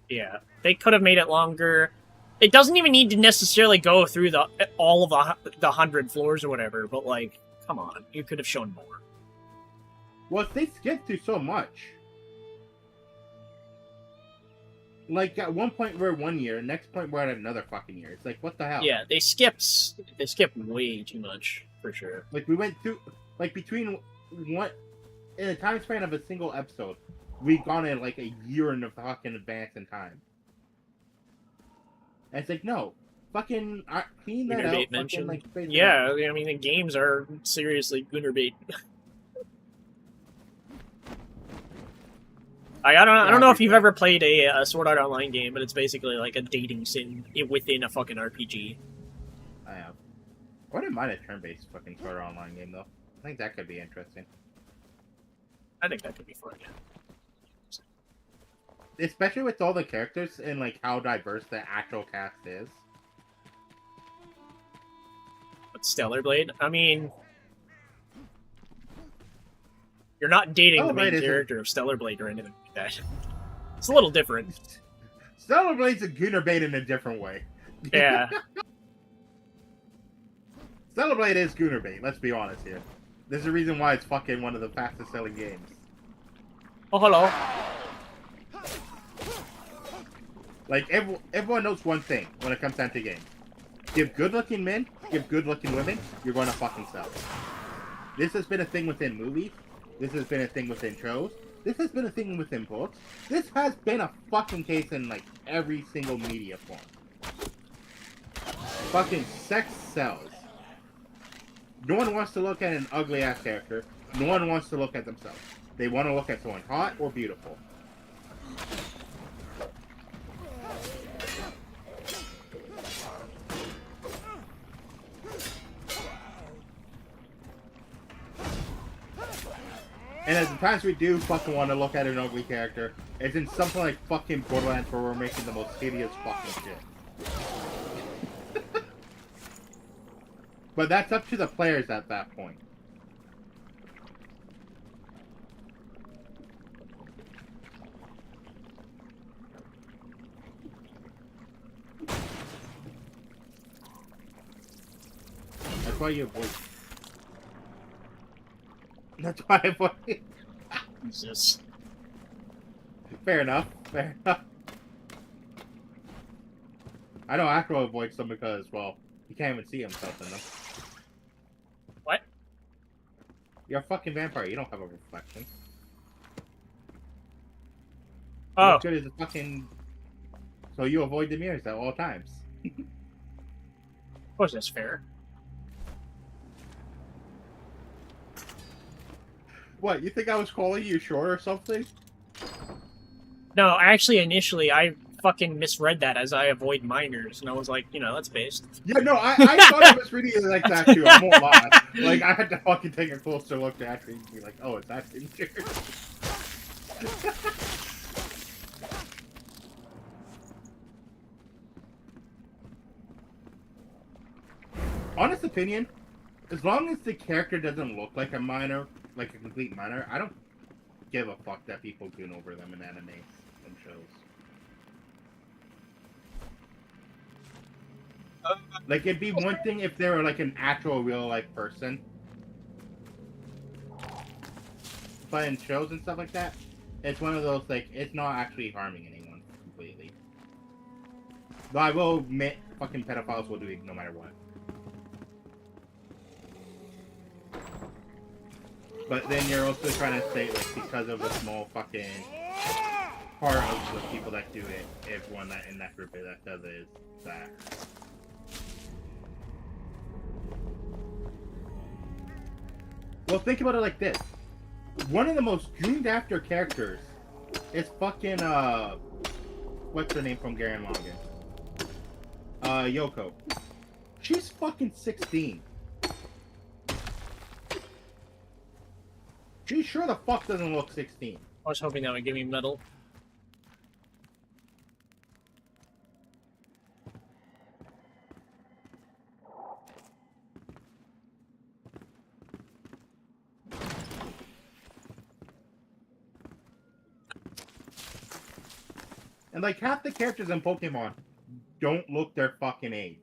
Yeah, they could have made it longer. It doesn't even need to necessarily go through all of the 100 floors or whatever. But like, come on, you could have shown more. Well, they skipped through so much. Like at one point we're 1 year, next point we're at another fucking year. It's like what the hell? Yeah, they skipped way too much for sure. Like we went through like between what in a time span of a single episode, we've gone in like a year in the fucking advance in time. And it's like no, fucking clean that Gunner out. bait Fucking, mentioned. like, space it Yeah, out. I mean the games are seriously Gunner bait. I don't know if you've ever played a Sword Art Online game, but it's basically like a dating sim within a fucking RPG. I have. I wouldn't mind a turn-based fucking Sword Art Online game though. I think that could be interesting. I think that could be fun. Especially with all the characters and like how diverse the actual cast is. But Stellar Blade, I mean, you're not dating the main character of Stellar Blade or anything like that. It's a little different. Stellar Blade's a Gunner bait in a different way. Yeah. Stellar Blade is Gunner bait, let's be honest here. There's a reason why it's fucking one of the fastest selling games. Oh, hello. Like, everyone knows one thing when it comes down to games. Give good-looking men, give good-looking women, you're going to fucking sell. This has been a thing within movies. This has been a thing within shows. This has been a thing within books. This has been a fucking case in, like, every single media form. Fucking sex sells. No one wants to look at an ugly-ass character. No one wants to look at themselves. They want to look at someone hot or beautiful. And at the times we do fucking want to look at an ugly character, it's in something like fucking Borderlands where we're making the most hideous fucking shit. But that's up to the players at that point. That's why you avoid. That's why I avoid. Jesus. Fair enough. Fair enough. I know Acro avoids them because, well, he can't even see himself in them. What? You're a fucking vampire. You don't have a reflection. Oh. What's good is a fucking. So you avoid the mirrors at all times. Of course, that's fair. What? You think I was calling you short or something? No, actually, initially, I fucking misread that as I avoid minors, and I was like, you know, that's based. Yeah, no, I thought I was reading it like that too. I won't lie. Like, I had to fucking take a closer look to actually be like, oh, it's that sincere. Honest opinion, as long as the character doesn't look like a minor, like a complete minor, I don't give a fuck that people goon over them in anime and shows. Like, it'd be one thing if they were like an actual real-life person. But in shows and stuff like that, it's one of those, like, it's not actually harming anyone completely. But I will admit, fucking pedophiles will do it no matter what. But then you're also trying to say, like, because of a small fucking part of the people that do it, everyone that in that group that does it is that. Well, think about it like this. One of the most gooned after characters is fucking, what's her name from Garen Lagann? Yoko. She's fucking 16. She sure the fuck doesn't look 16. I was hoping that would give me metal. And like half the characters in Pokemon don't look their fucking age.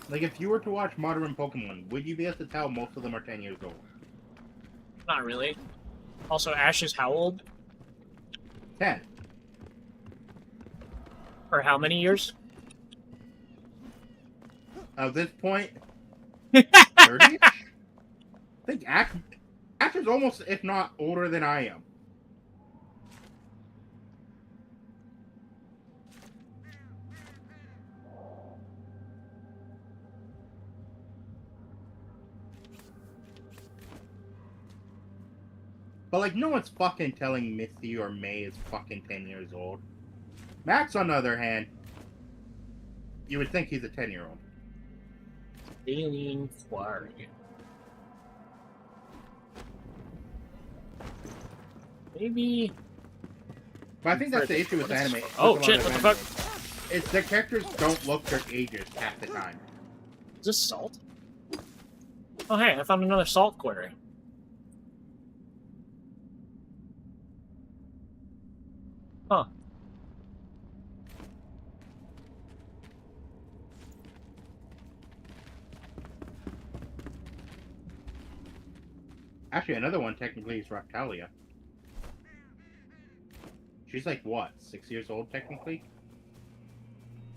Like, if you were to watch modern Pokemon, would you be able to tell most of them are 10 years old? Not really. Also, Ash is how old? 10. For how many years? At this point, 30? I think Ash is almost, if not older than I am. But, like, no one's fucking telling Misty or May is fucking 10 years old. Max, on the other hand, you would think he's a 10-year-old. Alien Quarry. Maybe... But I think that's the issue with anime. Oh, shit, what the fuck? It's the characters don't look their ages half the time. Is this salt? Oh, hey, I found another salt quarry. Huh. Actually, another one technically is Raptalia. She's like, what, 6 years old technically?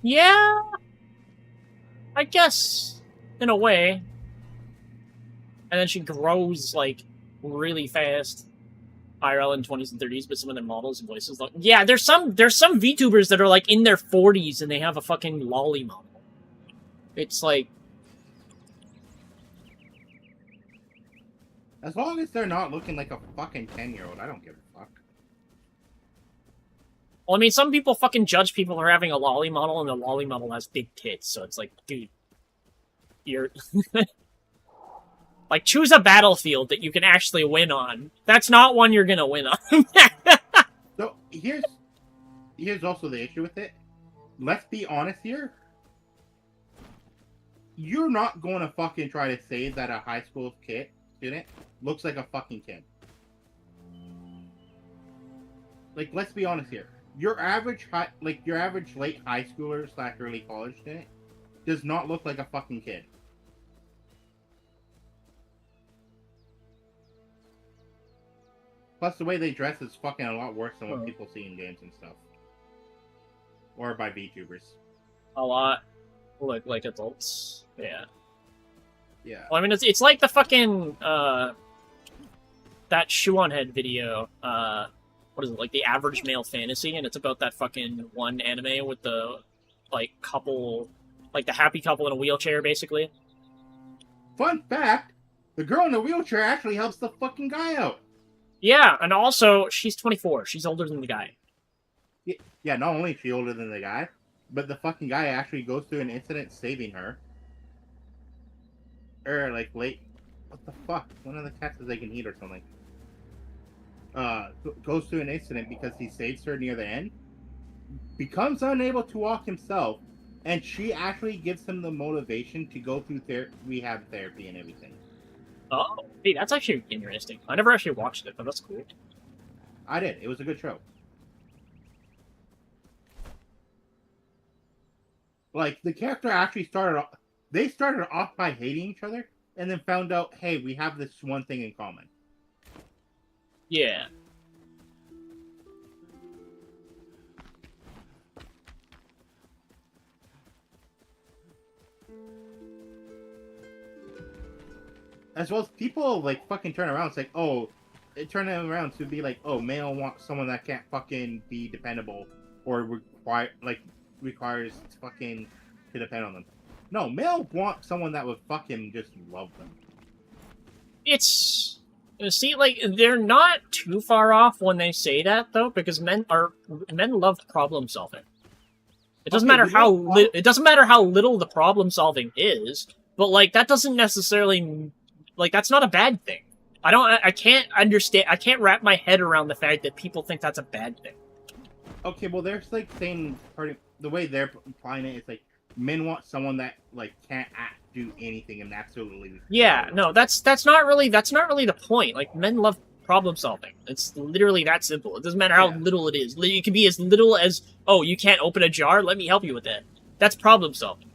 Yeah, I guess, in a way. And then she grows, like, really fast. IRL in 20s and 30s, but some of their models and voices look... Yeah, there's some VTubers that are, like, in their 40s and they have a fucking lolly model. It's like... As long as they're not looking like a fucking 10-year-old, I don't give a fuck. Well, I mean, some people fucking judge people for having a lolly model, and the lolly model has big tits, so it's like, dude, you're... Like, choose a battlefield that you can actually win on. That's not one you're gonna win on. So, here's also the issue with it. Let's be honest here. You're not going to fucking try to say that a high school student looks like a fucking kid. Like, let's be honest here. Your average late high schooler / early college student does not look like a fucking kid. Plus, the way they dress is fucking a lot worse than what people see in games and stuff. Or by VTubers. A lot. Look like adults. Yeah. Yeah. Well, I mean, it's like the fucking, that Shoe on Head video, what is it, like the average male fantasy, and it's about that fucking one anime with the, like, couple, like the happy couple in a wheelchair, basically. Fun fact, the girl in the wheelchair actually helps the fucking guy out. Yeah, and also, she's 24. She's older than the guy. Yeah, not only is she older than the guy, but the fucking guy actually goes through an incident saving her. Or, like, late... What the fuck? One of the cats they can eat or something. Goes through an incident because he saves her near the end. Becomes unable to walk himself. And she actually gives him the motivation to go through rehab therapy and everything. Oh, hey, that's actually interesting. I never actually watched it, but that's cool. I did. It was a good show. Like, the character actually started off by hating each other, and then found out, hey, we have this one thing in common. Yeah. As well as people, like, fucking turn around and say, oh, turn them around to be like, oh, male wants someone that can't fucking be dependable, or requires fucking to depend on them. No, male want someone that would fucking just love them. It's... See, like, they're not too far off when they say that, though, because men love problem solving. It doesn't matter how little the problem solving is, but, like, that doesn't necessarily... Like, that's not a bad thing. I can't understand, I can't wrap my head around the fact that people think that's a bad thing. Okay, well, there's, like, saying, the way they're applying it is, like, men want someone that like can't do anything and absolutely. Yeah, no, that's not really the point. Like, men love problem solving. It's literally that simple. It doesn't matter how little it is. It can be as little as, oh, you can't open a jar? Let me help you with that. That's problem solving.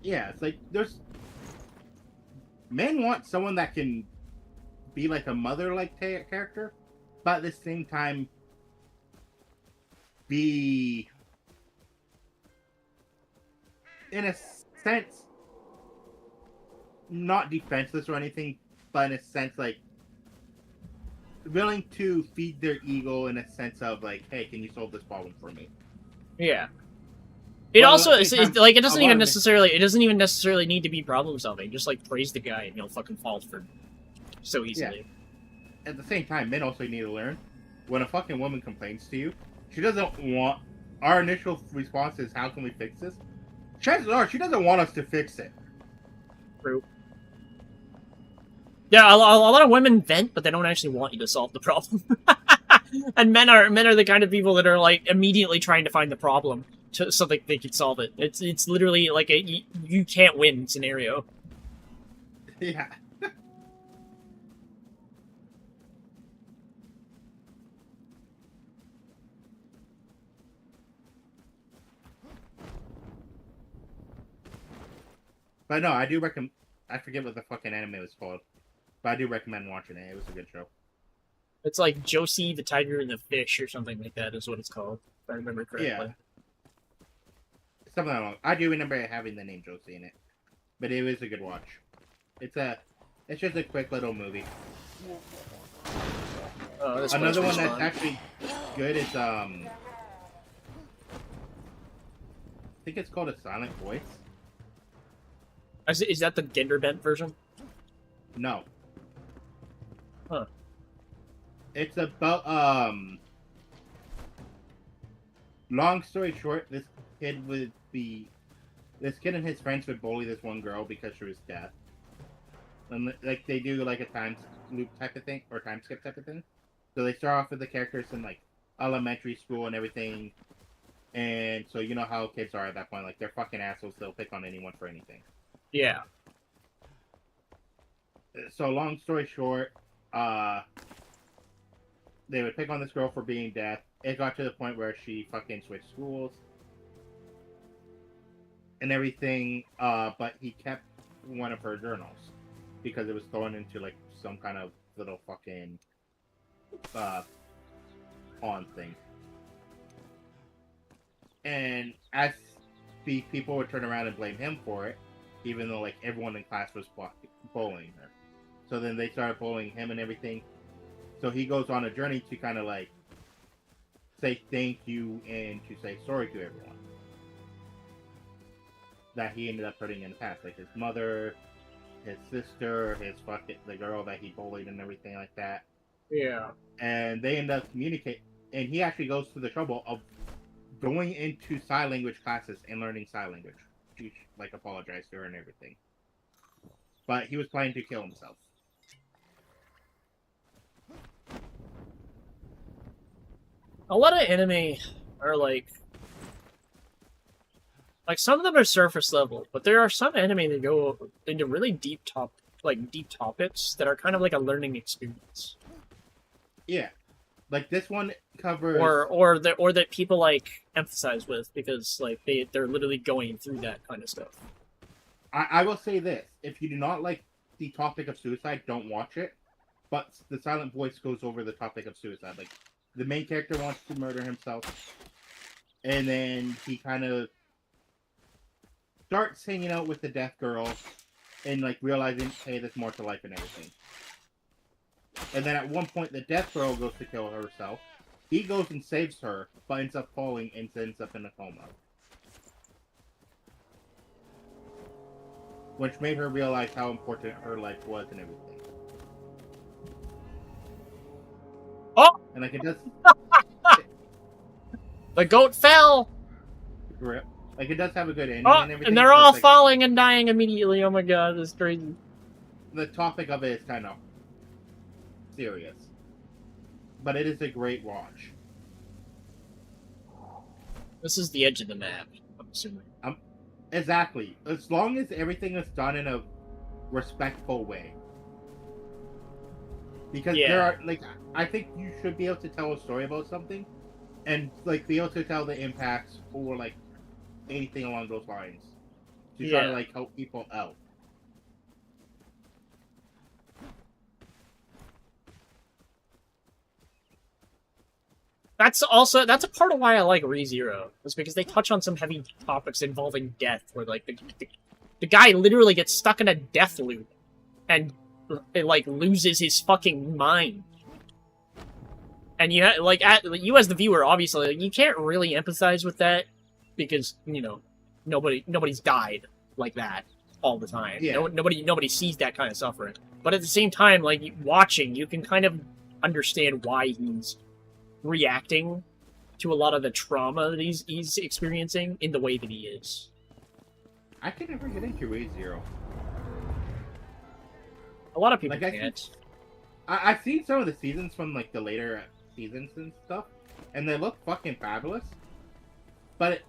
Yeah, it's like there's men want someone that can be like a mother-like character, but at the same time be, in a sense, not defenseless or anything, but in a sense like willing to feed their ego in a sense of like, hey, can you solve this problem for me? Yeah. It Well, also at the is same time, like it doesn't even necessarily need to be problem solving. Just like praise the guy and he'll fucking fall for so easily. Yeah. At the same time, men also need to learn when a fucking woman complains to you, she doesn't want our initial response is how can we fix this? Chances are she doesn't want us to fix it. True. Yeah, a lot of women vent, but they don't actually want you to solve the problem. And men are the kind of people that are like immediately trying to find the problem so they can solve it. It's literally like a you can't win scenario. Yeah. But no, I do recommend. I forget what the fucking anime was called, but I do recommend watching it. It was a good show. It's like Josie the Tiger and the Fish or something like that is what it's called, if I remember correctly. Yeah. Something along. I do remember having the name Josie in it, but it was a good watch. It's just a quick little movie. Oh, another one that's actually good is I think it's called A Silent Voice. Is that the gender bent version? No. Huh. It's about long story short, this kid and his friends would bully this one girl because she was deaf. And like they do like a time loop type of thing or time skip type of thing. So they start off with the characters in like elementary school and everything. And so you know how kids are at that point, like they're fucking assholes, they'll pick on anyone for anything. Yeah. So long story short, they would pick on this girl for being deaf. It got to the point where she fucking switched schools and everything, but he kept one of her journals because it was thrown into like some kind of little fucking pawn thing. And as the people would turn around and blame him for it, even though like everyone in class was bullying her. So then they started bullying him and everything. So he goes on a journey to kind of like say thank you and to say sorry to everyone that he ended up hurting in the past, like his mother, his sister, the girl that he bullied and everything like that. Yeah. And they end up communicating, and he actually goes through the trouble of going into sign language classes and learning sign language. He like apologized to her and everything, but he was planning to kill himself. A lot of anime are like some of them are surface level, but there are some anime that go into really deep topics that are kind of like a learning experience. Yeah, like this one covers, or that people like emphasize with because like they're literally going through that kind of stuff. I will say this: if you do not like the topic of suicide, don't watch it. But the Silent Voice goes over the topic of suicide. Like the main character wants to murder himself, and then he kind of starts hanging out with the deaf girl, and like realizing, hey, there's more to life and everything. And then at one point, the deaf girl goes to kill herself. He goes and saves her, but ends up falling and ends up in a coma. Which made her realize how important her life was and everything. Oh! And like it does... The goat fell! Like it does have a good ending and everything. And they're all falling and dying immediately. Oh my god, that's crazy. The topic of it is kind of serious. But it is a great watch. This is the edge of the map, I'm assuming. Exactly. As long as everything is done in a respectful way. Because there are, like, I think you should be able to tell a story about something, and, like, be able to tell the impacts or, like, anything along those lines. To try to, like, help people out. That's a part of why I like ReZero, is because they touch on some heavy topics involving death, where like the guy literally gets stuck in a death loop, and it like loses his fucking mind. And you like you as the viewer, obviously, like, you can't really empathize with that because you know nobody's died like that all the time. Yeah. Nobody sees that kind of suffering. But at the same time, like watching, you can kind of understand why he's reacting to a lot of the trauma that he's experiencing in the way that he is. I can never get into ReZero. A lot of people like, can't. I've seen some of the seasons from like the later seasons and stuff, and they look fucking fabulous. But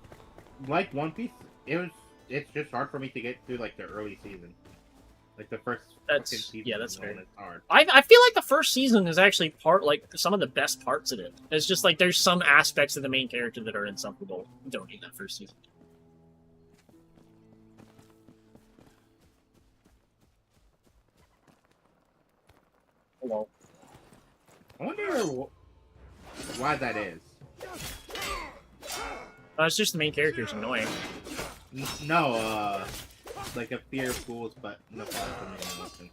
like One Piece, it's just hard for me to get through like the early season. Like the first season. Yeah, that's fair. It's hard. I feel like the first season is actually some of the best parts of it. It's just like there's some aspects of the main character that are insufferable. You don't need that first season. Hello. I wonder why that is. It's just the main character is annoying. No, like a fear of fools, but no problem.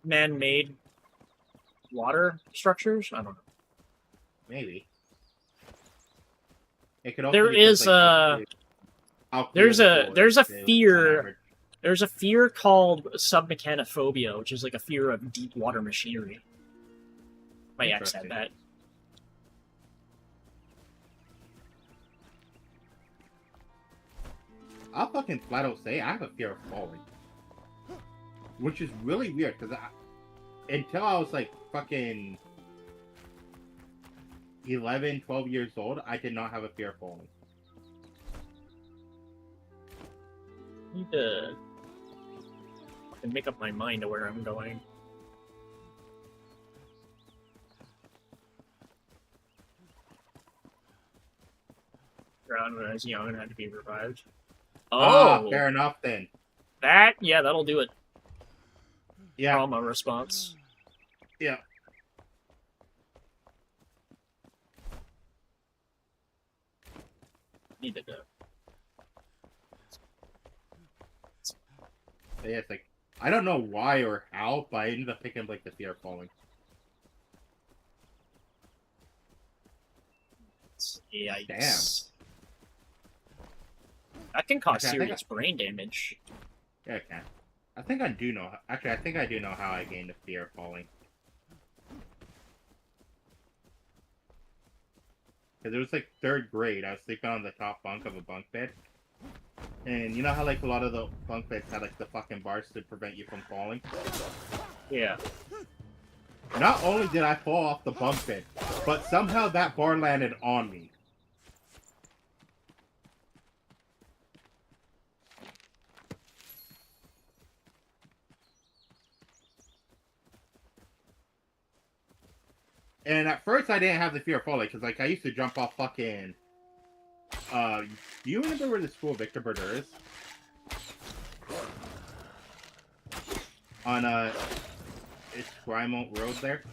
Man-made water structures? I don't know. Maybe. It could also There be is just, like, there's a fear. There's a fear called submechanophobia, which is like a fear of deep water machinery. My ex had that. I'll fucking flat out say I have a fear of falling. Which is really weird, because until I was like fucking 11, 12 years old, I did not have a fear of falling. I need to fucking make up my mind to where I'm going. Around when I was young and had to be revived. Oh, fair enough then. That'll do it. Yeah. Trauma response. Yeah. Needed to. Yeah, it's like, I don't know why or how, but I ended up picking like the fear of falling. Yikes. Damn. That can cause serious brain damage. Yeah, it can. I think I do know. Actually, I think I do know how I gained the fear of falling. Because it was like 3rd grade. I was sleeping on the top bunk of a bunk bed. And you know how like a lot of the bunk beds had like the fucking bars to prevent you from falling? Yeah. Not only did I fall off the bunk bed, but somehow that bar landed on me. And at first I didn't have the fear of falling, because like I used to jump off fucking... do you remember where the school Victor Berder is? On, it's Grimont Road there?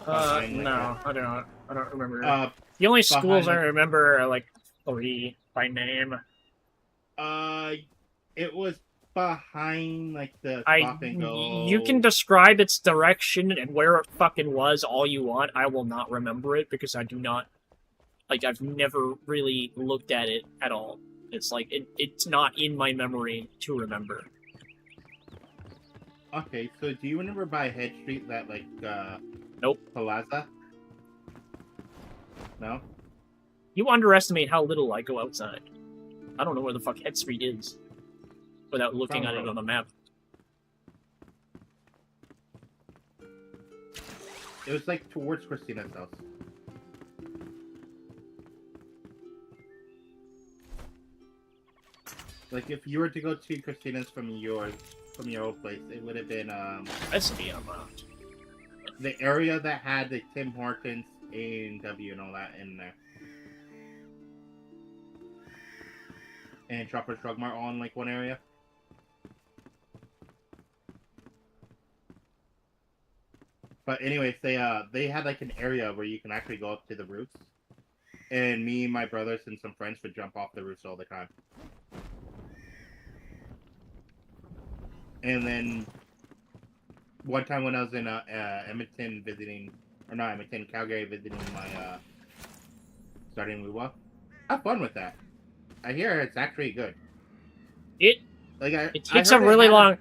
No, I don't remember. The only schools I remember are like 3 by name. It was behind like the stop and go. You can describe its direction and where it fucking was all you want. I will not remember it because I do not, like, I've never really looked at it at all. It's like it's not in my memory to remember. Okay, so do you remember by Head Street that like Nope. Plaza? No? You underestimate how little I go outside. I don't know where the fuck Head Street is. without looking Sounds at it right. on the map. It was like towards Christina's house. Like if you were to go to Christina's from your old place, it would have been That's me unlocked. the area that had the Tim Hortons, A&W, and all that in there. And Shoppers Drug Mart all in like one area. But anyways, they had like an area where you can actually go up to the roofs. And me, my brothers, and some friends would jump off the roofs all the time. And then one time when I was in Edmonton visiting, or not Edmonton, Calgary visiting my starting Wuwa, have fun with that. I hear it's actually good. It takes a really long.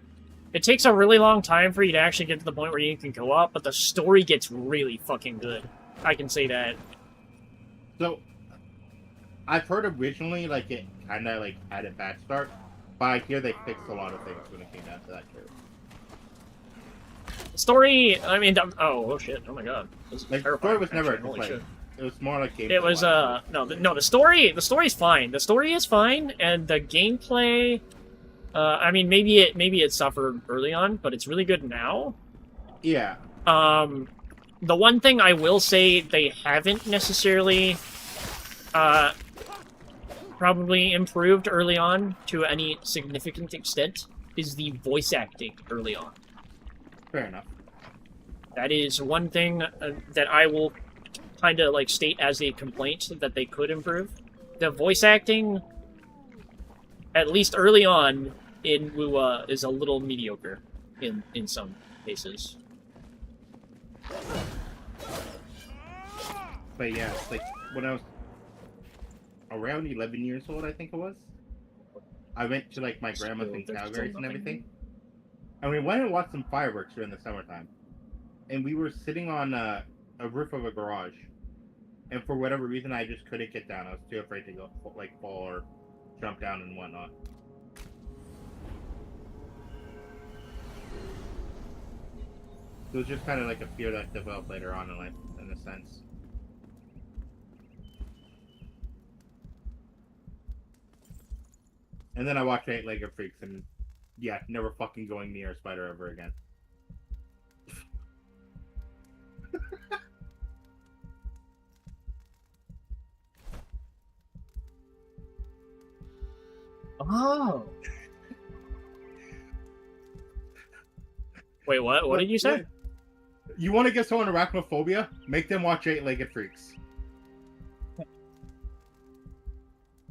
It takes a really long time for you to actually get to the point where you can go up, but the story gets really fucking good. I can say that. So, I've heard originally like it kind of like had a bad start, but I hear they fixed a lot of things when it came down to that too. Story, I mean, oh shit, oh my god. Like, the story was never a complaint. It was more like gameplay. It was, no, the story's fine. The story is fine, and the gameplay, I mean, maybe it suffered early on, but it's really good now. Yeah. The one thing I will say they haven't necessarily, probably improved early on to any significant extent is the voice acting early on. Fair enough. That is one thing that I will kind of like state as a complaint that they could improve. The voice acting, at least early on in Wuwa, is a little mediocre in some cases. But yeah, like when I was around 11 years old, I think it was, I went to like my grandma's in Calgary and everything. And we went and watched some fireworks during the summertime. And we were sitting on a roof of a garage. And for whatever reason, I just couldn't get down. I was too afraid to go, like, fall or jump down and whatnot. It was just kind of like a fear that developed later on in life, in a sense. And then I watched 8-Legged Freaks and, yeah, never fucking going near a spider ever again. Oh. Wait, what? What did you say? You want to get someone arachnophobia? Make them watch 8-Legged Freaks.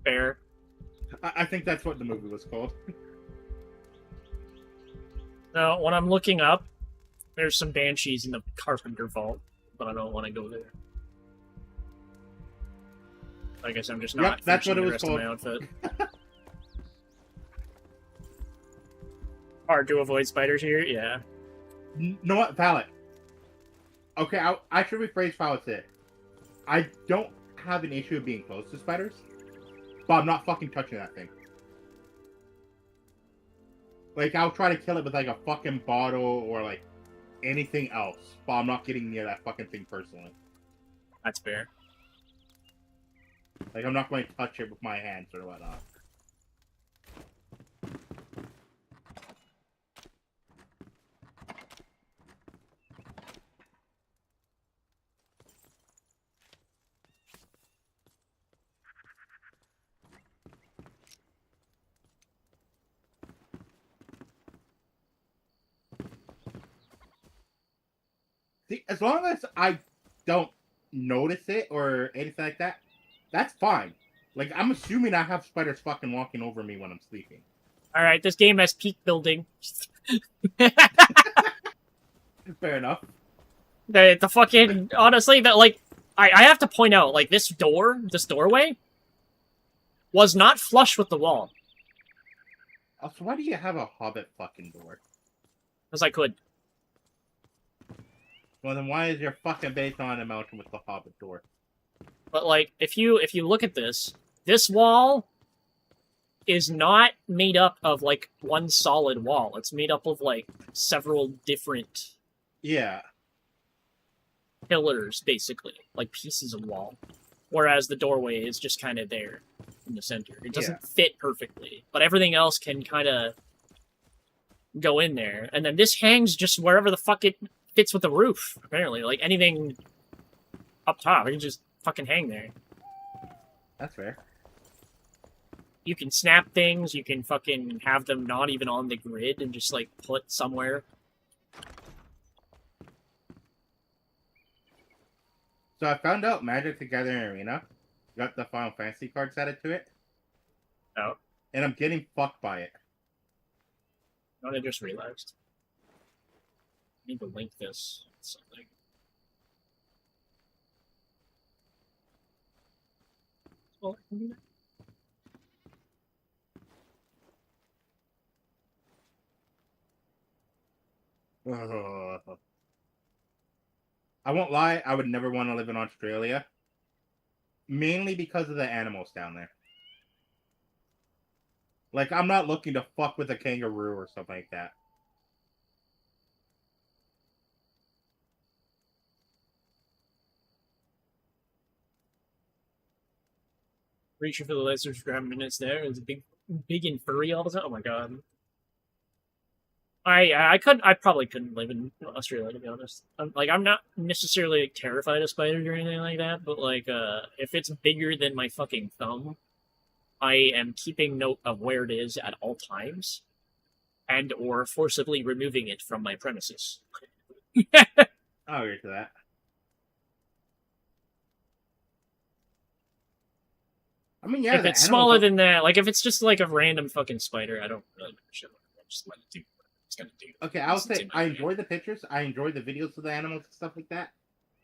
Fair. I think that's what the movie was called. Now, when I'm looking up, there's some banshees in the Carpenter Vault, but I don't want to go there. I guess I'm just not. Yep, that's what it the was rest called. Of my outfit. Hard to avoid spiders here, yeah. No, what? Valid. Okay, I should rephrase how it's it. I don't have an issue of being close to spiders, but I'm not fucking touching that thing. Like, I'll try to kill it with, like, a fucking bottle or, like, anything else, but I'm not getting near that fucking thing personally. That's fair. Like, I'm not going to touch it with my hands or whatnot. See, as long as I don't notice it or anything like that, that's fine. Like, I'm assuming I have spiders fucking walking over me when I'm sleeping. Alright, this game has peak building. Fair enough. The fucking, honestly, that, like, I have to point out, like, this doorway, was not flush with the wall. Also, why do you have a Hobbit fucking door? Because I could. Well, then why is your fucking base on a mountain with the Hobbit door? But, like, if you look at this wall is not made up of like one solid wall. It's made up of like several different pillars, basically, like pieces of wall. Whereas the doorway is just kind of there in the center. It doesn't fit perfectly, but everything else can kind of go in there. And then this hangs just wherever the fuck it fits with the roof, apparently. Like anything up top, it can just fucking hang there. That's fair. You can snap things, you can fucking have them not even on the grid and just like put somewhere. So I found out Magic the Gathering Arena got the Final Fantasy cards added to it. Oh. And I'm getting fucked by it. Oh, I just realized. I need to link this with something. Well, I can do that. I won't lie, I would never want to live in Australia. Mainly because of the animals down there. Like, I'm not looking to fuck with a kangaroo or something like that. Reaching for the lasers for minutes there. It was big and furry all the time. Oh my god. I probably couldn't live in Australia, to be honest. I'm not necessarily like, terrified of spiders or anything like that, but like if it's bigger than my fucking thumb, I am keeping note of where it is at all times, and or forcibly removing it from my premises. I'll agree to that. I mean, yeah. If it's smaller than that, like if it's just like a random fucking spider, I don't really give a shit. Just let it do what it's gonna do. Okay, I'll say I enjoy the pictures, I enjoy the videos of the animals and stuff like that,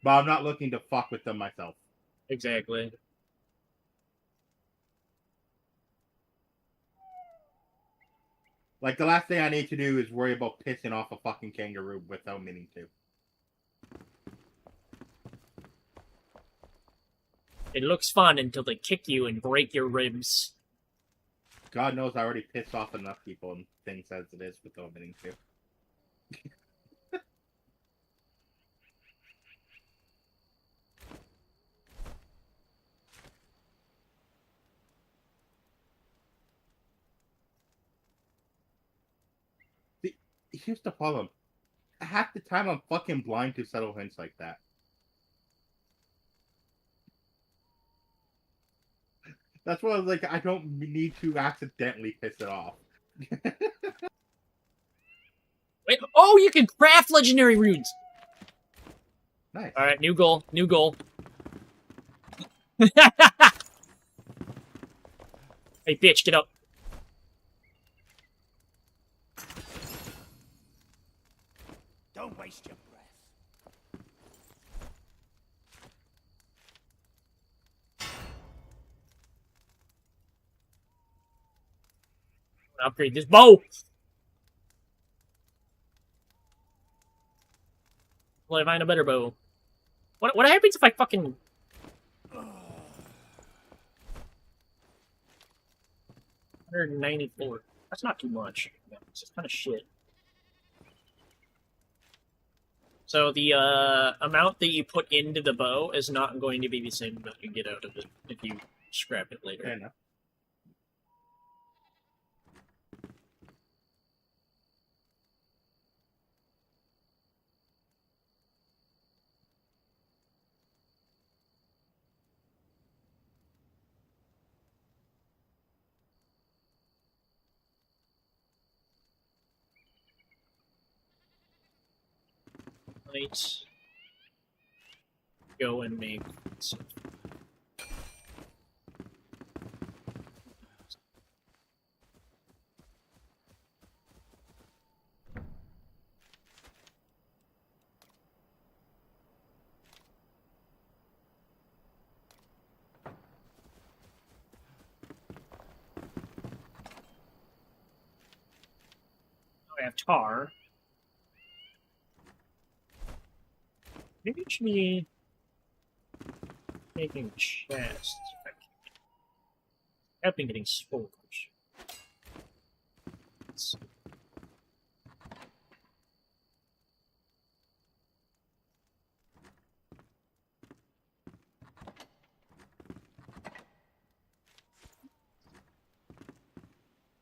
but I'm not looking to fuck with them myself. Exactly. Like, the last thing I need to do is worry about pissing off a fucking kangaroo without meaning to. It looks fun until they kick you and break your ribs. God knows I already pissed off enough people and things as it is without meaning to. See, here's the problem. Half the time I'm fucking blind to subtle hints like that. That's why, like, I don't need to accidentally piss it off. Wait, oh, you can craft legendary runes! Nice. Alright, new goal, new goal. Hey, bitch, get up. Don't waste your breath. Upgrade this bow! Will I find a better bow? What happens if I fucking... 194. That's not too much. It's just kind of shit. So the amount that you put into the bow is not going to be the same amount you get out of it if you scrap it later. Fair enough. Let's go and make some. I have tar. Maybe it should be making chests. I've been getting spores. Let's see.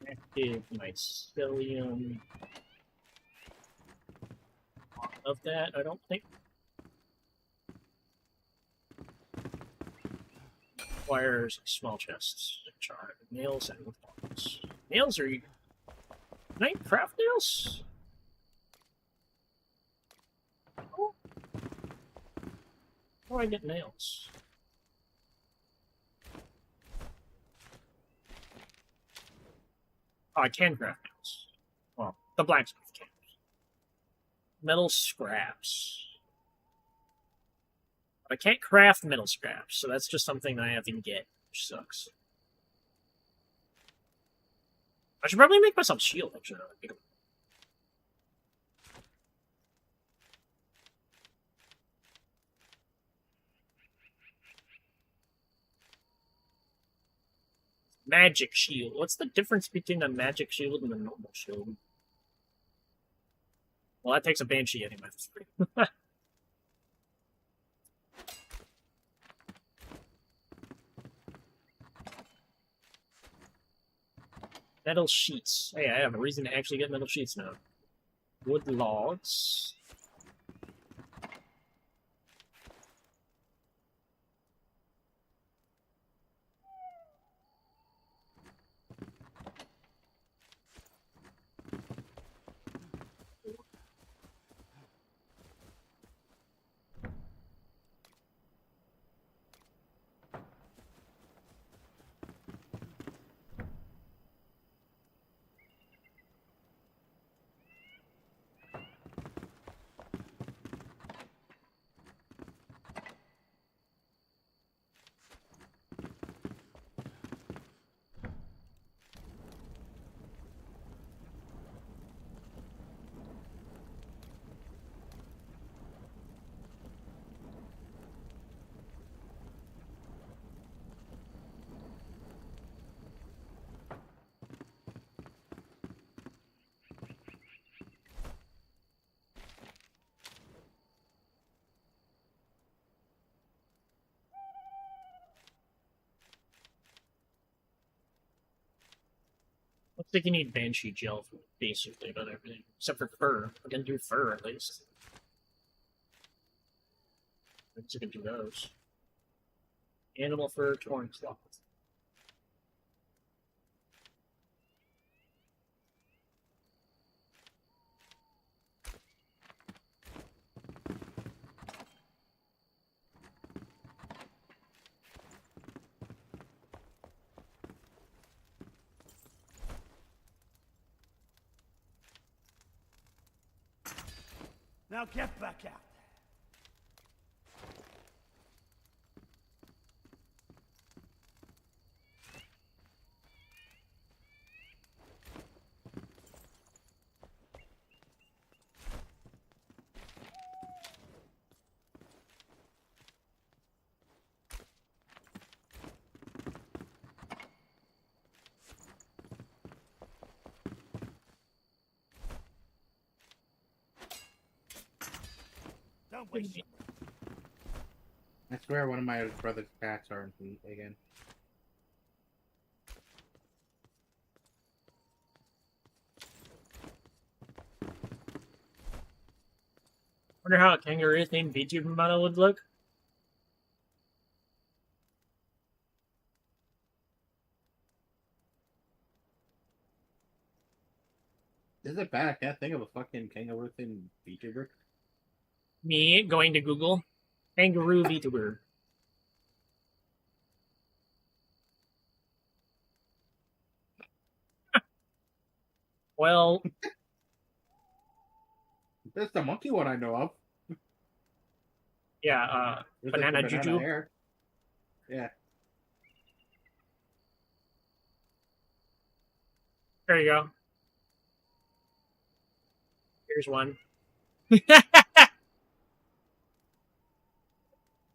Active mycelium. Of that, I don't think. Requires small chests. Char nails and bones. Nails are you? Can I craft nails? Oh. How do I get nails? Oh, I can craft nails. Well, the blacksmith can. Metal scraps. I can't craft metal scraps, so that's just something that I have to get, which sucks. I should probably make myself shield, actually. Magic shield. What's the difference between a magic shield and a normal shield? Well, that takes a banshee anyway. Metal sheets. Hey, I have a reason to actually get metal sheets now. Wood logs. I think you need banshee gel for basically about everything, except for fur. I can do fur at least. I guess I can do those. Animal fur, torn cloth. Now get back out. Don't waste your breath. I swear one of my brother's cats are in heat again. Wonder how a kangaroo themed VTuber model would look. Is it bad? I can't think of a fucking kangaroo themed VTuber. Me going to Google. Kangaroo VTuber. Well, There's the monkey one I know of. yeah, There's banana juju. hair. Yeah. There you go. Here's one.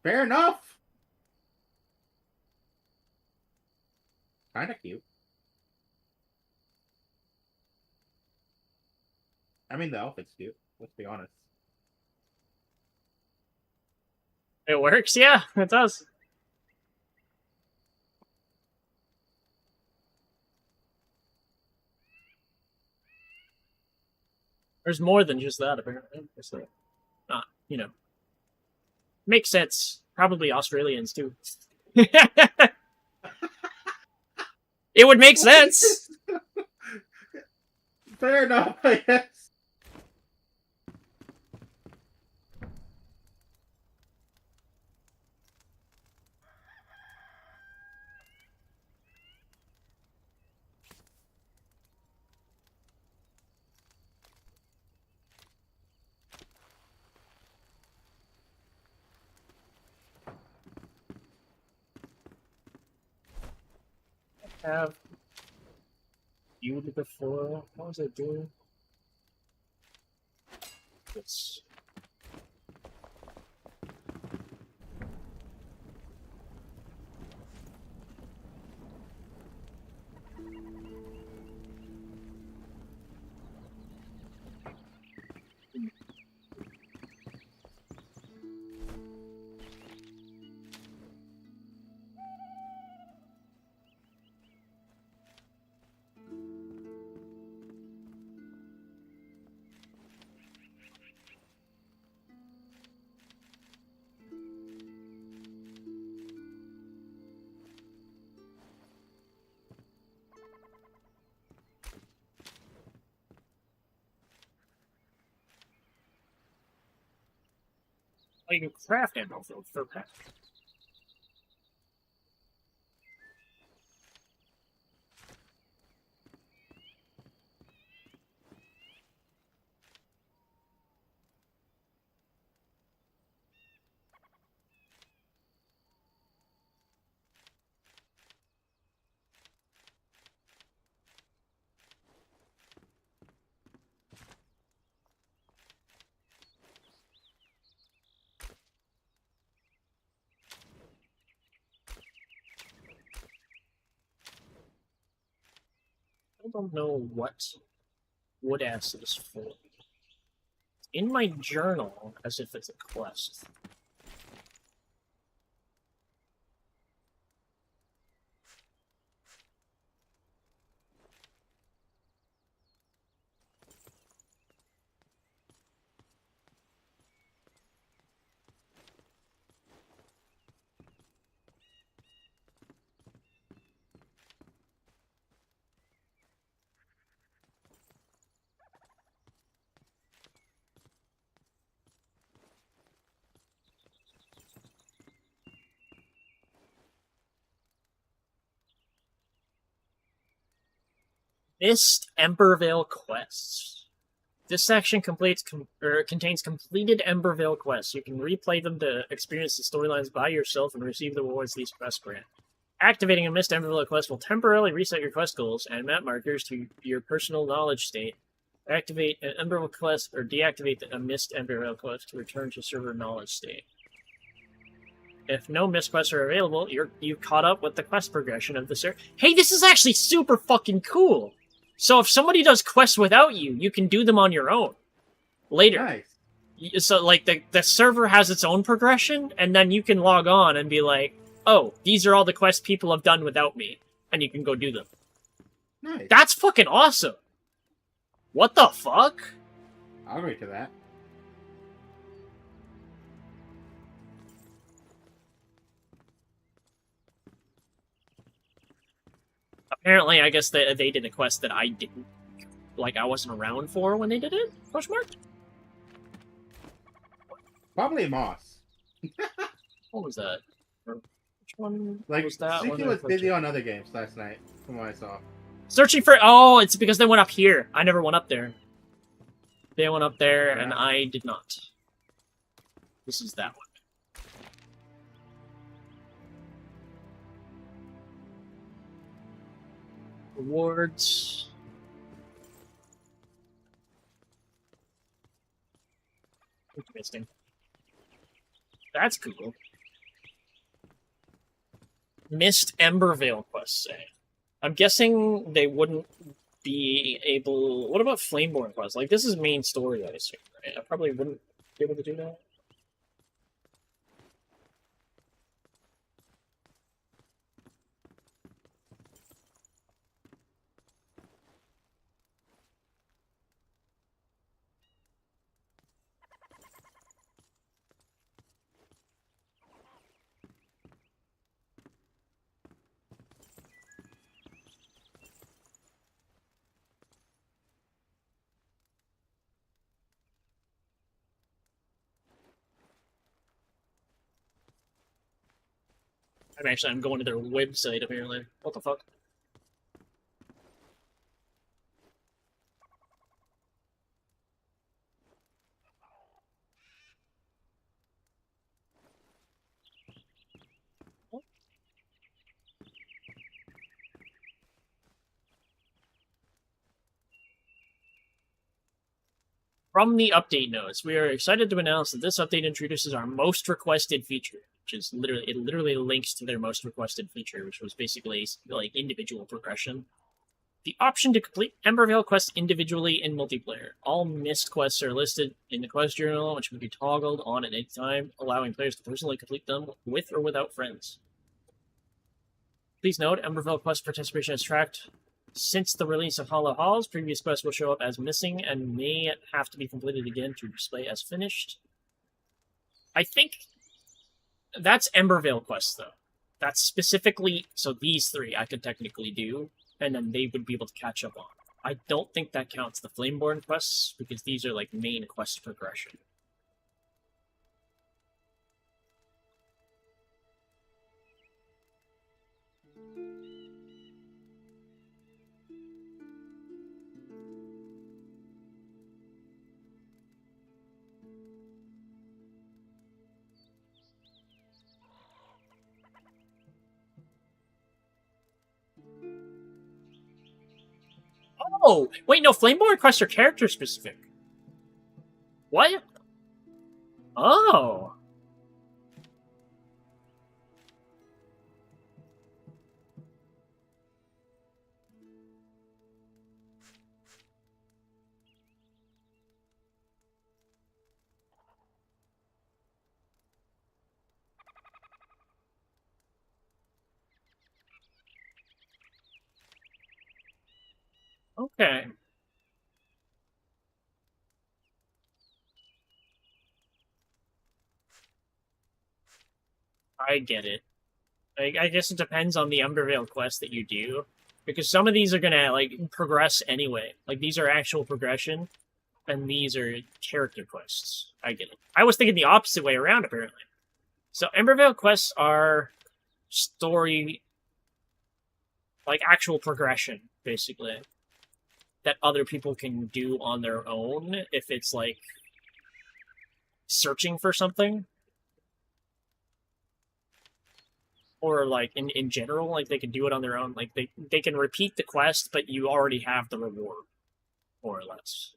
Fair enough. Kind of cute. I mean, the outfit's cute. Let's be honest. It works, yeah, it does. There's more than just that, apparently. So, you know. Makes sense. Probably Australians, too. It would make sense. Fair enough, I guess. Have viewed before. What was I doing? This. Oh, you can craft ammo for pet. I don't know what wood acid is for. In my journal, as if it's a quest. Missed Embervale quests. This section contains completed Embervale quests. You can replay them to experience the storylines by yourself and receive the rewards these quests grant. Activating a missed Embervale quest will temporarily reset your quest goals and map markers to your personal knowledge state. Activate an Embervale quest or deactivate a missed Embervale quest to return to server knowledge state. If no missed quests are available, you've caught up with the quest progression of the server. Hey, this is actually super fucking cool! So if somebody does quests without you, you can do them on your own later. Nice. So like the server has its own progression, and then you can log on and be like, oh, these are all the quests people have done without me, and you can go do them. Nice. That's fucking awesome. What the fuck? I'll agree to that. Apparently, I guess they did a quest that I didn't, like, I wasn't around for when they did it? Question mark? Probably Moss. What was that? Which one Like, was that? Suki was busy on other games last night, from what I saw. Searching for... Oh, it's because they went up here. I never went up there. They went up there, and I did not. This is that one. Rewards. Interesting. That's cool. Missed Embervale quest say. I'm guessing they wouldn't be able. What about Flameborn quest? Like, this is main story, I assume, right? I probably wouldn't be able to do that. I'm going to their website, apparently. What the fuck? From the update notes, we are excited to announce that this update introduces our most requested feature, which is literally links to their most requested feature, which was basically like individual progression. The option to complete Embervale quests individually in multiplayer. All missed quests are listed in the quest journal, which can be toggled on at any time, allowing players to personally complete them with or without friends. Please note, Embervale quest participation is tracked. Since the release of Hollow Halls, previous quests will show up as missing and may have to be completed again to display as finished. I think that's Embervale quests, though. That's specifically, so these three I could technically do, and then they would be able to catch up on. I don't think that counts the Flameborn quests, because these are like main quest progression. Oh, wait, no, Flameborn quests are character specific. What? Oh. Okay. I get it. I guess it depends on the Embervale quest that you do, because some of these are gonna like progress anyway. Like these are actual progression, and these are character quests. I get it. I was thinking the opposite way around, apparently. So Embervale quests are story, like actual progression, basically, that other people can do on their own if it's like searching for something. Or like in general, like they can do it on their own. Like they can repeat the quest, but you already have the reward, more or less.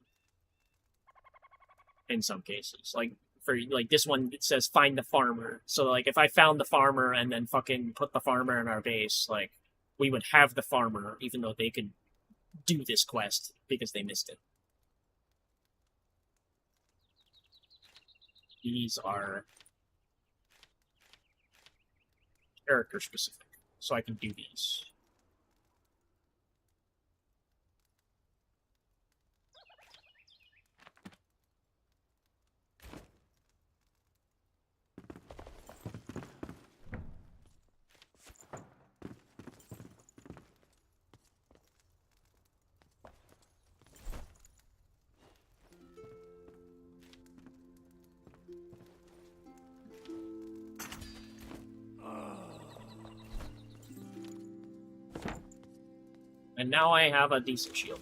In some cases, like for like this one, it says find the farmer. So like if I found the farmer and then fucking put the farmer in our base, like we would have the farmer, even though they could do this quest because they missed it. These are character specific, so I can do these. And now I have a decent shield.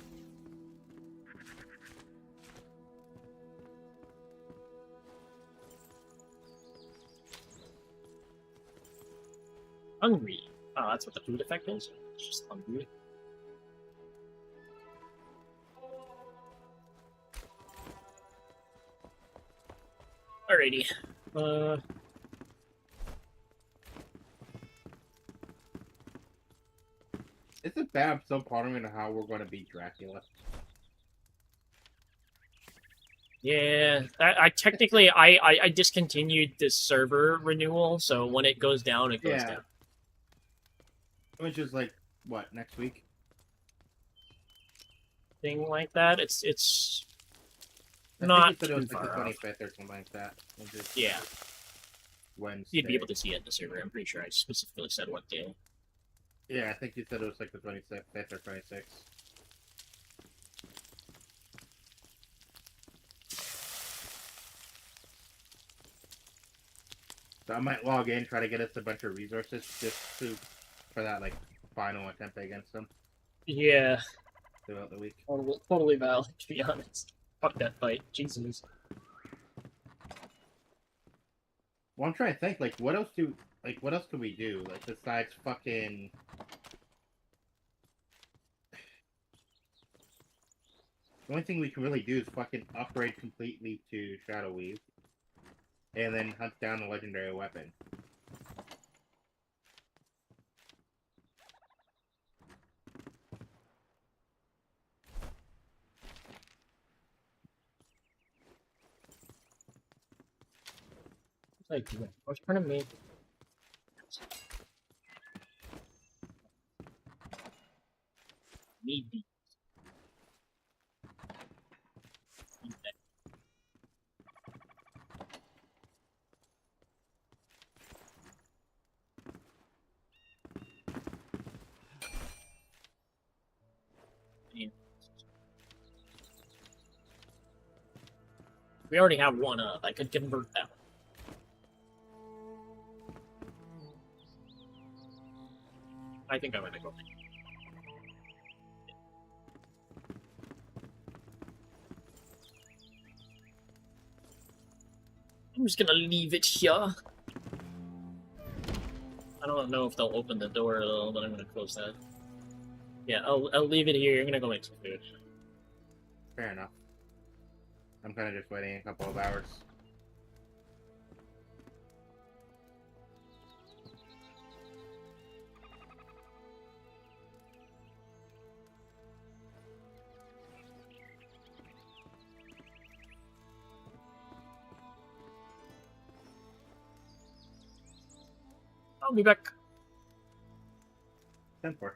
Hungry. Oh, that's what the food effect is? It's just hungry. Alrighty. This is bad. I'm still pondering on how we're going to beat Dracula. Yeah, I technically I discontinued this server renewal, so when it goes down, it goes down. Which is like what, next week? Thing like that. It's I not think you said it was too like the far off. 25th or something like that. Yeah, Wednesday. you'd be able to see it in the server. I'm pretty sure I specifically said what day. Yeah, I think you said it was like the 25th or 26th. So I might log in, try to get us a bunch of resources just for that like final attempt against them Yeah, throughout the week. totally valid. To be honest, fuck that fight. Jesus. Well, I'm trying to think, like, what else could we do, like, besides fucking... The only thing we can really do is fucking upgrade completely to Shadow Weave, and then hunt down a legendary weapon. Like, what's part of me? Need these. We already have one up. I could convert that one. I think I'm gonna go. I'm just gonna leave it here. I don't know if they'll open the door though, but I'm gonna close that. Yeah, I'll leave it here. I'm gonna go make some food. Fair enough. I'm kind of just waiting a couple of hours. I'll be back. 10-4.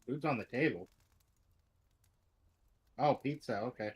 Food's on the table. Oh, pizza. Okay.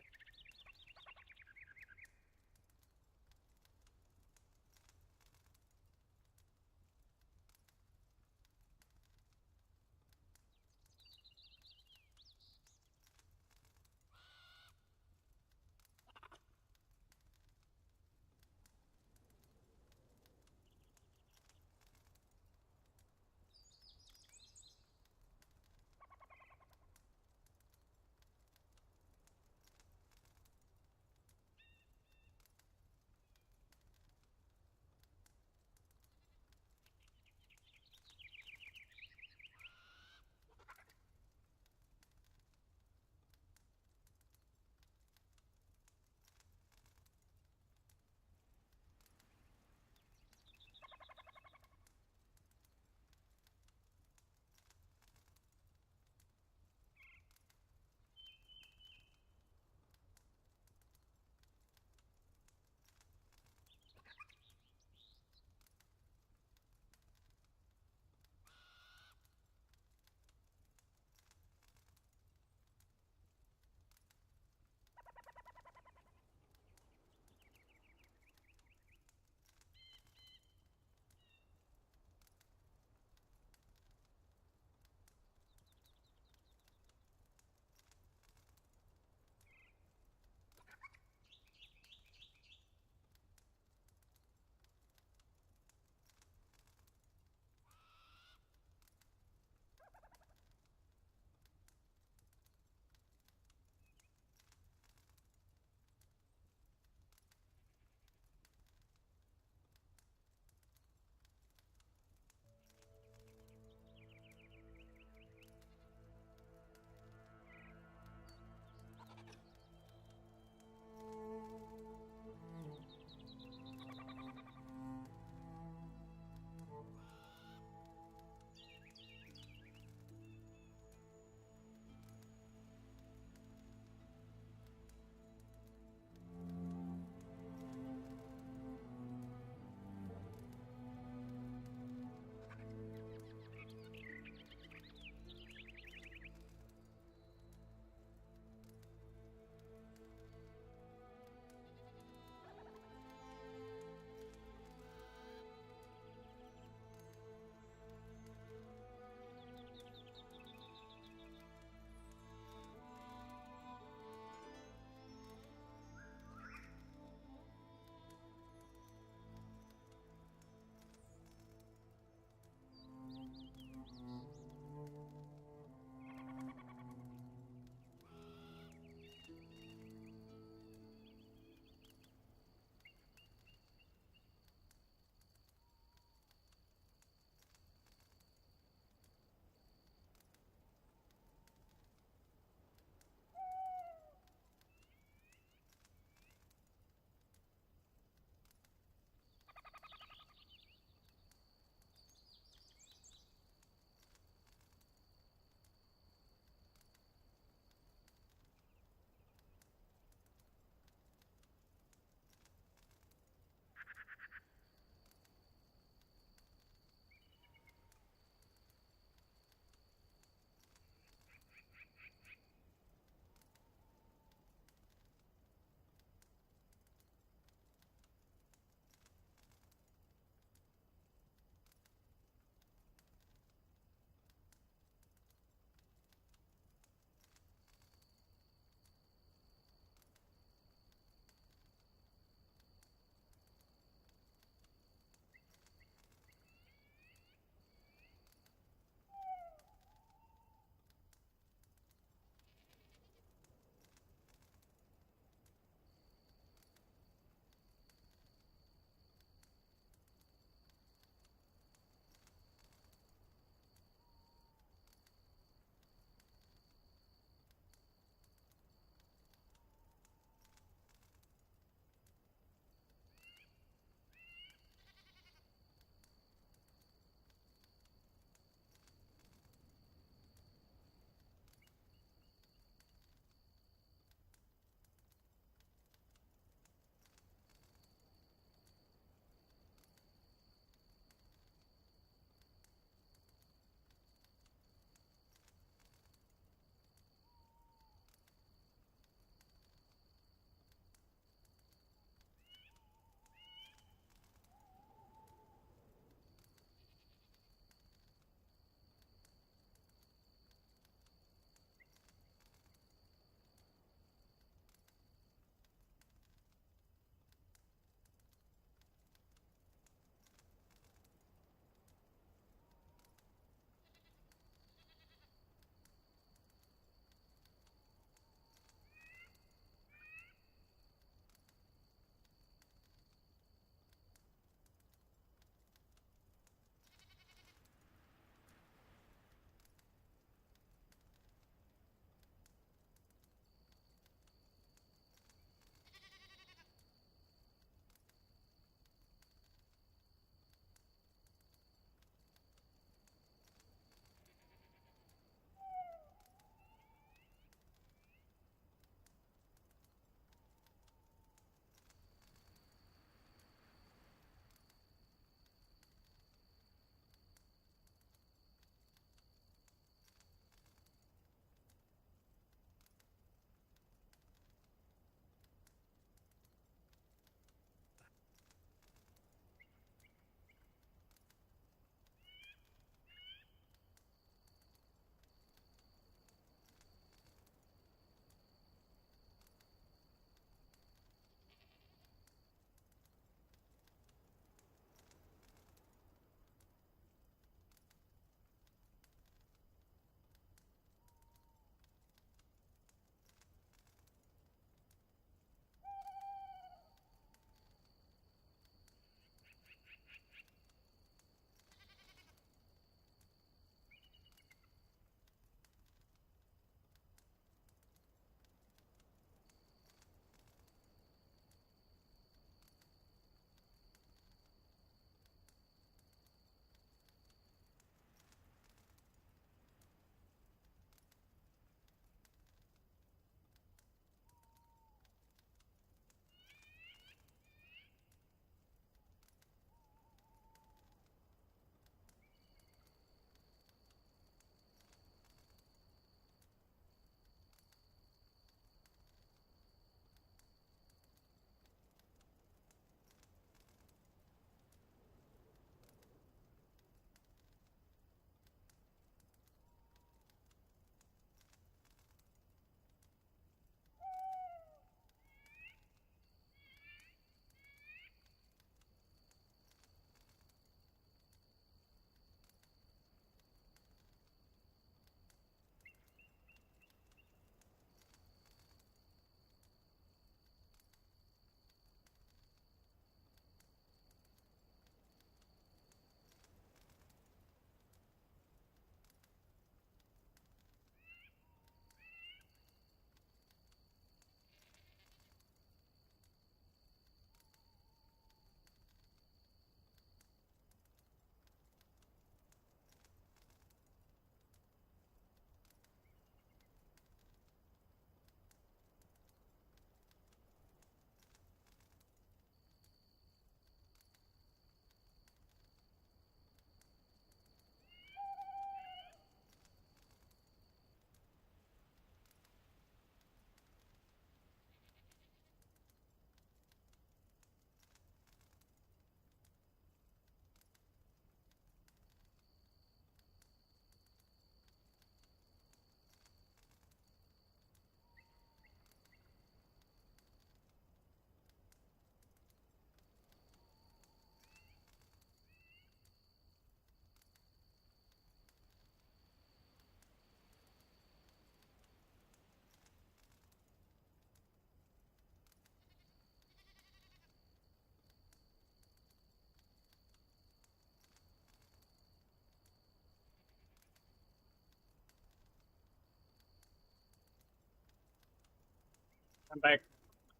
I'm back.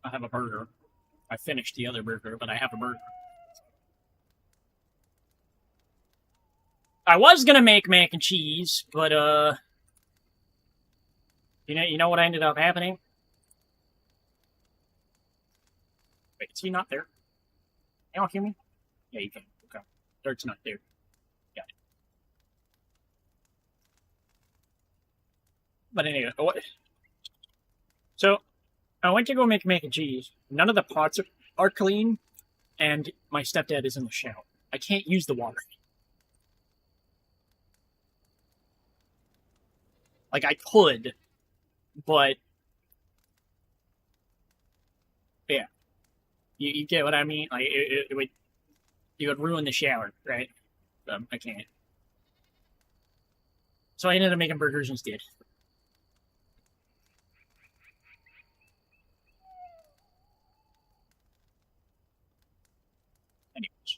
I have a burger. I finished the other burger, but I have a burger. I was gonna make mac and cheese, but you know what ended up happening? Wait, is he not there? You don't hear me? Yeah, you can. Okay. Dirt's not there. Got it. But anyway, what? So, I went to go make mac and cheese. None of the pots are clean, and my stepdad is in the shower. I can't use the water. Like, I could, but... Yeah. You get what I mean? Like, it would ruin the shower, right? I can't. So I ended up making burgers instead. Anyways.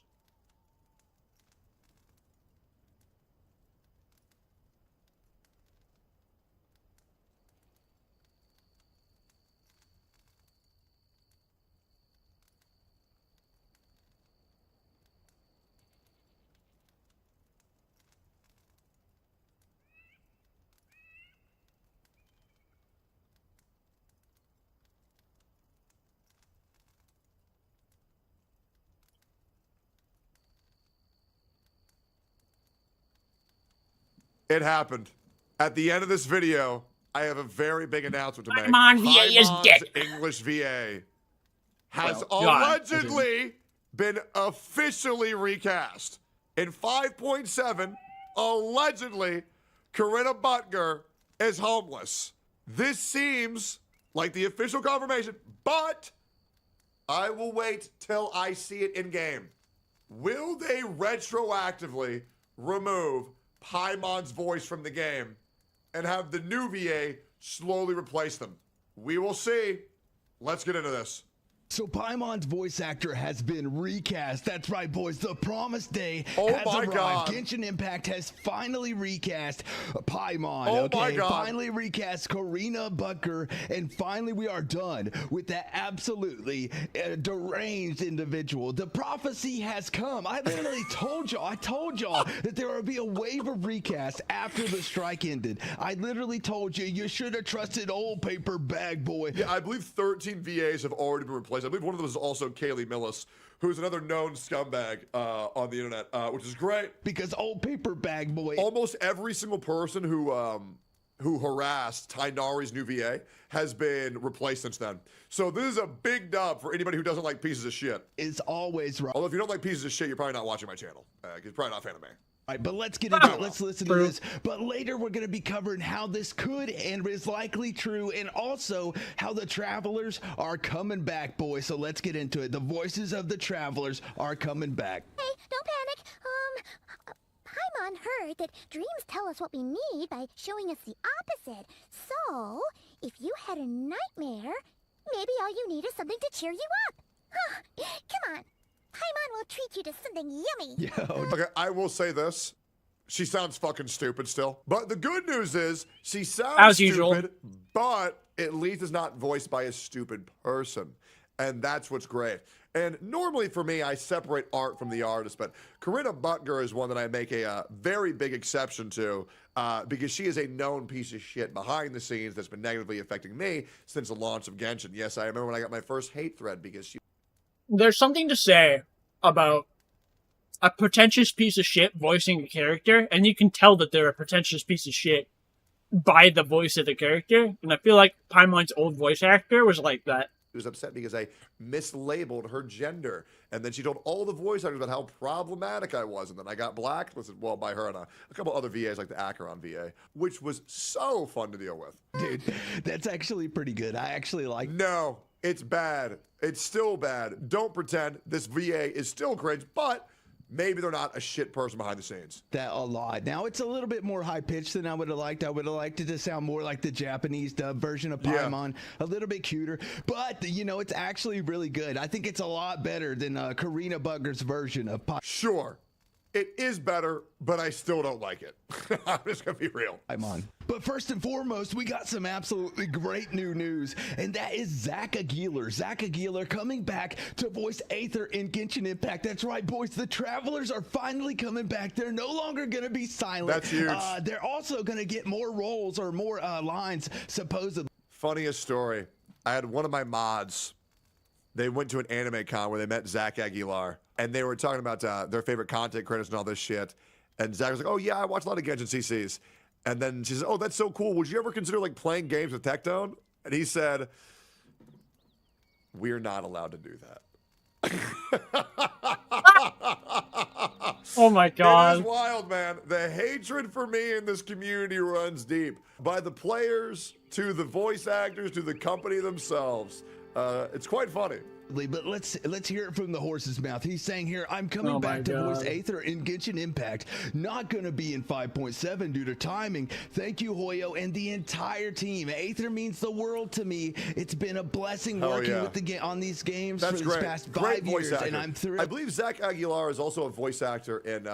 It happened. At the end of this video, I have a very big announcement to make. Paimon VA is dead. English VA has Well, allegedly been officially recast. In 5.7, allegedly, Corinna Butger is homeless. This seems like the official confirmation, but I will wait till I see it in game. Will they retroactively remove Paimon's voice from the game and have the new VA slowly replace them? We will see. Let's get into this. So Paimon's voice actor has been recast. That's right, boys. The promised day Oh has my arrived. God. Genshin Impact has finally recast Paimon. Oh okay, my God. finally recast Corinna Butger, and finally we are done with that absolutely deranged individual. The prophecy has come. I literally told y'all that there would be a wave of recast after the strike ended. I literally told you should have trusted old paper bag boy. Yeah, I believe 13 VAs have already been replaced. I believe one of them is also Kaylee Millis, who's another known scumbag on the internet, which is great. Because old paper bag boy. Almost every single person who harassed Tainari's new VA has been replaced since then. So this is a big dub for anybody who doesn't like pieces of shit. Is always right. Although if you don't like pieces of shit, you're probably not watching my channel. You're probably not a fan of me. All right, but let's get into it. Let's listen to this. But later we're going to be covering how this could and is likely true, and also how the travelers are coming back, boys. So let's get into it. The voices of the travelers are coming back. Hey, don't panic. Paimon heard that dreams tell us what we need by showing us the opposite. So, if you had a nightmare, maybe all you need is something to cheer you up. Come on. Paimon will treat you to something yummy. Okay, I will say this. She sounds fucking stupid still. But the good news is she sounds As stupid, usual. but at least is not voiced by a stupid person. And that's what's great. And normally for me, I separate art from the artist, but Corinna Butger is one that I make a very big exception to because she is a known piece of shit behind the scenes that's been negatively affecting me since the launch of Genshin. Yes, I remember when I got my first hate thread because she... There's something to say about a pretentious piece of shit voicing a character, and you can tell that they're a pretentious piece of shit by the voice of the character. And I feel like Paimon's old voice actor was like that. She was upset because I mislabeled her gender. And then she told all the voice actors about how problematic I was. And then I got blacklisted, well, by her and a couple other VAs like the Acheron VA, which was so fun to deal with. Dude, that's actually pretty good. I actually like... No, it's bad. It's still bad. Don't pretend this VA is still cringe, but maybe they're not a shit person behind the scenes. That a lot. Now it's a little bit more high pitched than I would have liked. I would have liked it to sound more like the Japanese dub version of Paimon, a little bit cuter. But you know, it's actually really good. I think it's a lot better than Corinna Butger's version of Paimon. Sure. It is better, but I still don't like it. I'm just going to be real. I'm on. But first and foremost, we got some absolutely great new news, and that is Zach Aguilar. Zach Aguilar coming back to voice Aether in Genshin Impact. That's right, boys. The Travelers are finally coming back. They're no longer going to be silent. That's huge. They're also going to get more roles or more lines, supposedly. Funniest story. I had one of my mods. They went to an anime con where they met Zach Aguilar, and they were talking about their favorite content creators and all this shit. And Zach was like, "Oh yeah, I watch a lot of Genshin CCs." And then she said, "Oh, that's so cool. Would you ever consider like playing games with Tectone?" And he said, "We're not allowed to do that." Oh my god. It is wild, man. The hatred for me in this community runs deep. By the players, to the voice actors, to the company themselves. It's quite funny. But let's hear it from the horse's mouth. He's saying here, I'm coming back to voice Aether in Genshin Impact. Not going to be in 5.7 due to timing. Thank you, Hoyo, and the entire team. Aether means the world to me. It's been a blessing working with on these games for these past 5 years, and I'm thrilled. I believe Zach Aguilar is also a voice actor in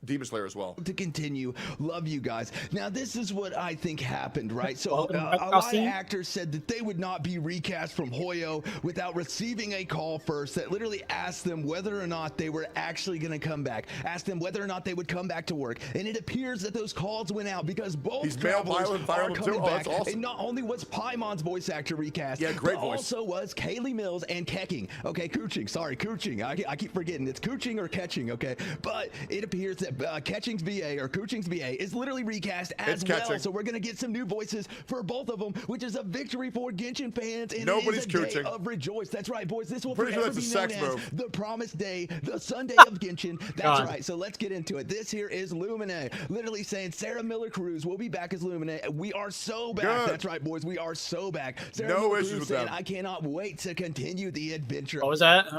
Demon Slayer as well. To continue, love you guys. Now, this is what I think happened, right? So a lot of actors said that they would not be recast from Hoyo without receiving a call first that literally asked them whether or not they were actually going to come back, asked them whether or not they would come back to work. And it appears that those calls went out because both Travelers are coming back. Awesome. And not only was Paimon's voice actor recast, great voice. Also was Kaylee Mills and Kecking. Okay, Kuching. Sorry, Kuching. I keep forgetting. It's Kuching or Ketching, okay? But it appears that Ketching's VA or Kuching's VA is literally recast as well. So we're going to get some new voices for both of them, which is a victory for Genshin fans. And nobody's it is a Kuching. day of rejoice. That's right, boys. This will Pretty forever sure be that's known a as sex move. the promised day, the Sunday of Genshin. That's right. So let's get into it. This here is Lumine, literally saying Sarah Miller Cruz will be back as Lumine. We are so back. Good. That's right, boys. We are so back. Sarah No Miller issues Cruz with saying, them. I cannot wait to continue the adventure. What was that?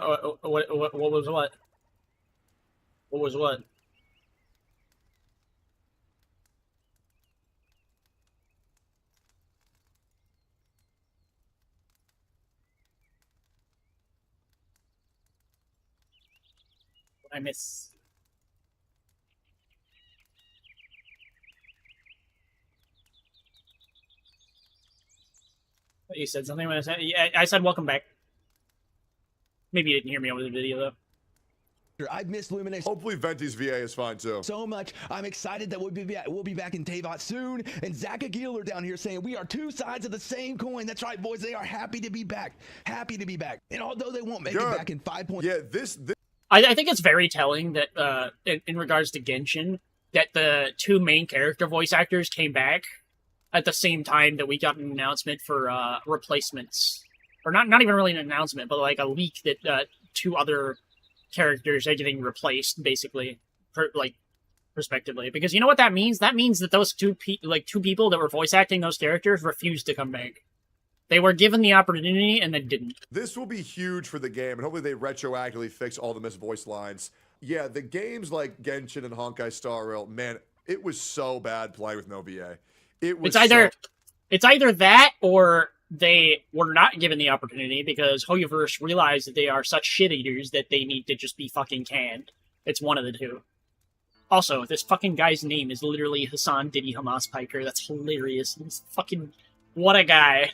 What was what? What was what? I miss. You said something when I said, yeah, I said welcome back. Maybe you didn't hear me over the video though. I've missed Lumine. Hopefully Venti's VA is fine too. So much. I'm excited that we'll be back in Teyvat soon. And Zach Aguilar down here saying we are two sides of the same coin. That's right, boys. They are happy to be back. Happy to be back. And although they won't make it back in 5 points. Yeah, this I think it's very telling that in regards to Genshin, that the two main character voice actors came back at the same time that we got an announcement for replacements. Or not even really an announcement, but like a leak that two other characters are getting replaced, basically, respectively. Because you know what that means? That means that those two people that were voice acting those characters refused to come back. They were given the opportunity and then didn't. This will be huge for the game, and hopefully they retroactively fix all the missed voice lines. Yeah, the games like Genshin and Honkai Star Rail, man, it was so bad playing with no VA. It's either that or they were not given the opportunity because Hoyoverse realized that they are such shit eaters that they need to just be fucking canned. It's one of the two. Also, this fucking guy's name is literally Hassan Diddy Hamas Piker. That's hilarious. He's fucking... What a guy.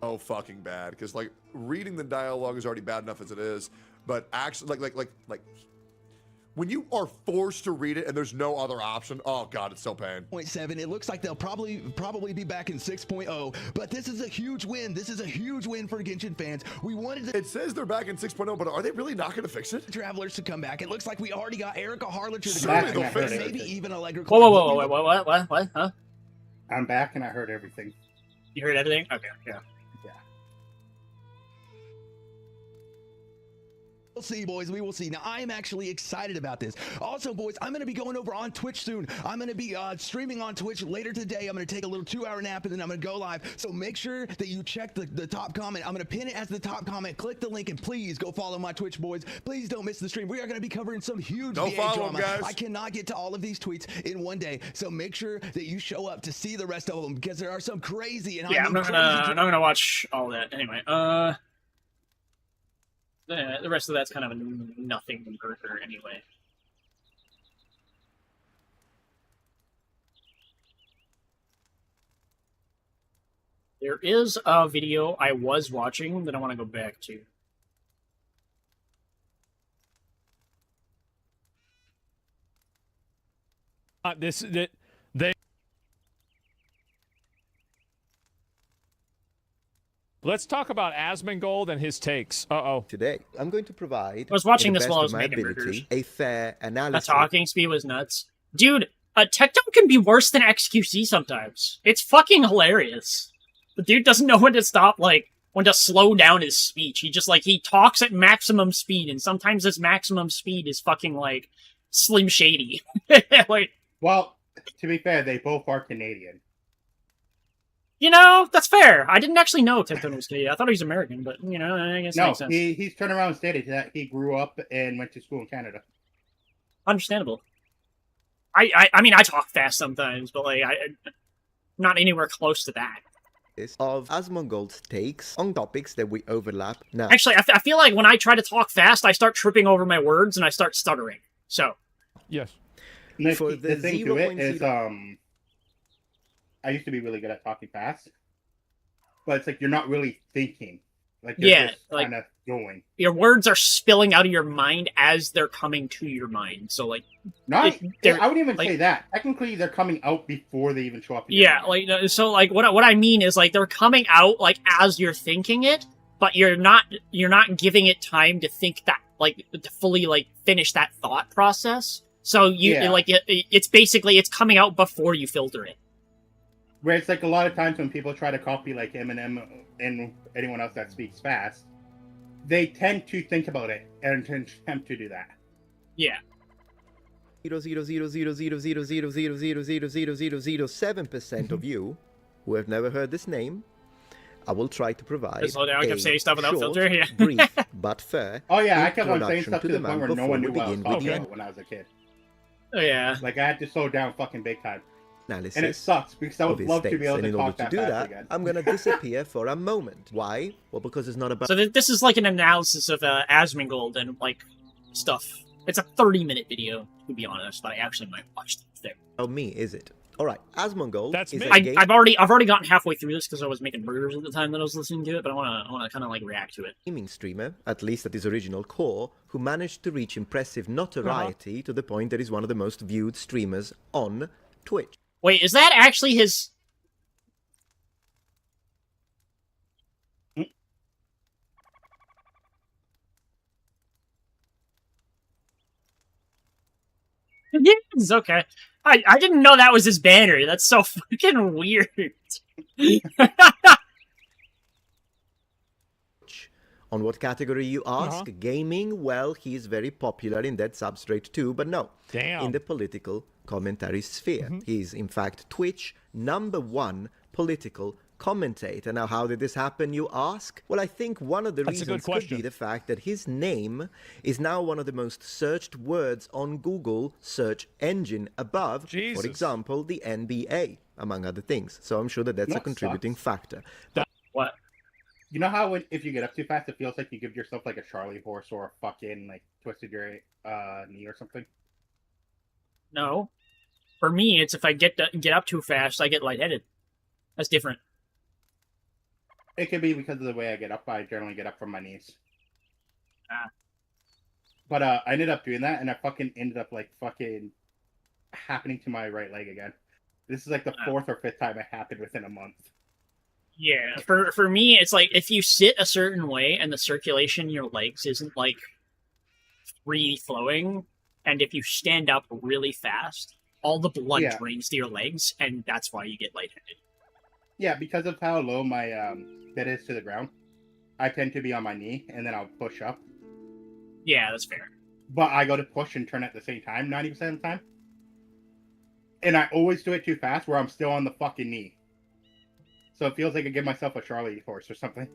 Oh, fucking bad. Because, like, reading the dialogue is already bad enough as it is. But actually, like, when you are forced to read it and there's no other option, oh god, it's so pain. 0.7. It looks like they'll probably be back in 6.0, but this is a huge win. This is a huge win for Genshin fans. We wanted to... It says they're back in 6.0, but are they really not going to fix it? Travelers to come back. It looks like we already got Erica Harlacher to come back. Fix Maybe even Allegra. Whoa, what? Huh? I'm back and I heard everything. You heard everything? Okay, yeah. We'll see, boys. We will see. Now, I am actually excited about this. Also, boys, I'm going to be going over on Twitch soon. I'm going to be streaming on Twitch later today. I'm going to take a little 2-hour nap, and then I'm going to go live. So make sure that you check the top comment. I'm going to pin it as the top comment. Click the link, and please go follow my Twitch, boys. Please don't miss the stream. We are going to be covering some huge VA drama. Guys. I cannot get to all of these tweets in one day. So make sure that you show up to see the rest of them, because there are some crazy. And I'm not gonna watch all that anyway. The rest of that's kind of a nothing burger anyway. There is a video I was watching that I want to go back to. Let's talk about Asmongold and his takes. Uh-oh. Today, I'm going to provide. I was watching this while I was making burgers. A fair analysis. The talking speed was nuts. Dude, Tectone can be worse than XQC sometimes. It's fucking hilarious. The dude doesn't know when to stop, like, when to slow down his speech. He just, like, he talks at maximum speed, and sometimes his maximum speed is fucking, like, Slim Shady. Like, well, to be fair, they both are Canadian. You know, that's fair. I didn't actually know Tectone was Canadian. I thought he was American, but, you know, I guess it makes sense. He's turned around and stated that he grew up and went to school in Canada. Understandable. I mean, I talk fast sometimes, but, like, I'm not anywhere close to that. Of Asmongold's takes on topics that we overlap now. Actually, I feel like when I try to talk fast, I start tripping over my words and I start stuttering. So. Yes. For the thing to it is, I used to be really good at talking fast, but it's like you're not really thinking. Like you're just kind of going. Your words are spilling out of your mind as they're coming to your mind. So like, I wouldn't even say that. Technically, they're coming out before they even show up. Yeah, like so, like what I mean is like they're coming out like as you're thinking it, but you're not giving it time to think that like to fully like finish that thought process. So it's basically it's coming out before you filter it. Where it's like a lot of times when people try to copy like Eminem and anyone else that speaks fast, they tend to think about it and attempt to do that. Yeah. 0.0000000000007% of you who have never heard this name, I will try to provide slow down, I kept saying stuff without short, filter. Yeah. brief, but fair. Oh yeah, I kept on saying stuff to the man point where no one before knew we what I was begin with talking the about when I was a kid. Oh yeah. Like I had to slow down fucking big time. Analysis and it sucks because I would love to be able and to in talk order to that do fast that, again. I'm going to disappear for a moment. Why? Well, because it's not about... So this is like an analysis of Asmongold and like stuff. It's a 30-minute video, to be honest, but I actually might watch the thing. Oh, me, is it? All right, Asmongold. That's me. I've already gotten halfway through this because I was making burgers at the time that I was listening to it, but I want to kind of like react to it. Gaming streamer, at least at his original core, who managed to reach impressive notoriety to the point that he's one of the most viewed streamers on Twitch. Wait, is that actually his... Yes, okay. I didn't know that was his banner. That's so fucking weird. On what category you ask? Gaming? Well, he's very popular in that substrate too, but no. Damn. In the political commentary sphere. He's, in fact, Twitch #1 political commentator. Now, how did this happen, you ask? Well, I think one of the reasons could be the fact that his name is now one of the most searched words on Google search engine above, for example, the NBA, among other things. So I'm sure that that's a contributing factor. What? You know how if you get up too fast, it feels like you give yourself like a Charlie horse or a fucking like twisted your knee or something? No. For me, it's if I get up too fast, I get lightheaded. That's different. It could be because of the way I get up. I generally get up from my knees. But I ended up doing that, and I fucking ended up like fucking happening to my right leg again. This is like the 4th or 5th time it happened within a month. Yeah, for me, it's like if you sit a certain way and the circulation in your legs isn't like free flowing, and if you stand up really fast, all the blood drains to your legs, and that's why you get lightheaded. Yeah, because of how low my bed is to the ground, I tend to be on my knee, and then I'll push up. Yeah, that's fair. But I go to push and turn at the same time 90% of the time. And I always do it too fast where I'm still on the fucking knee. So it feels like I give myself a Charlie horse or something.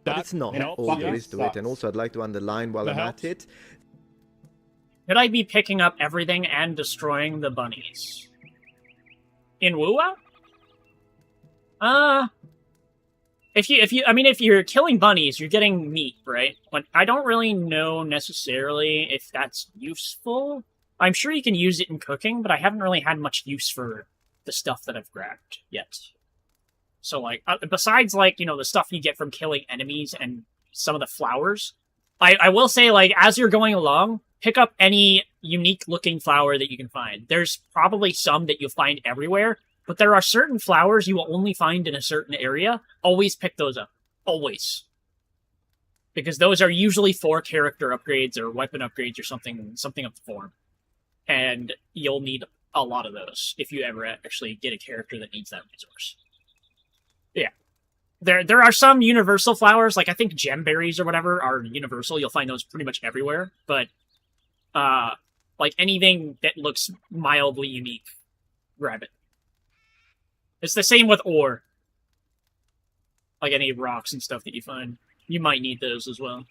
But it's not all there is to it. And also I'd like to underline while I'm at it. Could I be picking up everything and destroying the bunnies? In Wua? if you're killing bunnies, you're getting meat, right? But I don't really know necessarily if that's useful. I'm sure you can use it in cooking, but I haven't really had much use for the stuff that I've grabbed yet. So, like, besides, like, the stuff you get from killing enemies and some of the flowers, I will say, like, as you're going along, pick up any unique-looking flower that you can find. There's probably some that you'll find everywhere, but there are certain flowers you will only find in a certain area. Always pick those up. Always. Because those are usually for character upgrades or weapon upgrades or something of the form. And you'll need a lot of those if you ever actually get a character that needs that resource. Yeah. There are some universal flowers, like I think gemberries or whatever are universal. You'll find those pretty much everywhere. But, like anything that looks mildly unique, grab it. It's the same with ore. Like any rocks and stuff that you find. You might need those as well.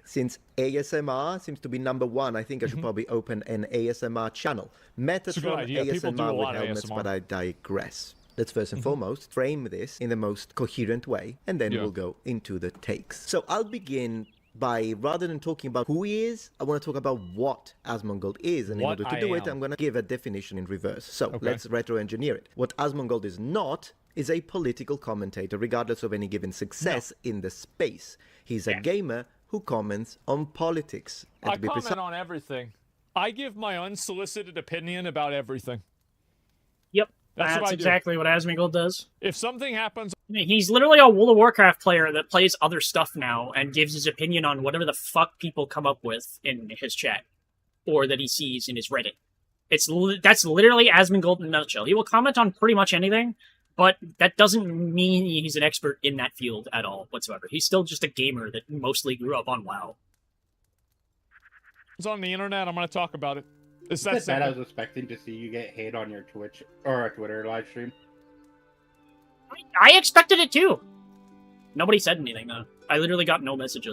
Since ASMR seems to be number one, I think I should probably open an ASMR channel. Metatron ASMR with helmets, but I digress. Let's first and foremost frame this in the most coherent way, and then we'll go into the takes. So I'll begin by, rather than talking about who he is, I want to talk about what Asmongold is, and in order to do it, I'm going to give a definition in reverse. So let's retro-engineer it. What Asmongold is not is a political commentator, regardless of any given success in the space. He's a gamer who comments on politics. And I comment on everything. I give my unsolicited opinion about everything. Yep. That's exactly what Asmongold does. If something happens... He's literally a World of Warcraft player that plays other stuff now and gives his opinion on whatever the fuck people come up with in his chat. Or that he sees in his Reddit. That's literally Asmongold in a nutshell. He will comment on pretty much anything, but that doesn't mean he's an expert in that field at all whatsoever. He's still just a gamer that mostly grew up on WoW. It's on the internet, I'm going to talk about it. It's that simple. I was expecting to see you get hate on your Twitch or a Twitter live stream. I expected it too. Nobody said anything though. I literally got no messages.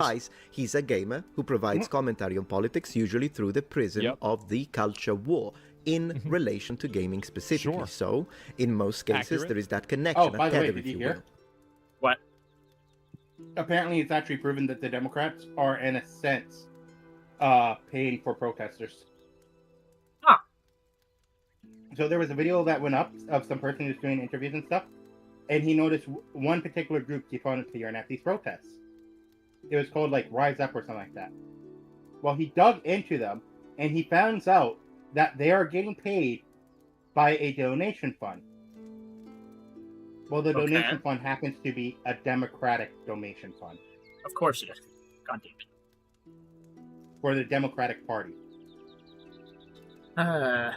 He's a gamer who provides commentary on politics, usually through the prism of the culture war, in relation to gaming specifically. So, in most cases, there is that connection. Oh, by the way, did you hear? What? Apparently, it's actually proven that the Democrats are, in a sense, paying for protesters. Huh. So there was a video that went up of some person who's doing interviews and stuff, and he noticed one particular group keep on appearing at these protests. It was called, like, Rise Up or something like that. Well, he dug into them, and he found out that they are getting paid by a donation fund. Well, the donation fund happens to be a Democratic donation fund. Of course it is. God damn it. For the Democratic Party. I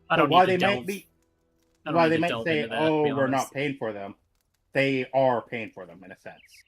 don't so need while to they delve. might be, don't while need they to might delve say, into that, "Oh, to be we're honest. not paying for them," they are paying for them in a sense.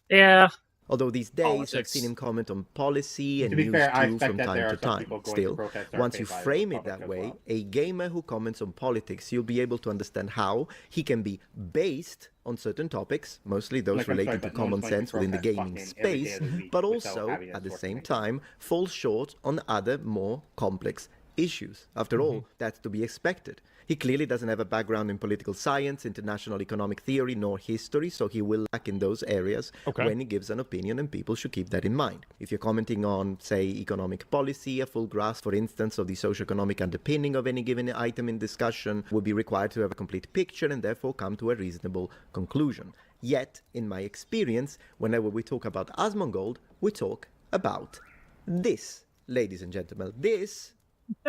Yeah. Although these days I've seen him comment on policy and To be news fair, I too expect from that there time are to some time. people going to Still, protest are once paid you by the frame it public that as way, well. a gamer who comments on politics, you'll be able to understand how he can be based on certain topics, mostly those Like, I'm related sorry, to but no one's common going to sense within the protest gaming fucking every day space, of the week but without also, having a at the source same of time, fall short on other more complex issues. After all, that's to be expected. He clearly doesn't have a background in political science, international economic theory, nor history, so he will lack in those areas when he gives an opinion, and people should keep that in mind. If you're commenting on, say, economic policy, a full grasp, for instance, of the socioeconomic underpinning of any given item in discussion would be required to have a complete picture and therefore come to a reasonable conclusion. Yet, in my experience, whenever we talk about Asmongold, we talk about this, ladies and gentlemen. This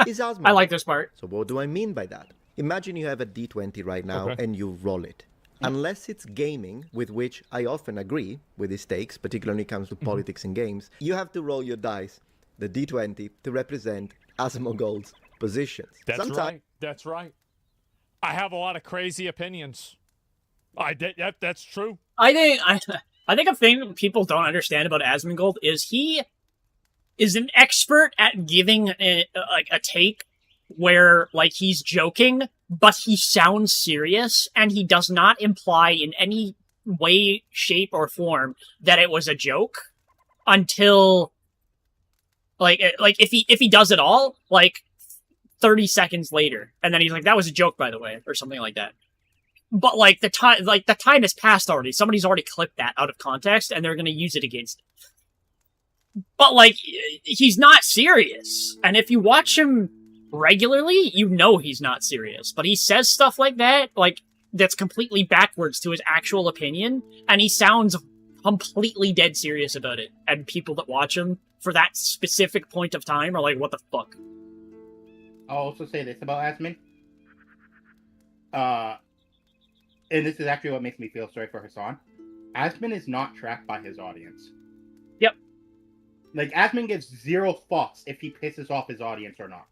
is Asmongold. I like this part. So what do I mean by that? Imagine you have a D20 right now and you roll it. Unless it's gaming, with which I often agree with his takes, particularly when it comes to politics and games, you have to roll your dice, the D20, to represent Asmongold's positions. That's right. That's right. I have a lot of crazy opinions. That's true. I think a thing people don't understand about Asmongold is he is an expert at giving a take where, like, he's joking, but he sounds serious, and he does not imply in any way, shape, or form that it was a joke until, like if he does it all, like, 30 seconds later, and then he's like, "That was a joke, by the way," or something like that. But like the time has passed already. Somebody's already clipped that out of context, and they're gonna use it against him. But like, he's not serious, and if you watch him regularly, you know he's not serious. But he says stuff like that, like that's completely backwards to his actual opinion, and he sounds completely dead serious about it. And people that watch him for that specific point of time are like, "What the fuck?" I'll also say this about Asmin. And this is actually what makes me feel sorry for Hassan. Asmin is not tracked by his audience. Yep. Like, Asmin gives zero fucks if he pisses off his audience or not.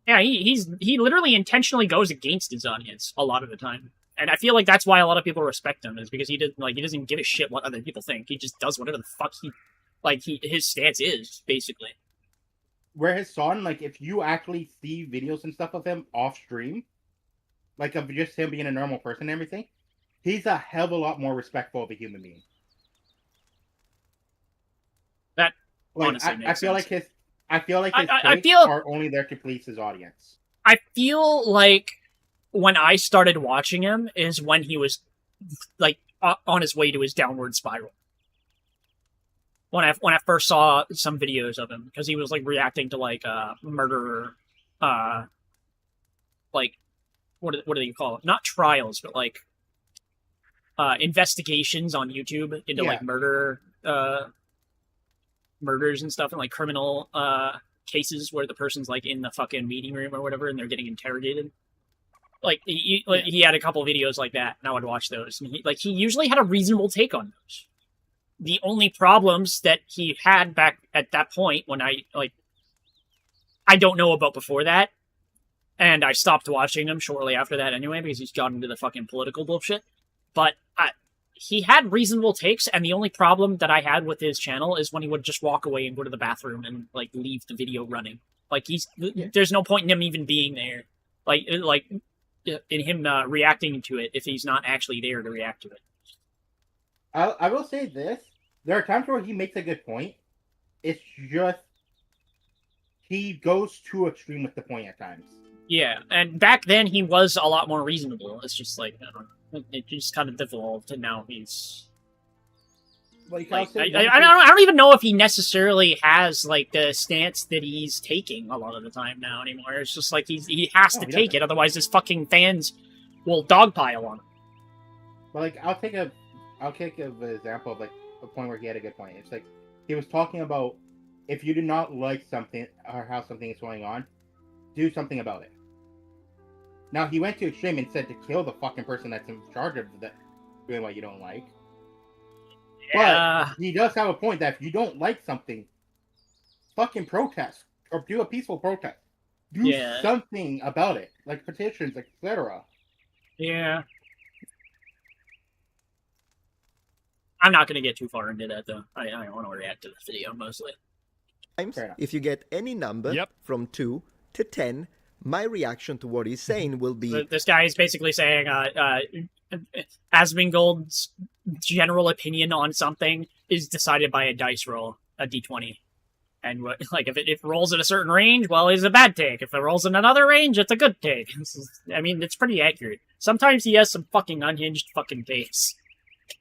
Yeah, he literally intentionally goes against his audience a lot of the time. And I feel like that's why a lot of people respect him, is because he doesn't give a shit what other people think. He just does whatever the fuck his stance is, basically. Where his son, like, if you actually see videos and stuff of him off stream, like of just him being a normal person and everything, he's a hell of a lot more respectful of a human being. That like, honestly makes sense. I feel like his takes are only there to please his audience. I feel like when I started watching him is when he was like on his way to his downward spiral. When I first saw some videos of him, because he was like reacting to like murder, like what do you call it? Not trials, but like investigations on YouTube into like murders and stuff, and like criminal cases where the person's like in the fucking meeting room or whatever, and they're getting interrogated. Like he had a couple videos like that, and I would watch those. And he usually had a reasonable take on those. The only problems that he had back at that point, when I don't know about before that, and I stopped watching him shortly after that anyway, because he's got into the fucking political bullshit. But he had reasonable takes, and the only problem that I had with his channel is when he would just walk away and go to the bathroom and like leave the video running. Like there's no point in him even being there. Like in him reacting to it if he's not actually there to react to it. I will say this. There are times where he makes a good point. It's just he goes too extreme with the point at times. Yeah, and back then he was a lot more reasonable. It's just like, I don't know, it just kind of devolved, and now he's... I don't even know if he necessarily has like the stance that he's taking a lot of the time now anymore. It's just like he has to take it, otherwise his fucking fans will dogpile on him. But like, I'll take an example of like a point where he had a good point. It's like he was talking about if you do not like something or how something is going on, do something about it. Now he went to extreme and said to kill the fucking person that's in charge of doing what you don't like. But he does have a point that if you don't like something, fucking protest or do a peaceful protest. Do something about it, like petitions, etc. Yeah. I'm not going to get too far into that, though. I don't want to react to the video, mostly. If you get any number from 2 to 10, my reaction to what he's saying will be... This guy is basically saying Asmongold's general opinion on something is decided by a dice roll, a d20. And like if it rolls at a certain range, well, it's a bad take. If it rolls in another range, it's a good take. It's pretty accurate. Sometimes he has some fucking unhinged fucking takes.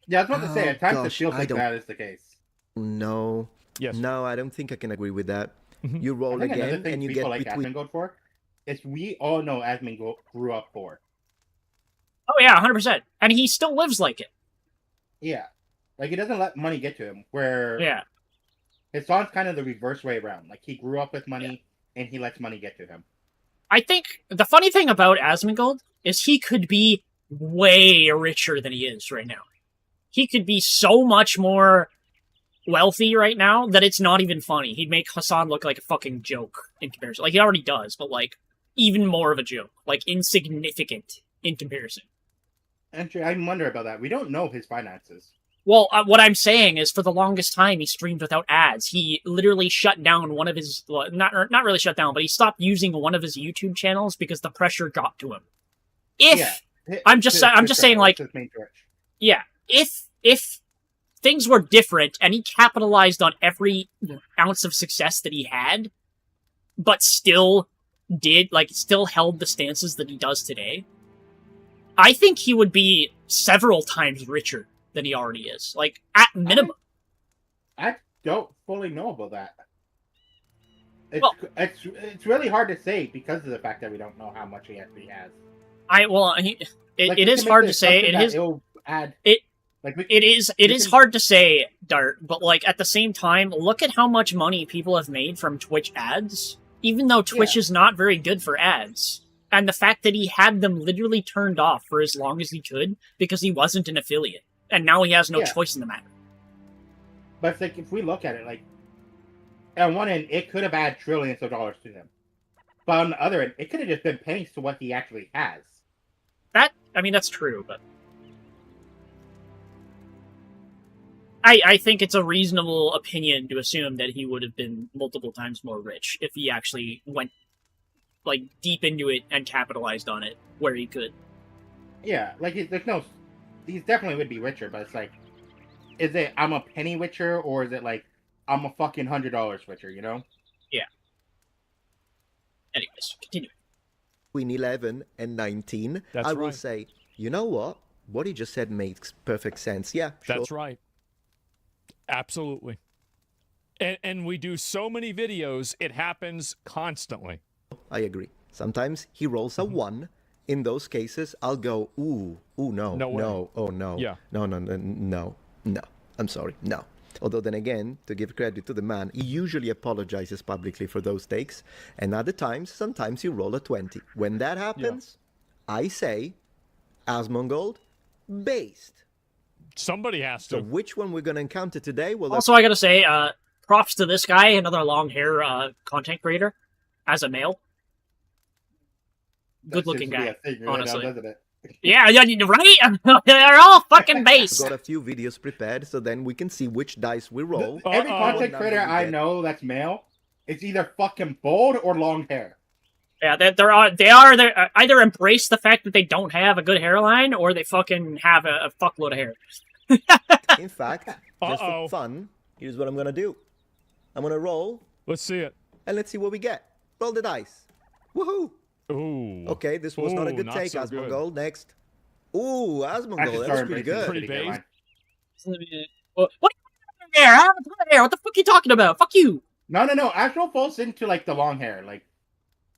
Yeah, I was about to say, at times it feels like that is the case. No. Yes. No, I don't think I can agree with that. You roll again, and you get like between... Asmongold for is we all know Asmongold grew up poor. Oh yeah, 100%. And he still lives like it. Yeah. Like, he doesn't let money get to him, where his son's kind of the reverse way around. Like, he grew up with money, and he lets money get to him. I think the funny thing about Asmongold is he could be way richer than he is right now. He could be so much more wealthy right now that it's not even funny. He'd make Hassan look like a fucking joke in comparison. Like, he already does, but, like, even more of a joke. Like, insignificant in comparison. Actually, I wonder about that. We don't know his finances. Well, what I'm saying is, for the longest time, he streamed without ads. He literally shut down one of his... Well, not really shut down, but he stopped using one of his YouTube channels because the pressure got to him. I'm just saying, like... Yeah, if things were different and he capitalized on every ounce of success that he had, but still still held the stances that he does today, I think he would be several times richer than he already is. Like, at minimum. I don't fully know about that. It's really hard to say because of the fact that we don't know how much he actually has. It is hard to say. It is hard to say, Dart, but like at the same time, look at how much money people have made from Twitch ads, even though Twitch is not very good for ads. And the fact that he had them literally turned off for as long as he could because he wasn't an affiliate. And now he has no choice in the matter. But it's like, if we look at it, like, on one end, it could have added trillions of dollars to him. But on the other end, it could have just been pennies to what he actually has. That's true, but I think it's a reasonable opinion to assume that he would have been multiple times more rich if he actually went like deep into it and capitalized on it where he could. Yeah, like he definitely would be richer, but it's like, is it I'm a penny richer or is it like I'm a fucking $100 richer? You know? Yeah. Anyways, continue. Between 11 and 19, I will say, you know what? What he just said makes perfect sense. Yeah, sure. That's right. Absolutely. And we do so many videos, it happens constantly. I agree. Sometimes he rolls a 1. In those cases, I'll go, ooh, no, oh no, no. I'm sorry, no. Although then again, to give credit to the man, he usually apologizes publicly for those takes. And other times, sometimes you roll a 20. When that happens, I say, Asmongold, based. Somebody has to. So which one we're going to encounter today? Well, also, I gotta say, props to this guy, another long hair content creator, as a male. Good looking guy, honestly. Now, doesn't it? Yeah, right? They're all fucking based. I've got a few videos prepared, so then we can see which dice we roll. Every content creator I know that's male, it's either fucking bald or long hair. Yeah, they either embrace the fact that they don't have a good hairline, or they fucking have a fuckload of hair. In fact, just for fun, here's what I'm gonna do. I'm gonna roll. Let's see it. And let's see what we get. Roll the dice. Woohoo! Ooh. Okay, this was not a good take, so Asmongold. Next. Ooh, Asmongold, that was pretty good. Pretty based. What hair? I have a ton of hair. What the fuck are you talking about? Fuck you. No. Actual falls into like the long hair. Like,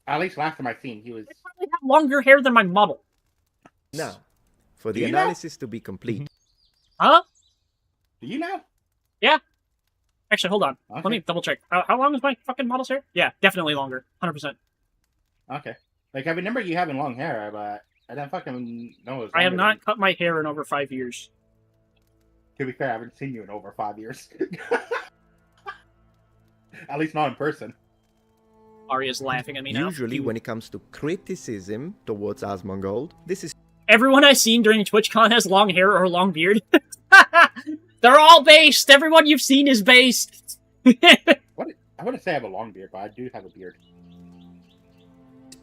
at least last time I seen, he was. I probably have longer hair than my model. Now, for the analysis to be complete. Huh? Do you know? Yeah. Actually, hold on. Okay. Let me double check. How long is my fucking model's hair? Yeah, definitely longer. 100%. Okay. Like, I remember you having long hair, but I don't fucking know. I have not cut my hair in over 5 years. To be fair, I haven't seen you in over 5 years. At least not in person. Arya's laughing at me now. Usually, when it comes to criticism towards Asmongold, this is... Everyone I've seen during TwitchCon has long hair or long beard. They're all based. Everyone you've seen is based. I wouldn't say I have a long beard, but I do have a beard.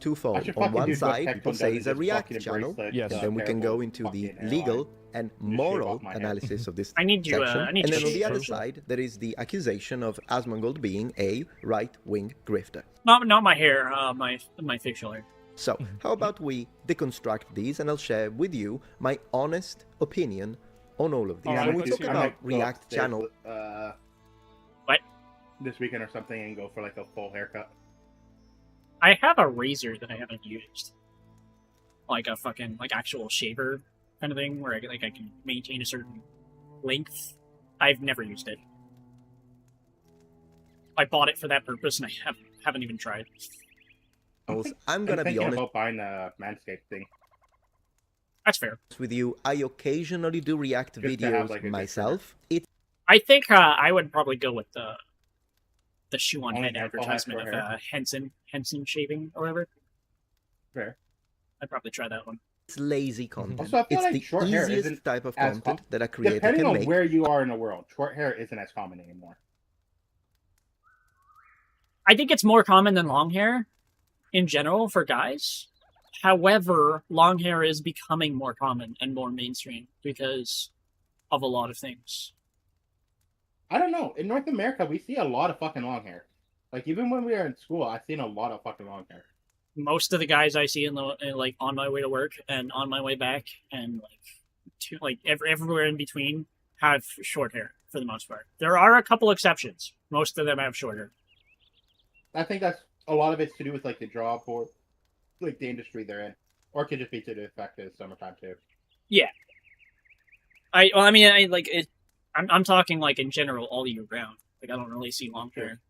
Twofold. On one side, people say it's a React channel, and then we can go into the legal and moral analysis of this section. And then on the other side, there is the accusation of Asmongold being a right-wing grifter. Not my hair, my facial hair. So, how about we deconstruct these, and I'll share with you my honest opinion on all of these. When we talk about React channel... What? This weekend or something, and go for like a full haircut. I have a razor that I haven't used. Like a fucking, actual shaver kind of thing, where I can maintain a certain length. I've never used it. I bought it for that purpose, and I haven't even tried. I'm gonna be honest about buying a Manscaped thing. That's fair. With you, I occasionally do React videos myself. I think I would probably go with the shoe on head advertisement of Henson shaving or whatever. Fair. I'd probably try that one. It's lazy content. Also, I feel it's like short hair easiest type of content that a creator depending can on make. where you are in the world, short hair isn't as common anymore. I think it's more common than long hair in general for guys. However, long hair is becoming more common and more mainstream because of a lot of things. I don't know. In North America, we see a lot of fucking long hair. Like, even when we were in school, I've seen a lot of fucking long hair. most of the guys I see like on my way to work and on my way back and everywhere in between have short hair for the most part. There are a couple exceptions. Most of them have short hair. I think that's a lot of it's to do with like the job or like the industry they're in, or it could just be to the effect of summertime too. Yeah. I'm talking like in general all year round. Like I don't really see long hair.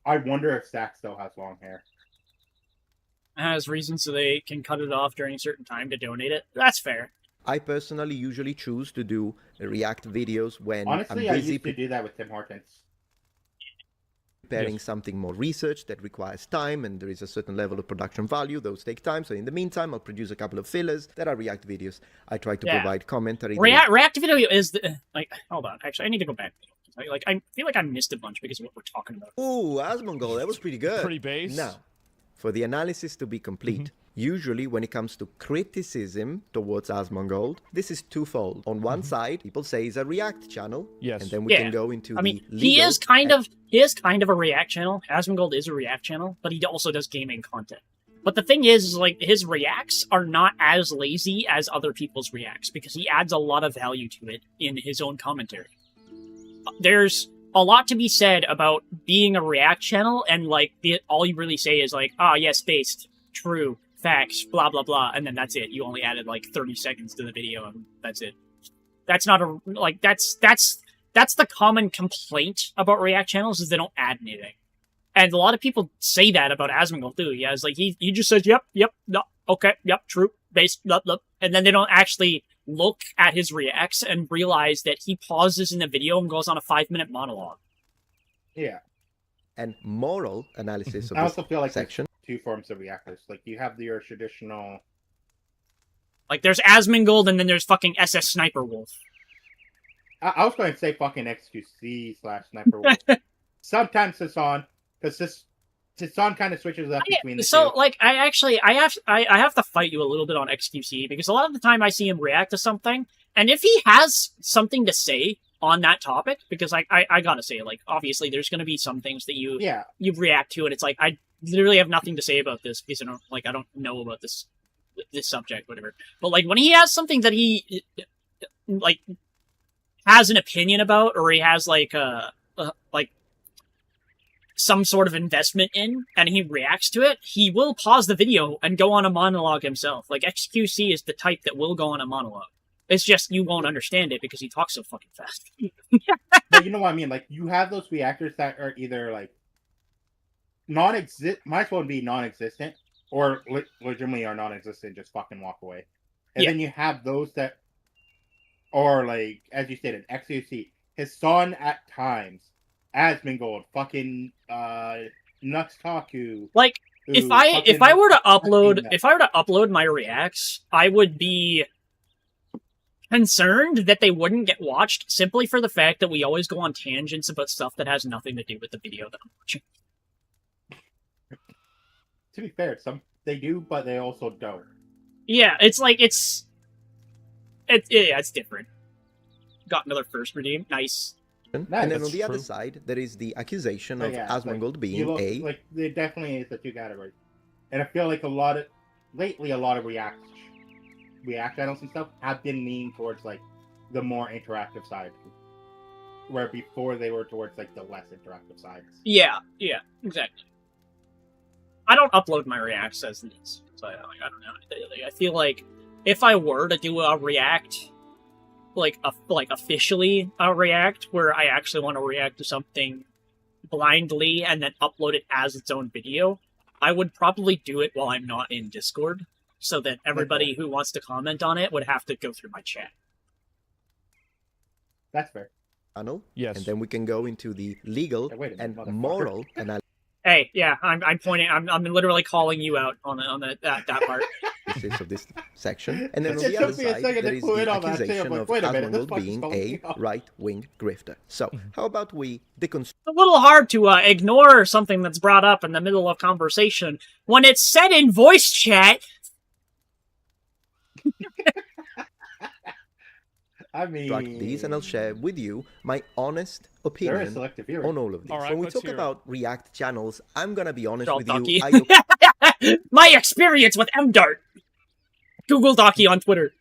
I wonder if Stack still has long hair. Has reasons so they can cut it off during a certain time to donate it. That's fair. I personally usually choose to do React videos when Honestly, I'm I busy used to do that with Tim Hortons. preparing something more research that requires time, and there is a certain level of production value. Those take time. So in the meantime, I'll produce a couple of fillers that are React videos. I try to provide commentary. React video is hold on. Actually, I need to go back. I feel like I missed a bunch because of what we're talking about. Ooh, Asmongold, that was pretty good. Pretty base. Now, for the analysis to be complete, usually when it comes to criticism towards Asmongold, this is twofold. On one side, people say he's a React channel. Yes. And then we can go into he is kind of a React channel. Asmongold is a React channel, but he also does gaming content. But the thing is like his reacts are not as lazy as other people's reacts because he adds a lot of value to it in his own commentary. There's a lot to be said about being a React channel and like all you really say is like, yes, based, true, facts, blah blah blah, and then that's it. You only added like 30 seconds to the video and that's it. That's not that's the common complaint about React channels is they don't add anything. And a lot of people say that about Asmongold too. Yeah, it's like he just says yep, no, okay, yep, true, based, blah, blah, and then they don't actually look at his reacts and realize that he pauses in the video and goes on a 5-minute monologue. Yeah. And moral analysis of I also this feel like section. There's two forms of reactors. Like you have your traditional. Like there's Asmongold and then there's fucking SS Sniper Wolf. I was going to say fucking XQC/Sniper Wolf. Sometimes Sasan, because Sasan kind of switches up between the two. Like I have to fight you a little bit on XQC because a lot of the time I see him react to something, and if he has something to say on that topic, because I gotta say, like obviously there's gonna be some things that you react to, and it's like I literally have nothing to say about this because I don't know about this subject, whatever. But like when he has something that he like has an opinion about, or he has like some sort of investment in, and he reacts to it, he will pause the video and go on a monologue himself. Like, XQC is the type that will go on a monologue. It's just you won't understand it because he talks so fucking fast. But you know what I mean? Like, you have those reactors that are either, like, might as well be non-existent, or legitimately are non-existent, just fucking walk away. And then you have those that are, like, as you stated, XQC, his son at times, Asmongold, fucking Nuxtaku. Like if I were to upload my reacts, I would be concerned that they wouldn't get watched simply for the fact that we always go on tangents about stuff that has nothing to do with the video that I'm watching. To be fair, some they do, but they also don't. Yeah, it's like it's different. Got another first redeem. Nice. And then on the other side, there is the accusation of Asmongold being like there definitely is the two categories, and I feel like lately a lot of React channels and stuff have been leaning towards like the more interactive side, where before they were towards like the less interactive sides. Yeah, exactly. I don't upload my reacts as it is, so I don't know. I feel like if I were to do a react. Like officially a react where I actually want to react to something blindly and then upload it as its own video, I would probably do it while I'm not in Discord, so that everybody who wants to comment on it would have to go through my chat. That's fair. Yes. And then we can go into the legal and moral analysis. Hey, yeah, I'm pointing. I'm literally calling you out on that part. Of this section, and then on the other side, there is the accusation of Asmongold being a right-wing grifter. So, how about we deconstruct? It's a little hard to ignore something that's brought up in the middle of conversation when it's said in voice chat. I mean, construct these, and I'll share with you my honest opinion selective hearing. on all of these. All right, when we let's talk hear it. about React channels, I'm gonna be honest Google with Docky. you. My experience with MDart. Google Docky on Twitter.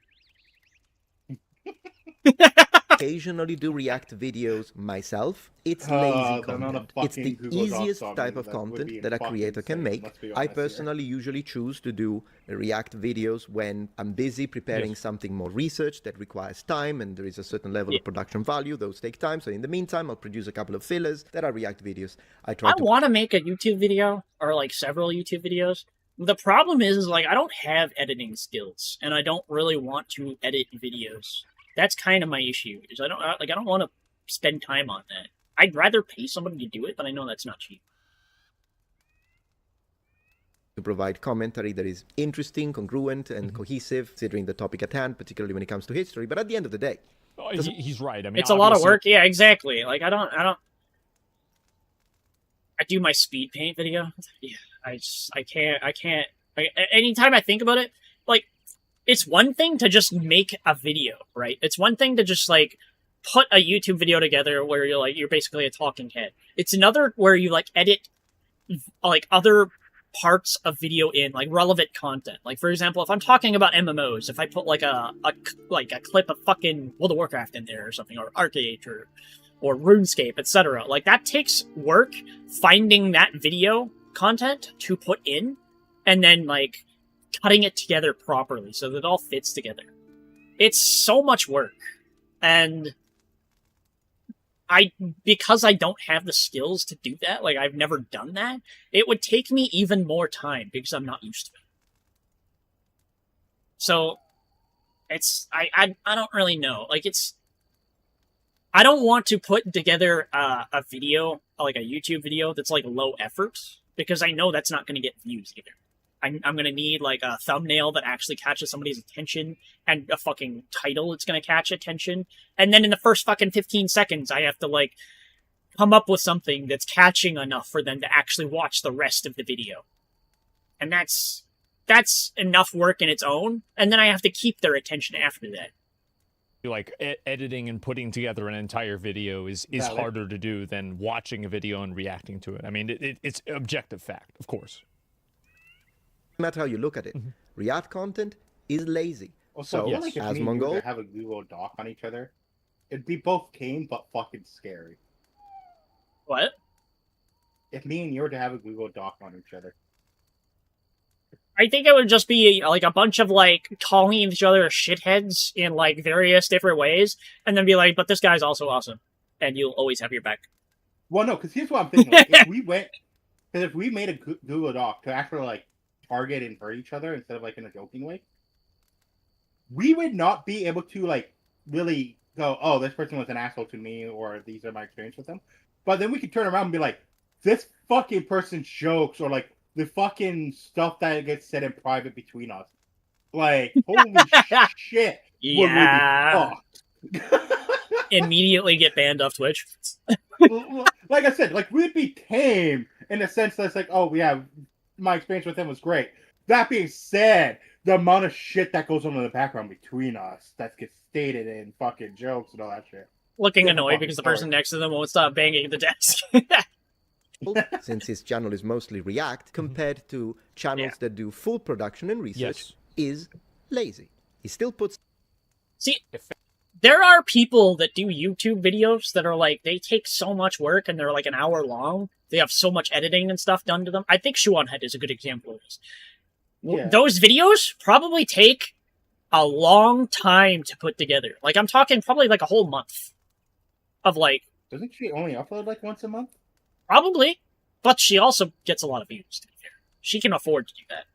Occasionally do React videos myself. It's lazy content. It's the easiest type of content that a creator can make. I personally usually choose to do React videos when I'm busy preparing something more research that requires time and there is a certain level of production value. Those take time. So in the meantime, I'll produce a couple of fillers that are React videos. I want to make a YouTube video or like several YouTube videos. The problem is like I don't have editing skills and I don't really want to edit videos. That's kind of my issue. Is I don't want to spend time on that. I'd rather pay somebody to do it, but I know that's not cheap. To provide commentary that is interesting, congruent, and cohesive, considering the topic at hand, particularly when it comes to history. But at the end of the day, he's right. I mean, it's a lot of work. Yeah, exactly. Like I do my speed paint video. Yeah, I can't. Anytime I think about it, like. It's one thing to just make a video, right? It's one thing to just like put a YouTube video together where you're basically a talking head. It's another where you like edit like other parts of video in, like relevant content. Like for example, if I'm talking about MMOs, if I put like a clip of fucking World of Warcraft in there or something, or Arcade or RuneScape, etc. Like that takes work finding that video content to put in, and then like cutting it together properly so that it all fits together. It's so much work. And because I don't have the skills to do that, like I've never done that, it would take me even more time because I'm not used to it. So it's I don't really know. Like I don't want to put together a video, like a YouTube video that's like low effort, because I know that's not going to get views either. I'm going to need like a thumbnail that actually catches somebody's attention and a fucking title that's going to catch attention. And then in the first fucking 15 seconds, I have to like come up with something that's catching enough for them to actually watch the rest of the video. And that's enough work in its own. And then I have to keep their attention after that. Like editing and putting together an entire video is harder to do than watching a video and reacting to it. I mean, it's objective fact, of course. No matter how you look at it, React content is lazy. Also, so, like as if Mongol, we have a Google Doc on each other, it'd be both tame but fucking scary. What? If me and you were to have a Google Doc on each other. I think it would just be like a bunch of like calling each other shitheads in like various different ways, and then be like, but this guy's also awesome, and you'll always have your back. Well, no, because here's what I'm thinking. Like, if we made a Google Doc to actually like target and hurt each other instead of like in a joking way, we would not be able to like really go, oh, this person was an asshole to me, or these are my experience with them. But then we could turn around and be like, this fucking person's jokes, or like the fucking stuff that gets said in private between us. Like, holy shit. Yeah. Immediately get banned off Twitch. Like I said, like we'd be tame in the sense that's like, oh yeah, my experience with him was great. That being said, the amount of shit that goes on in the background between us that gets stated in fucking jokes and all that shit. Looking annoyed because the person next to them won't stop banging the desk. Since his channel is mostly React, compared to channels that do full production and research, is lazy. He still puts... See, there are people that do YouTube videos that are like, they take so much work and they're like an hour long. They have so much editing and stuff done to them. I think Shoe on Head is a good example of this. Yeah. Those videos probably take a long time to put together. Like, I'm talking probably like a whole month of like... Doesn't she only upload like once a month? Probably. But she also gets a lot of views, to be fair. She can afford to do that.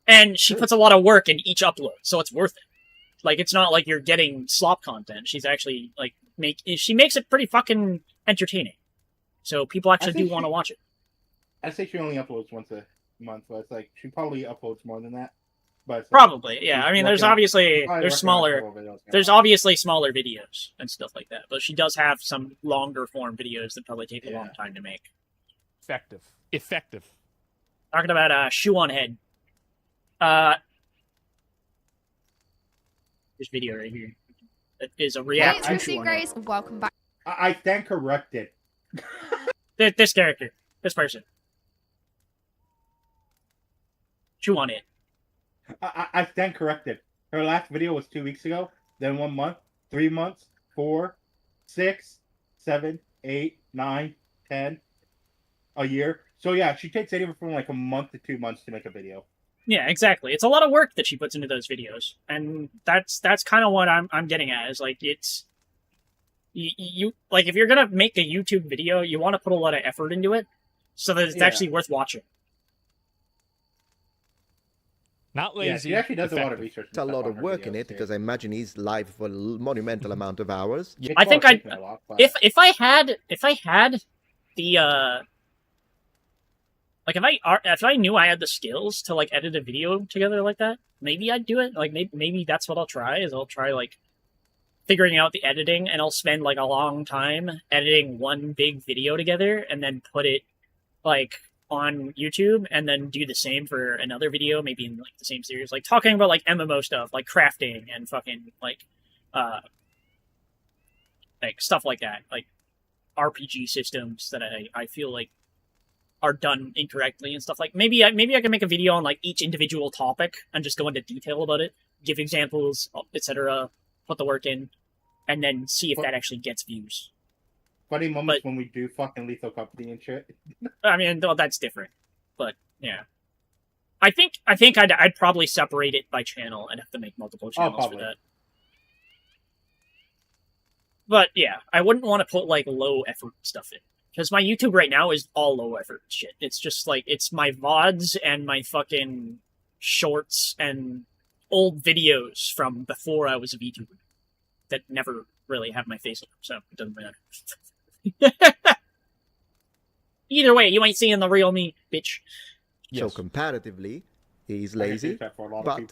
And she puts a lot of work in each upload, so it's worth it. Like, it's not like you're getting slop content. She's actually, like, she makes it pretty fucking entertaining. So people actually do want to watch it. I'd say she only uploads once a month, but it's like, she probably uploads more than that. But probably, yeah. I mean, there's obviously, there's obviously smaller videos and stuff like that. But she does have some longer form videos that probably take a long time to make. Effective. Talking about Shoe on Head. This video right here. that is a Hey, reaction MC to Grace, welcome back. I stand corrected. this character, this person. Chew on it. I stand corrected. Her last video was 2 weeks ago, then 1 month, 3 months, 4, 6, 7, 8, 9, 10, a year. So yeah, she takes anywhere from like a month to 2 months to make a video. Yeah, exactly. It's a lot of work that she puts into those videos, and that's kind of what I'm getting at. Is like it's you like if you're gonna make a YouTube video, you want to put a lot of effort into it, so that it's actually worth watching. Not lazy. Yeah, she actually does a lot of research. It's a lot of work in it because I imagine he's live for a monumental amount of hours. I think if I had the like if I knew I had the skills to like edit a video together like that, maybe I'd do it. Like maybe that's what I'll try. Is I'll try like figuring out the editing, and I'll spend like a long time editing one big video together, and then put it like on YouTube, and then do the same for another video, maybe in like the same series, like talking about like MMO stuff, like crafting and fucking like stuff like that, like RPG systems that I feel like are done incorrectly and stuff. Like maybe I can make a video on like each individual topic and just go into detail about it, give examples, etc., put the work in, and then see if that actually gets views. Funny moments when we do fucking Lethal Company and shit. I mean, well, that's different, but yeah, I think I'd probably separate it by channel and have to make multiple channels for that. But yeah, I wouldn't want to put like low effort stuff in, because my YouTube right now is all low effort shit. It's just like it's my VODs and my fucking shorts and old videos from before I was a VTuber that never really have my face on them, so it doesn't matter. Either way, you ain't seeing the real me, bitch. So comparatively, he's lazy, but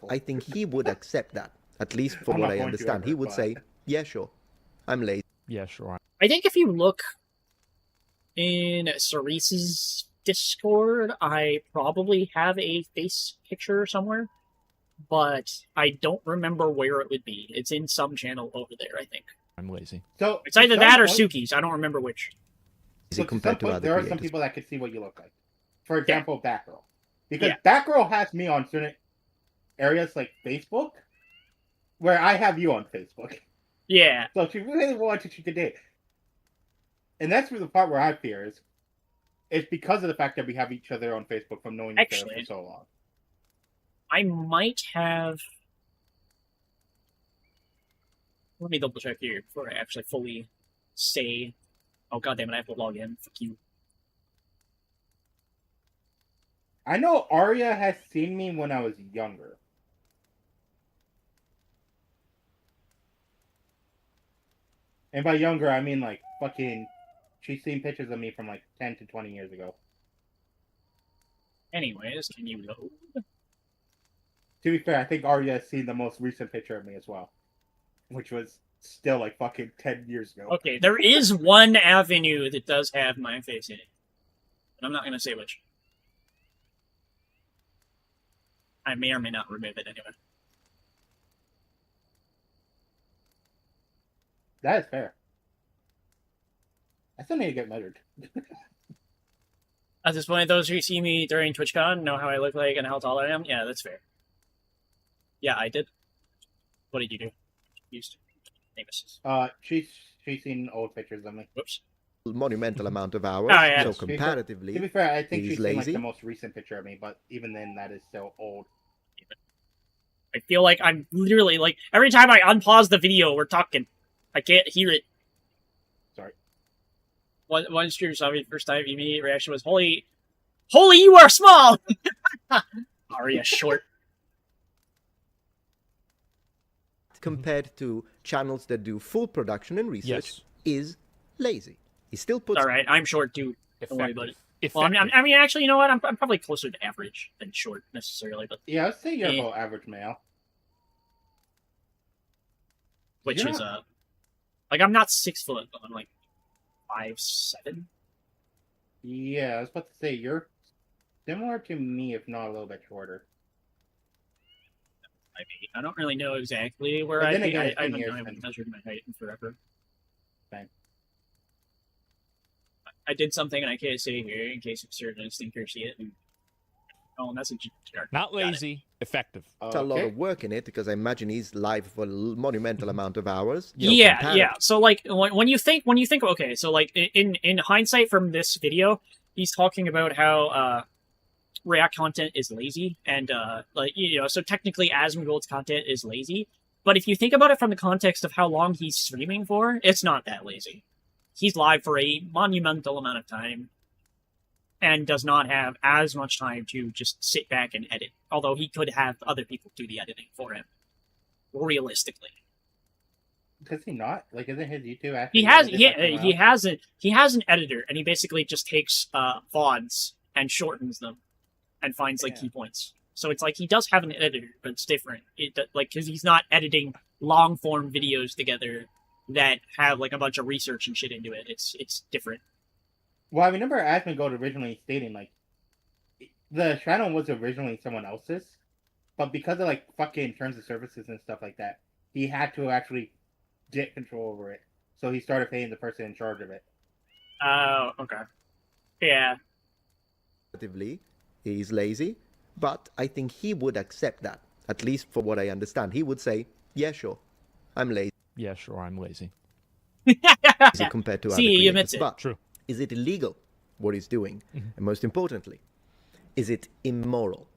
I think he would accept that. At least from what I understand, he would say, "Yeah, sure, I'm lazy." Yeah, sure. I think if you look in Cerise's Discord, I probably have a face picture somewhere, but I don't remember where it would be. It's in some channel over there, I think. I'm lazy. So it's either that or Suki's. I don't remember which. So compared to other there are some people that can see what you look like. For example, Batgirl. Because Batgirl has me on certain areas like Facebook, where I have you on Facebook. Yeah. So if she really wanted, she could date. And that's the part where I fear is, it's because of the fact that we have each other on Facebook from knowing each other for so long. I might have... Let me double check here before I actually fully say... Oh goddamn it, I have to log in. Fuck you. I know Arya has seen me when I was younger. And by younger, I mean like fucking... She's seen pictures of me from like 10 to 20 years ago. Anyways, can you load? To be fair, I think Arya has seen the most recent picture of me as well. Which was still like fucking 10 years ago. Okay, there is one avenue that does have my face in it. But I'm not going to say which. I may or may not remove it anyway. That is fair. I still need to get measured. At this point, those who see me during TwitchCon know how I look like and how tall I am. Yeah, that's fair. Yeah, I did. What did you do? Used famous. She's seen old pictures of me. Whoops. Monumental amount of hours. Oh, yeah. So comparatively, to be fair, I think he's she's lazy. seen like the most recent picture of me, but even then, that is still old. I feel like I'm literally like every time I unpause the video, we're talking. I can't hear it. Sorry. One streamer saw me the first time. Immediate reaction was, "Holy, you are small." Arya short. Compared to channels that do full production and research, is lazy. He still puts. All right, I'm short too. Don't worry about it. Well, I mean, actually, you know what? I'm probably closer to average than short necessarily, but yeah, I'd say you're about average male. Which is like I'm not 6 foot, but I'm like 5'7". Yeah, I was about to say you're similar to me, if not a little bit shorter. I don't really know exactly where But I'd then be. again, I it's been haven't years I haven't since- measured my height in forever. Thanks. I did something and I can't say here in case certain thinkers see it. And, oh, message. Not lazy, effective. A lot of work in it because I imagine he's live for a monumental amount of hours. Yeah. So like when you think okay, so like in hindsight from this video, he's talking about how React content is lazy and like so technically Asmongold's content is lazy. But if you think about it from the context of how long he's streaming for, it's not that lazy. He's live for a monumental amount of time and does not have as much time to just sit back and edit. Although he could have other people do the editing for him. Realistically. Does he not? Like, isn't his YouTube actually? He has an editor, and he basically just takes VODs and shortens them, and finds like key points. So it's like he does have an editor, but it's different. Because he's not editing long form videos together that have like a bunch of research and shit into it. It's different. Well, I remember Asmongold originally stating like the channel was originally someone else's, but because of like fucking terms of services and stuff like that, he had to actually get control over it. So he started paying the person in charge of it. Oh, okay. Yeah. He's lazy, but I think he would accept that. At least for what I understand, he would say, "Yeah, sure, I'm lazy." Yeah, sure, I'm lazy. Compared to See, other he creators. admits it. But True. Is it illegal what he's doing? And most importantly, is it immoral?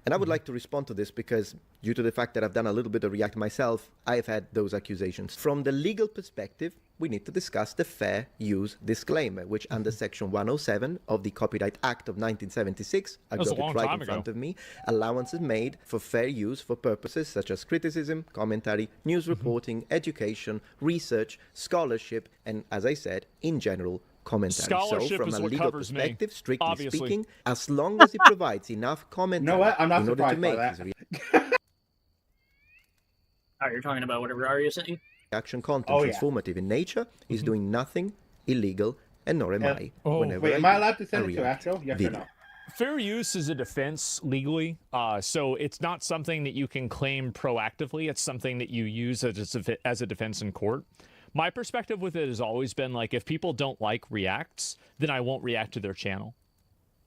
And I would like to respond to this because due to the fact that I've done a little bit of React myself, I've had those accusations. From the legal perspective, we need to discuss the fair use disclaimer, which under Section 107 of the Copyright Act of 1976, I've got it right in front of me, allowances made for fair use for purposes such as criticism, commentary, news reporting, education, research, scholarship, and as I said, in general, commentary. Scholarship so from is a what legal covers me, perspective, strictly obviously. speaking, as long as it provides enough commentary You know what? I'm not in order to surprised by make that. his Oh, you're talking about whatever are you saying? reaction content Oh, yeah. transformative in nature, he's doing nothing illegal, and nor am I. Whenever Wait, am I I do allowed to send a it to React Astro? Yes video. or no? Fair use is a defense legally, so it's not something that you can claim proactively. It's something that you use as a defense in court. My perspective with it has always been like, if people don't like Reacts, then I won't react to their channel.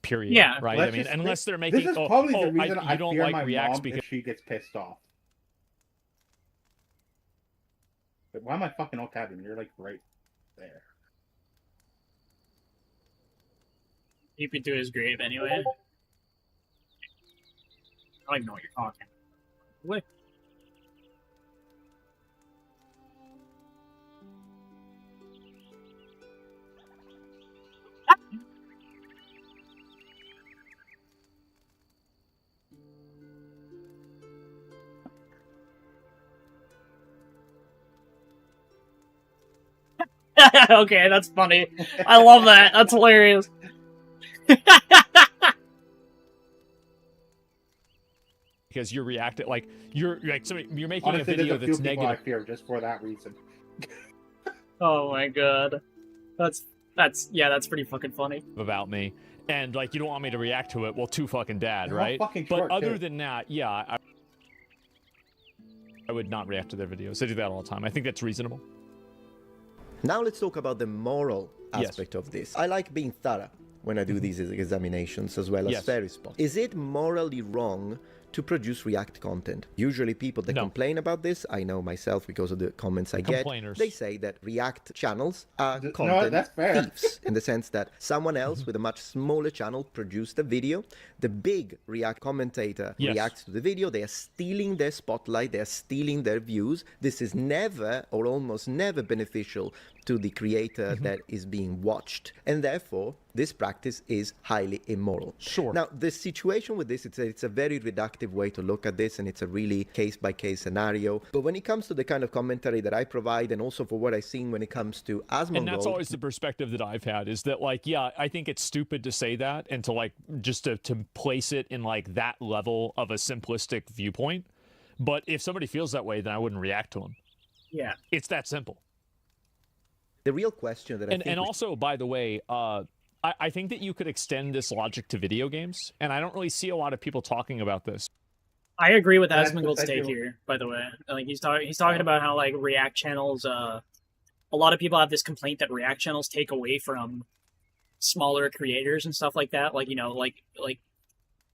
Period. Yeah. Right. I mean, unless they're making. This is probably the reason you I don't fear like my Reacts mom because if she gets pissed off. But why am I fucking all tabbing? You're like right there. Keep it to his grave anyway. I don't even know what you're talking. What? Okay, that's funny. I love that. That's hilarious. because you're reacting like you're making Honestly, a video there's a few that's people I negative. fear just for that reason. Oh my god, that's pretty fucking funny. About me, and like you don't want me to react to it. Well, too fucking bad, They're all right? fucking But short, other too. than that, yeah, I would not react to their videos. I do that all the time. I think that's reasonable. Now let's talk about the moral aspect of this. I like being thorough when I do these examinations as well as fair response. Is it morally wrong to produce React content? Usually people that complain about this, I know myself because of the comments I get, they say that React channels are content that's fair. thieves in the sense that someone else with a much smaller channel produced a video. The big React commentator reacts to the video. They are stealing their spotlight. They are stealing their views. This is never or almost never beneficial to the creator that is being watched. And therefore, this practice is highly immoral. Sure. Now, the situation with this, it's a very reductive way to look at this, and it's a really case-by-case scenario. But when it comes to the kind of commentary that I provide, and also for what I've seen when it comes to Asmongold... And that's always the perspective that I've had, is that, like, yeah, I think it's stupid to say that and to, like, just to place it in, like, that level of a simplistic viewpoint. But if somebody feels that way, then I wouldn't react to them. Yeah. It's that simple. The real question that I think... And also, by the way, I think that you could extend this logic to video games, and I don't really see a lot of people talking about this. I agree with That's Asmongold's take here, by the way. Like he's talking about how like React channels, a lot of people have this complaint that React channels take away from smaller creators and stuff like that. Like, you know, like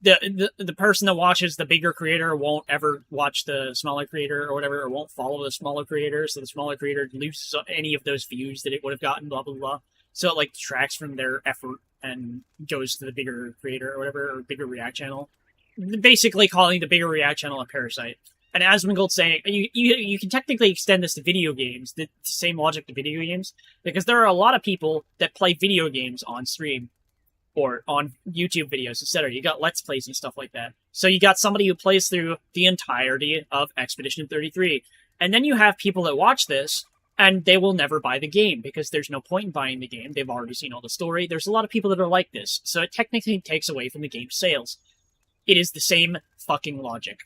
the person that watches the bigger creator won't ever watch the smaller creator or whatever, or won't follow the smaller creator, so the smaller creator loses any of those views that it would have gotten, blah blah blah. So it like detracts from their effort and goes to the bigger creator or whatever, or bigger React channel. Basically calling the bigger React channel a parasite. And Asmongold's saying you can technically extend this to video games, the same logic to video games, because there are a lot of people that play video games on stream or on YouTube videos, etc. You got Let's Plays and stuff like that. So you got somebody who plays through the entirety of Expedition 33. And then you have people that watch this, and they will never buy the game, because there's no point in buying the game. They've already seen all the story. There's a lot of people that are like this. So it technically takes away from the game's sales. It is the same fucking logic.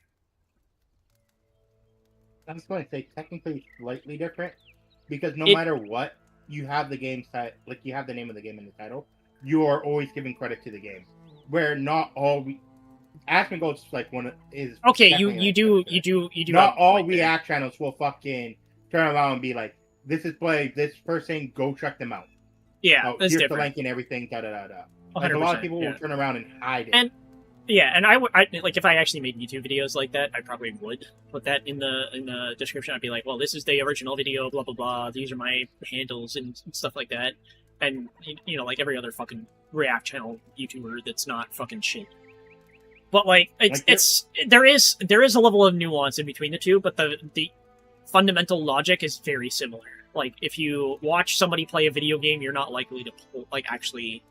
I was going to say technically slightly different, because no matter what, you have the game site, like you have the name of the game in the title. You are always giving credit to the game, where not all Asmongold's like one is okay. You do. Not all React channels will fucking turn around and be like, "This is play this person, go check them out." Yeah, that's here's different. the link and everything. Da da da da. Like a lot of people will turn around and hide it. And yeah, and I like if I actually made YouTube videos like that, I probably would put that in the description. I'd be like, well, this is the original video, blah blah blah. These are my handles and stuff like that. And you know, like every other fucking React channel YouTuber that's not fucking shit. But like there is a level of nuance in between the two, but the fundamental logic is very similar. Like if you watch somebody play a video game, you're not likely to actually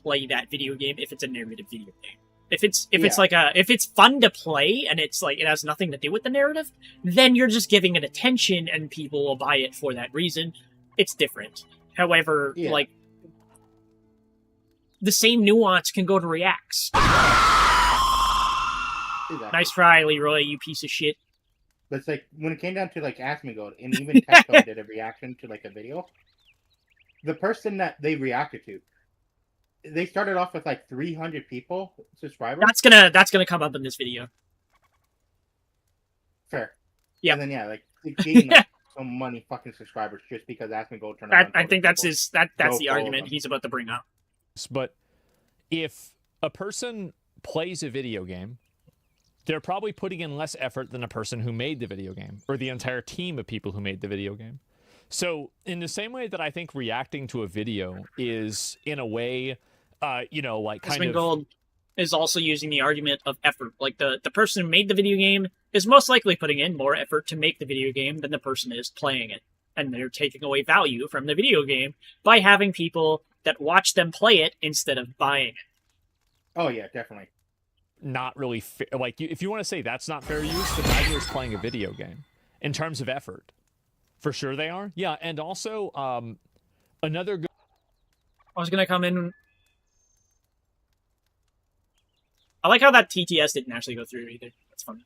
play that video game if it's a narrative video game. If it's fun to play and it's like it has nothing to do with the narrative, then you're just giving it attention and people will buy it for that reason. It's different. However, like the same nuance can go to reacts. Exactly. Nice try, Leroy, you piece of shit. But it's like when it came down to like Asmongold, and even Techco did a reaction to like a video. The person that they reacted to, they started off with like 300 subscribers. That's gonna come up in this video. Fair. Yeah. And then like gained like so many fucking subscribers just because Asmongold turned around. I think that's the argument he's about to bring up. But if a person plays a video game, they're probably putting in less effort than a person who made the video game, or the entire team of people who made the video game. So in the same way that I think reacting to a video is, in a way, like kind Asmongold is also using the argument of effort. Like the person who made the video game is most likely putting in more effort to make the video game than the person is playing it. And they're taking away value from the video game by having people that watch them play it instead of buying it. Oh yeah, definitely. Not really fair. Like, if you want to say that's not fair use, the guy who is playing a video game in terms of effort, for sure they are. Yeah, and also another good. I was gonna come in. I like how that TTS didn't actually go through either. That's funny.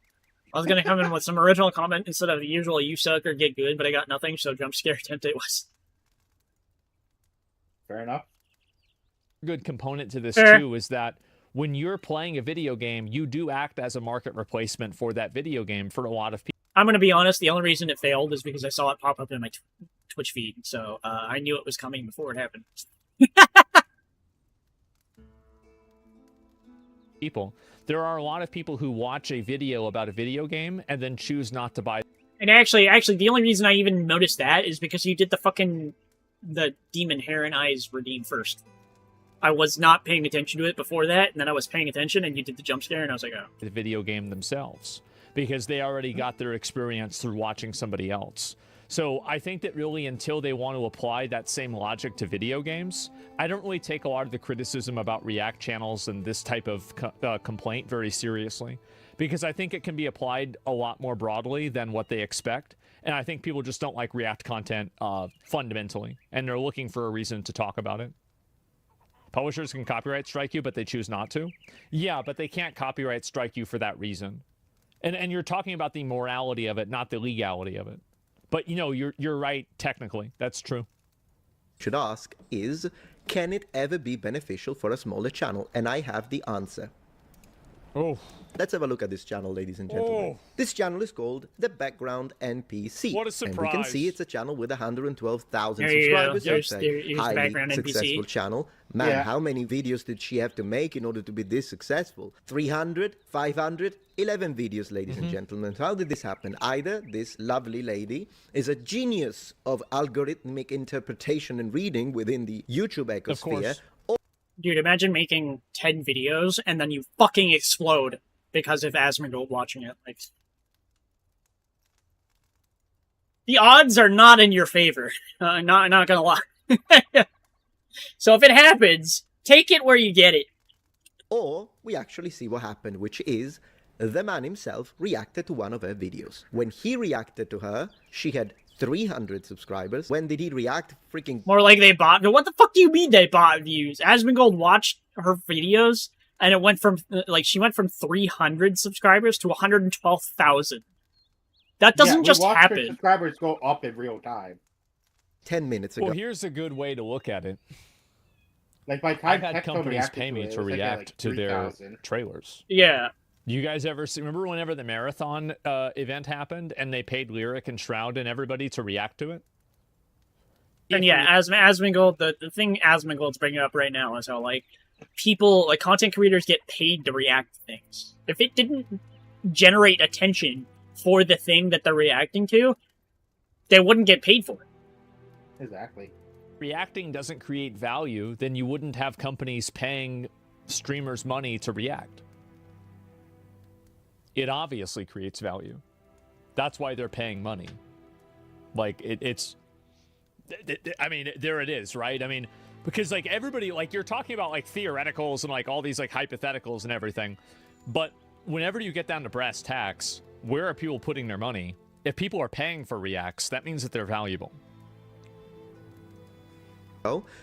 I was gonna come in with some original comment instead of the usual "you suck" or "get good," but I got nothing. So jump scare attempt it was. Fair enough. Good component to this too is that when you're playing a video game, you do act as a market replacement for that video game for a lot of people. I'm going to be honest, the only reason it failed is because I saw it pop up in my Twitch feed, so I knew it was coming before it happened. There are a lot of people who watch a video about a video game and then choose not to buy. And actually, the only reason I even noticed that is because you did the demon hair and eyes redeem first. I was not paying attention to it before that, and then I was paying attention, and you did the jump scare, and I was like, oh. The video game themselves, because they already got their experience through watching somebody else. So I think that really until they want to apply that same logic to video games, I don't really take a lot of the criticism about React channels and this type of complaint very seriously, because I think it can be applied a lot more broadly than what they expect. And I think people just don't like React content fundamentally, and they're looking for a reason to talk about it. Publishers can copyright strike you, but they choose not to. Yeah, but they can't copyright strike you for that reason. And you're talking about the morality of it, not the legality of it. But, you're right, technically. That's true. Should ask is, can it ever be beneficial for a smaller channel? And I have the answer. Oh. Let's have a look at this channel, ladies and gentlemen. Oh. This channel is called The Background NPC. What a surprise. And we can see it's a channel with 112,000 There you go. subscribers. There's It's a the highly Background successful NPC. channel. Man, Yeah. how many videos did she have to make in order to be this successful? 300, 500, 11 videos, ladies and gentlemen. How did this happen? Either this lovely lady is a genius of algorithmic interpretation and reading within the YouTube ecosphere, Dude, imagine making 10 videos and then you fucking explode because of Asmongold watching it. Like, the odds are not in your favor. Not gonna lie. So if it happens, take it where you get it. or we actually see what happened, which is the man himself reacted to one of her videos. When he reacted to her, she had 300 subscribers. When did he react? Freaking... More like they bought... What the fuck do you mean they bought views? Asmongold watched her videos, and it went from... Like, she went from 300 subscribers to 112,000. That doesn't just happen. Subscribers go up in real time. 10 minutes ago. Well, here's a good way to look at it. Like by I've had companies pay me to react to their trailers. Yeah. You guys ever see? Remember whenever the marathon event happened and they paid Lyric and Shroud and everybody to react to it? And yeah, Asmongold, the thing Asmongold's bringing up right now is how, like, people, like, content creators get paid to react to things. If it didn't generate attention for the thing that they're reacting to, they wouldn't get paid for it. Exactly. Reacting doesn't create value, then you wouldn't have companies paying streamers money to react. It obviously creates value. That's why they're paying money. Like, it's... I mean, there it is, right? I mean, because, like, everybody... Like, you're talking about, like, theoreticals and, like, all these, like, hypotheticals and everything. But whenever you get down to brass tacks, where are people putting their money? If people are paying for reacts, that means that they're valuable.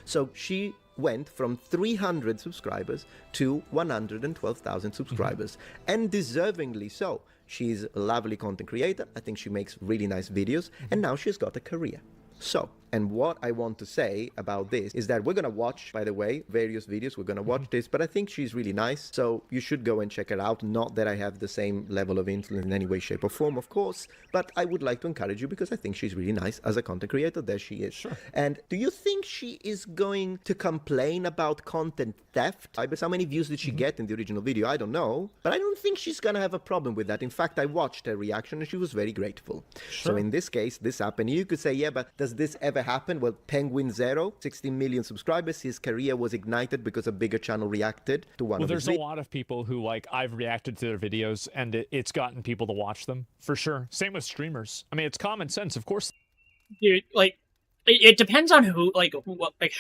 So she went from 300 subscribers to 112,000 subscribers, and deservingly so. She's a lovely content creator. I think she makes really nice videos, and now she's got a career. So, and what I want to say about this is that we're going to watch, by the way, various videos. We're going to watch this, but I think she's really nice. So you should go and check it out. Not that I have the same level of influence in any way, shape or form, of course, but I would like to encourage you because I think she's really nice as a content creator. There she is. Sure. And do you think she is going to complain about content theft? How many views did she get in the original video? I don't know, but I don't think she's going to have a problem with that. In fact, I watched her reaction and she was very grateful. Sure. So in this case, this happened. You could say, yeah, but does this ever happen? Well, Penguin Zero, 16 million subscribers. His career was ignited because a bigger channel reacted to one of his videos. There's a lot of people who, like, I've reacted to their videos and it's gotten people to watch them, for sure. Same with streamers. I mean, it's common sense, of course. Dude, like, it depends on who, like,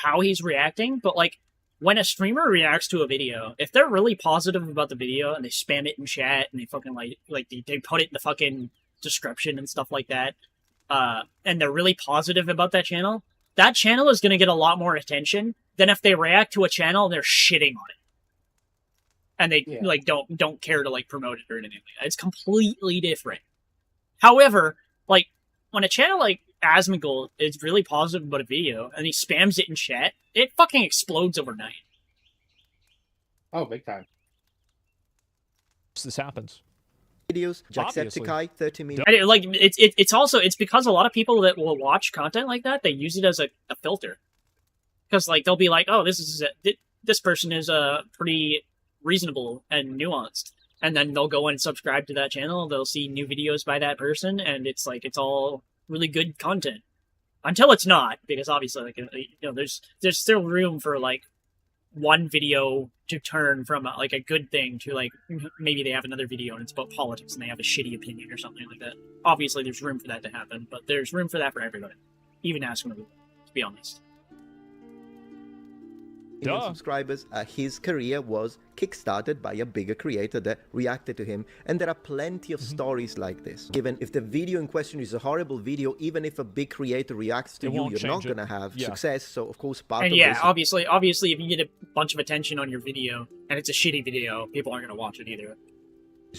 how he's reacting, but, like, when a streamer reacts to a video, if they're really positive about the video and they spam it in chat and they fucking, like they put it in the fucking description and stuff like that, and they're really positive about that channel is going to get a lot more attention than if they react to a channel and they're shitting on it. And they, like, don't care to, like, promote it or anything. It's completely different. However, like, when a channel like Asmongold is really positive about a video and he spams it in chat, it fucking explodes overnight. Oh, big time. This happens. Videos, Jacksepticeye, 30 million. And like, it's because a lot of people that will watch content like that, they use it as a filter. Because, like, they'll be like, oh, this person is pretty reasonable and nuanced. And then they'll go and subscribe to that channel, they'll see new videos by that person, and it's like, it's all really good content. Until it's not, because obviously, like, you know, there's still room for, like, one video to turn from like a good thing to, like, maybe they have another video and it's about politics and they have a shitty opinion or something like that. Obviously, there's room for that to happen, but there's room for that for everybody. Even Asmongold, to be honest. Subscribers, his career was kickstarted by a bigger creator that reacted to him, and there are plenty of stories like this. Given if the video in question is a horrible video, even if a big creator reacts to you, you're not going to have success. So of course, part of this... obviously, if you get a bunch of attention on your video and it's a shitty video, people aren't going to watch it either.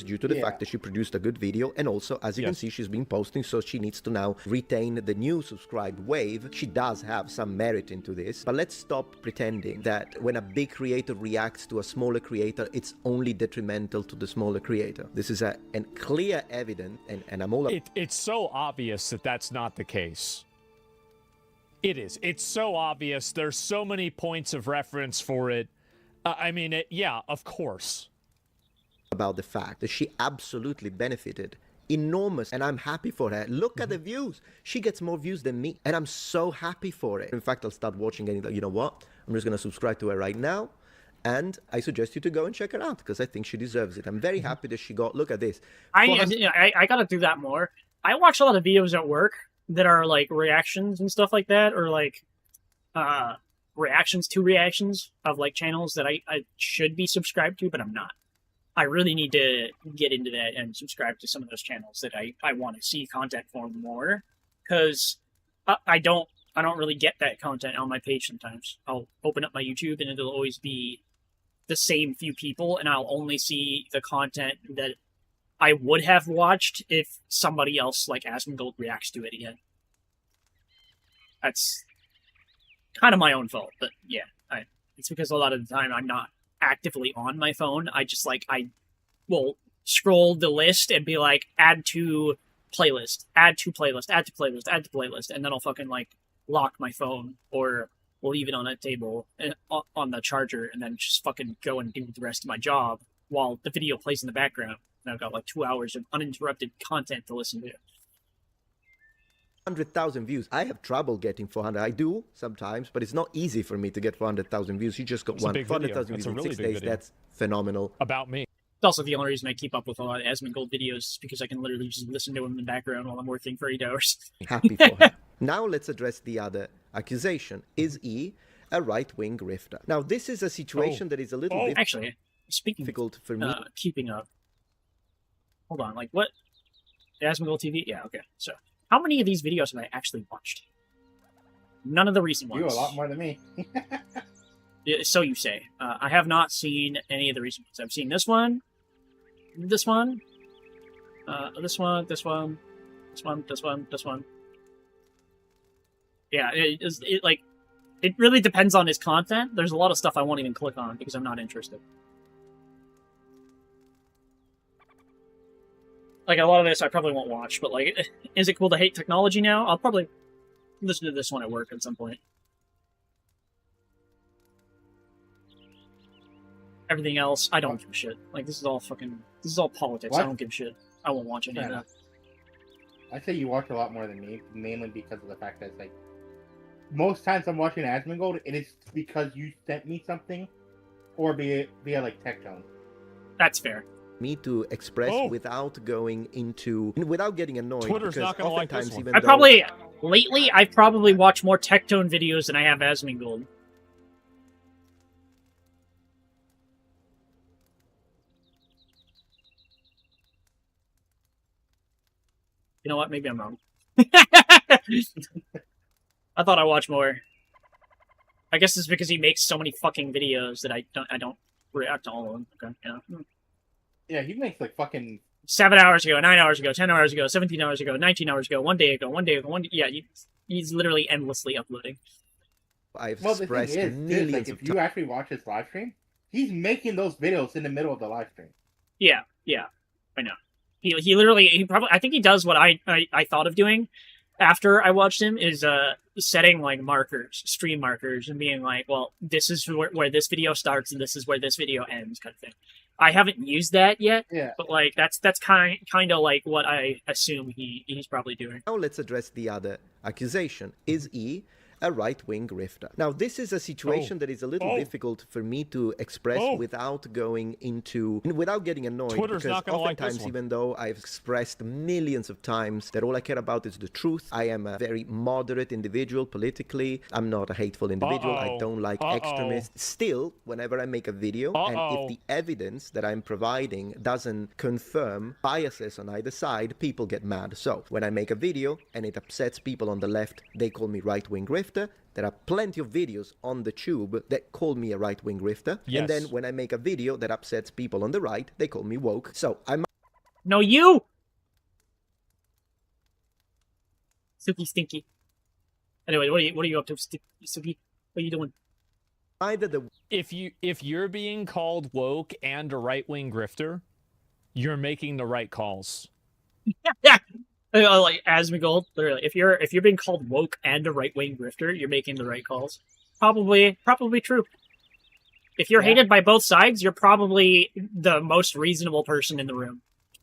due to the fact that she produced a good video, and also, as you can see, she's been posting, so she needs to now retain the new subscribed wave. She does have some merit into this, but let's stop pretending that when a big creator reacts to a smaller creator, it's only detrimental to the smaller creator. This is a clear evidence, and I'm all... It's so obvious that that's not the case. It is. It's so obvious. There's so many points of reference for it. I mean, yeah, of course. About the fact that she absolutely benefited enormous, and I'm happy for her. Look at the views. She gets more views than me, and I'm so happy for it. In fact, I'll start watching and you know what? I'm just going to subscribe to her right now, and I suggest you to go and check her out because I think she deserves it. I'm very happy that she got... Look at this. I gotta do that more. I watch a lot of videos at work that are like reactions and stuff like that, or like reactions to reactions of like channels that I should be subscribed to, but I'm not. I really need to get into that and subscribe to some of those channels that I want to see content for more, because I don't really get that content on my page sometimes. I'll open up my YouTube and it'll always be the same few people, and I'll only see the content that I would have watched if somebody else like Asmongold reacts to it again. That's kind of my own fault, but yeah, it's because a lot of the time I'm not actively on my phone. I just I will scroll the list and be like, add to playlist, add to playlist, add to playlist, add to playlist, and then I'll fucking lock my phone or leave it on a table on the charger and then just fucking go and do the rest of my job while the video plays in the background. And I've got 2 hours of uninterrupted content to listen to. 100,000 views. I have trouble getting 400. I do sometimes, but it's not easy for me to get 400,000 views. You just got 400,000 views in 6 days. That's phenomenal. About me. It's also the only reason I keep up with a lot of Asmongold videos, because I can literally just listen to them in the background while I'm working for 8 hours. Happy for her. Now let's address the other accusation. Is E a right-wing grifter? Now this is a situation that is a little bit actually, speaking difficult for me. Keeping up. Hold on, what? Asmongold TV? Yeah, okay. So, how many of these videos have I actually watched? None of the recent ones. You a lot more than me. So you say. I have not seen any of the recent ones. I've seen this one, this one, this one, this one, this one, this one, this one. Yeah, it really depends on his content. There's a lot of stuff I won't even click on because I'm not interested. A lot of this I probably won't watch, but is it cool to hate technology now? I'll probably listen to this one at work at some point. Everything else, I don't give a shit. This is all politics. What? I don't give a shit. I won't watch any of that. I say you watch a lot more than me, mainly because of the fact that most times I'm watching Asmongold, and it's because you sent me something, or via Tectone. That's fair. Me to express without getting annoyed. Twitter's not gonna like this one. Lately, I've probably watched more Tectone videos than I have Asmongold. You know what? Maybe I'm wrong. I thought I watched more. I guess it's because he makes so many fucking videos that I don't react to all of them. Okay, yeah. Yeah, he makes fucking 7 hours ago, 9 hours ago, 10 hours ago, 17 hours ago, 19 hours ago, 1 day ago, 1 day ago, yeah, he's literally endlessly uploading. I've expressed millions of if you actually watch his live stream, he's making those videos in the middle of the live stream. Yeah, I know. He probably, I think he does what I thought of doing after I watched him, is setting markers, stream markers, and being well, this is where this video starts and this is where this video ends, kind of thing. I haven't used that yet, but that's kind of what I assume he's probably doing. Now let's address the other accusation. Is E a right-wing grifter? Now this is a situation that is a little difficult for me to express without getting annoyed. Twitter's because not gonna like this oftentimes, one. even though I've expressed millions of times that all I care about is the truth, I am a very moderate individual politically. I'm not a hateful individual. I don't like extremists. Still, whenever I make a video, and if the evidence that I'm providing doesn't confirm biases on either side, people get mad. So when I make a video and it upsets people on the left, they call me right-wing grifter. grifter. There are plenty of videos on the tube that call me a right-wing grifter. Yes. And then when I make a video that upsets people on the right, they call me woke. So I'm... No, you! Suki Stinky. Anyway, what are you up to, Suki? What are you doing? Either the... If you're being called woke and a right-wing grifter, you're making the right calls. Yeah. Like Asmongold, literally. If you're being called woke and a right-wing grifter, you're making the right calls. Probably true. If you're hated by both sides, you're probably the most reasonable person in the room.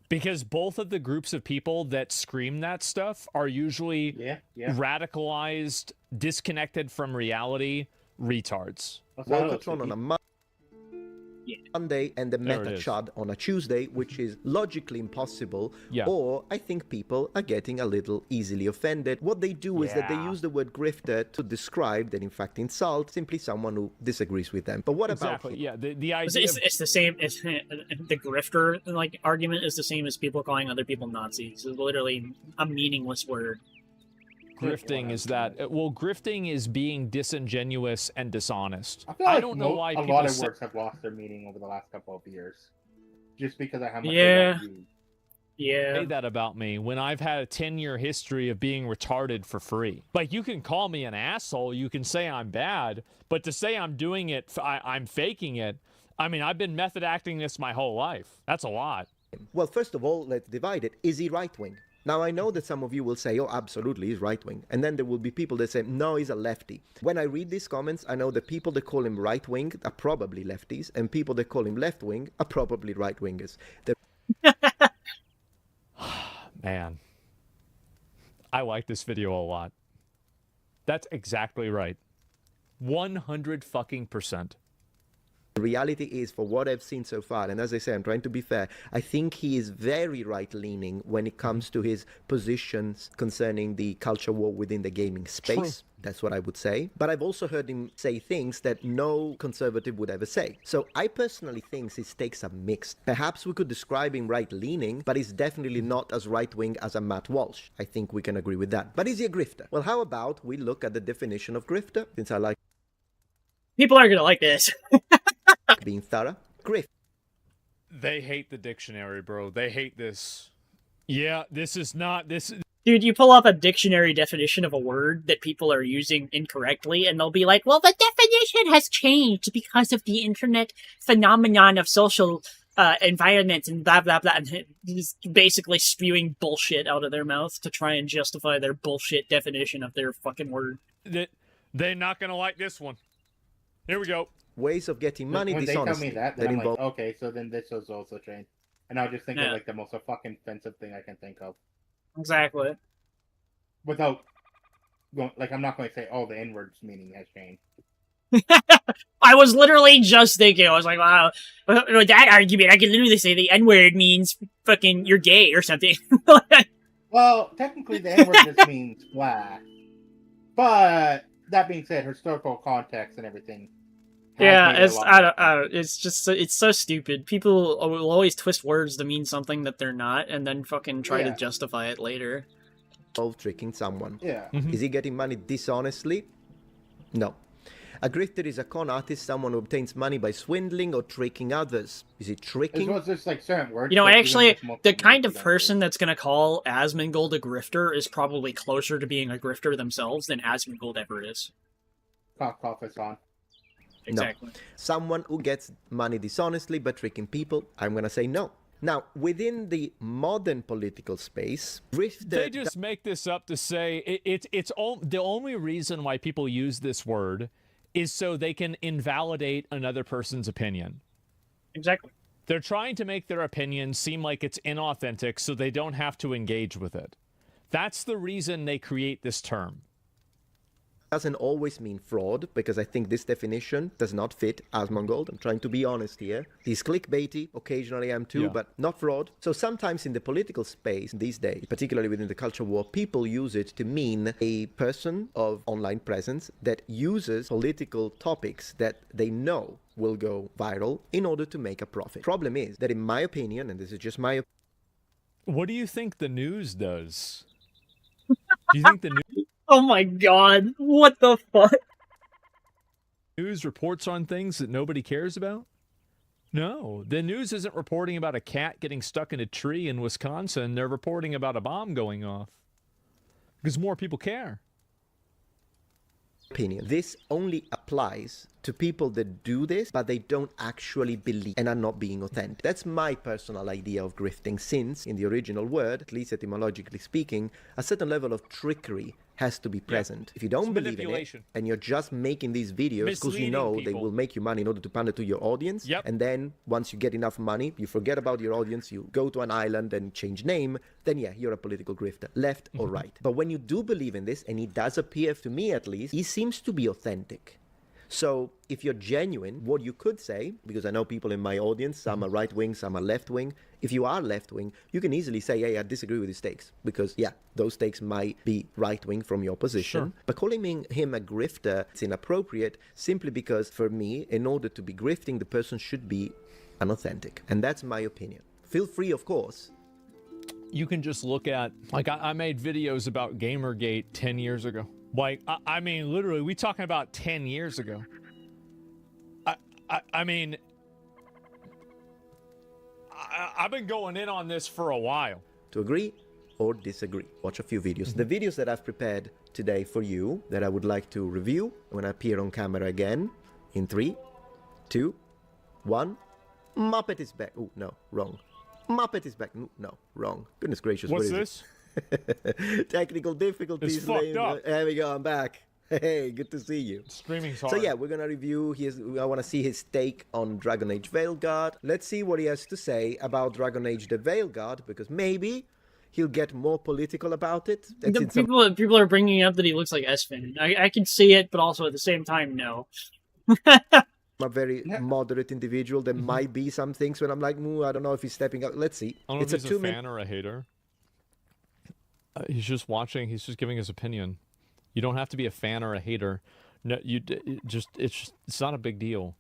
Because both of the groups of people that scream that stuff are usually radicalized, disconnected from reality retards. Voltatron on a Monday and the Meta Chud on a Tuesday, which is logically impossible, or I think people are getting a little easily offended. What they do is that they use the word grifter to describe that in fact insult simply someone who disagrees with them. But what about the idea it's the same. The grifter like argument is the same as people calling other people Nazis. It's literally a meaningless word. Grifting is that grifting is being disingenuous and dishonest. I feel like don't know why a people lot of words have lost their meaning over the last couple of years, just because of how much say that about me when I've had a 10-year history of being retarded for free. Like, you can call me an asshole, you can say I'm bad, but to say I'm doing it, I'm faking it. I mean, I've been method acting this my whole life. That's a lot. Well, first of all, let's divide it. Is he right-wing? Now, I know that some of you will say, oh, absolutely, he's right-wing. And then there will be people that say, no, he's a lefty. When I read these comments, I know that people that call him right-wing are probably lefties, and people that call him left-wing are probably right-wingers. Man, I like this video a lot. That's exactly right. 100%. The reality is, for what I've seen so far, and as I say, I'm trying to be fair, I think he is very right-leaning when it comes to his positions concerning the culture war within the gaming space. True. That's what I would say. But I've also heard him say things that no conservative would ever say. So I personally think his takes are mixed. Perhaps we could describe him right-leaning, but he's definitely not as right-wing as a Matt Walsh. I think we can agree with that. But is he a grifter? Well, how about we look at the definition of grifter, since I like... People aren't going to like this. being thorough. Grift. They hate the dictionary, bro. They hate this. Yeah, this is not... Dude, you pull up a dictionary definition of a word that people are using incorrectly, and they'll be like, well, the definition has changed because of the internet phenomenon of social environment and blah, blah, blah. And just basically spewing bullshit out of their mouth to try and justify their bullshit definition of their fucking word. They're not going to like this one. Here we go. Ways of getting money when dishonestly. They tell me that I'm like, okay, so then this was also changed. And I'll just think of like the most fucking offensive thing I can think of. Exactly. Without going, like, I'm not going to say, oh, the N-word's meaning has changed. I was literally just thinking, I was like, wow, with that argument, I could literally say the N-word means fucking you're gay or something. Well, technically the N-word just means black. But that being said, historical context and everything. Yeah, it's just it's so stupid. People will always twist words to mean something that they're not, and then fucking try to justify it later. Of tricking someone. Yeah. Is he getting money dishonestly? No. A grifter is a con artist, someone who obtains money by swindling or tricking others. Is he tricking? It's just like certain words. You know, actually, the kind of person that's going to call Asmongold a grifter is probably closer to being a grifter themselves than Asmongold ever is. Cough is on. Exactly. No. Someone who gets money dishonestly by tricking people, I'm going to say no. Now, within the modern political space, they just make this up to say the only reason why people use this word is so they can invalidate another person's opinion. Exactly. They're trying to make their opinion seem like it's inauthentic so they don't have to engage with it. That's the reason they create this term. Doesn't always mean fraud, because I think this definition does not fit Asmongold. I'm trying to be honest here. He's clickbaity, occasionally I am too, but not fraud. So sometimes in the political space these days, particularly within the culture war, people use it to mean a person of online presence that uses political topics that they know will go viral in order to make a profit. Problem is that in my opinion, and this is just my opinion... What do you think the news does? Do you think the news... Oh my god, what the fuck? News reports on things that nobody cares about? No, the news isn't reporting about a cat getting stuck in a tree in Wisconsin. They're reporting about a bomb going off. Because more people care. Opinion. This only applies to people that do this, but they don't actually believe and are not being authentic. That's my personal idea of grifting, since in the original word, at least etymologically speaking, a certain level of trickery has to be present. If you don't believe in it, and you're just making these videos because you know they will make you money in order to pander to your audience, and then once you get enough money, you forget about your audience, you go to an island and change name, then yeah, you're a political grifter, left or right. But when you do believe in this, and it does appear, to me at least, he seems to be authentic. So if you're genuine, what you could say, because I know people in my audience, some are right-wing, some are left-wing. If you are left-wing, you can easily say, hey, I disagree with his takes. Because, yeah, those takes might be right-wing from your position. Sure. But calling him a grifter, it's inappropriate simply because, for me, in order to be grifting, the person should be unauthentic. And that's my opinion. Feel free, of course. You can just look at, like, I made videos about Gamergate 10 years ago. Like, I mean, literally, we talking about 10 years ago. I mean, I've been going in on this for a while. To agree or disagree. Watch a few videos. The videos that I've prepared today for you, that I would like to review when I appear on camera again, in 3, 2, 1. Muppet is back. Oh, no, wrong. Muppet is back. No, wrong. Goodness gracious, what's what is this? Technical difficulties. It's fucked up. There we go, I'm back. Hey, good to see you. Streaming's hard. So yeah, we're gonna review I want to see his take on Dragon Age Veilguard. Let's see what he has to say about Dragon Age the Veilguard, because maybe he'll get more political about it. People are bringing up that he looks like Esfin. I can see it, but also at the same time, no. A very moderate individual. There might be some things when I'm like, I don't know if he's stepping up. Let's see. I don't know if he's a fan or a hater. He's just watching. He's just giving his opinion. You don't have to be a fan or a hater. No, it's not a big deal.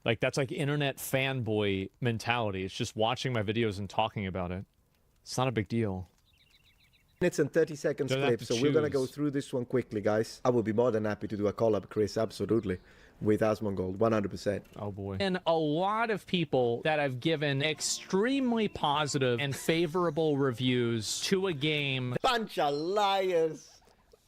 Like, that's like internet fanboy mentality. It's just watching my videos and talking about it. It's not a big deal. Minutes and 30 seconds clip, so we're gonna go through this one quickly, guys. I would be more than happy to do a collab, Chris, absolutely, with Asmongold, 100%. Oh boy. And a lot of people that have given extremely positive and favorable reviews to a game. Bunch of liars.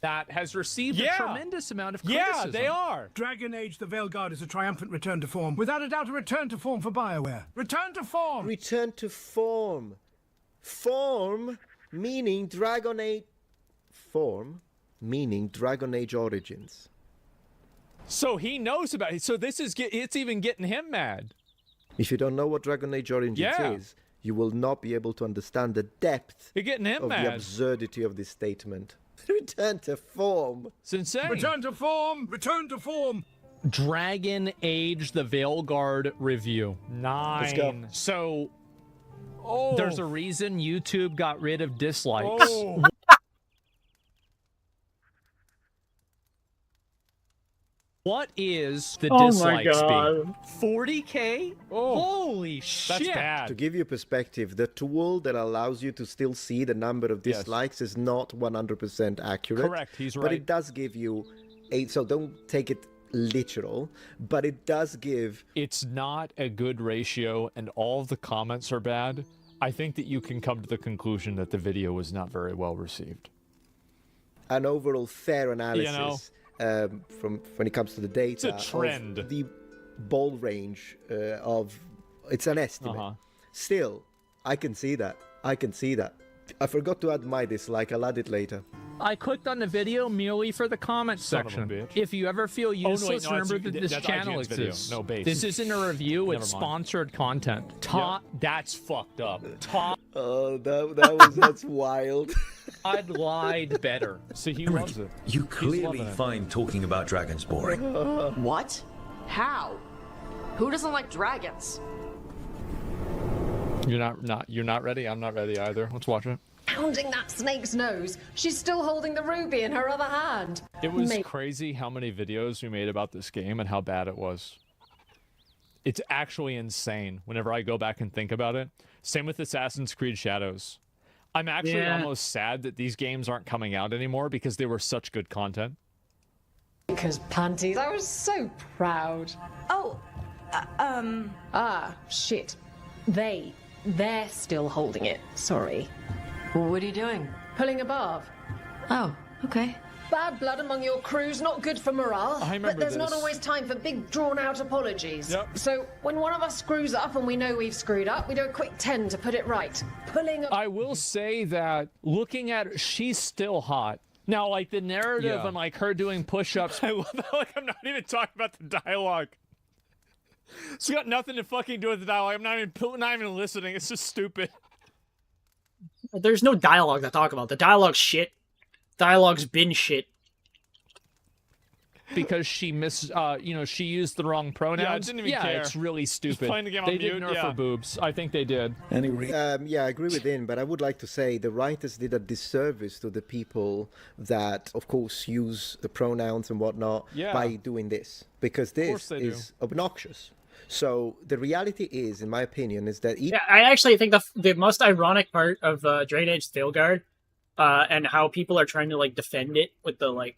That has received a tremendous amount of criticism. Yeah, they are. Dragon Age the Veilguard is a triumphant return to form. Without a doubt, a return to form for BioWare. Return to form! Return to form. Form meaning Dragon Age. Form meaning Dragon Age Origins. So he knows about it. So it's even getting him mad. If you don't know what Dragon Age Origins is, you will not be able to understand the depth You're getting him of mad. the absurdity of this statement. Return to form. It's insane. Return to form! Return to form! Dragon Age the Veilguard review. 9. Let's go. So, there's a reason YouTube got rid of dislikes. Oh. What is the dislike speed? 40K? Oh. Holy shit. That's bad. To give you perspective, the tool that allows you to still see the number of dislikes is not 100% accurate. Correct, he's right. But it does give you so don't take it literal, but it does give... It's not a good ratio, and all of the comments are bad. I think that you can come to the conclusion that the video was not very well received. An overall fair analysis from when it comes to the data. It's a trend. Of the ball range of... It's an estimate. Still, I can see that. I forgot to add my dislike. I'll add it later. I clicked on the video merely for the comment section. If you ever feel useless, remember that this channel exists. No base. This isn't a review, it's sponsored content. That's fucked up. Oh, that's wild. I'd lied better. See, he loves it. You clearly find talking about dragons boring. What? How? Who doesn't like dragons? You're not ready? I'm not ready either. Let's watch it. Pounding that snake's nose. She's still holding the ruby in her other hand. It was crazy how many videos we made about this game and how bad it was. It's actually insane whenever I go back and think about it. Same with Assassin's Creed Shadows. I'm actually almost sad that these games aren't coming out anymore because they were such good content. Because panties, I was so proud. Oh, Ah, shit. They're still holding it. Sorry. what are you doing? Pulling a barb. Oh, okay. Bad blood among your crew's not good for morale. I remember but there's not this. always time for big, drawn-out apologies. Yep. So when one of us screws up and we know we've screwed up, we do a quick 10 to put it right. Pulling a... I will say that looking at her, she's still hot. Now, like, the narrative and, like, her doing push-ups, I love how, like, I'm not even talking about the dialogue. It's got nothing to fucking do with the dialogue. I'm not even listening. It's just stupid. There's no dialogue to talk about. The dialogue's shit. Dialogue's been shit. Because she she used the wrong pronouns. Yeah, I didn't even care. It's really stupid. playing the game they on did mute, nerf her boobs. I think they did. Yeah, I agree with him, but I would like to say the writers did a disservice to the people that, of course, use the pronouns and whatnot by doing this, because this is obnoxious. So the reality is, in my opinion, is that... I actually think the most ironic part of Dragon Age Thailguard and how people are trying to, like, defend it with the, like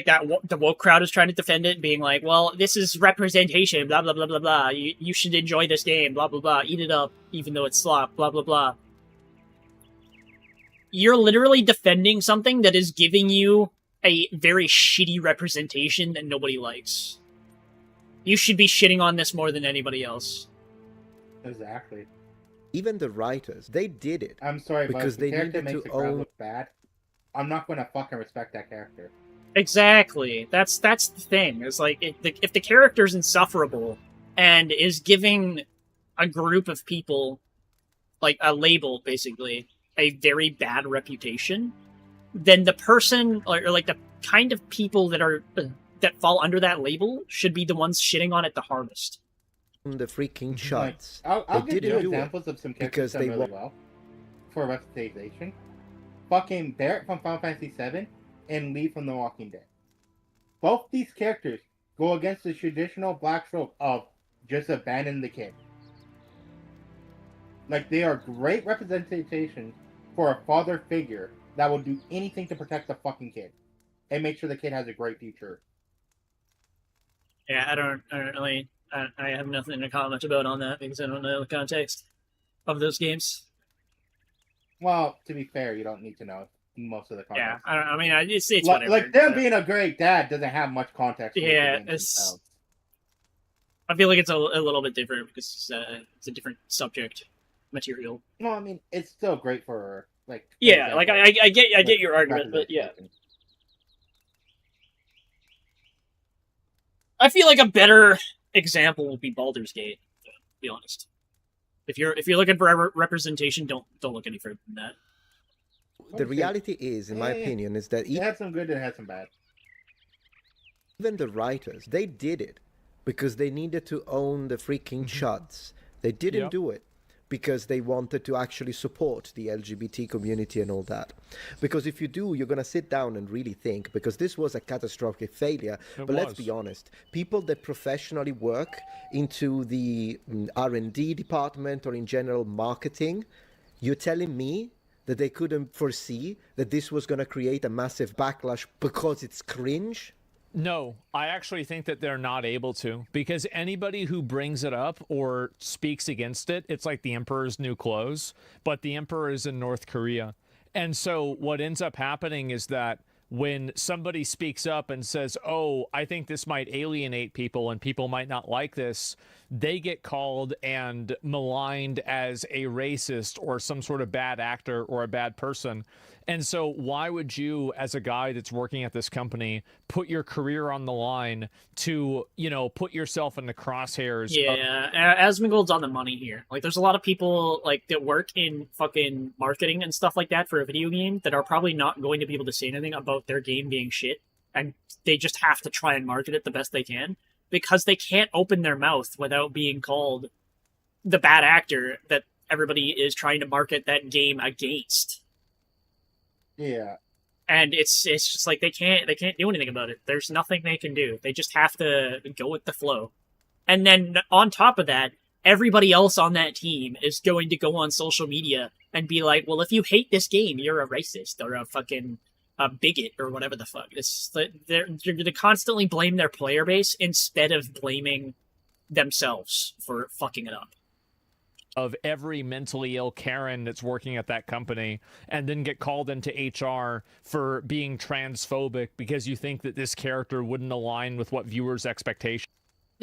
that the woke crowd is trying to defend it, being like, well, this is representation, blah, blah, blah, blah, blah. You should enjoy this game, blah, blah, blah. Eat it up, even though it's slop, blah, blah, blah. You're literally defending something that is giving you a very shitty representation that nobody likes. You should be shitting on this more than anybody else. Exactly. Even the writers, they did it. I'm sorry, because but if the they character needed makes to the crowd own... look bad, I'm not going to fucking respect that character. Exactly. That's the thing. It's like, if the character's insufferable and is giving a group of people, like a label, basically, a very bad reputation, then the person, or like the kind of people that fall under that label should be the ones shitting on it the hardest. The freaking shots. I'll give you examples of some characters done really well for representation. Fucking Barrett from Final Fantasy VII and Lee from The Walking Dead. Both these characters go against the traditional black trope of just abandon the kid. Like, they are great representations for a father figure that will do anything to protect the fucking kid and make sure the kid has a great future. Yeah, I don't really... I have nothing to comment about on that because I don't know the context of those games. Well, to be fair, you don't need to know most of the context. Yeah, I mean, it's whatever. Like, them being a great dad doesn't have much context. Yeah, I feel like it's a little bit different because it's a different subject material. No, I mean, it's still great for, like... Yeah, like, I get your argument, but yeah. I feel like a better example would be Baldur's Gate, to be honest. If you're looking for representation, don't look any further than that. The reality is, in my opinion, is that... It had some good and it had some bad. Even the writers, they did it because they needed to own the freaking shots. They didn't do it because they wanted to actually support the LGBT community and all that. Because if you do, you're going to sit down and really think, because this was a catastrophic failure. But let's be honest, people that professionally work into the R&D department or in general marketing, you're telling me that they couldn't foresee that this was going to create a massive backlash because it's cringe? No, I actually think that they're not able to, because anybody who brings it up or speaks against it, it's like the emperor's new clothes, but the emperor is in North Korea. And so what ends up happening is that when somebody speaks up and says, oh, I think this might alienate people and people might not like this, they get called and maligned as a racist or some sort of bad actor or a bad person. And so why would you, as a guy that's working at this company, put your career on the line to, put yourself in the crosshairs? Yeah, Asmongold's on the money here. Like, there's a lot of people, like, that work in fucking marketing and stuff like that for a video game that are probably not going to be able to say anything about their game being shit. And they just have to try and market it the best they can because they can't open their mouth without being called the bad actor that everybody is trying to market that game against. Yeah. And it's just like they can't do anything about it. There's nothing they can do. They just have to go with the flow. And then on top of that, everybody else on that team is going to go on social media and be like, well, if you hate this game, you're a racist or a fucking bigot or whatever the fuck. They're going to constantly blame their player base instead of blaming themselves for fucking it up. Of every mentally ill Karen that's working at that company, and then get called into HR for being transphobic because you think that this character wouldn't align with what viewers' expectations.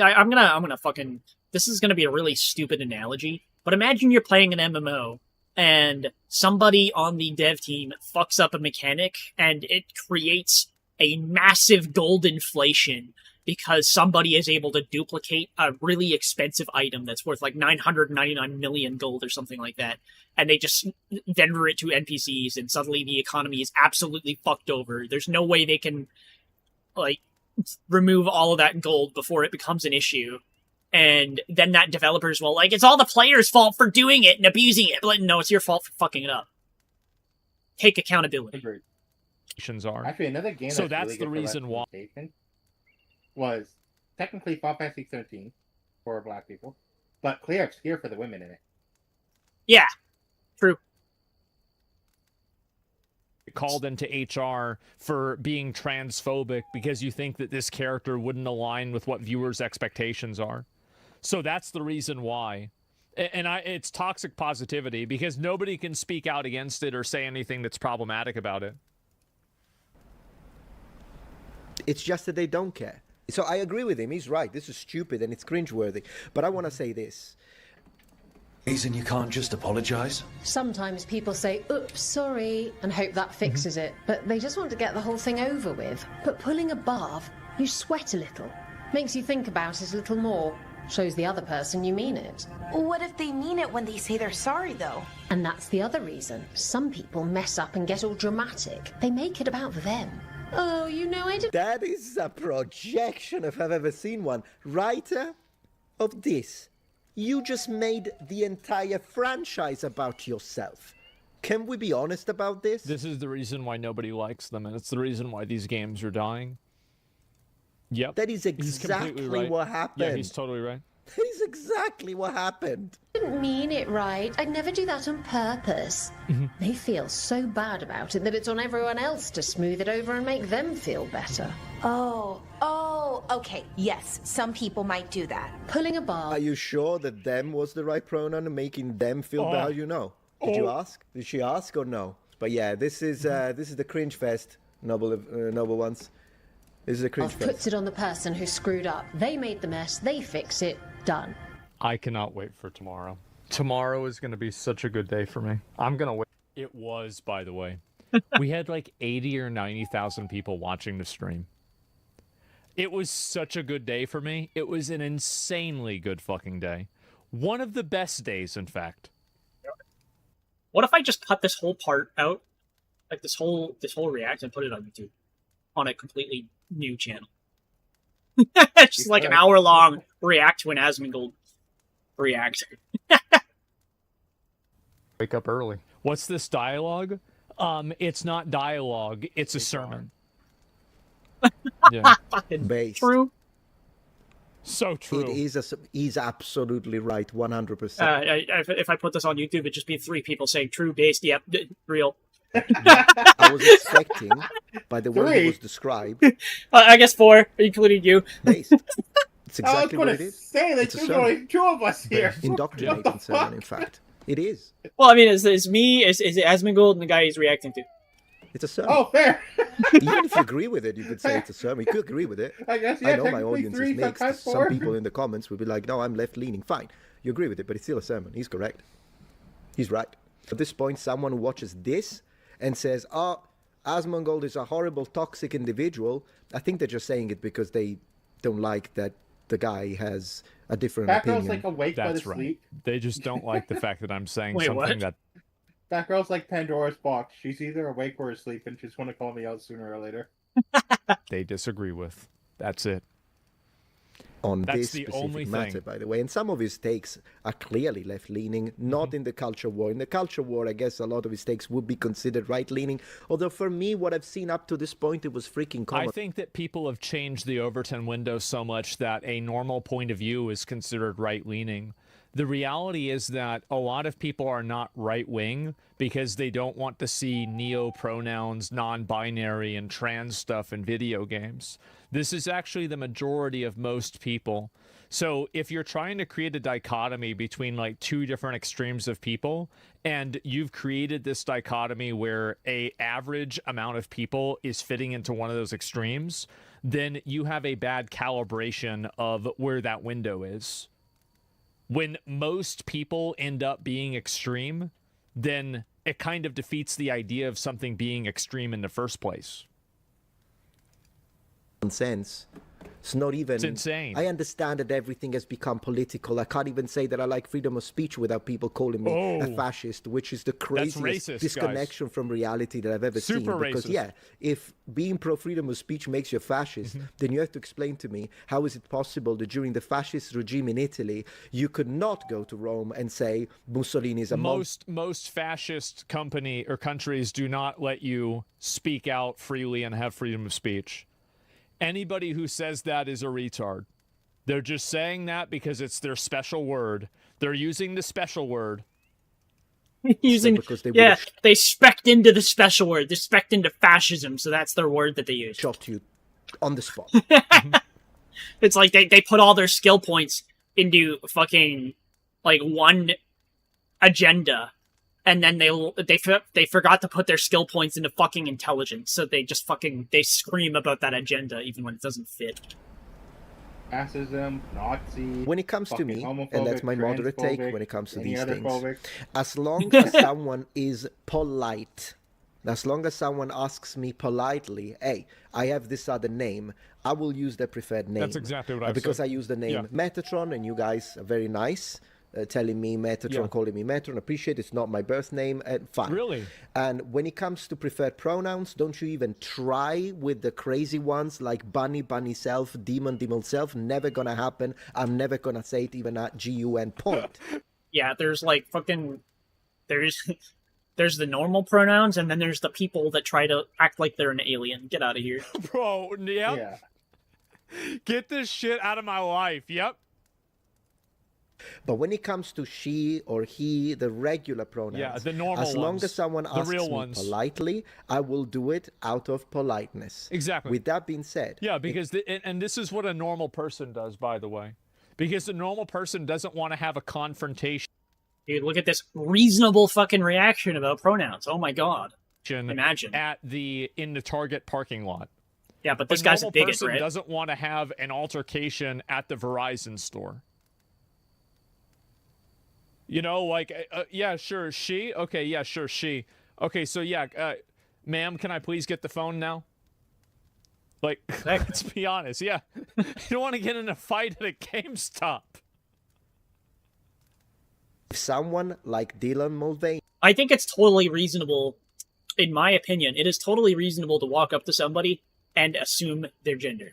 I'm gonna fucking. This is gonna be a really stupid analogy, but imagine you're playing an MMO and somebody on the dev team fucks up a mechanic and it creates a massive gold inflation because somebody is able to duplicate a really expensive item that's worth like 999 million gold or something like that, and they just vendor it to NPCs, and suddenly the economy is absolutely fucked over. There's no way they can, like, remove all of that gold before it becomes an issue. And then that developers will, like, it's all the player's fault for doing it and abusing it. But no, it's your fault for fucking it up. Take accountability. Are. Actually, another game so that's really the reason why was technically Final Fantasy 13 for black people, but clear obscure for the women in it. Yeah, true. Called into HR for being transphobic because you think that this character wouldn't align with what viewers' expectations are. So that's the reason why. And it's toxic positivity because nobody can speak out against it or say anything that's problematic about it. It's just that they don't care. So I agree with him. He's right. This is stupid and it's cringeworthy. But I want to say this. Reason you can't just apologize? Sometimes people say, oops, sorry, and hope that fixes it, but they just want to get the whole thing over with. But pulling a bath, you sweat a little. Makes you think about it a little more. Shows the other person you mean it. What if they mean it when they say they're sorry, though? And that's the other reason. Some people mess up and get all dramatic. They make it about them. Oh, you know, I did. That is a projection if I've ever seen one. Writer of this. You just made the entire franchise about yourself. Can we be honest about this? This is the reason why nobody likes them, and it's the reason why these games are dying. Yep. That is exactly right. What happened. Yeah, he's totally right. That is exactly what happened. I didn't mean it right. I'd never do that on purpose. They feel so bad about it that it's on everyone else to smooth it over and make them feel better. Oh, okay. Yes, some people might do that. Pulling a bar. Are you sure that them was the right pronoun and making them feel bad? You know. Did you ask? Did she ask or no? But yeah, this is the cringe fest, noble ones. This is a cringe fest. Puts it on the person who screwed up. They made the mess. They fix it. Done. I cannot wait for tomorrow. Tomorrow is going to be such a good day for me. I'm going to wait. It was, by the way. We had like 80 or 90,000 people watching the stream. It was such a good day for me. It was an insanely good fucking day. One of the best days, in fact. What if I just cut this whole part out? Like this whole react and put it on YouTube. On a completely new channel. Just like an hour-long react to an Asmongold react. Wake up early. What's this dialogue? It's not dialogue. It's a sermon. Yeah. Based. True. So true. It is. He's absolutely right. 100%. If I put this on YouTube, it'd just be 3 people saying true, based, yep, real. I was expecting, by the way it was described. I guess 4, including you. Based. It's exactly what it is. Say that you're going 2 of us here. Indoctrinating sermon, in fact. It is. Well, I mean, it's me, is Asmongold, and the guy he's reacting to. It's a sermon. Oh, fair. Even if you agree with it, you could say it's a sermon. You could agree with it. I guess, yeah, I know my audience 3, is mixed. sometimes 4. Some people in the comments would be like, no, I'm left-leaning. Fine. You agree with it, but it's still a sermon. He's correct. He's right. At this point, someone who watches this and says, oh, Asmongold is a horrible, toxic individual, I think they're just saying it because they don't like that the guy has a different opinion. Batgirl's like awake by the sleep. They just don't like the fact that I'm saying Wait, something what? that... Batgirl's like Pandora's box. She's either awake or asleep, and she's going to call me out sooner or later. They disagree with. That's it. On That's this the specific only matter, thing. by the way. And some of his takes are clearly left-leaning, not in the culture war. In the culture war, I guess a lot of his takes would be considered right-leaning. Although for me, what I've seen up to this point, it was freaking common. I think that people have changed the Overton window so much that a normal point of view is considered right-leaning. The reality is that a lot of people are not right-wing because they don't want to see neo-pronouns, non-binary, and trans stuff in video games. This is actually the majority of most people. So if you're trying to create a dichotomy between like two different extremes of people, and you've created this dichotomy where a average amount of people is fitting into one of those extremes, then you have a bad calibration of where that window is. When most people end up being extreme, then it kind of defeats the idea of something being extreme in the first place. Nonsense. It's not even... It's insane. I understand that everything has become political. I can't even say that I like freedom of speech without people calling me a fascist, which is the craziest racist, disconnection from reality that I've ever seen. Because, racist. If being pro-freedom of speech makes you a fascist, then you have to explain to me, how is it possible that during the fascist regime in Italy, you could not go to Rome and say Mussolini is a most fascist company or countries do not let you speak out freely and have freedom of speech. Anybody who says that is a retard. They're just saying that because it's their special word. They're using the special word. They spec'd into the special word. They spec'd into fascism, so that's their word that they use. Shot you on the spot. It's like they put all their skill points into fucking like one agenda, and then they forgot to put their skill points into fucking intelligence, so they just they scream about that agenda even when it doesn't fit. Fascism, Nazi. When it comes to me, and that's my moderate take when it comes to these things, phobic. as long as someone is polite, as long as someone asks me politely, hey, I have this other name, I will use their preferred name. That's exactly what I said. Because I use the name Metatron, and you guys are very nice. Telling me Metatron, calling me Metatron, appreciate it's not my birth name, fine. Really? And when it comes to preferred pronouns, don't you even try with the crazy ones like bunny, bunny self, demon, demon self. Never gonna happen. I'm never gonna say it even at GUN point. Yeah, there's like there's the normal pronouns, and then there's the people that try to act like they're an alien. Get out of here. Bro, yeah. Get this shit out of my life, yep. But when it comes to she or he, the regular pronouns, the normal as long ones, as someone asks me politely, I will do it out of politeness. Exactly. With that being said. Yeah, because and this is what a normal person does, by the way. Because the normal person doesn't want to have a confrontation. Dude, look at this reasonable fucking reaction about pronouns. Oh my god. Imagine. In the Target parking lot. Yeah, but this guy's a bigot, person right? Doesn't want to have an altercation at the Verizon store. You know, like, yeah, sure, she? Okay, yeah, sure, she. Okay, so yeah, ma'am, can I please get the phone now? Like, let's be honest, yeah. You don't want to get in a fight at a GameStop. Someone like Dylan Mulvaney. I think it's totally reasonable, in my opinion, it is totally reasonable to walk up to somebody and assume their gender.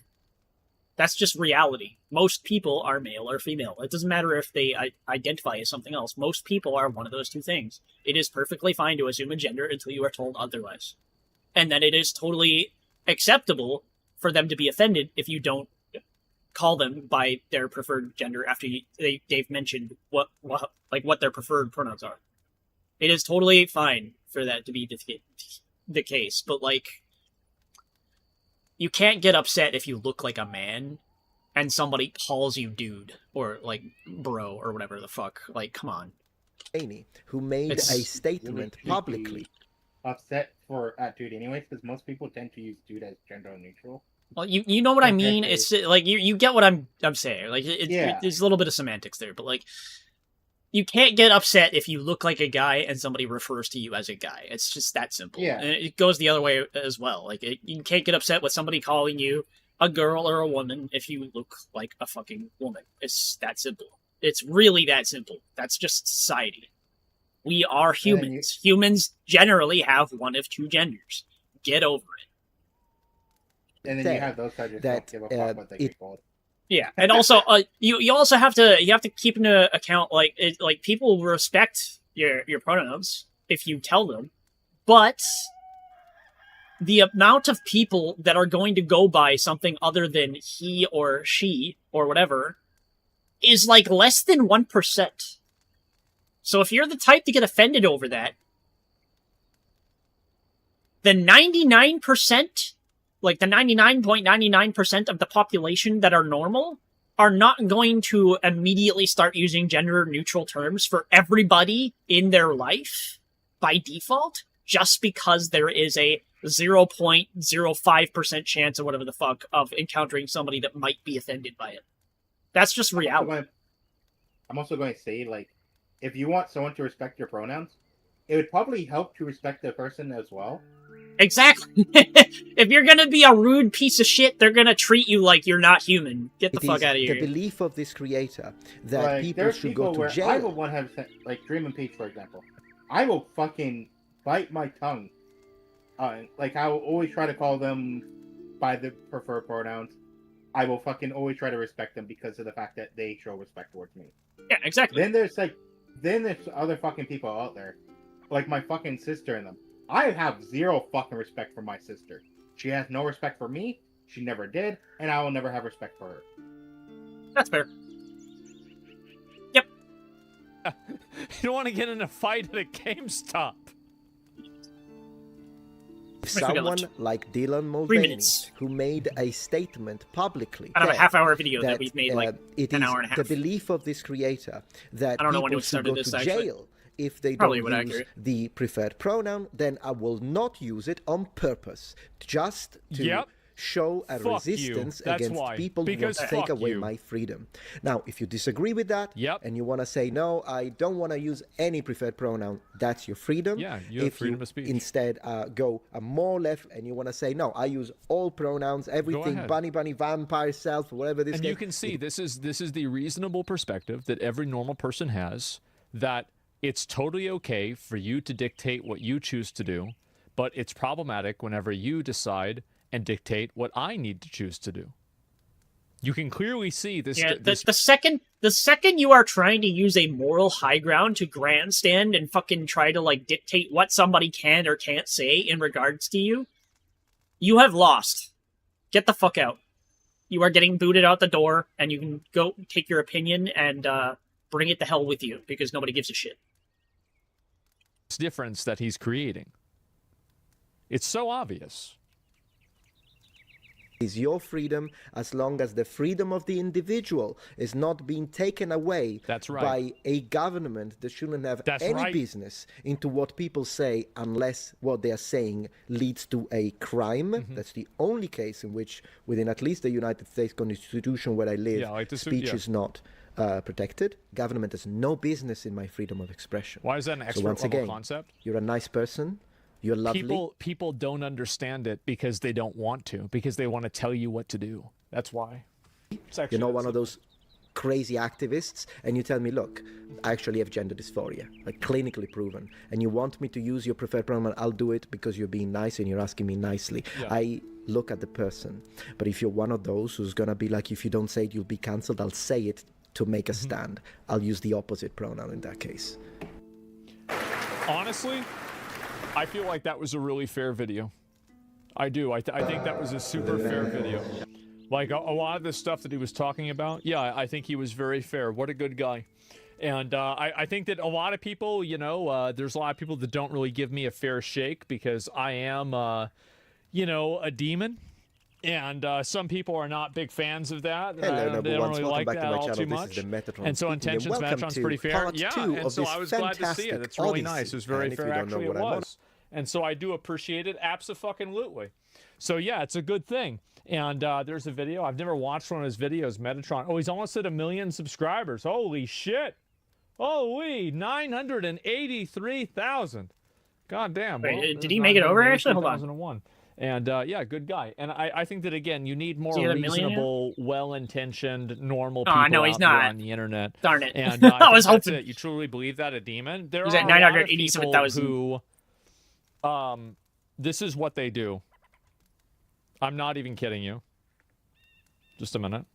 That's just reality. Most people are male or female. It doesn't matter if they identify as something else. Most people are one of those two things. It is perfectly fine to assume a gender until you are told otherwise. And then it is totally acceptable for them to be offended if you don't call them by their preferred gender after they've mentioned what their preferred pronouns are. It is totally fine for that to be the case, but like, you can't get upset if you look like a man and somebody calls you dude or like bro or whatever the fuck. Like, come on. Who made a statement publicly. Upset at dude anyways, because most people tend to use dude as gender neutral. Well, you know what I mean? It's like, you get what I'm saying. Like, there's a little bit of semantics there, but like, you can't get upset if you look like a guy and somebody refers to you as a guy. It's just that simple. Yeah. And it goes the other way as well. Like, you can't get upset with somebody calling you a girl or a woman if you look like a fucking woman. It's that simple. It's really that simple. That's just society. We are humans. Humans generally have one of two genders. Get over it. And then you have those guys that don't give a fuck what they get called. Yeah, and also you also have to keep into account like people respect your pronouns if you tell them, but the amount of people that are going to go by something other than he or she or whatever is like less than 1%. So if you're the type to get offended over that, the 99%, like the 99.99% of the population that are normal are not going to immediately start using gender-neutral terms for everybody in their life by default, just because there is a 0.05% chance or whatever the fuck of encountering somebody that might be offended by it. That's just reality. I'm also going to say, like, if you want someone to respect your pronouns, it would probably help to respect the person as well. Exactly. If you're gonna be a rude piece of shit, they're gonna treat you like you're not human. Get the fuck out of here. The belief of this creator that like, people should go to jail. I will 100%, like Dream and Peach, for example. I will fucking bite my tongue. Like, I will always try to call them by the preferred pronouns. I will fucking always try to respect them because of the fact that they show respect towards me. Yeah, exactly. Then there's other fucking people out there, like my fucking sister and them. I have zero fucking respect for my sister. She has no respect for me. She never did, and I will never have respect for her. That's fair. Yep. You don't want to get in a fight at a GameStop. Someone like Dylan Mulvaney, who made a statement publicly, out of a half-hour video that we've made like an hour and a half. The belief of this creator that I don't know when people it should go to jail if they Probably don't use the preferred pronoun, then I will not use it on purpose, just to show a resistance against people who want to take away my freedom. Now, if you disagree with that, and you want to say, no, I don't want to use any preferred pronoun, that's your freedom. Yeah, you have freedom of speech. Instead go more left and you want to say, no, I use all pronouns, everything, bunny, vampire, self, whatever this is. And you can see this is the reasonable perspective that every normal person has, that it's totally okay for you to dictate what you choose to do, but it's problematic whenever you decide and dictate what I need to choose to do. You can clearly see this. Yeah, the second you are trying to use a moral high ground to grandstand and fucking try to like dictate what somebody can or can't say in regards to you, you have lost. Get the fuck out. You are getting booted out the door, and you can go take your opinion and bring it the hell with you because nobody gives a shit. Difference that he's creating. It's so obvious. Is your freedom as long as the freedom of the individual is not being taken away by a government that shouldn't have any business into what people say unless what they are saying leads to a crime. That's the only case in which within at least the United States Constitution where I live, speech is not protected. Government has no business in my freedom of expression. Why is that an expert level concept? You're a nice person. You're lovely. People don't understand it because they don't want to, because they want to tell you what to do. That's why. You're not one of those crazy activists, and you tell me, look, I actually have gender dysphoria, like clinically proven, and you want me to use your preferred pronoun, I'll do it because you're being nice and you're asking me nicely. Yeah. I look at the person. But if you're one of those who's going to be like, if you don't say it, you'll be cancelled, I'll say it to make a stand. I'll use the opposite pronoun in that case. Honestly, I feel like that was a really fair video. I do. I think that was a super fair video. Like, a lot of the stuff that he was talking about, yeah, I think he was very fair. What a good guy. And I think that a lot of people, you know, there's a lot of people that don't really give me a fair shake because I am, you know, a demon. And some people are not big fans of that. Hello, they don't really like that all too much. And so Intentions Metatron's pretty fair. Yeah, and so I was glad to see it. It's really nice. It was very fair, actually, it was. And so I do appreciate it abso-fucking-lutely. So yeah, it's a good thing. And there's a video. I've never watched one of his videos, Metatron. Oh, he's almost at 1 million subscribers. Holy shit. Holy, 983,000. God damn. Wait, did he make it over, actually? Hold on. 2001. And yeah, good guy. And I think that, again, you need more reasonable, well-intentioned, normal people out there on the internet. Darn it. And I was hoping. It. You truly believe that, a demon? There He's are at 987,000. Who, this is what they do. I'm not even kidding you. Just a minute.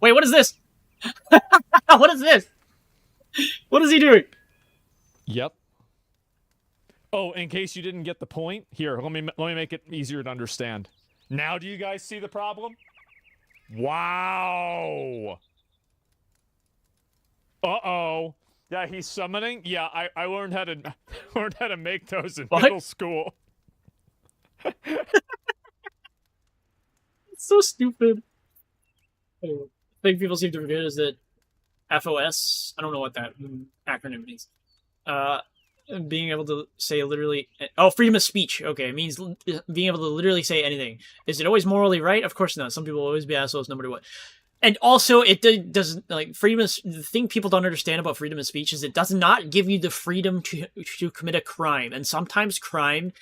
Wait, what is this? What is this? What is he doing? Yep. Oh, in case you didn't get the point, here, let me make it easier to understand. Now do you guys see the problem? Wow. Uh-oh. Yeah, he's summoning? Yeah, I learned how to make those in middle school. It's so stupid. I think people seem to forget is that FOS, I don't know what that acronym means. Being able to say literally, freedom of speech. Okay, it means being able to literally say anything. Is it always morally right? Of course not. Some people will always be assholes no matter what. And also, it doesn't, like, the thing people don't understand about freedom of speech is it does not give you the freedom to commit a crime. And sometimes crime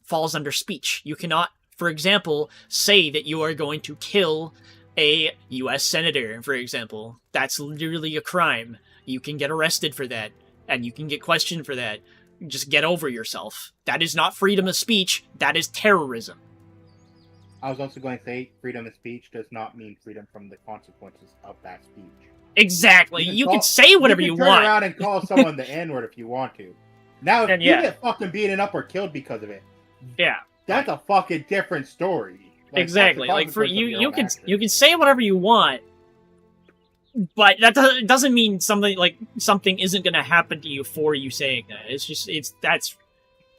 falls under speech. You cannot, for example, say that you are going to kill a U.S. senator, for example. That's literally a crime. You can get arrested for that. And you can get questioned for that. Just get over yourself. That is not freedom of speech. That is terrorism. I was also going to say freedom of speech does not mean freedom from the consequences of that speech. Exactly. You can say whatever you want. Turn around and call someone the N-word if you want to. Now, if you get fucking beaten up or killed because of it, that's a fucking different story. Like, exactly. Like, for you can say whatever you want. But that doesn't mean something isn't going to happen to you for you saying that.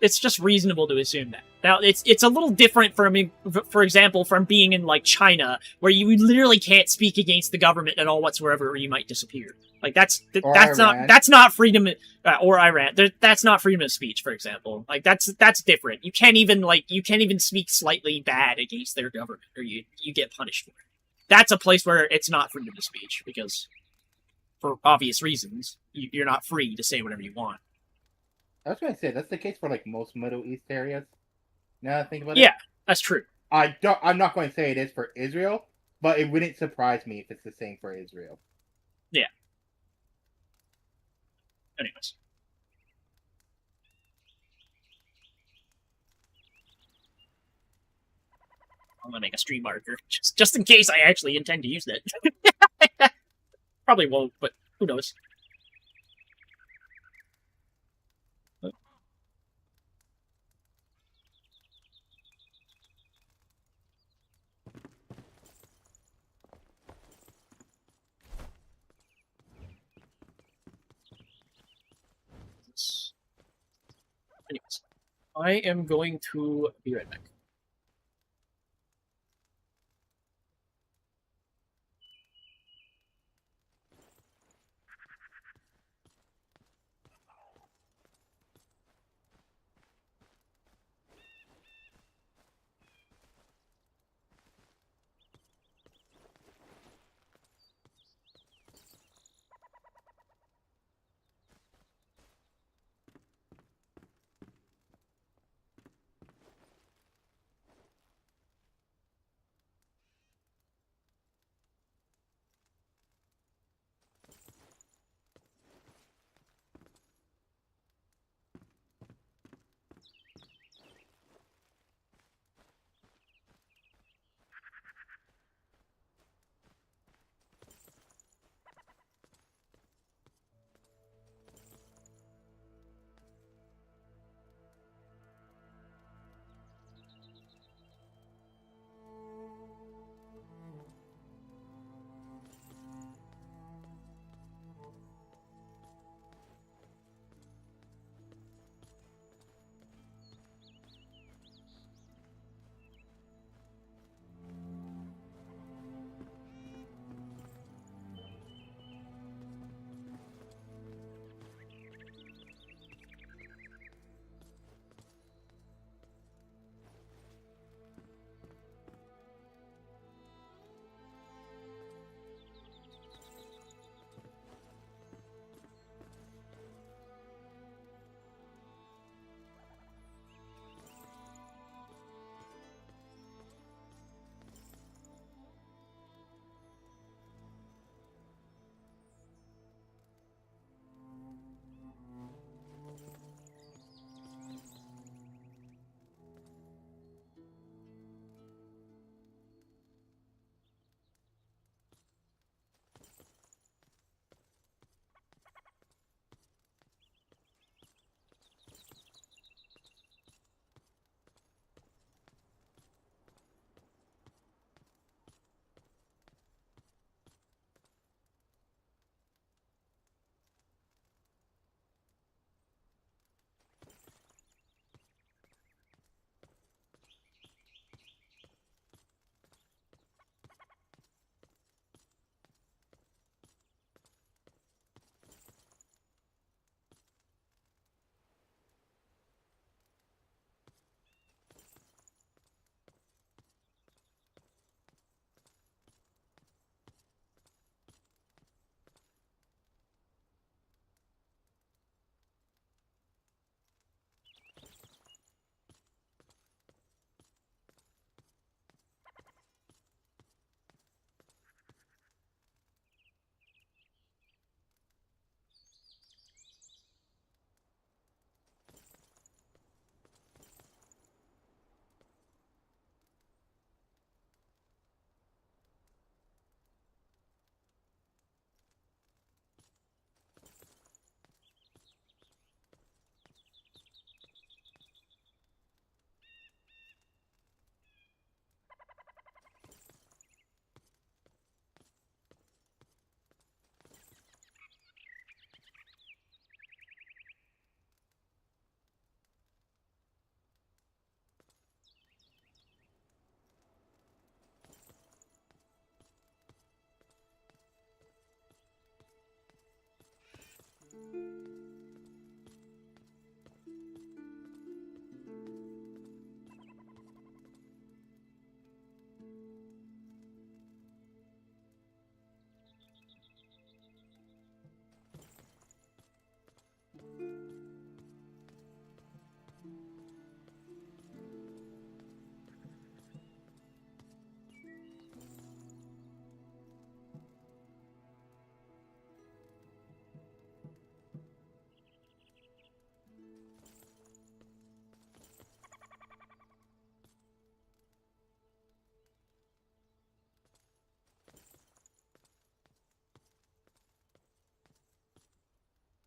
It's just reasonable to assume that. Now it's a little different for example, from being in like China, where you literally can't speak against the government at all whatsoever, or you might disappear. Like that's not freedom, or Iran. That's not freedom of speech, for example. Like that's different. You can't even speak slightly bad against their government, or you get punished for it. That's a place where it's not freedom of speech, because, for obvious reasons, you're not free to say whatever you want. I was going to say, that's the case for, like, most Middle East areas. Now that I think about it. Yeah, that's true. I'm not going to say it is for Israel, but it wouldn't surprise me if it's the same for Israel. Yeah. Anyways. I'm gonna make a stream marker, just in case I actually intend to use that. Probably won't, but who knows. Anyways, I am going to be right back.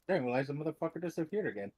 I didn't realize the motherfucker disappeared again.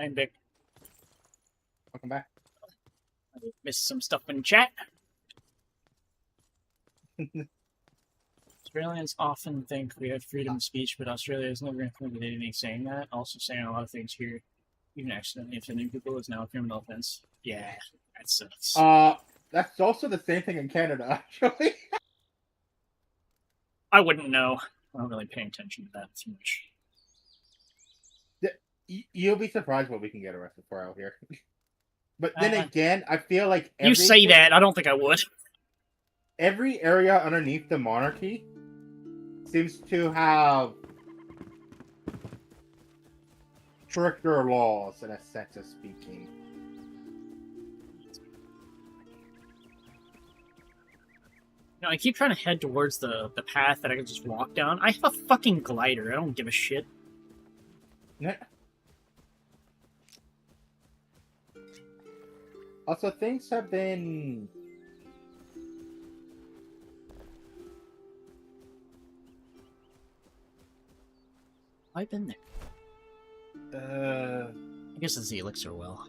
I'm Vic. Welcome back. I missed some stuff in chat. Australians often think we have freedom of speech, but Australia has never included anything saying that. Also saying a lot of things here, even accidentally offending people, is now a criminal offense. Yeah, that sucks. That's also the same thing in Canada, actually. I wouldn't know. I'm not really paying attention to that too much. You'll be surprised what we can get arrested for out here. But then again, I feel like you say that. I don't think I would. Every area underneath the monarchy seems to have stricter laws, in a sense of speaking. No, I keep trying to head towards the path that I can just walk down. I have a fucking glider. I don't give a shit. Yeah. Also, things have been... I've been there. I guess it's the elixir well.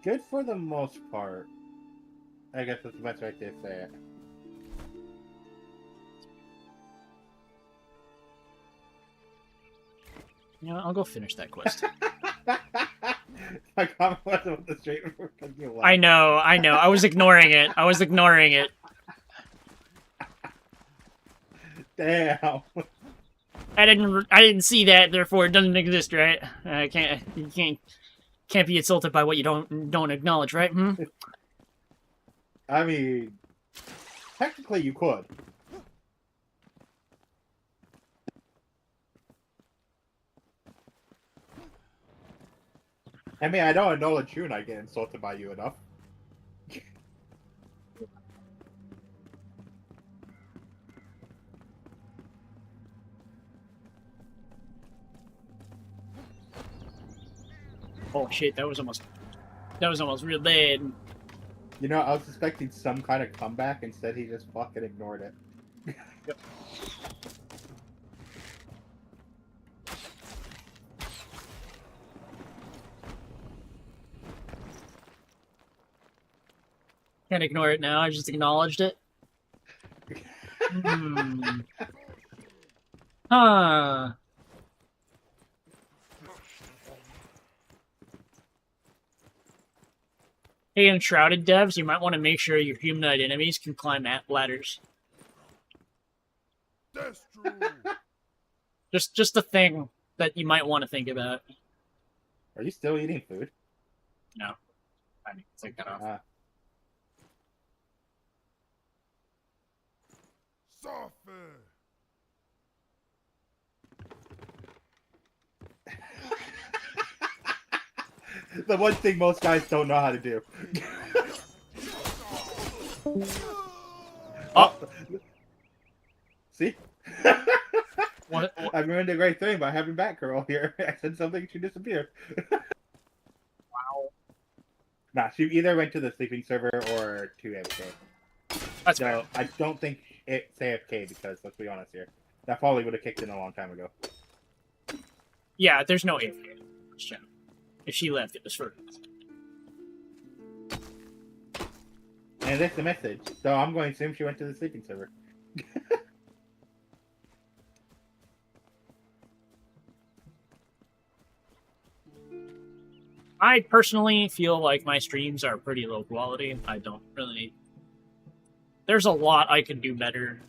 Good for the most part. I guess that's the best way to say it. You know, I'll go finish that quest. My comment wasn't the straight because you laughed. I know. I was ignoring it. Damn. I didn't see that, therefore it doesn't exist, right? You can't be insulted by what you don't acknowledge, right? I mean, technically you could. I mean, I don't acknowledge you and I get insulted by you enough. Oh shit, that was almost real bad. You know, I was expecting some kind of comeback, instead he just fucking ignored it. Yep. Can't ignore it now, I just acknowledged it. Huh. Hey, Enshrouded devs, you might want to make sure your humanoid enemies can climb ladders. That's true. Just a thing that you might want to think about. Are you still eating food? No. I need to take that off. The one thing most guys don't know how to do. Oh! See? What? I ruined a great thing by having Batgirl here. I said something, she disappeared. Wow. Nah, she either went to the sleeping server or to AFK. That's so I don't think it's AFK because, let's be honest here, that probably would have kicked in a long time ago. Yeah, there's no AFK. If she left, it was for... And that's the message. So I'm going to assume she went to the sleeping server. I personally feel like my streams are pretty low quality. I don't really... There's a lot I could do better.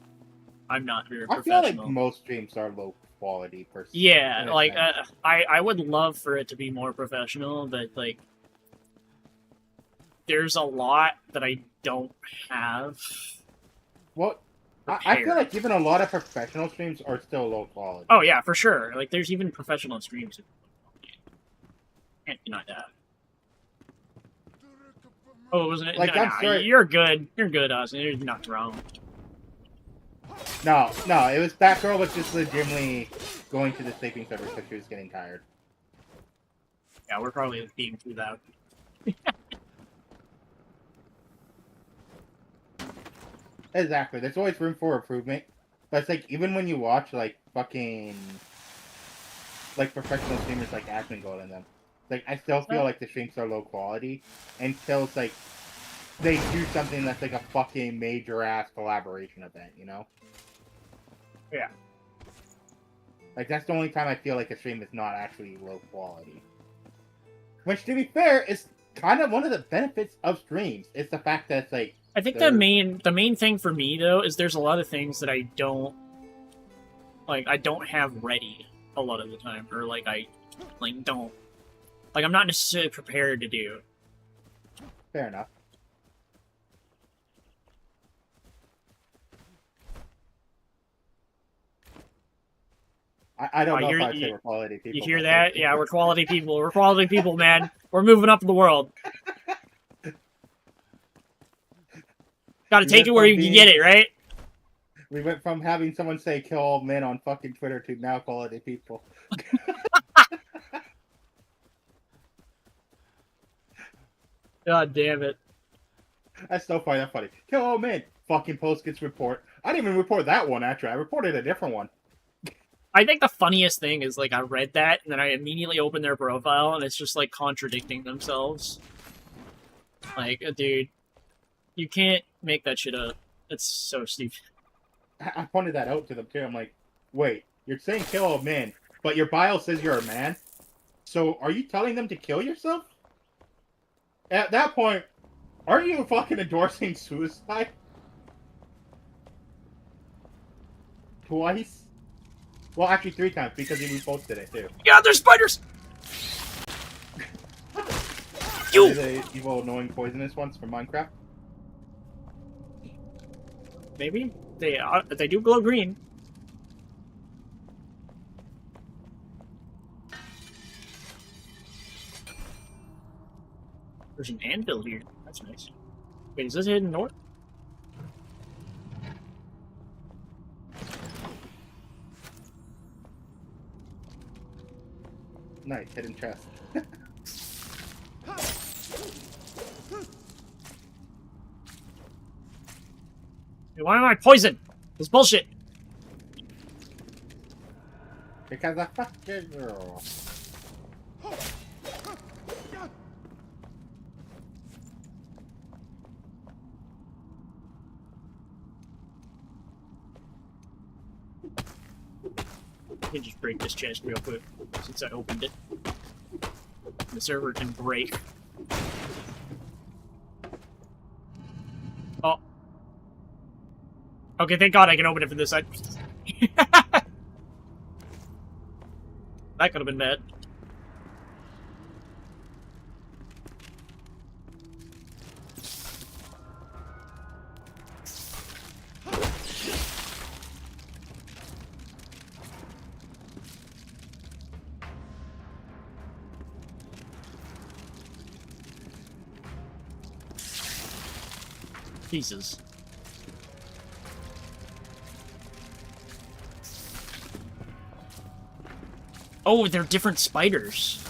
I'm not very professional. I feel like most streams are low quality per se. Yeah, like, I would love for it to be more professional, but, like, there's a lot that I don't have. Well, I feel like even a lot of professional streams are still low quality. Oh, yeah, for sure. Like, there's even professional streams. Can't deny that. Oh, wasn't it? Like, I'm sorry. You're good. You're good, Austin. You're not wrong. No, it was that girl was just legitimately going to the sleeping server because she was getting tired. Yeah, we're probably being too loud. Exactly. There's always room for improvement. But it's like, even when you watch, like, fucking... like professional streamers like Asmongold and them. Like I still feel like the streams are low quality until it's like they do something that's like a fucking major ass collaboration event, you know? Yeah. Like that's the only time I feel like a stream is not actually low quality. Which, to be fair, is kind of one of the benefits of streams. It's the fact that it's like I think the main thing for me though is there's a lot of things that I don't have ready a lot of the time, or like I don't I'm not necessarily prepared to do. Fair enough. I don't know if I'd say we're quality people. You hear that? Yeah, we're quality people. We're quality people, man. We're moving up in the world. Gotta take it where you can get it, right? We went from having someone say kill all men on fucking Twitter to now quality people. God damn it. That's so funny. That's funny. Kill all men. Fucking post gets report. I didn't even report that one, actually. I reported a different one. I think the funniest thing is, I read that, and then I immediately opened their profile, and it's just, contradicting themselves. Dude, you can't make that shit up. It's so stupid. I pointed that out to them, too. I'm like, wait, you're saying kill all men, but your bio says you're a man? So, are you telling them to kill yourself? At that point, aren't you fucking endorsing suicide? Twice? Well, actually 3 times, because he reposted it, too. Yeah, there's spiders! You! The evil, annoying, poisonous ones from Minecraft? Maybe? They do glow green. There's an anvil here. That's nice. Wait, is this hidden north? Nice, hidden chest. Why am I poisoned? This bullshit. Because I fucked your girl. Let me just break this chest real quick, since I opened it. The server can break. Oh. Okay, thank God I can open it from this side. That could have been bad. Jesus. Oh, they're different spiders.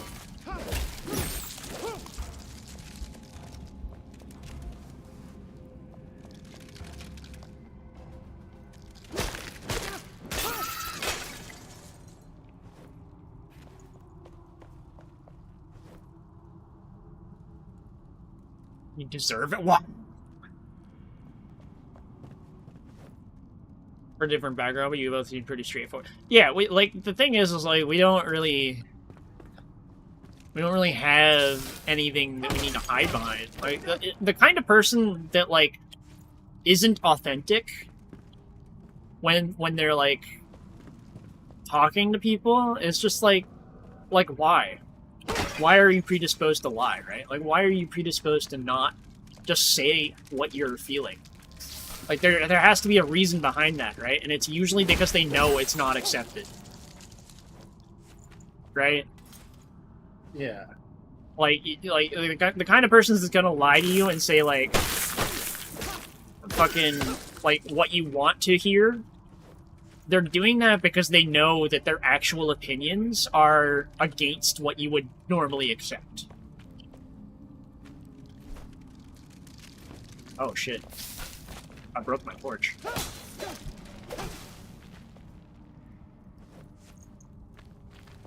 You deserve it? What? For different background, but you both seem pretty straightforward. Yeah, the thing is we don't really have anything that we need to hide behind. Like the kind of person that isn't authentic when they're talking to people is just why? Why are you predisposed to lie, right? Why are you predisposed to not just say what you're feeling? There has to be a reason behind that, right? And it's usually because they know it's not accepted. Right? Yeah. The kind of person that's gonna lie to you and say, fucking, what you want to hear, they're doing that because they know that their actual opinions are against what you would normally accept. Oh, shit. I broke my torch.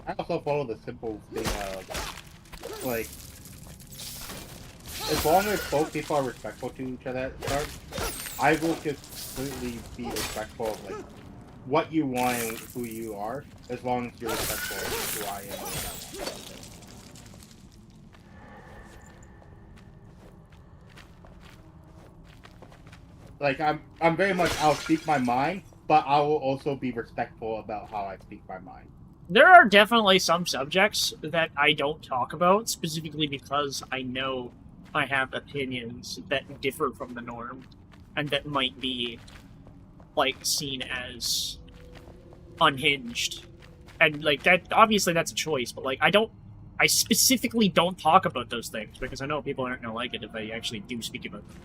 I also follow the simple thing of, like, as long as both people are respectful to each other at the start, I will just completely be respectful of, like, what you want and who you are, as long as you're respectful of who I am and what I want. Like, I'm very much, I'll speak my mind, but I will also be respectful about how I speak my mind. There are definitely some subjects that I don't talk about, specifically because I know I have opinions that differ from the norm, and that might be, like, seen as unhinged. And, like, that, obviously that's a choice, but, like, I specifically don't talk about those things, because I know people aren't gonna like it if I actually do speak about them.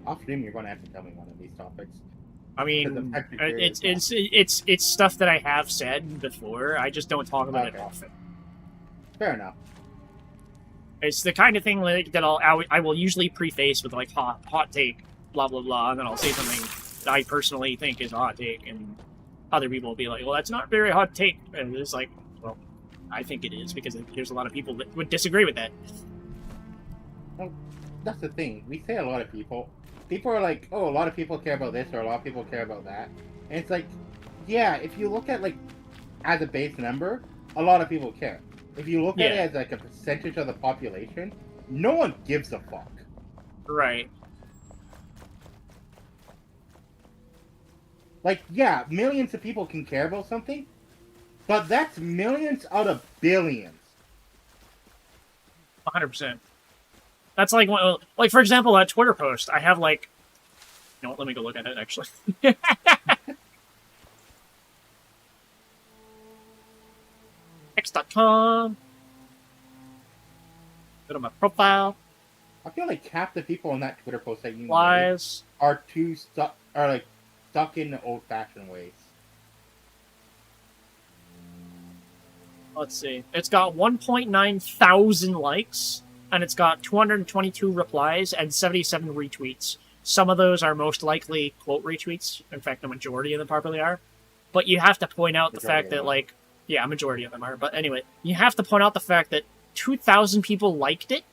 Off stream, you're going to have to tell me one of these topics. I mean, it's stuff that I have said before. I just don't talk about it often. Fair enough. It's the kind of thing like that I will usually preface with like hot take, blah blah blah, and then I'll say something that I personally think is a hot take, and other people will be like, "Well, that's not a very hot take," and it's like, "Well, I think it is because there's a lot of people that would disagree with that." Well, that's the thing. We say a lot of people. People are like, oh, a lot of people care about this, or a lot of people care about that. And it's like, yeah, if you look at, like, as a base number, a lot of people care. If you look at it as, like, a percentage of the population, no one gives a fuck. Right. Like, yeah, millions of people can care about something, but that's millions out of billions. 100%. That's like for example, that Twitter post. I have like, you know what? Let me go look at it actually. X.com. Go to my profile. I feel like half the people on that Twitter post that you Lies are stuck in the old-fashioned ways. Let's see. It's got 1.9 thousand likes. And it's got 222 replies and 77 retweets. Some of those are most likely quote retweets. In fact, the majority of them probably are. But you have to point out the fact that, like, yeah, a majority of them are. But anyway, you have to point out the fact that 2,000 people liked it.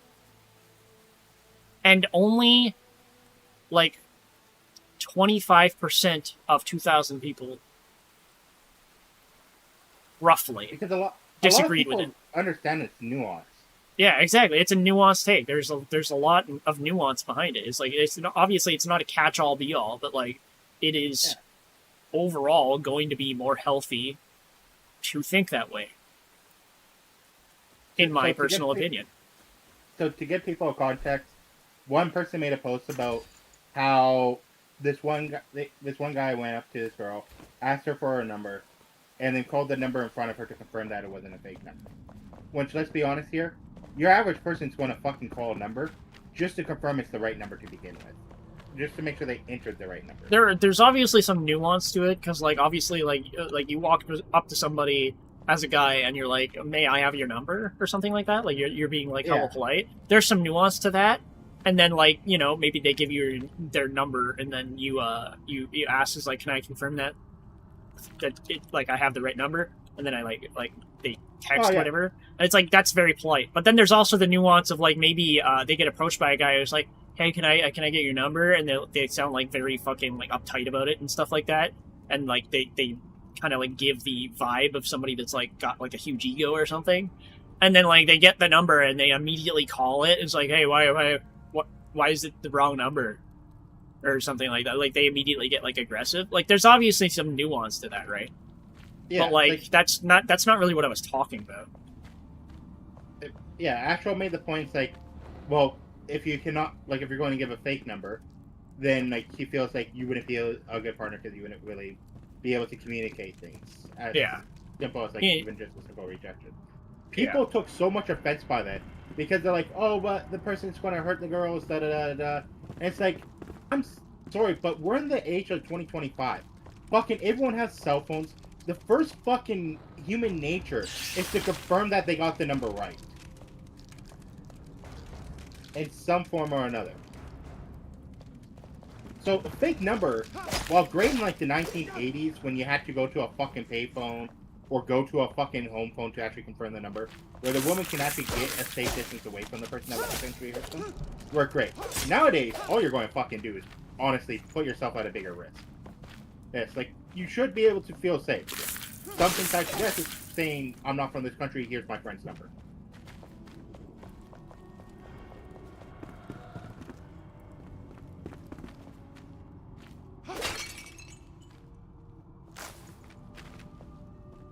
And only, like, 25% of 2,000 people, roughly, because disagreed with it. Understand its nuance. Yeah, exactly. It's a nuanced take. There's a lot of nuance behind it. It's like obviously it's not a catch-all be-all, but like it is overall going to be more healthy to think that way. In my personal opinion. So to give people a context, one person made a post about how this one guy went up to this girl, asked her for her number, and then called the number in front of her to confirm that it wasn't a fake number. Which, let's be honest here, your average person's going to fucking call a number just to confirm it's the right number to begin with. Just to make sure they entered the right number. There's obviously some nuance to it, because, like, obviously, like you walk up to somebody as a guy and you're like, "May I have your number?" or something like that. Like, you're being, like, hella polite. There's some nuance to that. And then, like, you know, maybe they give you their number, and then you ask, is like, "Can I confirm that like, I have the right number?" And then I, like they text whatever. And it's like, that's very polite. But then there's also the nuance of, like, maybe they get approached by a guy who's like, "Hey, can I get your number?" And they sound, like, very fucking, like, uptight about it and stuff like that. And, like, they kind of, like, give the vibe of somebody that's, like, got, like, a huge ego or something. And then, like, they get the number and they immediately call it. It's like, "Hey, why is it the wrong number?" Or something like that. Like, they immediately get, like, aggressive. Like, there's obviously some nuance to that, right? Yeah, but, like, that's not really what I was talking about. Yeah, Astro made the points, like, well, if you cannot, like, if you're going to give a fake number, then, like, he feels like you wouldn't be a good partner because you wouldn't really be able to communicate things. As simple as, like, even just a simple rejection. People took so much offense by that because they're like, "Oh, but the person's going to hurt the girls, da da da da." And it's like, I'm sorry, but we're in the age of 2025. Fucking everyone has cell phones. The first fucking human nature is to confirm that they got the number right. In some form or another. So, a fake number, while great in, like, the 1980s when you had to go to a fucking payphone, or go to a fucking home phone to actually confirm the number, where the woman can actually get a safe distance away from the person that was essentially hurt them, work great. Nowadays, all you're going to fucking do is, honestly, put yourself at a bigger risk. Yes, like, you should be able to feel safe. Something I suggest is saying, I'm not from this country, here's my friend's number.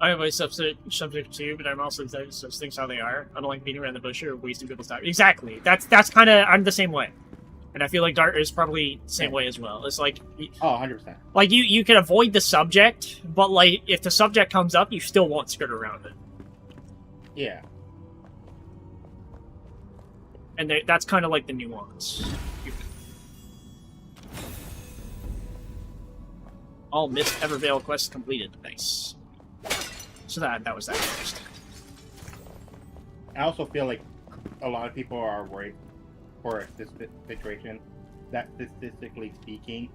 I have my subject too, but I'm also excited to things how they are. I don't like beating around the bush or wasting people's time. Exactly. That's kind of, I'm the same way. And I feel like Dart is probably the same way as well. It's like... Oh, 100%. Like, you can avoid the subject, but, like, if the subject comes up, you still won't skirt around it. Yeah. And that's kind of like the nuance. All Mist Evervale quests completed. Nice. So that was that first. I also feel like a lot of people are worried for this situation that, statistically speaking,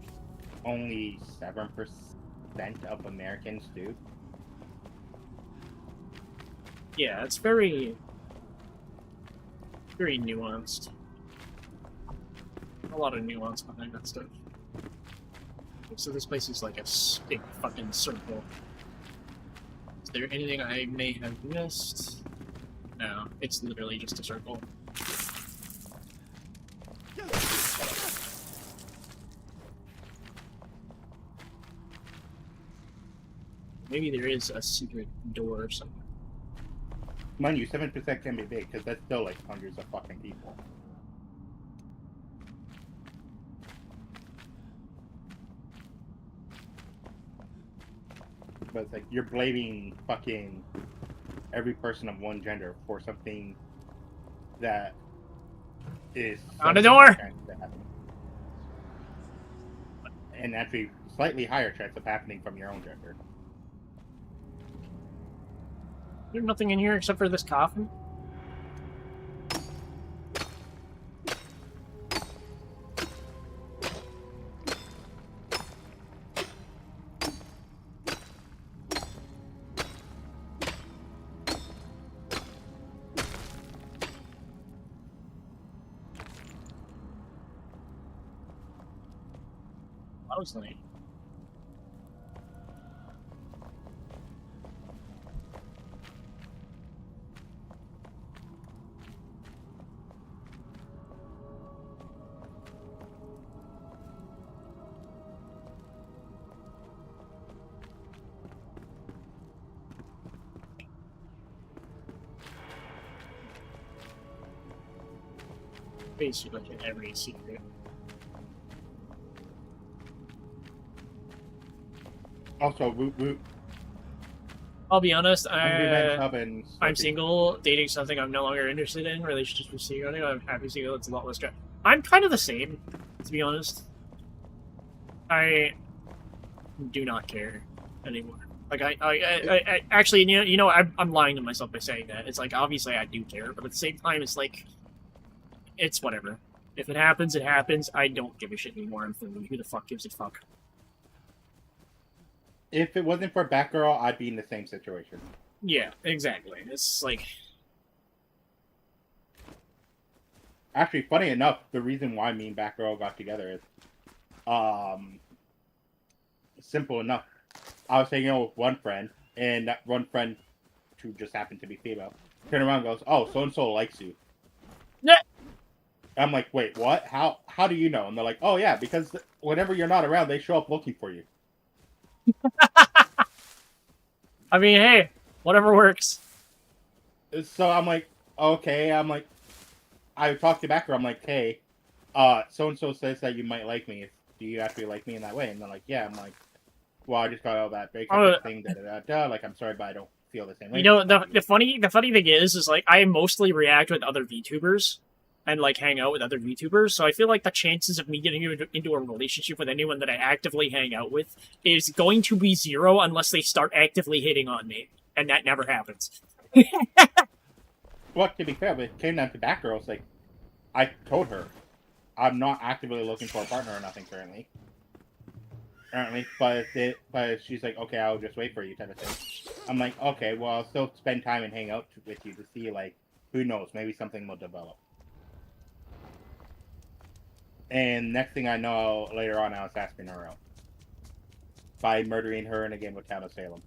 only 7% of Americans do. Yeah, it's very nuanced. A lot of nuance behind that stuff. So this place is like a big fucking circle. Is there anything I may have missed? No, it's literally just a circle. Maybe there is a secret door or something. Mind you, 7% can be big, because that's still like hundreds of fucking people. But it's like, you're blaming fucking every person of one gender for something that is... On the door! And actually, slightly higher chance of happening from your own gender. There's nothing in here except for this coffin. I was late. Basically, like in every secret. Also, I'll be honest, I'm single, dating something I'm no longer interested in, relationships with single, I'm happy single, it's a lot less stress. I'm kind of the same, to be honest. I do not care anymore. Like, I actually, you know, I'm lying to myself by saying that. It's like, obviously I do care, but at the same time, it's like, it's whatever. If it happens, it happens. I don't give a shit anymore. I'm thinking, who the fuck gives a fuck? If it wasn't for Batgirl, I'd be in the same situation. Yeah, exactly. It's like... Actually, funny enough, the reason why me and Batgirl got together is... simple enough. I was hanging out with one friend, and that one friend, who just happened to be female, turned around and goes, "Oh, so-and-so likes you." Yeah. I'm like, wait, what? How do you know? And they're like, oh yeah, because whenever you're not around, they show up looking for you. I mean, hey, whatever works. So I'm like, okay. I'm like, I talked to Batgirl. I'm like, hey, so-and-so says that you might like me. Do you actually like me in that way? And they're like, yeah. I'm like, well, I just got all that breakup thing, Like, I'm sorry, but I don't feel the same way. You know, the funny thing is like, I mostly react with other VTubers. And, like, hang out with other VTubers, so I feel like the chances of me getting into a relationship with anyone that I actively hang out with is going to be 0 unless they start actively hitting on me, and that never happens. Well, to be fair, but it came down to Batgirl, it's like, I told her, I'm not actively looking for a partner or nothing currently, but she's like, okay, I'll just wait for you, type of thing. I'm like, okay, well, I'll still spend time and hang out with you to see, like, who knows, maybe something will develop. And next thing I know, later on, I was asking her out by murdering her in a game of Town of Salem.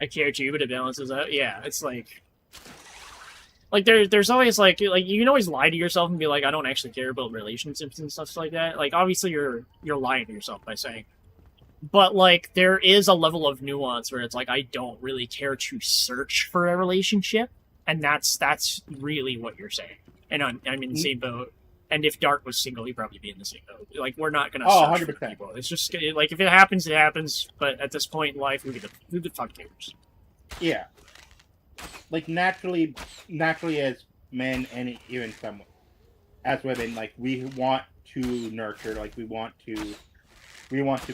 I care too, but it balances out. Yeah, it's like there's always like you can always lie to yourself and be like, I don't actually care about relationships and stuff like that. Like obviously you're lying to yourself by saying, but like there is a level of nuance where it's like I don't really care to search for a relationship, and that's really what you're saying. And I'm in the same boat. And if Dart was single, he'd probably be in the same boat. Like we're not gonna search 100%. for people. It's just like if it happens, it happens. But at this point in life, who the fuck cares? Yeah. Like naturally as men and even some as women, like we want to nurture, like we want to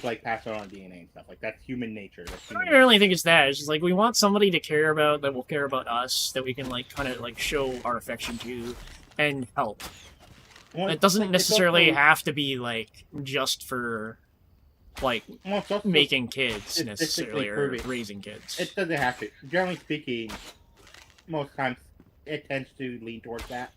like pass on DNA and stuff. Like that's human nature. I don't really think it's that. It's just like we want somebody to care about that will care about us, that we can like kind of like show our affection to and help. Well, it doesn't necessarily have to be like just for like making kids necessarily or raising kids. It doesn't have to. Generally speaking, most times it tends to lean towards that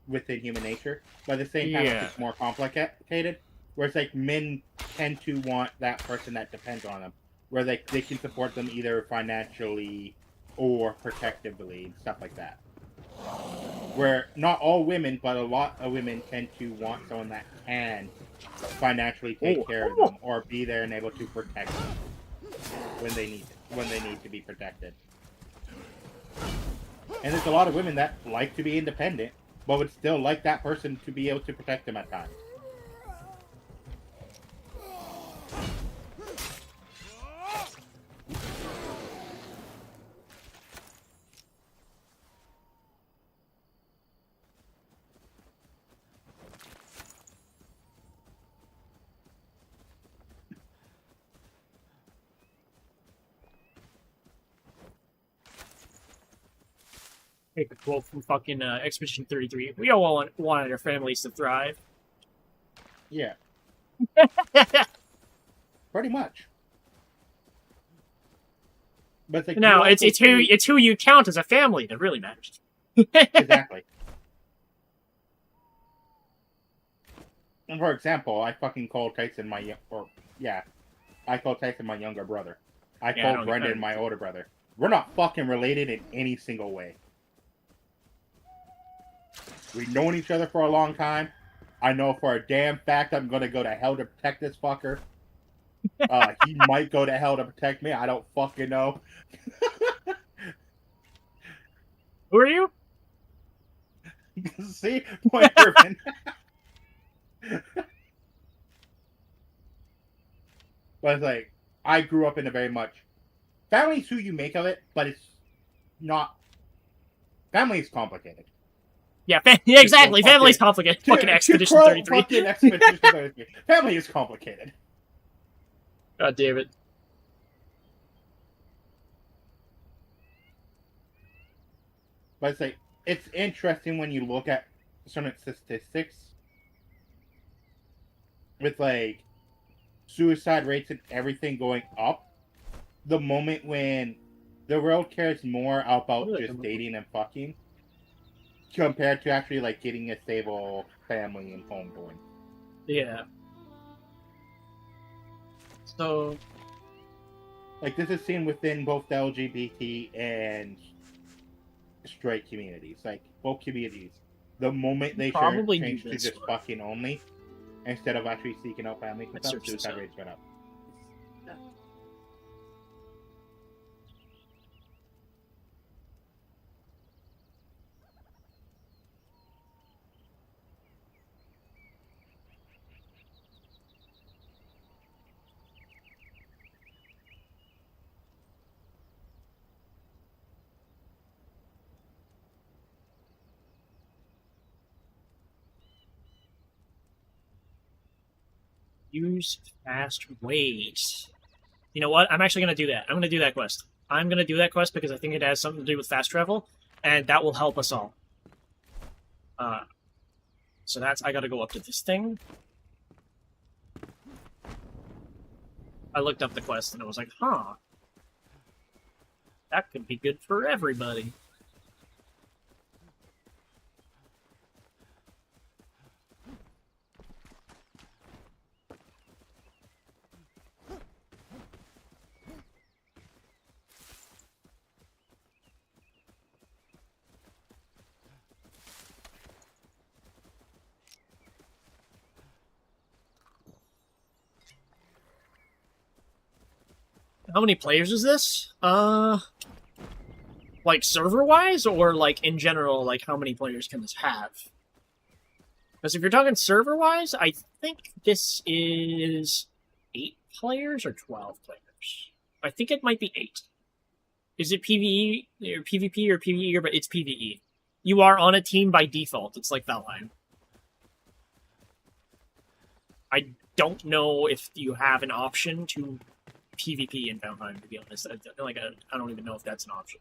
within human nature. But at the same time, it's more complicated. Whereas like men tend to want that person that depends on them, where they can support them either financially or protectively and stuff like that. Where not all women, but a lot of women tend to want someone that can financially take care of them or be there and able to protect them when they need to be protected. And there's a lot of women that like to be independent, but would still like that person to be able to protect them at times. Take a quote from fucking Expedition 33. We all wanted our families to thrive. Yeah. Pretty much. But no, it's who you count as a family that really matters. Exactly. And for example, I fucking called Tyson I called Tyson my younger brother. I called Brendan my older brother. We're not fucking related in any single way. We've known each other for a long time. I know for a damn fact I'm gonna go to hell to protect this fucker. He might go to hell to protect me. I don't fucking know. Who are you? See? Point Irvin. But it's like, I grew up in a very much... Family's who you make of it, but it's not... Family is complicated. Yeah, exactly. Family's complicated. Fucking Expedition 33. Fucking Expedition 33. Family is complicated. God damn it. But it's like, it's interesting when you look at certain statistics with like suicide rates and everything going up. The moment when the world cares more about just dating and fucking compared to actually like getting a stable family and home going. Yeah. So, like this is seen within both the LGBT and straight communities. Like both communities, the moment they change to just fucking only, instead of actually seeking out family and stuff, suicide rates went up. use fast wait. You know what? I'm actually going to do that. I'm going to do that quest. I'm going to do that quest because I think it has something to do with fast travel, and that will help us all. So that's... I gotta go up to this thing. I looked up the quest, and I was like, huh. That could be good for everybody. How many players is this? Like server-wise, or like in general, like how many players can this have? Because if you're talking server-wise, I think this is 8 players or 12 players. I think it might be 8. Is it PvE or PvP or PvE? But it's PvE. You are on a team by default. It's like Valheim. I don't know if you have an option to PvP in Valheim, to be honest. I don't even know if that's an option.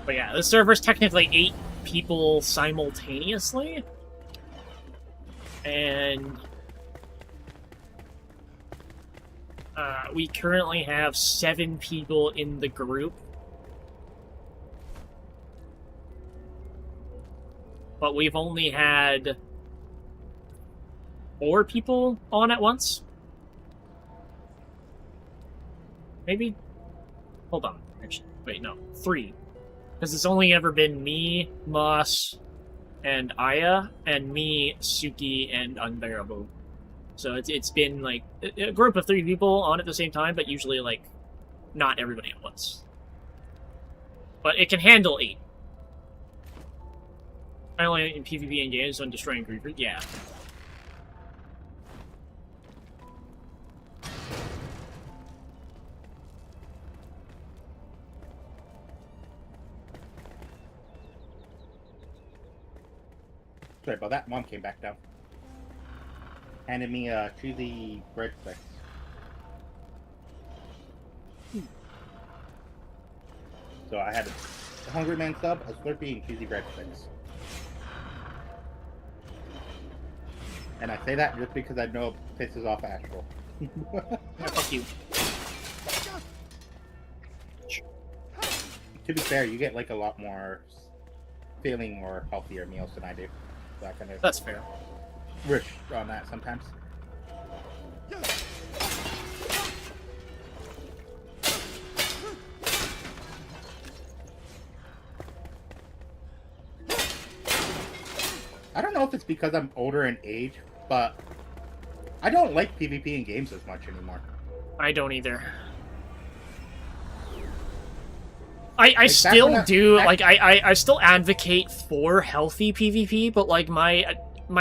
But yeah, the server's technically 8 people simultaneously. And we currently have 7 people in the group. But we've only had 4 people on at once. Maybe? Hold on. Actually, wait, no. 3. Because it's only ever been me, Moss, and Aya, and me, Suki, and Unbearable. So it's been, like, a group of 3 people on at the same time, but usually, like, not everybody at once. But it can handle 8. Finally, in PvP and games on Destroying Grievers, yeah. Sorry about that. Mom came back down. Handed me a cheesy breadsticks. So I had a Hungry Man sub, a Slurpee, and cheesy breadsticks. And I say that just because I know it pisses off Astral. Fuck you. To be fair, you get like a lot more filling or healthier meals than I do. So I kind of That's fair. Wish on that sometimes. I don't know if it's because I'm older in age, but I don't like PvP in games as much anymore. I don't either. I still do, like, I still advocate for healthy PvP, but, like, my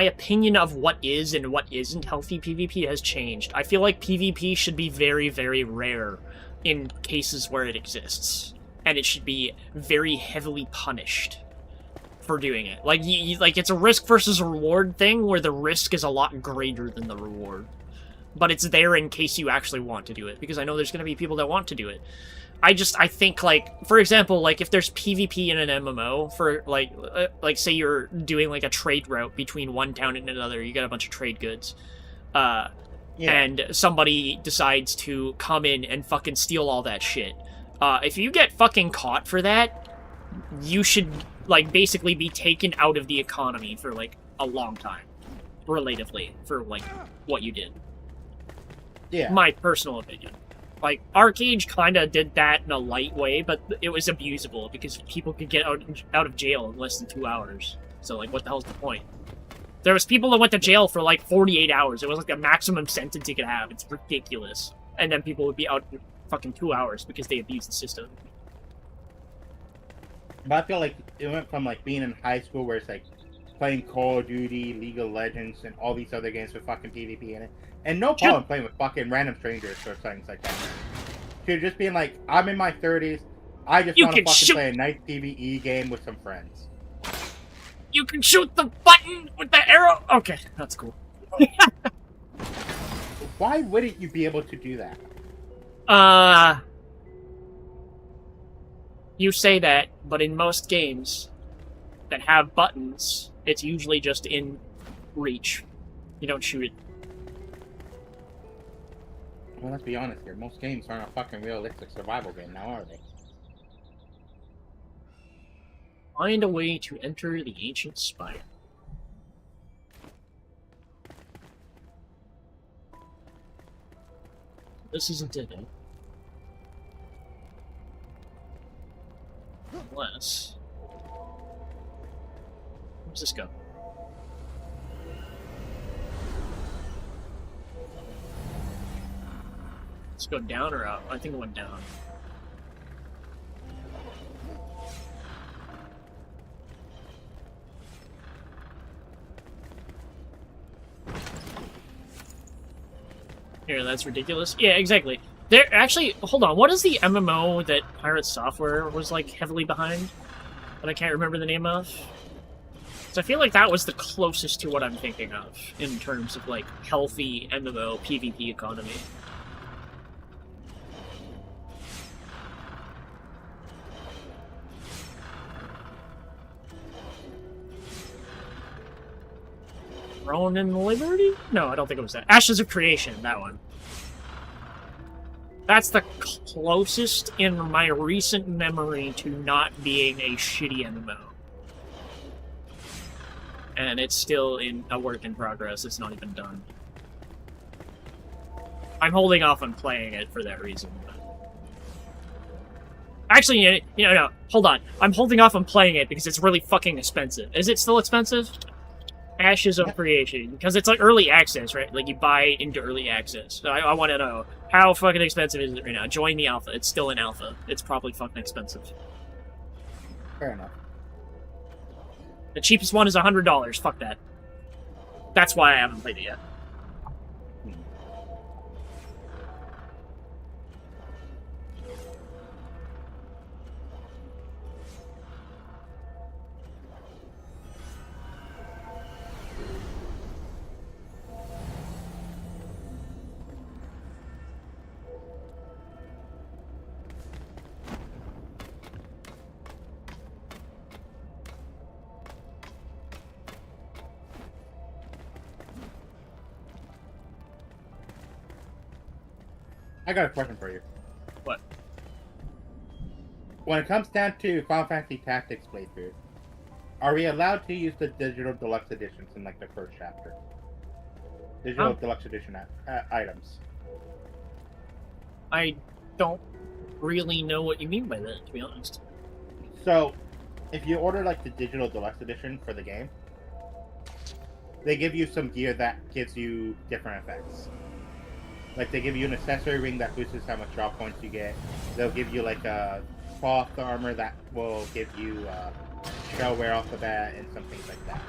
opinion of what is and what isn't healthy PvP has changed. I feel like PvP should be very, very rare in cases where it exists. And it should be very heavily punished for doing it. Like, like it's a risk versus a reward thing where the risk is a lot greater than the reward. But it's there in case you actually want to do it, because I know there's going to be people that want to do it. I think, like, for example, like, if there's PvP in an MMO, for, like, say you're doing, like, a trade route between one town and another, you got a bunch of trade goods, and somebody decides to come in and fucking steal all that shit. If you get fucking caught for that, you should, like, basically be taken out of the economy for, like, a long time, relatively, for, like, what you did. Yeah. My personal opinion. Like, Arcade kind of did that in a light way, but it was abusable, because people could get out of jail in less than 2 hours. So, like, what the hell's the point? There was people that went to jail for, like, 48 hours. It was, like, the maximum sentence you could have. It's ridiculous. And then people would be out in fucking 2 hours because they abused the system. But I feel like it went from, like, being in high school where it's, like, playing Call of Duty, League of Legends, and all these other games with fucking PvP in it. And no problem playing with fucking random strangers or things like that. to just being like, I'm in my 30s. I just want to fucking play a nice PvE game with some friends. You can shoot the button with the arrow. Okay, that's cool. Why wouldn't you be able to do that? You say that, but in most games that have buttons, it's usually just in reach. You don't shoot it. Well, let's be honest here. Most games aren't a fucking realistic survival game now, are they? Find a way to enter the ancient spire. This isn't it, eh? Unless... Where's this go? Let's go down or up? I think it went down. Here, that's ridiculous. Yeah, exactly. There, actually, hold on. What is the MMO that Pirate Software was, like, heavily behind? That I can't remember the name of? So I feel like that was the closest to what I'm thinking of in terms of, like, healthy MMO PvP economy. Ronin Liberty? No, I don't think it was that. Ashes of Creation, that one. That's the closest in my recent memory to not being a shitty MMO. And it's still in a work in progress. It's not even done. I'm holding off on playing it for that reason. Actually, no, hold on. I'm holding off on playing it because it's really fucking expensive. Is it still expensive? Ashes of Creation, because it's like early access, right? Like you buy it into early access. So I want to know, how fucking expensive is it right now? Join the alpha. It's still in alpha. It's probably fucking expensive. Fair enough. The cheapest one is $100. Fuck that. That's why I haven't played it yet. I got a question for you. What? When it comes down to Final Fantasy Tactics playthrough, are we allowed to use the digital deluxe editions in like the first chapter? Digital deluxe edition items. I don't really know what you mean by that, to be honest. So, if you order like the digital deluxe edition for the game, they give you some gear that gives you different effects. Like, they give you an accessory ring that boosts how much drop points you get. They'll give you, like, a cloth armor that will give you shell wear off the bat and some things like that.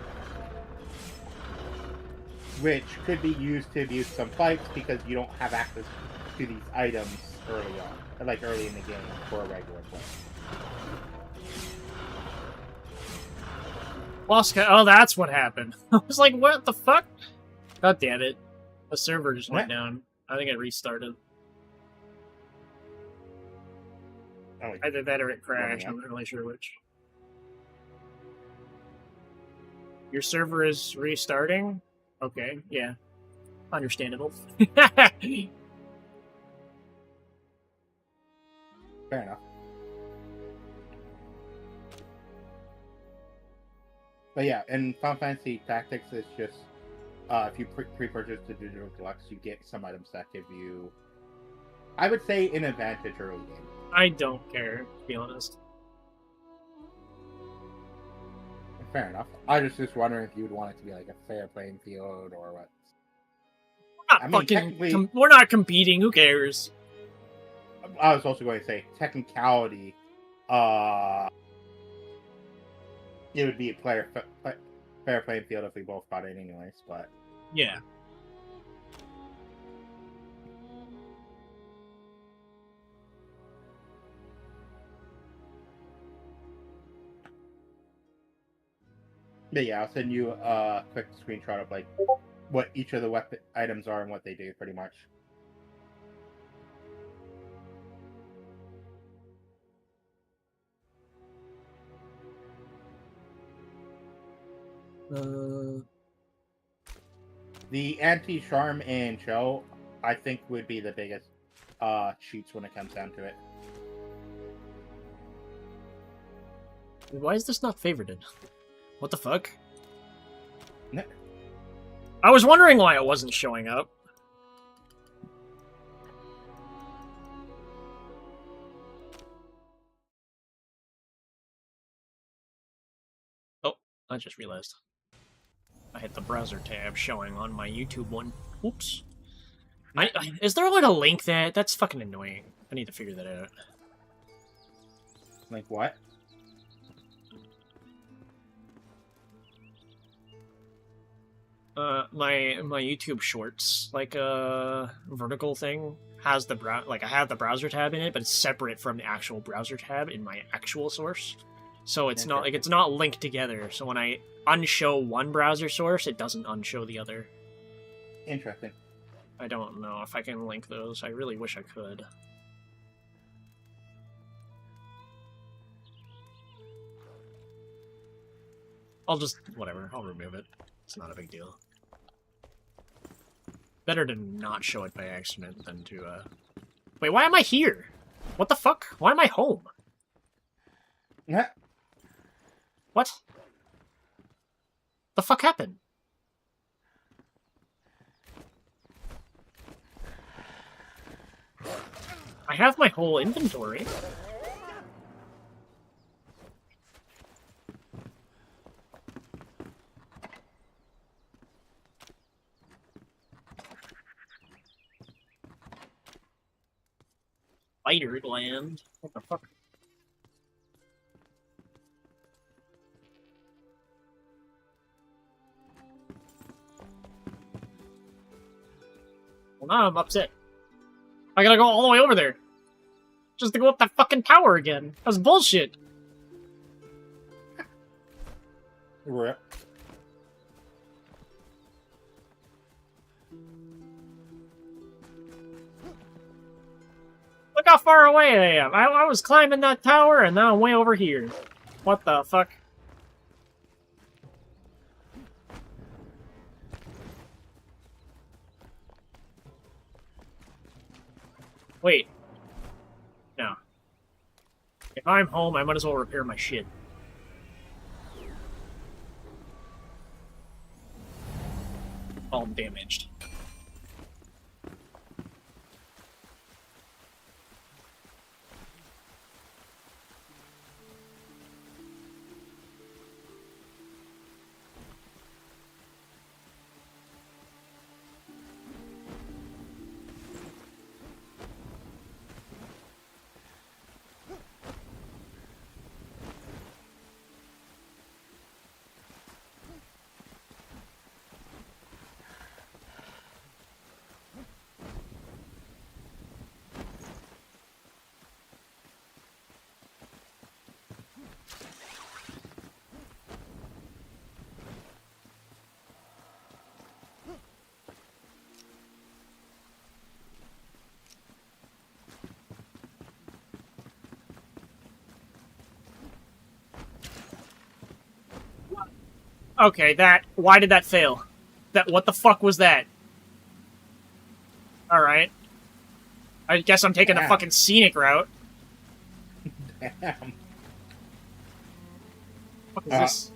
Which could be used to abuse some fights because you don't have access to these items early on. Like, early in the game for a regular play. Oh, that's what happened. I was like, what the fuck? God damn it. The server just went down. I think it restarted. Either that or it crashed. I'm not really sure which. Your server is restarting? Okay, yeah. Understandable. Fair enough. But yeah, in Final Fantasy Tactics, it's just if you pre-purchase the digital deluxe, you get some items that give you, I would say, an advantage early game. I don't care, to be honest. Fair enough. I was just wondering if you would want it to be like a fair playing field or what. We're not competing. Who cares? I was also going to say technicality. It would be a fair playing field if we both got it anyways, but yeah. But yeah, I'll send you a quick screenshot of like what each of the weapon items are and what they do, pretty much. The anti-charm and shell, I think, would be the biggest cheats when it comes down to it. Why is this not favorited? What the fuck? I was wondering why it wasn't showing up. Oh, I just realized. I hit the browser tab showing on my YouTube one. Oops. Is there a way to link that? That's fucking annoying. I need to figure that out. Like what? My YouTube Shorts, like vertical thing, has the I have the browser tab in it, but it's separate from the actual browser tab in my actual source. So it's not like it's not linked together. So when I unshow one browser source, it doesn't unshow the other. Interesting. I don't know if I can link those. I really wish I could. I'll just whatever. I'll remove it. It's not a big deal. Better to not show it by accident than to, Wait, why am I here? What the fuck? Why am I home? Yeah. What? The fuck happened? I have my whole inventory. Spider gland. What the fuck? Well, now I'm upset. I gotta go all the way over there. Just to go up that fucking tower again. That's bullshit. Rip. Look how far away I am. I was climbing that tower, and now I'm way over here. What the fuck? Wait. No. If I'm home, I might as well repair my shit. All damaged. Okay, why did that fail? What the fuck was that? Alright. I guess I'm taking the fucking scenic route. Damn. What is this?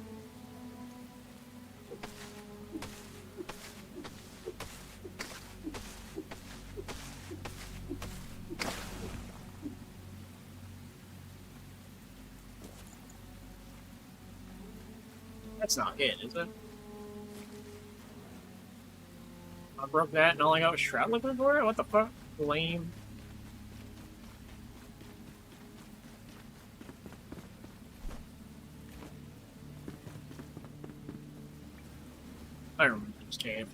That's not it, is it? I broke that and all I got was Shroud Liquid for it? What the fuck? Lame. I remember this cave.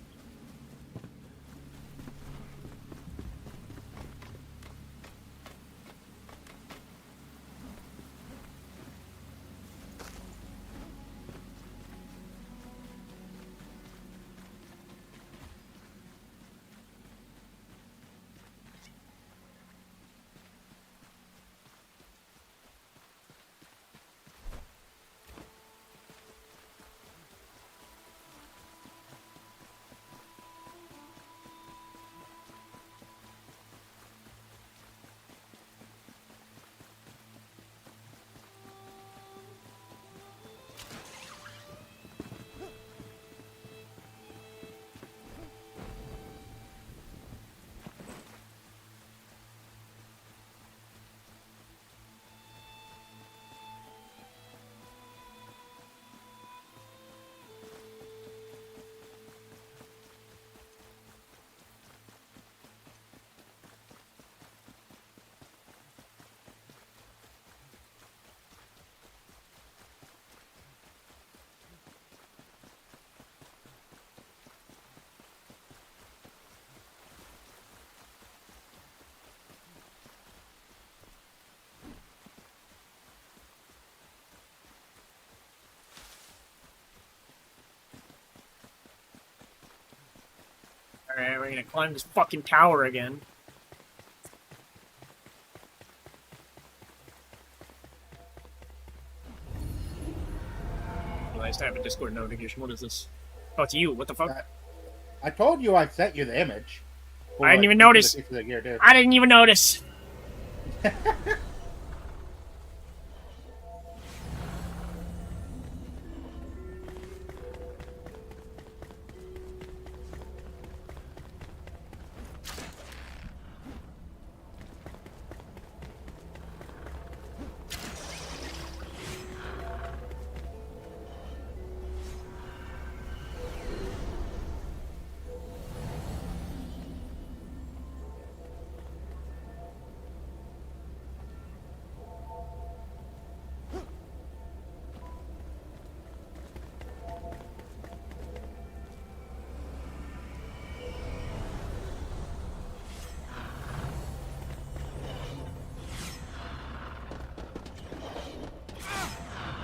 Alright, we're gonna climb this fucking tower again. Nice to have a Discord notification. What is this? Oh, it's you. What the fuck? I told you I sent you the image. I didn't even notice. I didn't even notice.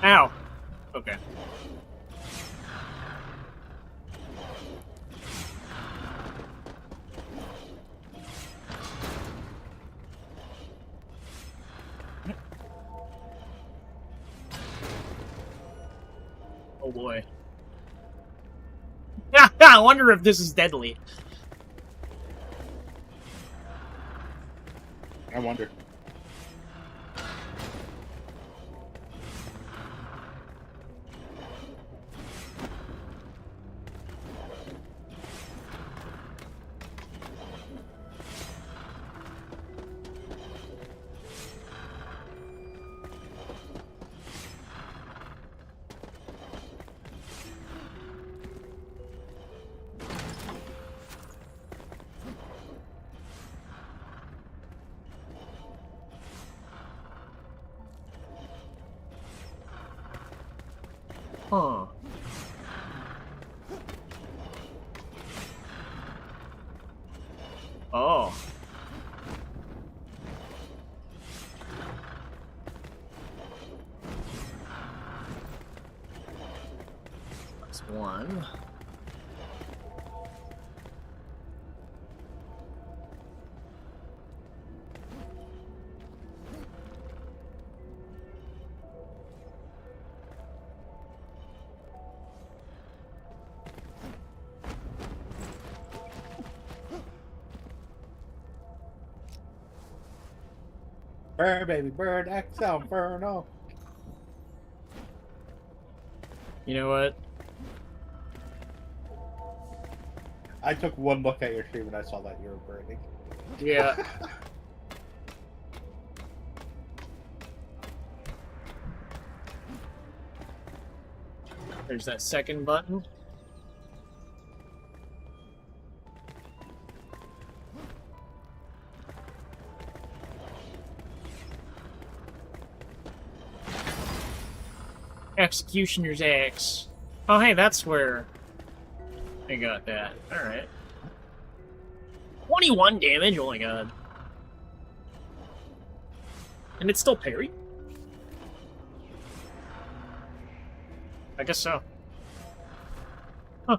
Ow. Okay. Oh boy. I wonder if this is deadly. I wonder. Huh. Oh. That's one. Bird, baby, bird, X Inferno. You know what? I took one look at your stream and I saw that you were burning. Yeah. There's that second button. Executioner's Axe. Oh, hey, that's where I got that. Alright. 21 damage? Oh my god. And it's still parry? I guess so. Huh.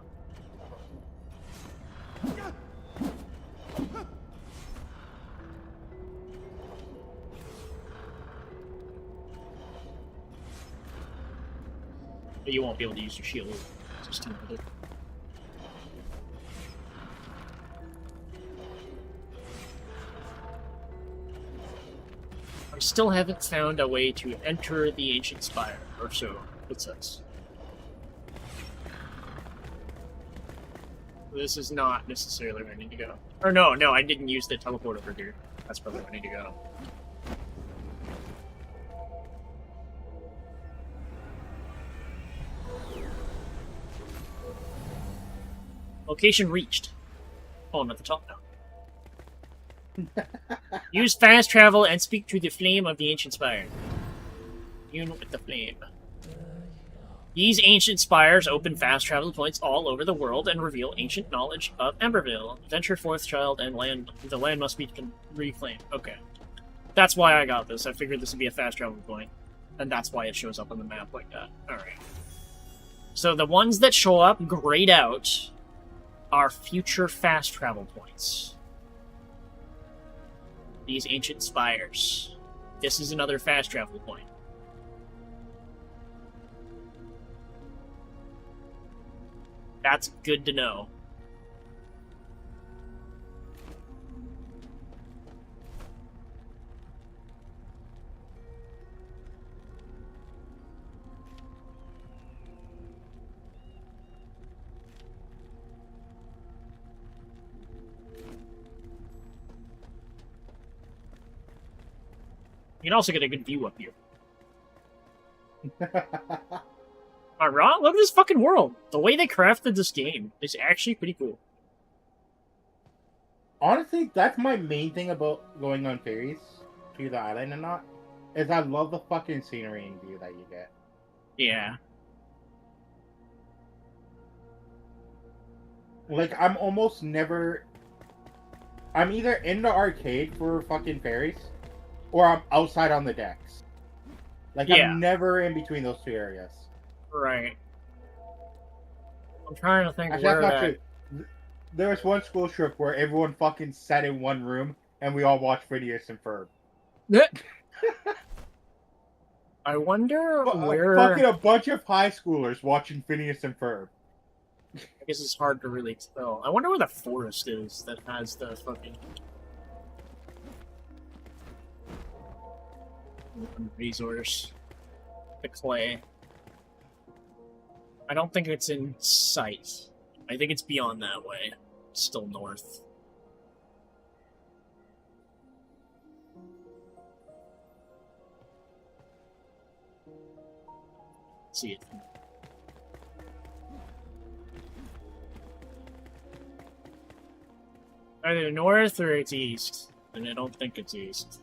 But you won't be able to use your shield. It's just too limited. I still haven't found a way to enter the Ancient Spire, or so it says. This is not necessarily where I need to go. Or no, I didn't use the teleport over here. That's probably where I need to go. Location reached. Oh, I'm at the top now. Use fast travel and speak to the flame of the ancient spire. Unite with the flame. These ancient spires open fast travel points all over the world and reveal ancient knowledge of Emberville. Venture forth, child, and the land must be reclaimed. Okay. That's why I got this. I figured this would be a fast travel point. And that's why it shows up on the map like that. Alright. So the ones that show up grayed out are future fast travel points. These ancient spires. This is another fast travel point. That's good to know. You can also get a good view up here. Am I wrong? Look at this fucking world. The way they crafted this game is actually pretty cool. Honestly, that's my main thing about going on ferries to the island and not, is I love the fucking scenery and view that you get. Yeah. Like, I'm almost never... I'm either in the arcade for fucking ferries, or I'm outside on the decks. Like, Yeah. I'm never in between those two areas. Right. I'm trying to think Actually, where that's not that... true. There was one school trip where everyone fucking sat in one room, and we all watched Phineas and Ferb. I wonder where... Fucking a bunch of high schoolers watching Phineas and Ferb. I guess it's hard to really tell. I wonder where the forest is that has the fucking... resource. The clay. I don't think it's in sight. I think it's beyond that way. Still north. See it. Either north or it's east. And I don't think it's east.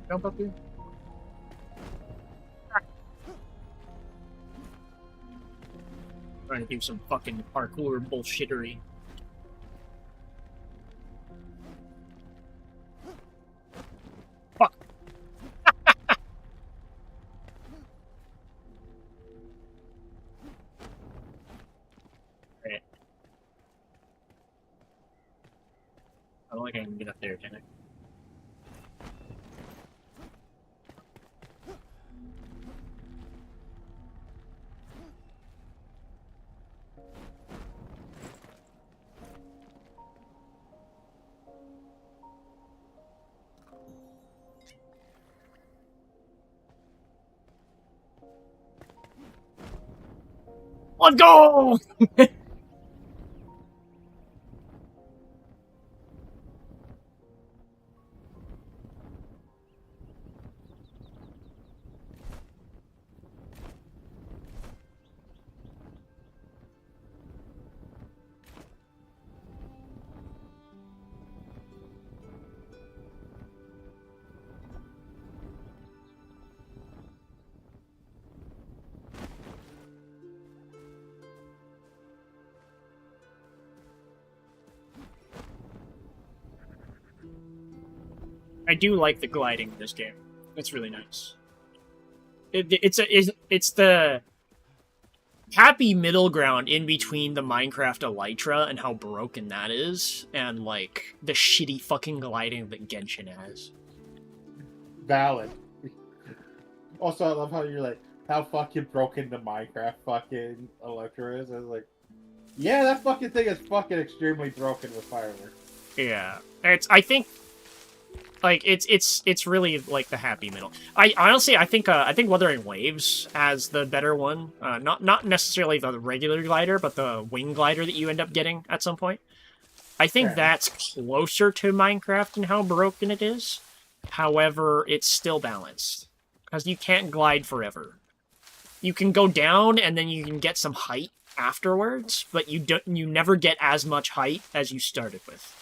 Jump up here. Trying to do some fucking parkour bullshittery. Fuck. Right. I don't think I can get up there, can I? Let's go! I do like the gliding in this game. It's really nice. It's the happy middle ground in between the Minecraft Elytra and how broken that is, and like the shitty fucking gliding that Genshin has. Valid. Also, I love how you're like, how fucking broken the Minecraft fucking Elytra is. I was like, yeah, that fucking thing is fucking extremely broken with fireworks. Yeah, I think like it's really like the happy middle. I honestly I think Wuthering Waves has the better one. Not necessarily the regular glider, but the wing glider that you end up getting at some point. I think that's closer to Minecraft and how broken it is. However, it's still balanced because you can't glide forever. You can go down and then you can get some height afterwards, but you never get as much height as you started with.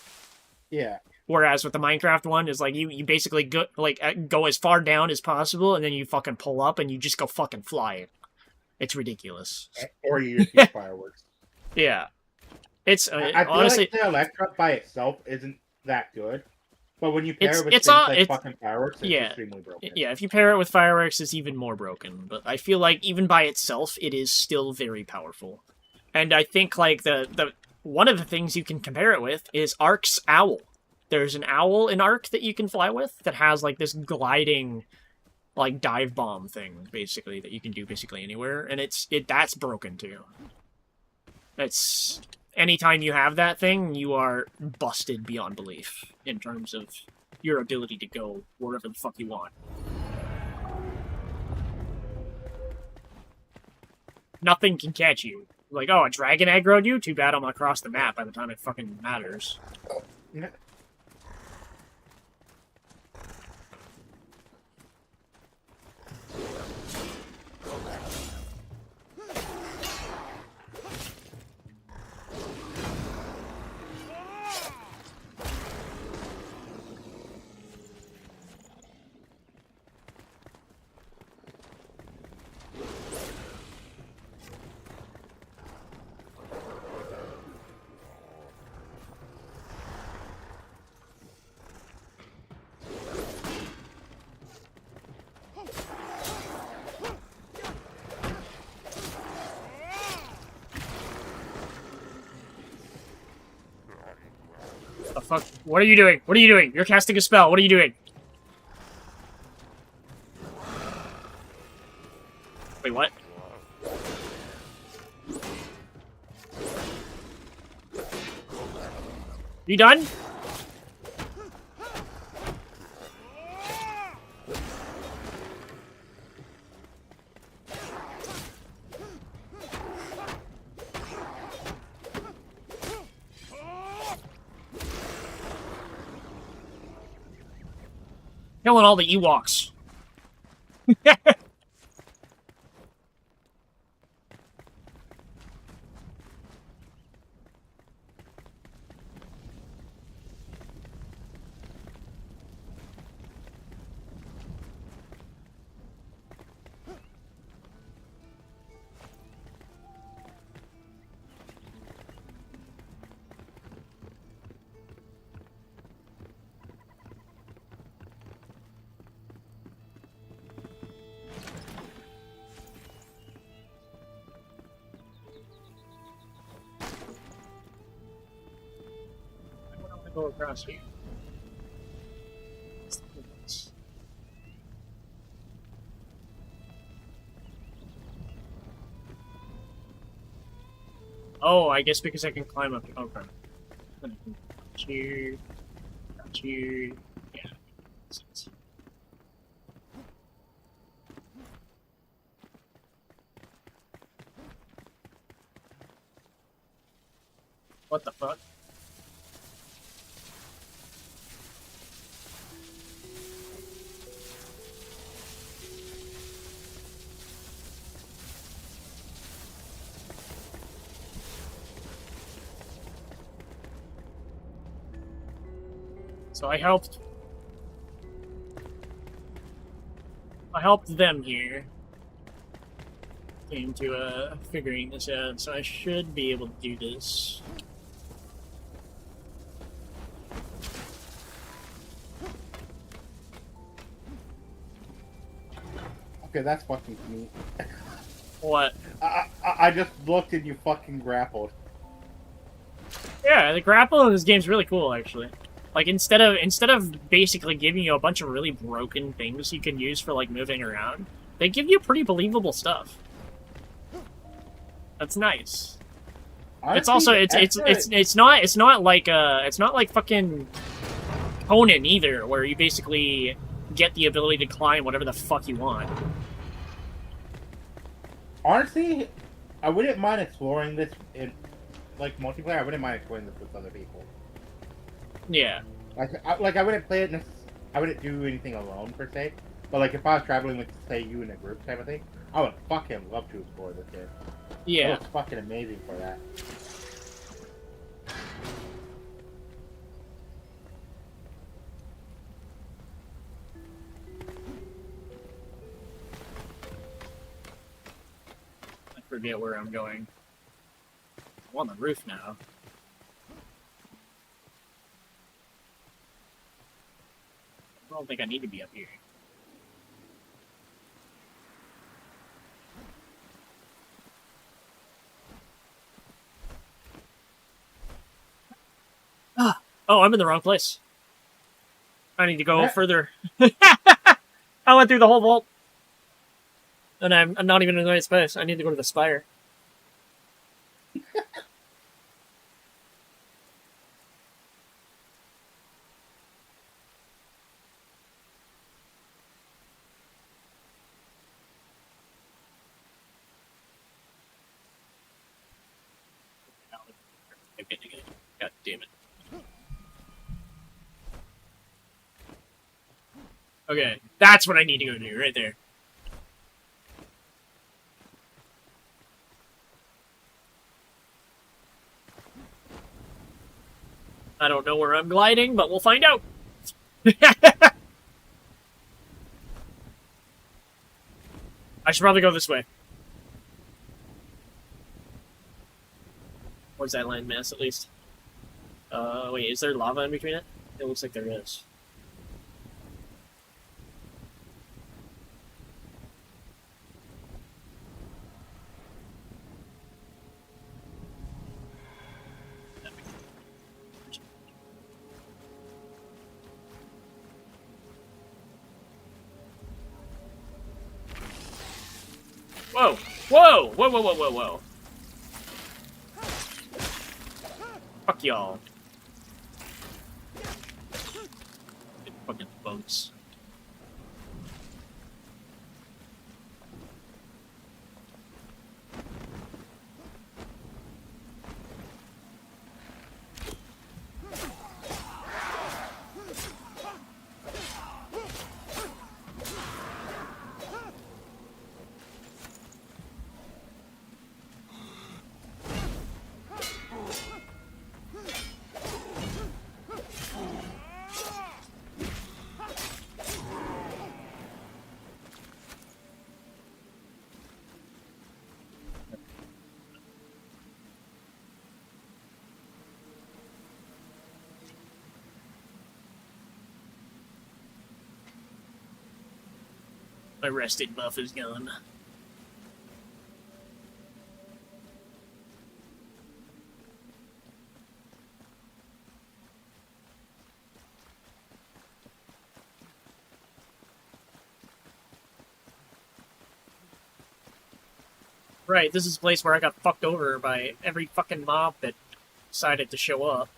Yeah. Whereas with the Minecraft one is like you basically go as far down as possible, and then you fucking pull up and you just go fucking flying. It's ridiculous. Or you just use fireworks. Yeah, it's I feel honestly like the Electra by itself isn't that good, but when you pair it with things like fucking fireworks, it's extremely broken. Yeah, if you pair it with fireworks, it's even more broken. But I feel like even by itself, it is still very powerful. And I think like the one of the things you can compare it with is Ark's owl. There's an owl in Ark that you can fly with that has like this gliding, like dive bomb thing basically that you can do basically anywhere, and that's broken too. It's anytime you have that thing, you are busted beyond belief in terms of your ability to go wherever the fuck you want. Nothing can catch you. Like, oh, a dragon aggroed you? Too bad I'm across the map by the time it fucking matters. Yeah. The fuck? What are you doing? What are you doing? You're casting a spell. What are you doing? Wait, what? You done? Killing all the Ewoks. Go across here. Oh, I guess because I can climb up. Okay. Got you. Got you. Yeah. What the fuck? So I helped them here. Came to figuring this out, so I should be able to do this. Okay, that's fucking neat. What? I just looked and you fucking grappled. Yeah, the grapple in this game's really cool, actually. Like, instead of basically giving you a bunch of really broken things you can use for, like, moving around, they give you pretty believable stuff. That's nice. Honestly, it's also it's not like fucking Conan either, where you basically get the ability to climb whatever the fuck you want. Honestly, I wouldn't mind exploring this in like multiplayer. I wouldn't mind exploring this with other people. Yeah. Like I wouldn't play it. I wouldn't do anything alone per se. But like if I was traveling with say you in a group type of thing, I would fucking love to explore this game. Yeah. It looks fucking amazing for that. forget where I'm going. I'm on the roof now. I don't think I need to be up here. Oh, I'm in the wrong place. I need to go further. I went through the whole vault. And I'm not even in the right space. I need to go to the spire. God damn it. Okay, that's what I need to go do, right there. I don't know where I'm gliding, but we'll find out. I should probably go this way. Where's that landmass, at least? Wait, is there lava in between it? It looks like there is. Whoa! Whoa! Whoa, whoa, whoa, whoa, whoa. Fuck y'all. Fucking boats. My rested buff is gone. Right, this is a place where I got fucked over by every fucking mob that decided to show up.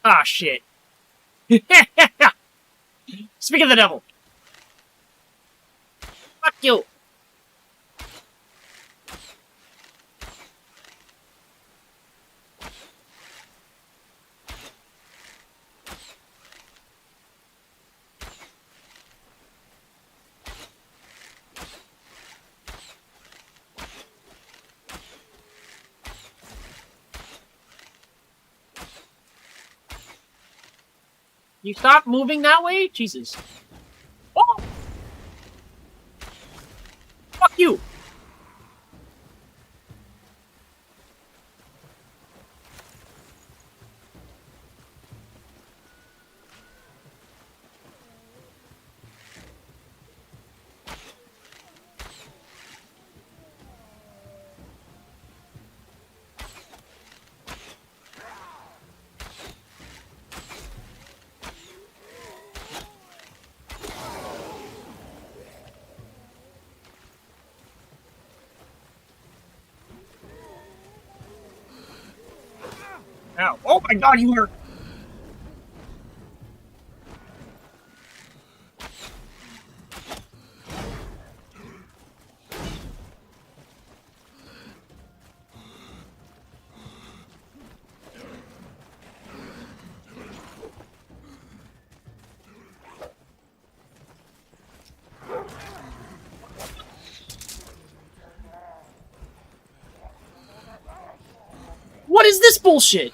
Ah, shit. Speak of the devil. Fuck you. You stop moving that way? Jesus. Oh! Fuck you! Ow. Oh my god, you hurt! What is this bullshit?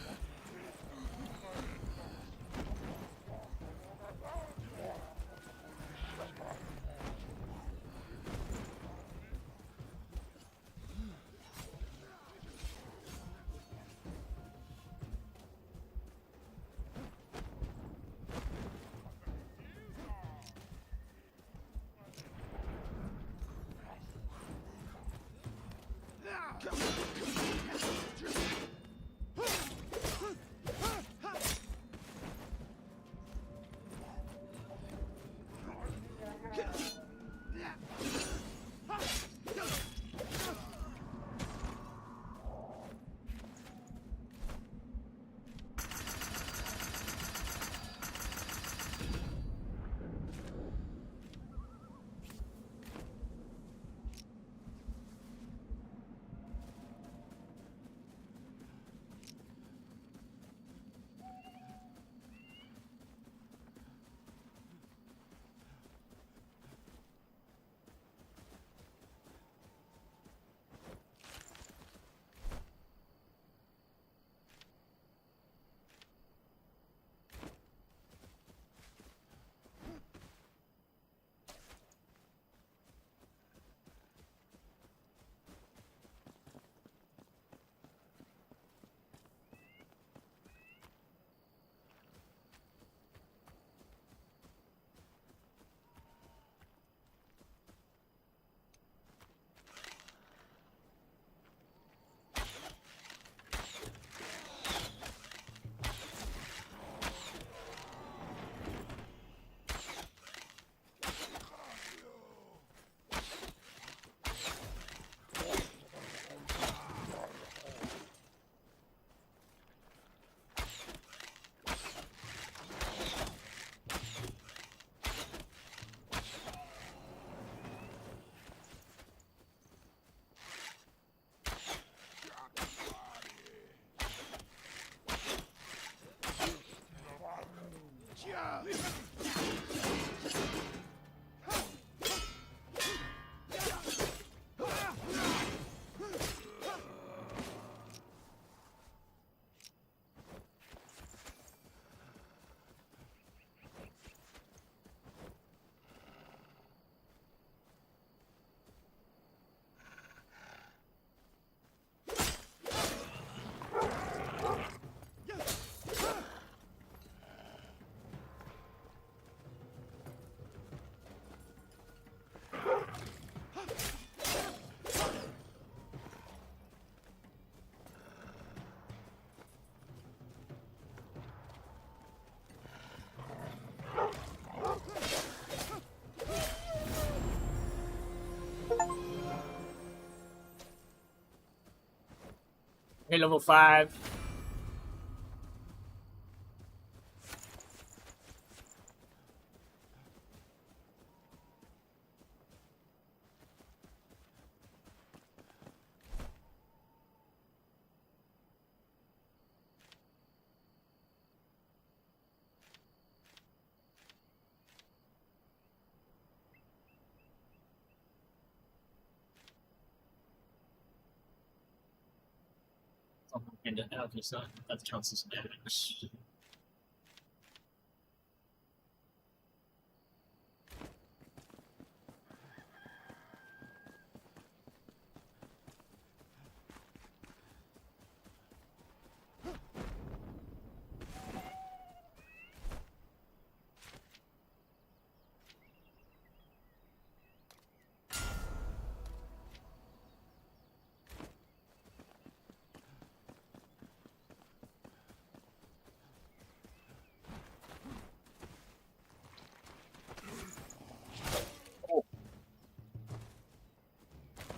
Hey, level 5. And it's not, that counts as damage.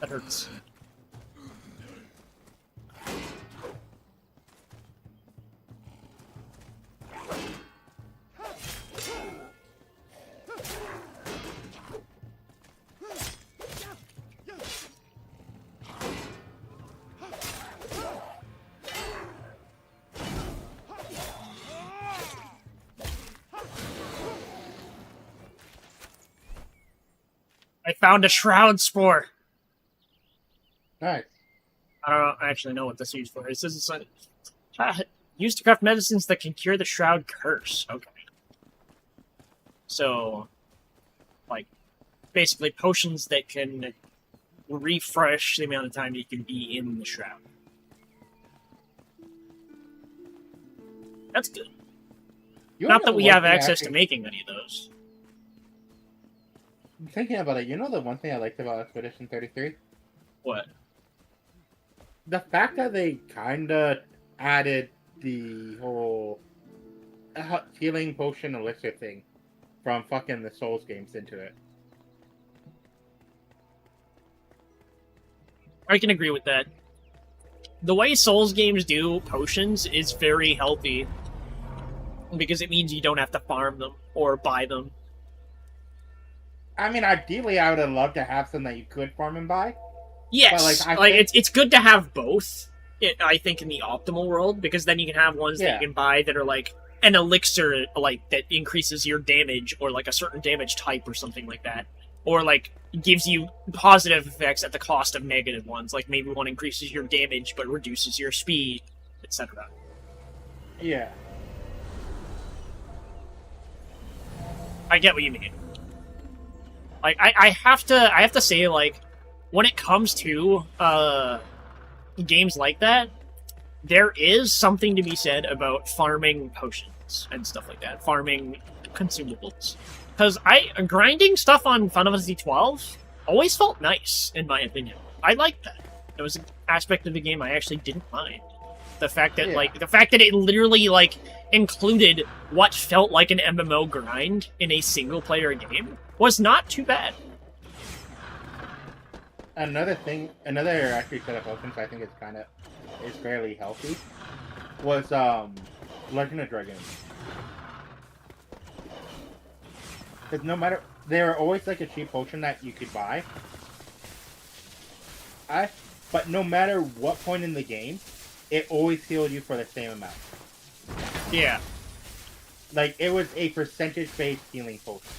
That hurts. I found a shroud spore. Nice. I don't actually know what this is used for. It says it's used to craft medicines that can cure the shroud curse. Okay. So, like, basically potions that can refresh the amount of time you can be in the shroud. That's good. Not that we have access to making any of those. I'm thinking about it. You know the one thing I liked about Expedition 33? What? The fact that they kind of added the whole healing potion elixir thing from fucking the Souls games into it. I can agree with that. The way Souls games do potions is very healthy. Because it means you don't have to farm them or buy them. I mean, ideally, I would have loved to have some that you could farm and buy. Yes, but, it's good to have both. I think in the optimal world, because then you can have ones that you can buy that are like an elixir, like that increases your damage or like a certain damage type or something like that, or like gives you positive effects at the cost of negative ones. Like maybe one increases your damage but reduces your speed, etc. Yeah. I get what you mean. Like I have to say, like, when it comes to games like that, there is something to be said about farming potions and stuff like that, farming consumables. Because grinding stuff on Final Fantasy 12 always felt nice, in my opinion. I liked that. It was an aspect of the game I actually didn't mind. The fact that it literally like included what felt like an MMO grind in a single player game was not too bad. Another actually set of potions I think is fairly healthy was Legend of Dragons. Because no matter, they were always like a cheap potion that you could buy. But no matter what point in the game, it always healed you for the same amount. Yeah. Like, it was a percentage-based healing potion.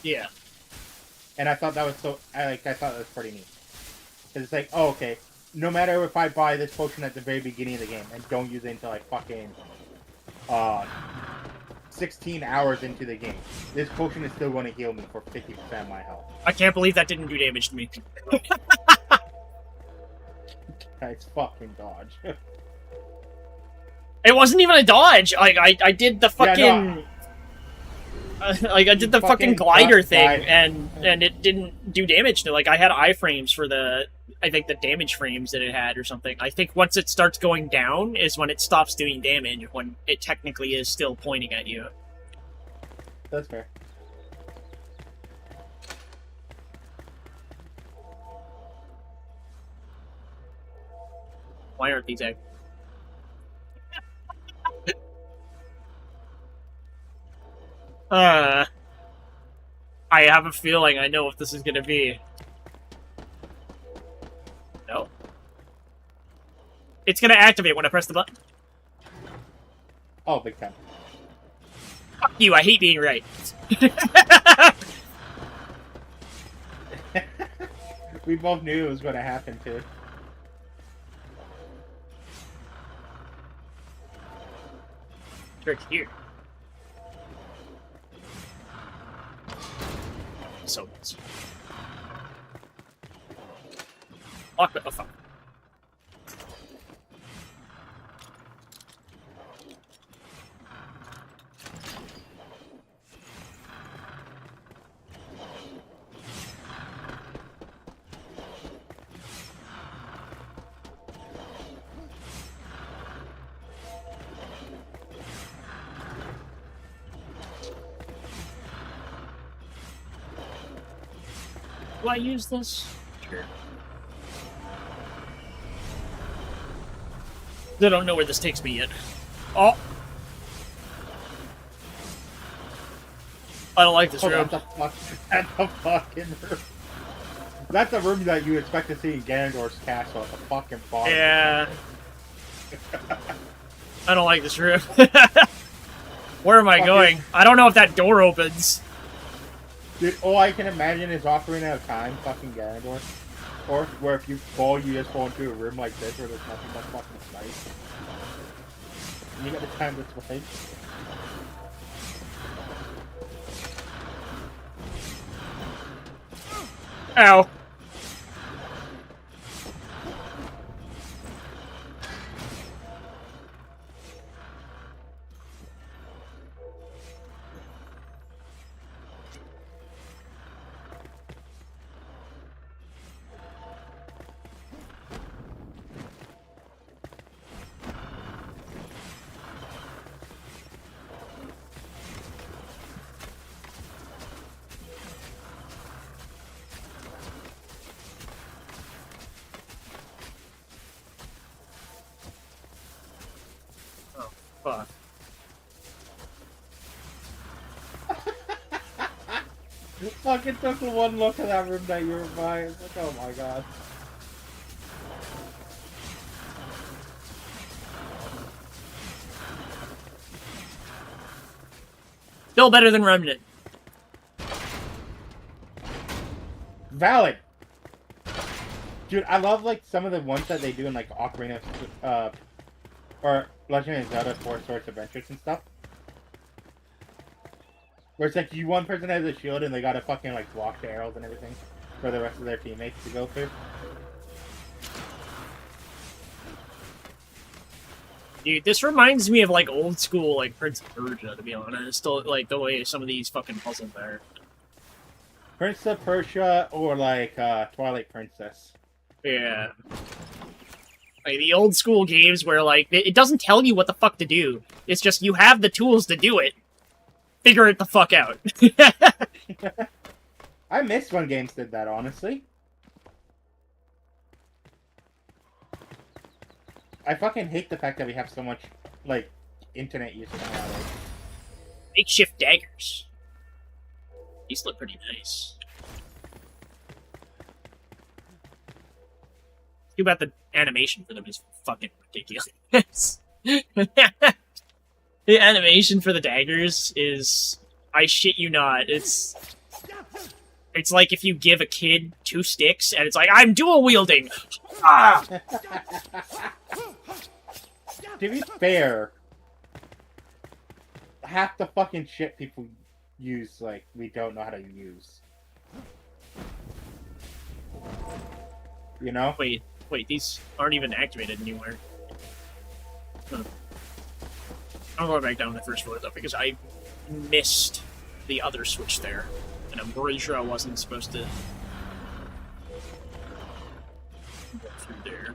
Yeah. And I thought that was I thought that was pretty neat. Because it's like, oh, okay, no matter if I buy this potion at the very beginning of the game and don't use it until like fucking 16 hours into the game, this potion is still going to heal me for 50% of my health. I can't believe that didn't do damage to me. Nice fucking dodge. It wasn't even a dodge. Like I did the fucking, I did the fucking glider thing, and it didn't do damage to. Like I had iframes for the damage frames that it had or something. I think once it starts going down is when it stops doing damage. When it technically is still pointing at you. That's fair. Why aren't these active? I have a feeling I know what this is gonna be. No. It's gonna activate when I press the button. Oh, big time. Fuck you, I hate being right. We both knew it was going to happen, too. Trick here. So it's lock the fuck. Do I use this? Sure. I don't know where this takes me yet. Oh! I don't like this room. That's a fucking room. That's a room that you expect to see in Ganondorf's castle at the fucking bottom. Yeah. I don't like this room. Where am I going? I don't know if that door opens. Dude, all I can imagine is Ocarina of Time, fucking Ganondorf. Or where if you fall, you just fall into a room like this where there's nothing but fucking space. And you got the time this way. Ow. Fuck. Fucking took one look at that room that you were by. It's like, oh my god. Still better than Remnant. Valid. Dude, I love like some of the ones that they do in like Ocarina or Legend of Zelda 4 Swords Adventures and stuff. Where it's like one person has a shield and they gotta fucking like block the arrows and everything for the rest of their teammates to go through. Dude, this reminds me of like old school like Prince of Persia, to be honest. Still like the way some of these fucking puzzles are. Prince of Persia or like Twilight Princess. Yeah. Like the old school games where like it doesn't tell you what the fuck to do. It's just you have the tools to do it. Figure it the fuck out. I miss when games did that, honestly. I fucking hate the fact that we have so much like internet use nowadays. Makeshift daggers. These look pretty nice. Too bad the animation for them is fucking ridiculous. The animation for the daggers is, I shit you not, it's like if you give a kid 2 sticks and it's like, I'm dual wielding! Ah! To be fair, half the fucking shit people use, like, we don't know how to use. You know? Wait, these aren't even activated anywhere. Huh. I'm going back down to the first floor, though, because I missed the other switch there. And I'm pretty sure I wasn't supposed to go through there.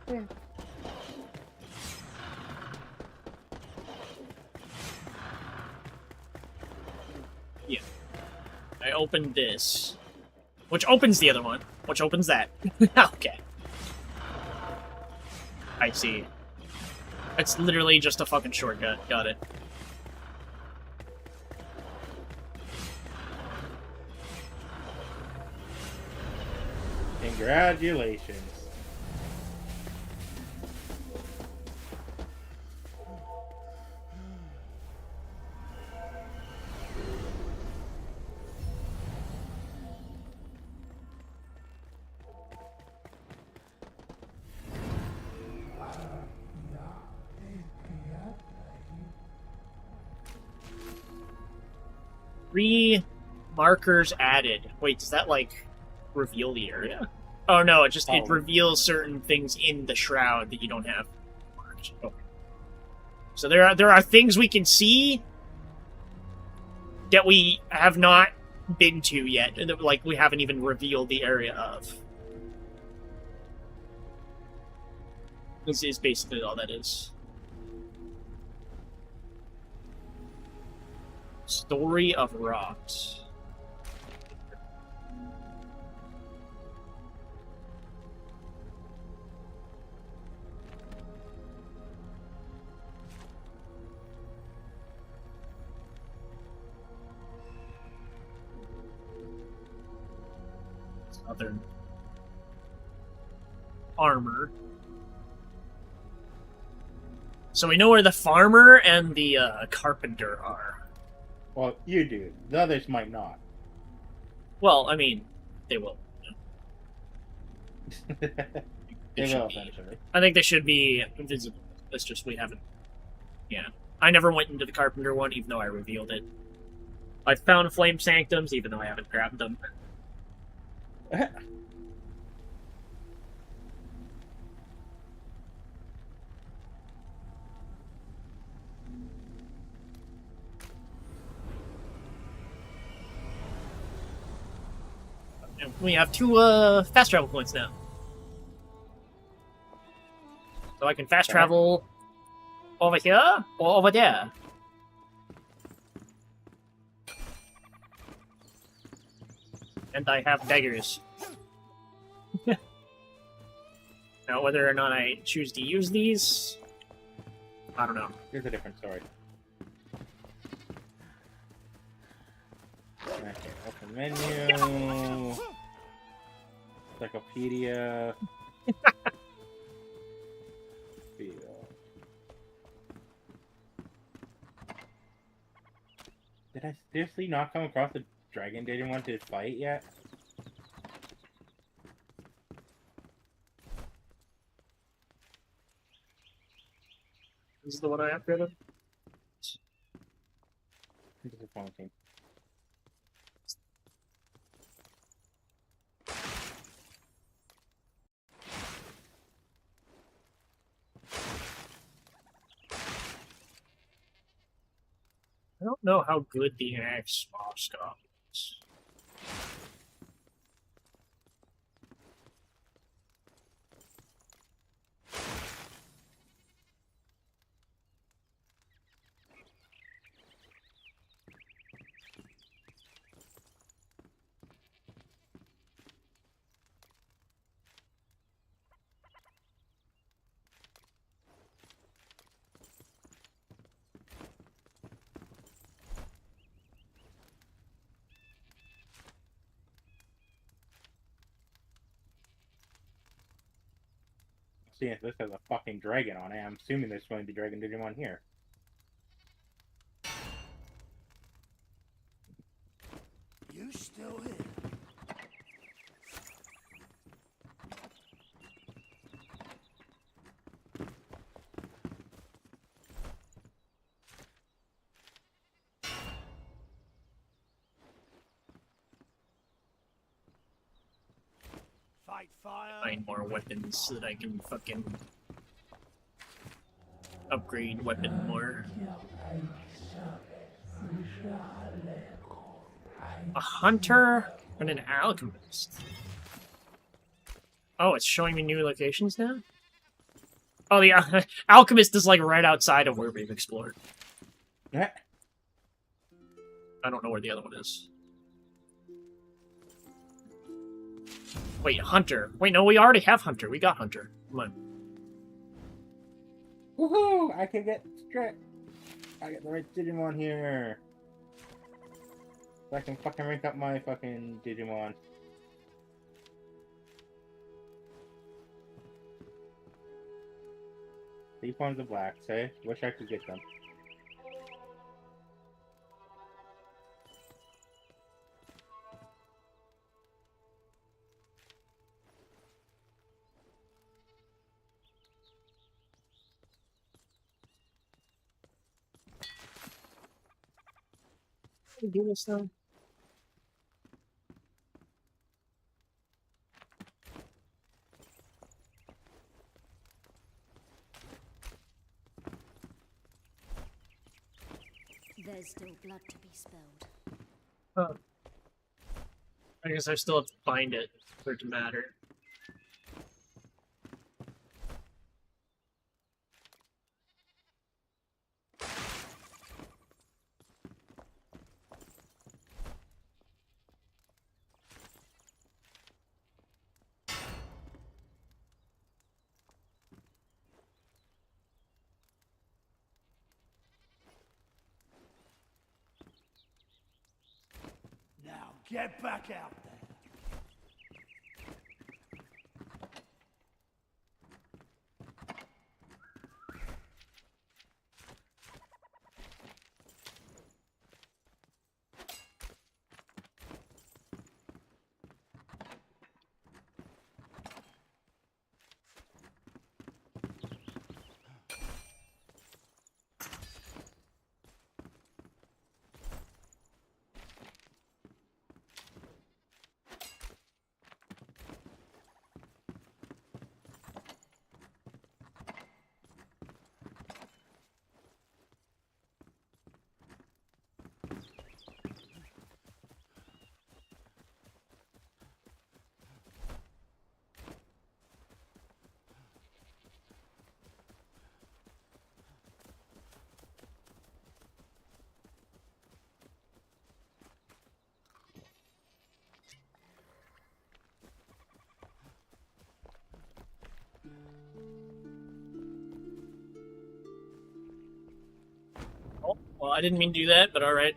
Yeah. Yeah. I opened this, which opens the other one. Which opens that. Okay. I see. It's literally just a fucking shortcut. Got it. Congratulations. Three markers added. Wait, does that, like, reveal the area? Oh, no, it just, it reveals certain things in the shroud that you don't have marked. Okay. So there are things we can see that we have not been to yet, and that, like, we haven't even revealed the area of. This is basically all that is. Story of Rocks. Southern armor. So we know where the farmer and the carpenter are. Well, you do. The others might not. Well, I mean, they will. They will eventually. I think they should be invisible. It's just we haven't. Yeah. I never went into the carpenter one, even though I revealed it. I found flame sanctums, even though I haven't grabbed them. We have 2 fast travel points now. So I can fast travel over here or over there. And I have daggers. Now, whether or not I choose to use these, I don't know. Here's a different story. Okay, open menu. Encyclopedia. Did I seriously not come across a dragon didn't want to fight yet? This is the one I upgraded? Disappointing. I don't know how good the axe Moscow is. Seeing if this has a fucking dragon on it, I'm assuming there's going to be Dragon Digimon here. You still here? Find more weapons so that I can fucking upgrade weapon more. A hunter and an alchemist. Oh, it's showing me new locations now? Oh, the alchemist is like right outside of where we've explored. Yeah. I don't know where the other one is. Wait, Hunter. Wait, no, we already have Hunter. We got Hunter. Come on. Woohoo! I can get straight. I got the right Digimon here. So I can fucking rank up my fucking Digimon. Three forms of blacks, eh? Wish I could get them. Can we do this though? There's still blood to be spilled. Huh. I guess I still have to find it for it to matter. Now get back out there. Oh, well, I didn't mean to do that, but alright.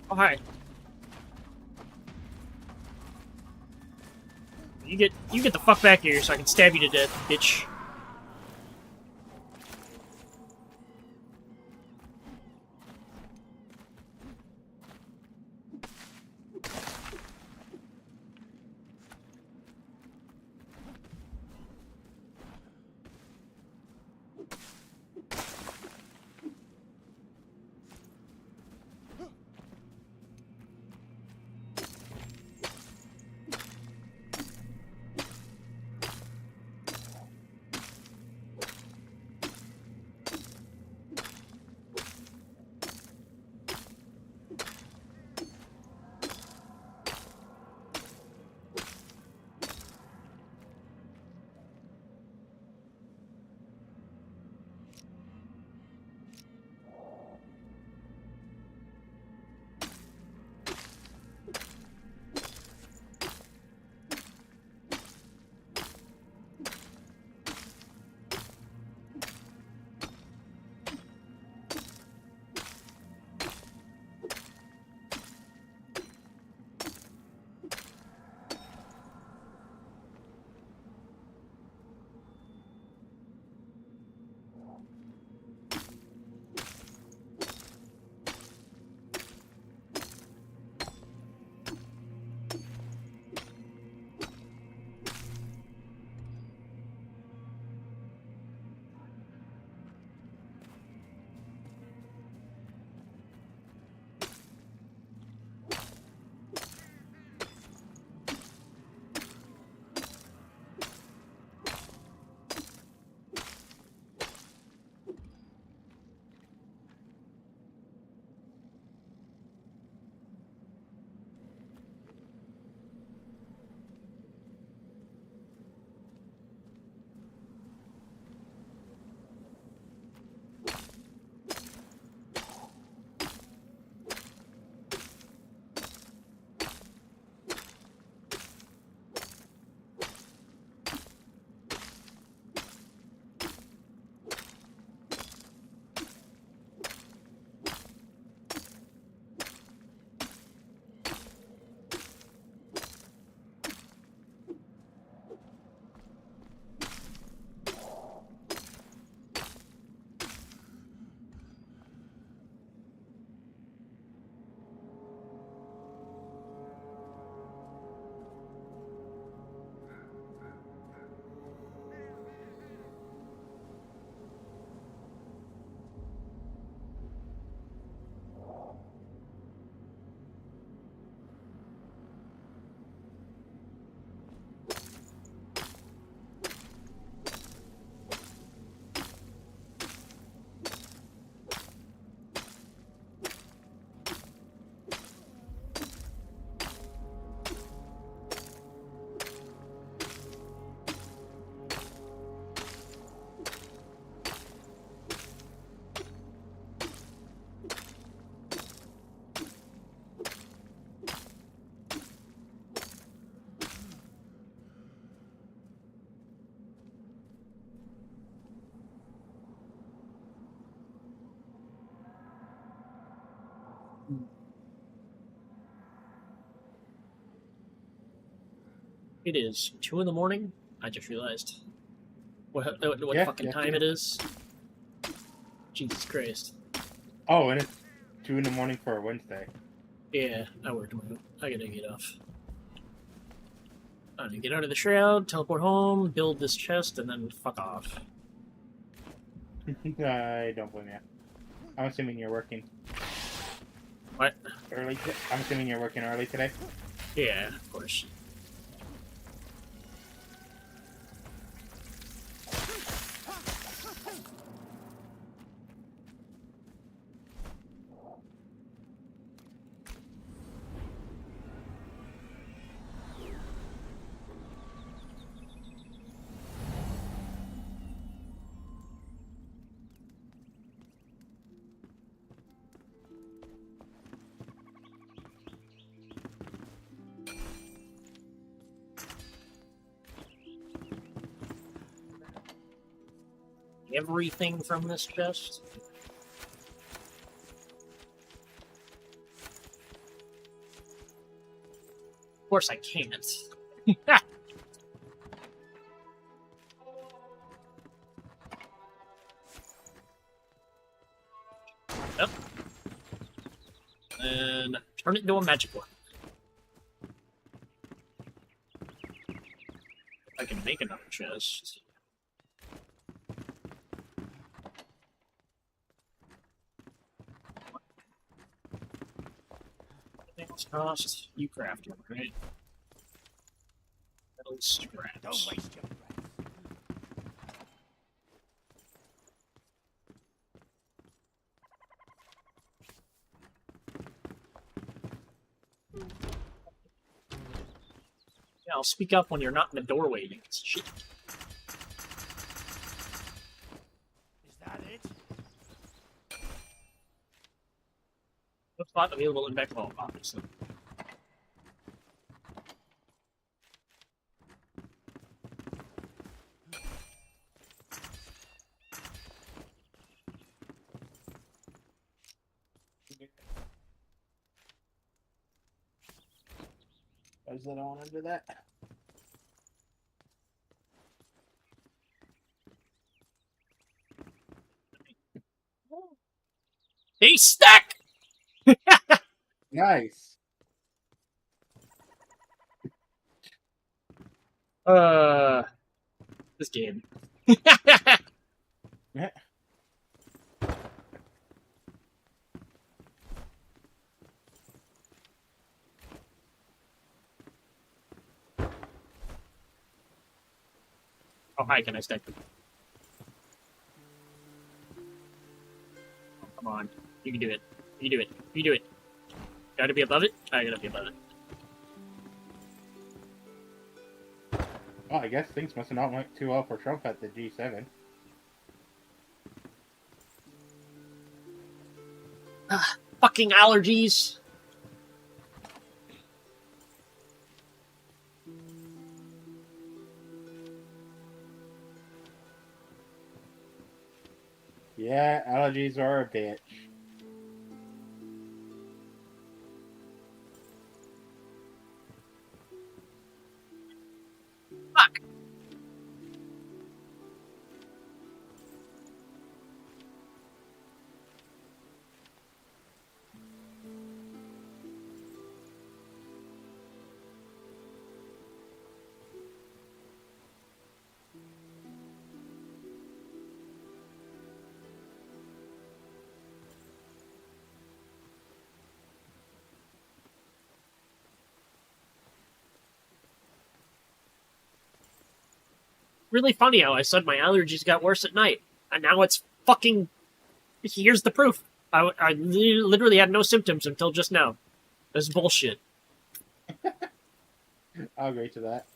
Oh, hi. You get the fuck back here so I can stab you to death, bitch. It is 2 in the morning. I just realized what fucking time it is. Jesus Christ. Oh, and it's 2 in the morning for a Wednesday. Yeah, I work tomorrow. I gotta get off. I'm gonna get out of the shroud, teleport home, build this chest, and then fuck off. I don't blame you. I'm assuming you're working. What? Early? I'm assuming you're working early today? Yeah, of course. Everything from this chest? Of course I can't. Yep. And turn it into a magic one. I can make another chest. Things cost you craft one, right? Metal scraps. Don't waste your breath. Yeah, I'll speak up when you're not in the doorway, you shit. Is that it? What's not available in Backlog, obviously. Is that on under that? Hey, stack! Nice. This game. Yeah. Oh, hi, can I stack them? Oh, come on. You can do it. You do it. You do it. Gotta be above it? I gotta be above it. Oh, I guess things must have not went too well for Trump at the G7. Fucking allergies. Yeah, allergies are a bitch. Fuck. Really funny how I said my allergies got worse at night, and now it's fucking. Here's the proof. I literally had no symptoms until just now. This is bullshit. I'll agree to that.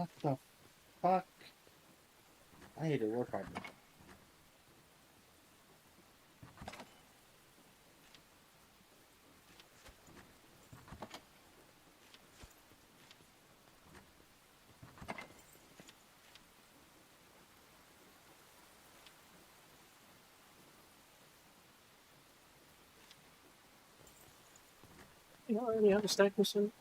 What the fuck? I need to work on this. You already have a stack of some.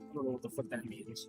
I don't know what the fuck that means.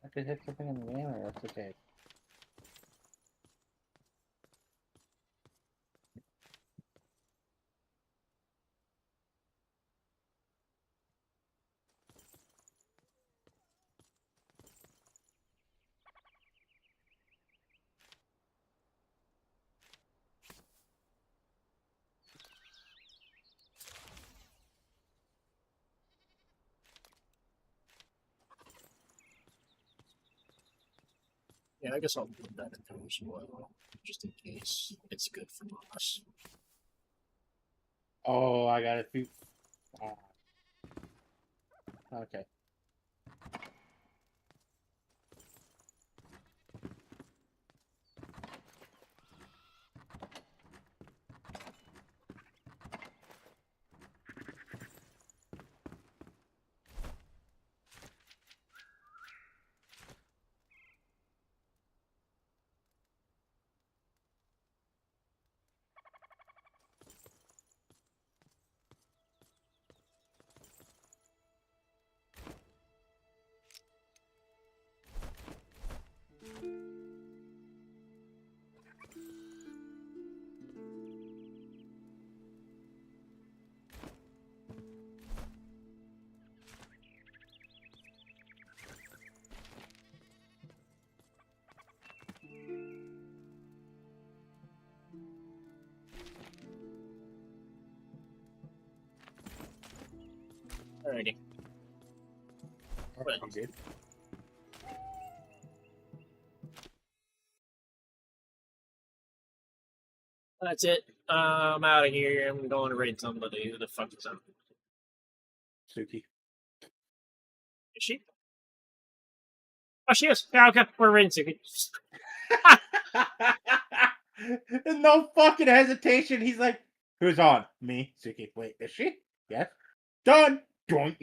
I could hit something in the game, or that's okay. Yeah, I guess I'll put that in there as well, just in case it's good for us. Oh, I got a few. Okay. Alrighty. Well, good. That's it. I'm out of here. I'm going to raid somebody. Who the fuck is that? Suki. Is she? Oh, she is. Yeah, okay. We're raiding Suki. No fucking hesitation. He's like, "Who's on? Me, Suki. Wait, is she? Yes. Done. Join."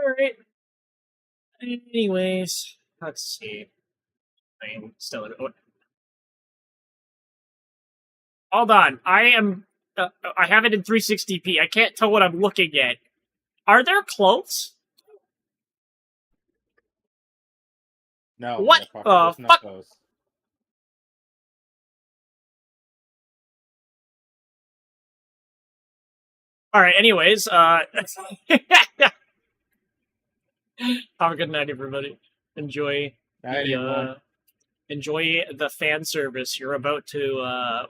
Alright. Anyways, let's see. I am still in. Hold on. I am. I have it in 360p. I can't tell what I'm looking at. Are there clothes? No. What? There's no Fuck? pose. All right. Anyways, have a good night, everybody. Enjoy enjoy the fan service you're about to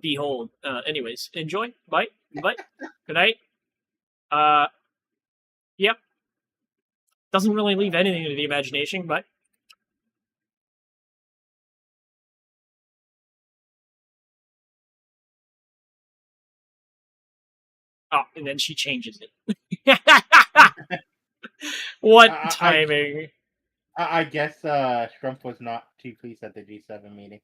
behold. Anyways, enjoy. Bye. Bye. Good night. Yep. Doesn't really leave anything to the imagination, but. Oh, and then she changes it. What timing? I guess Scrump was not too pleased at the G7 meeting.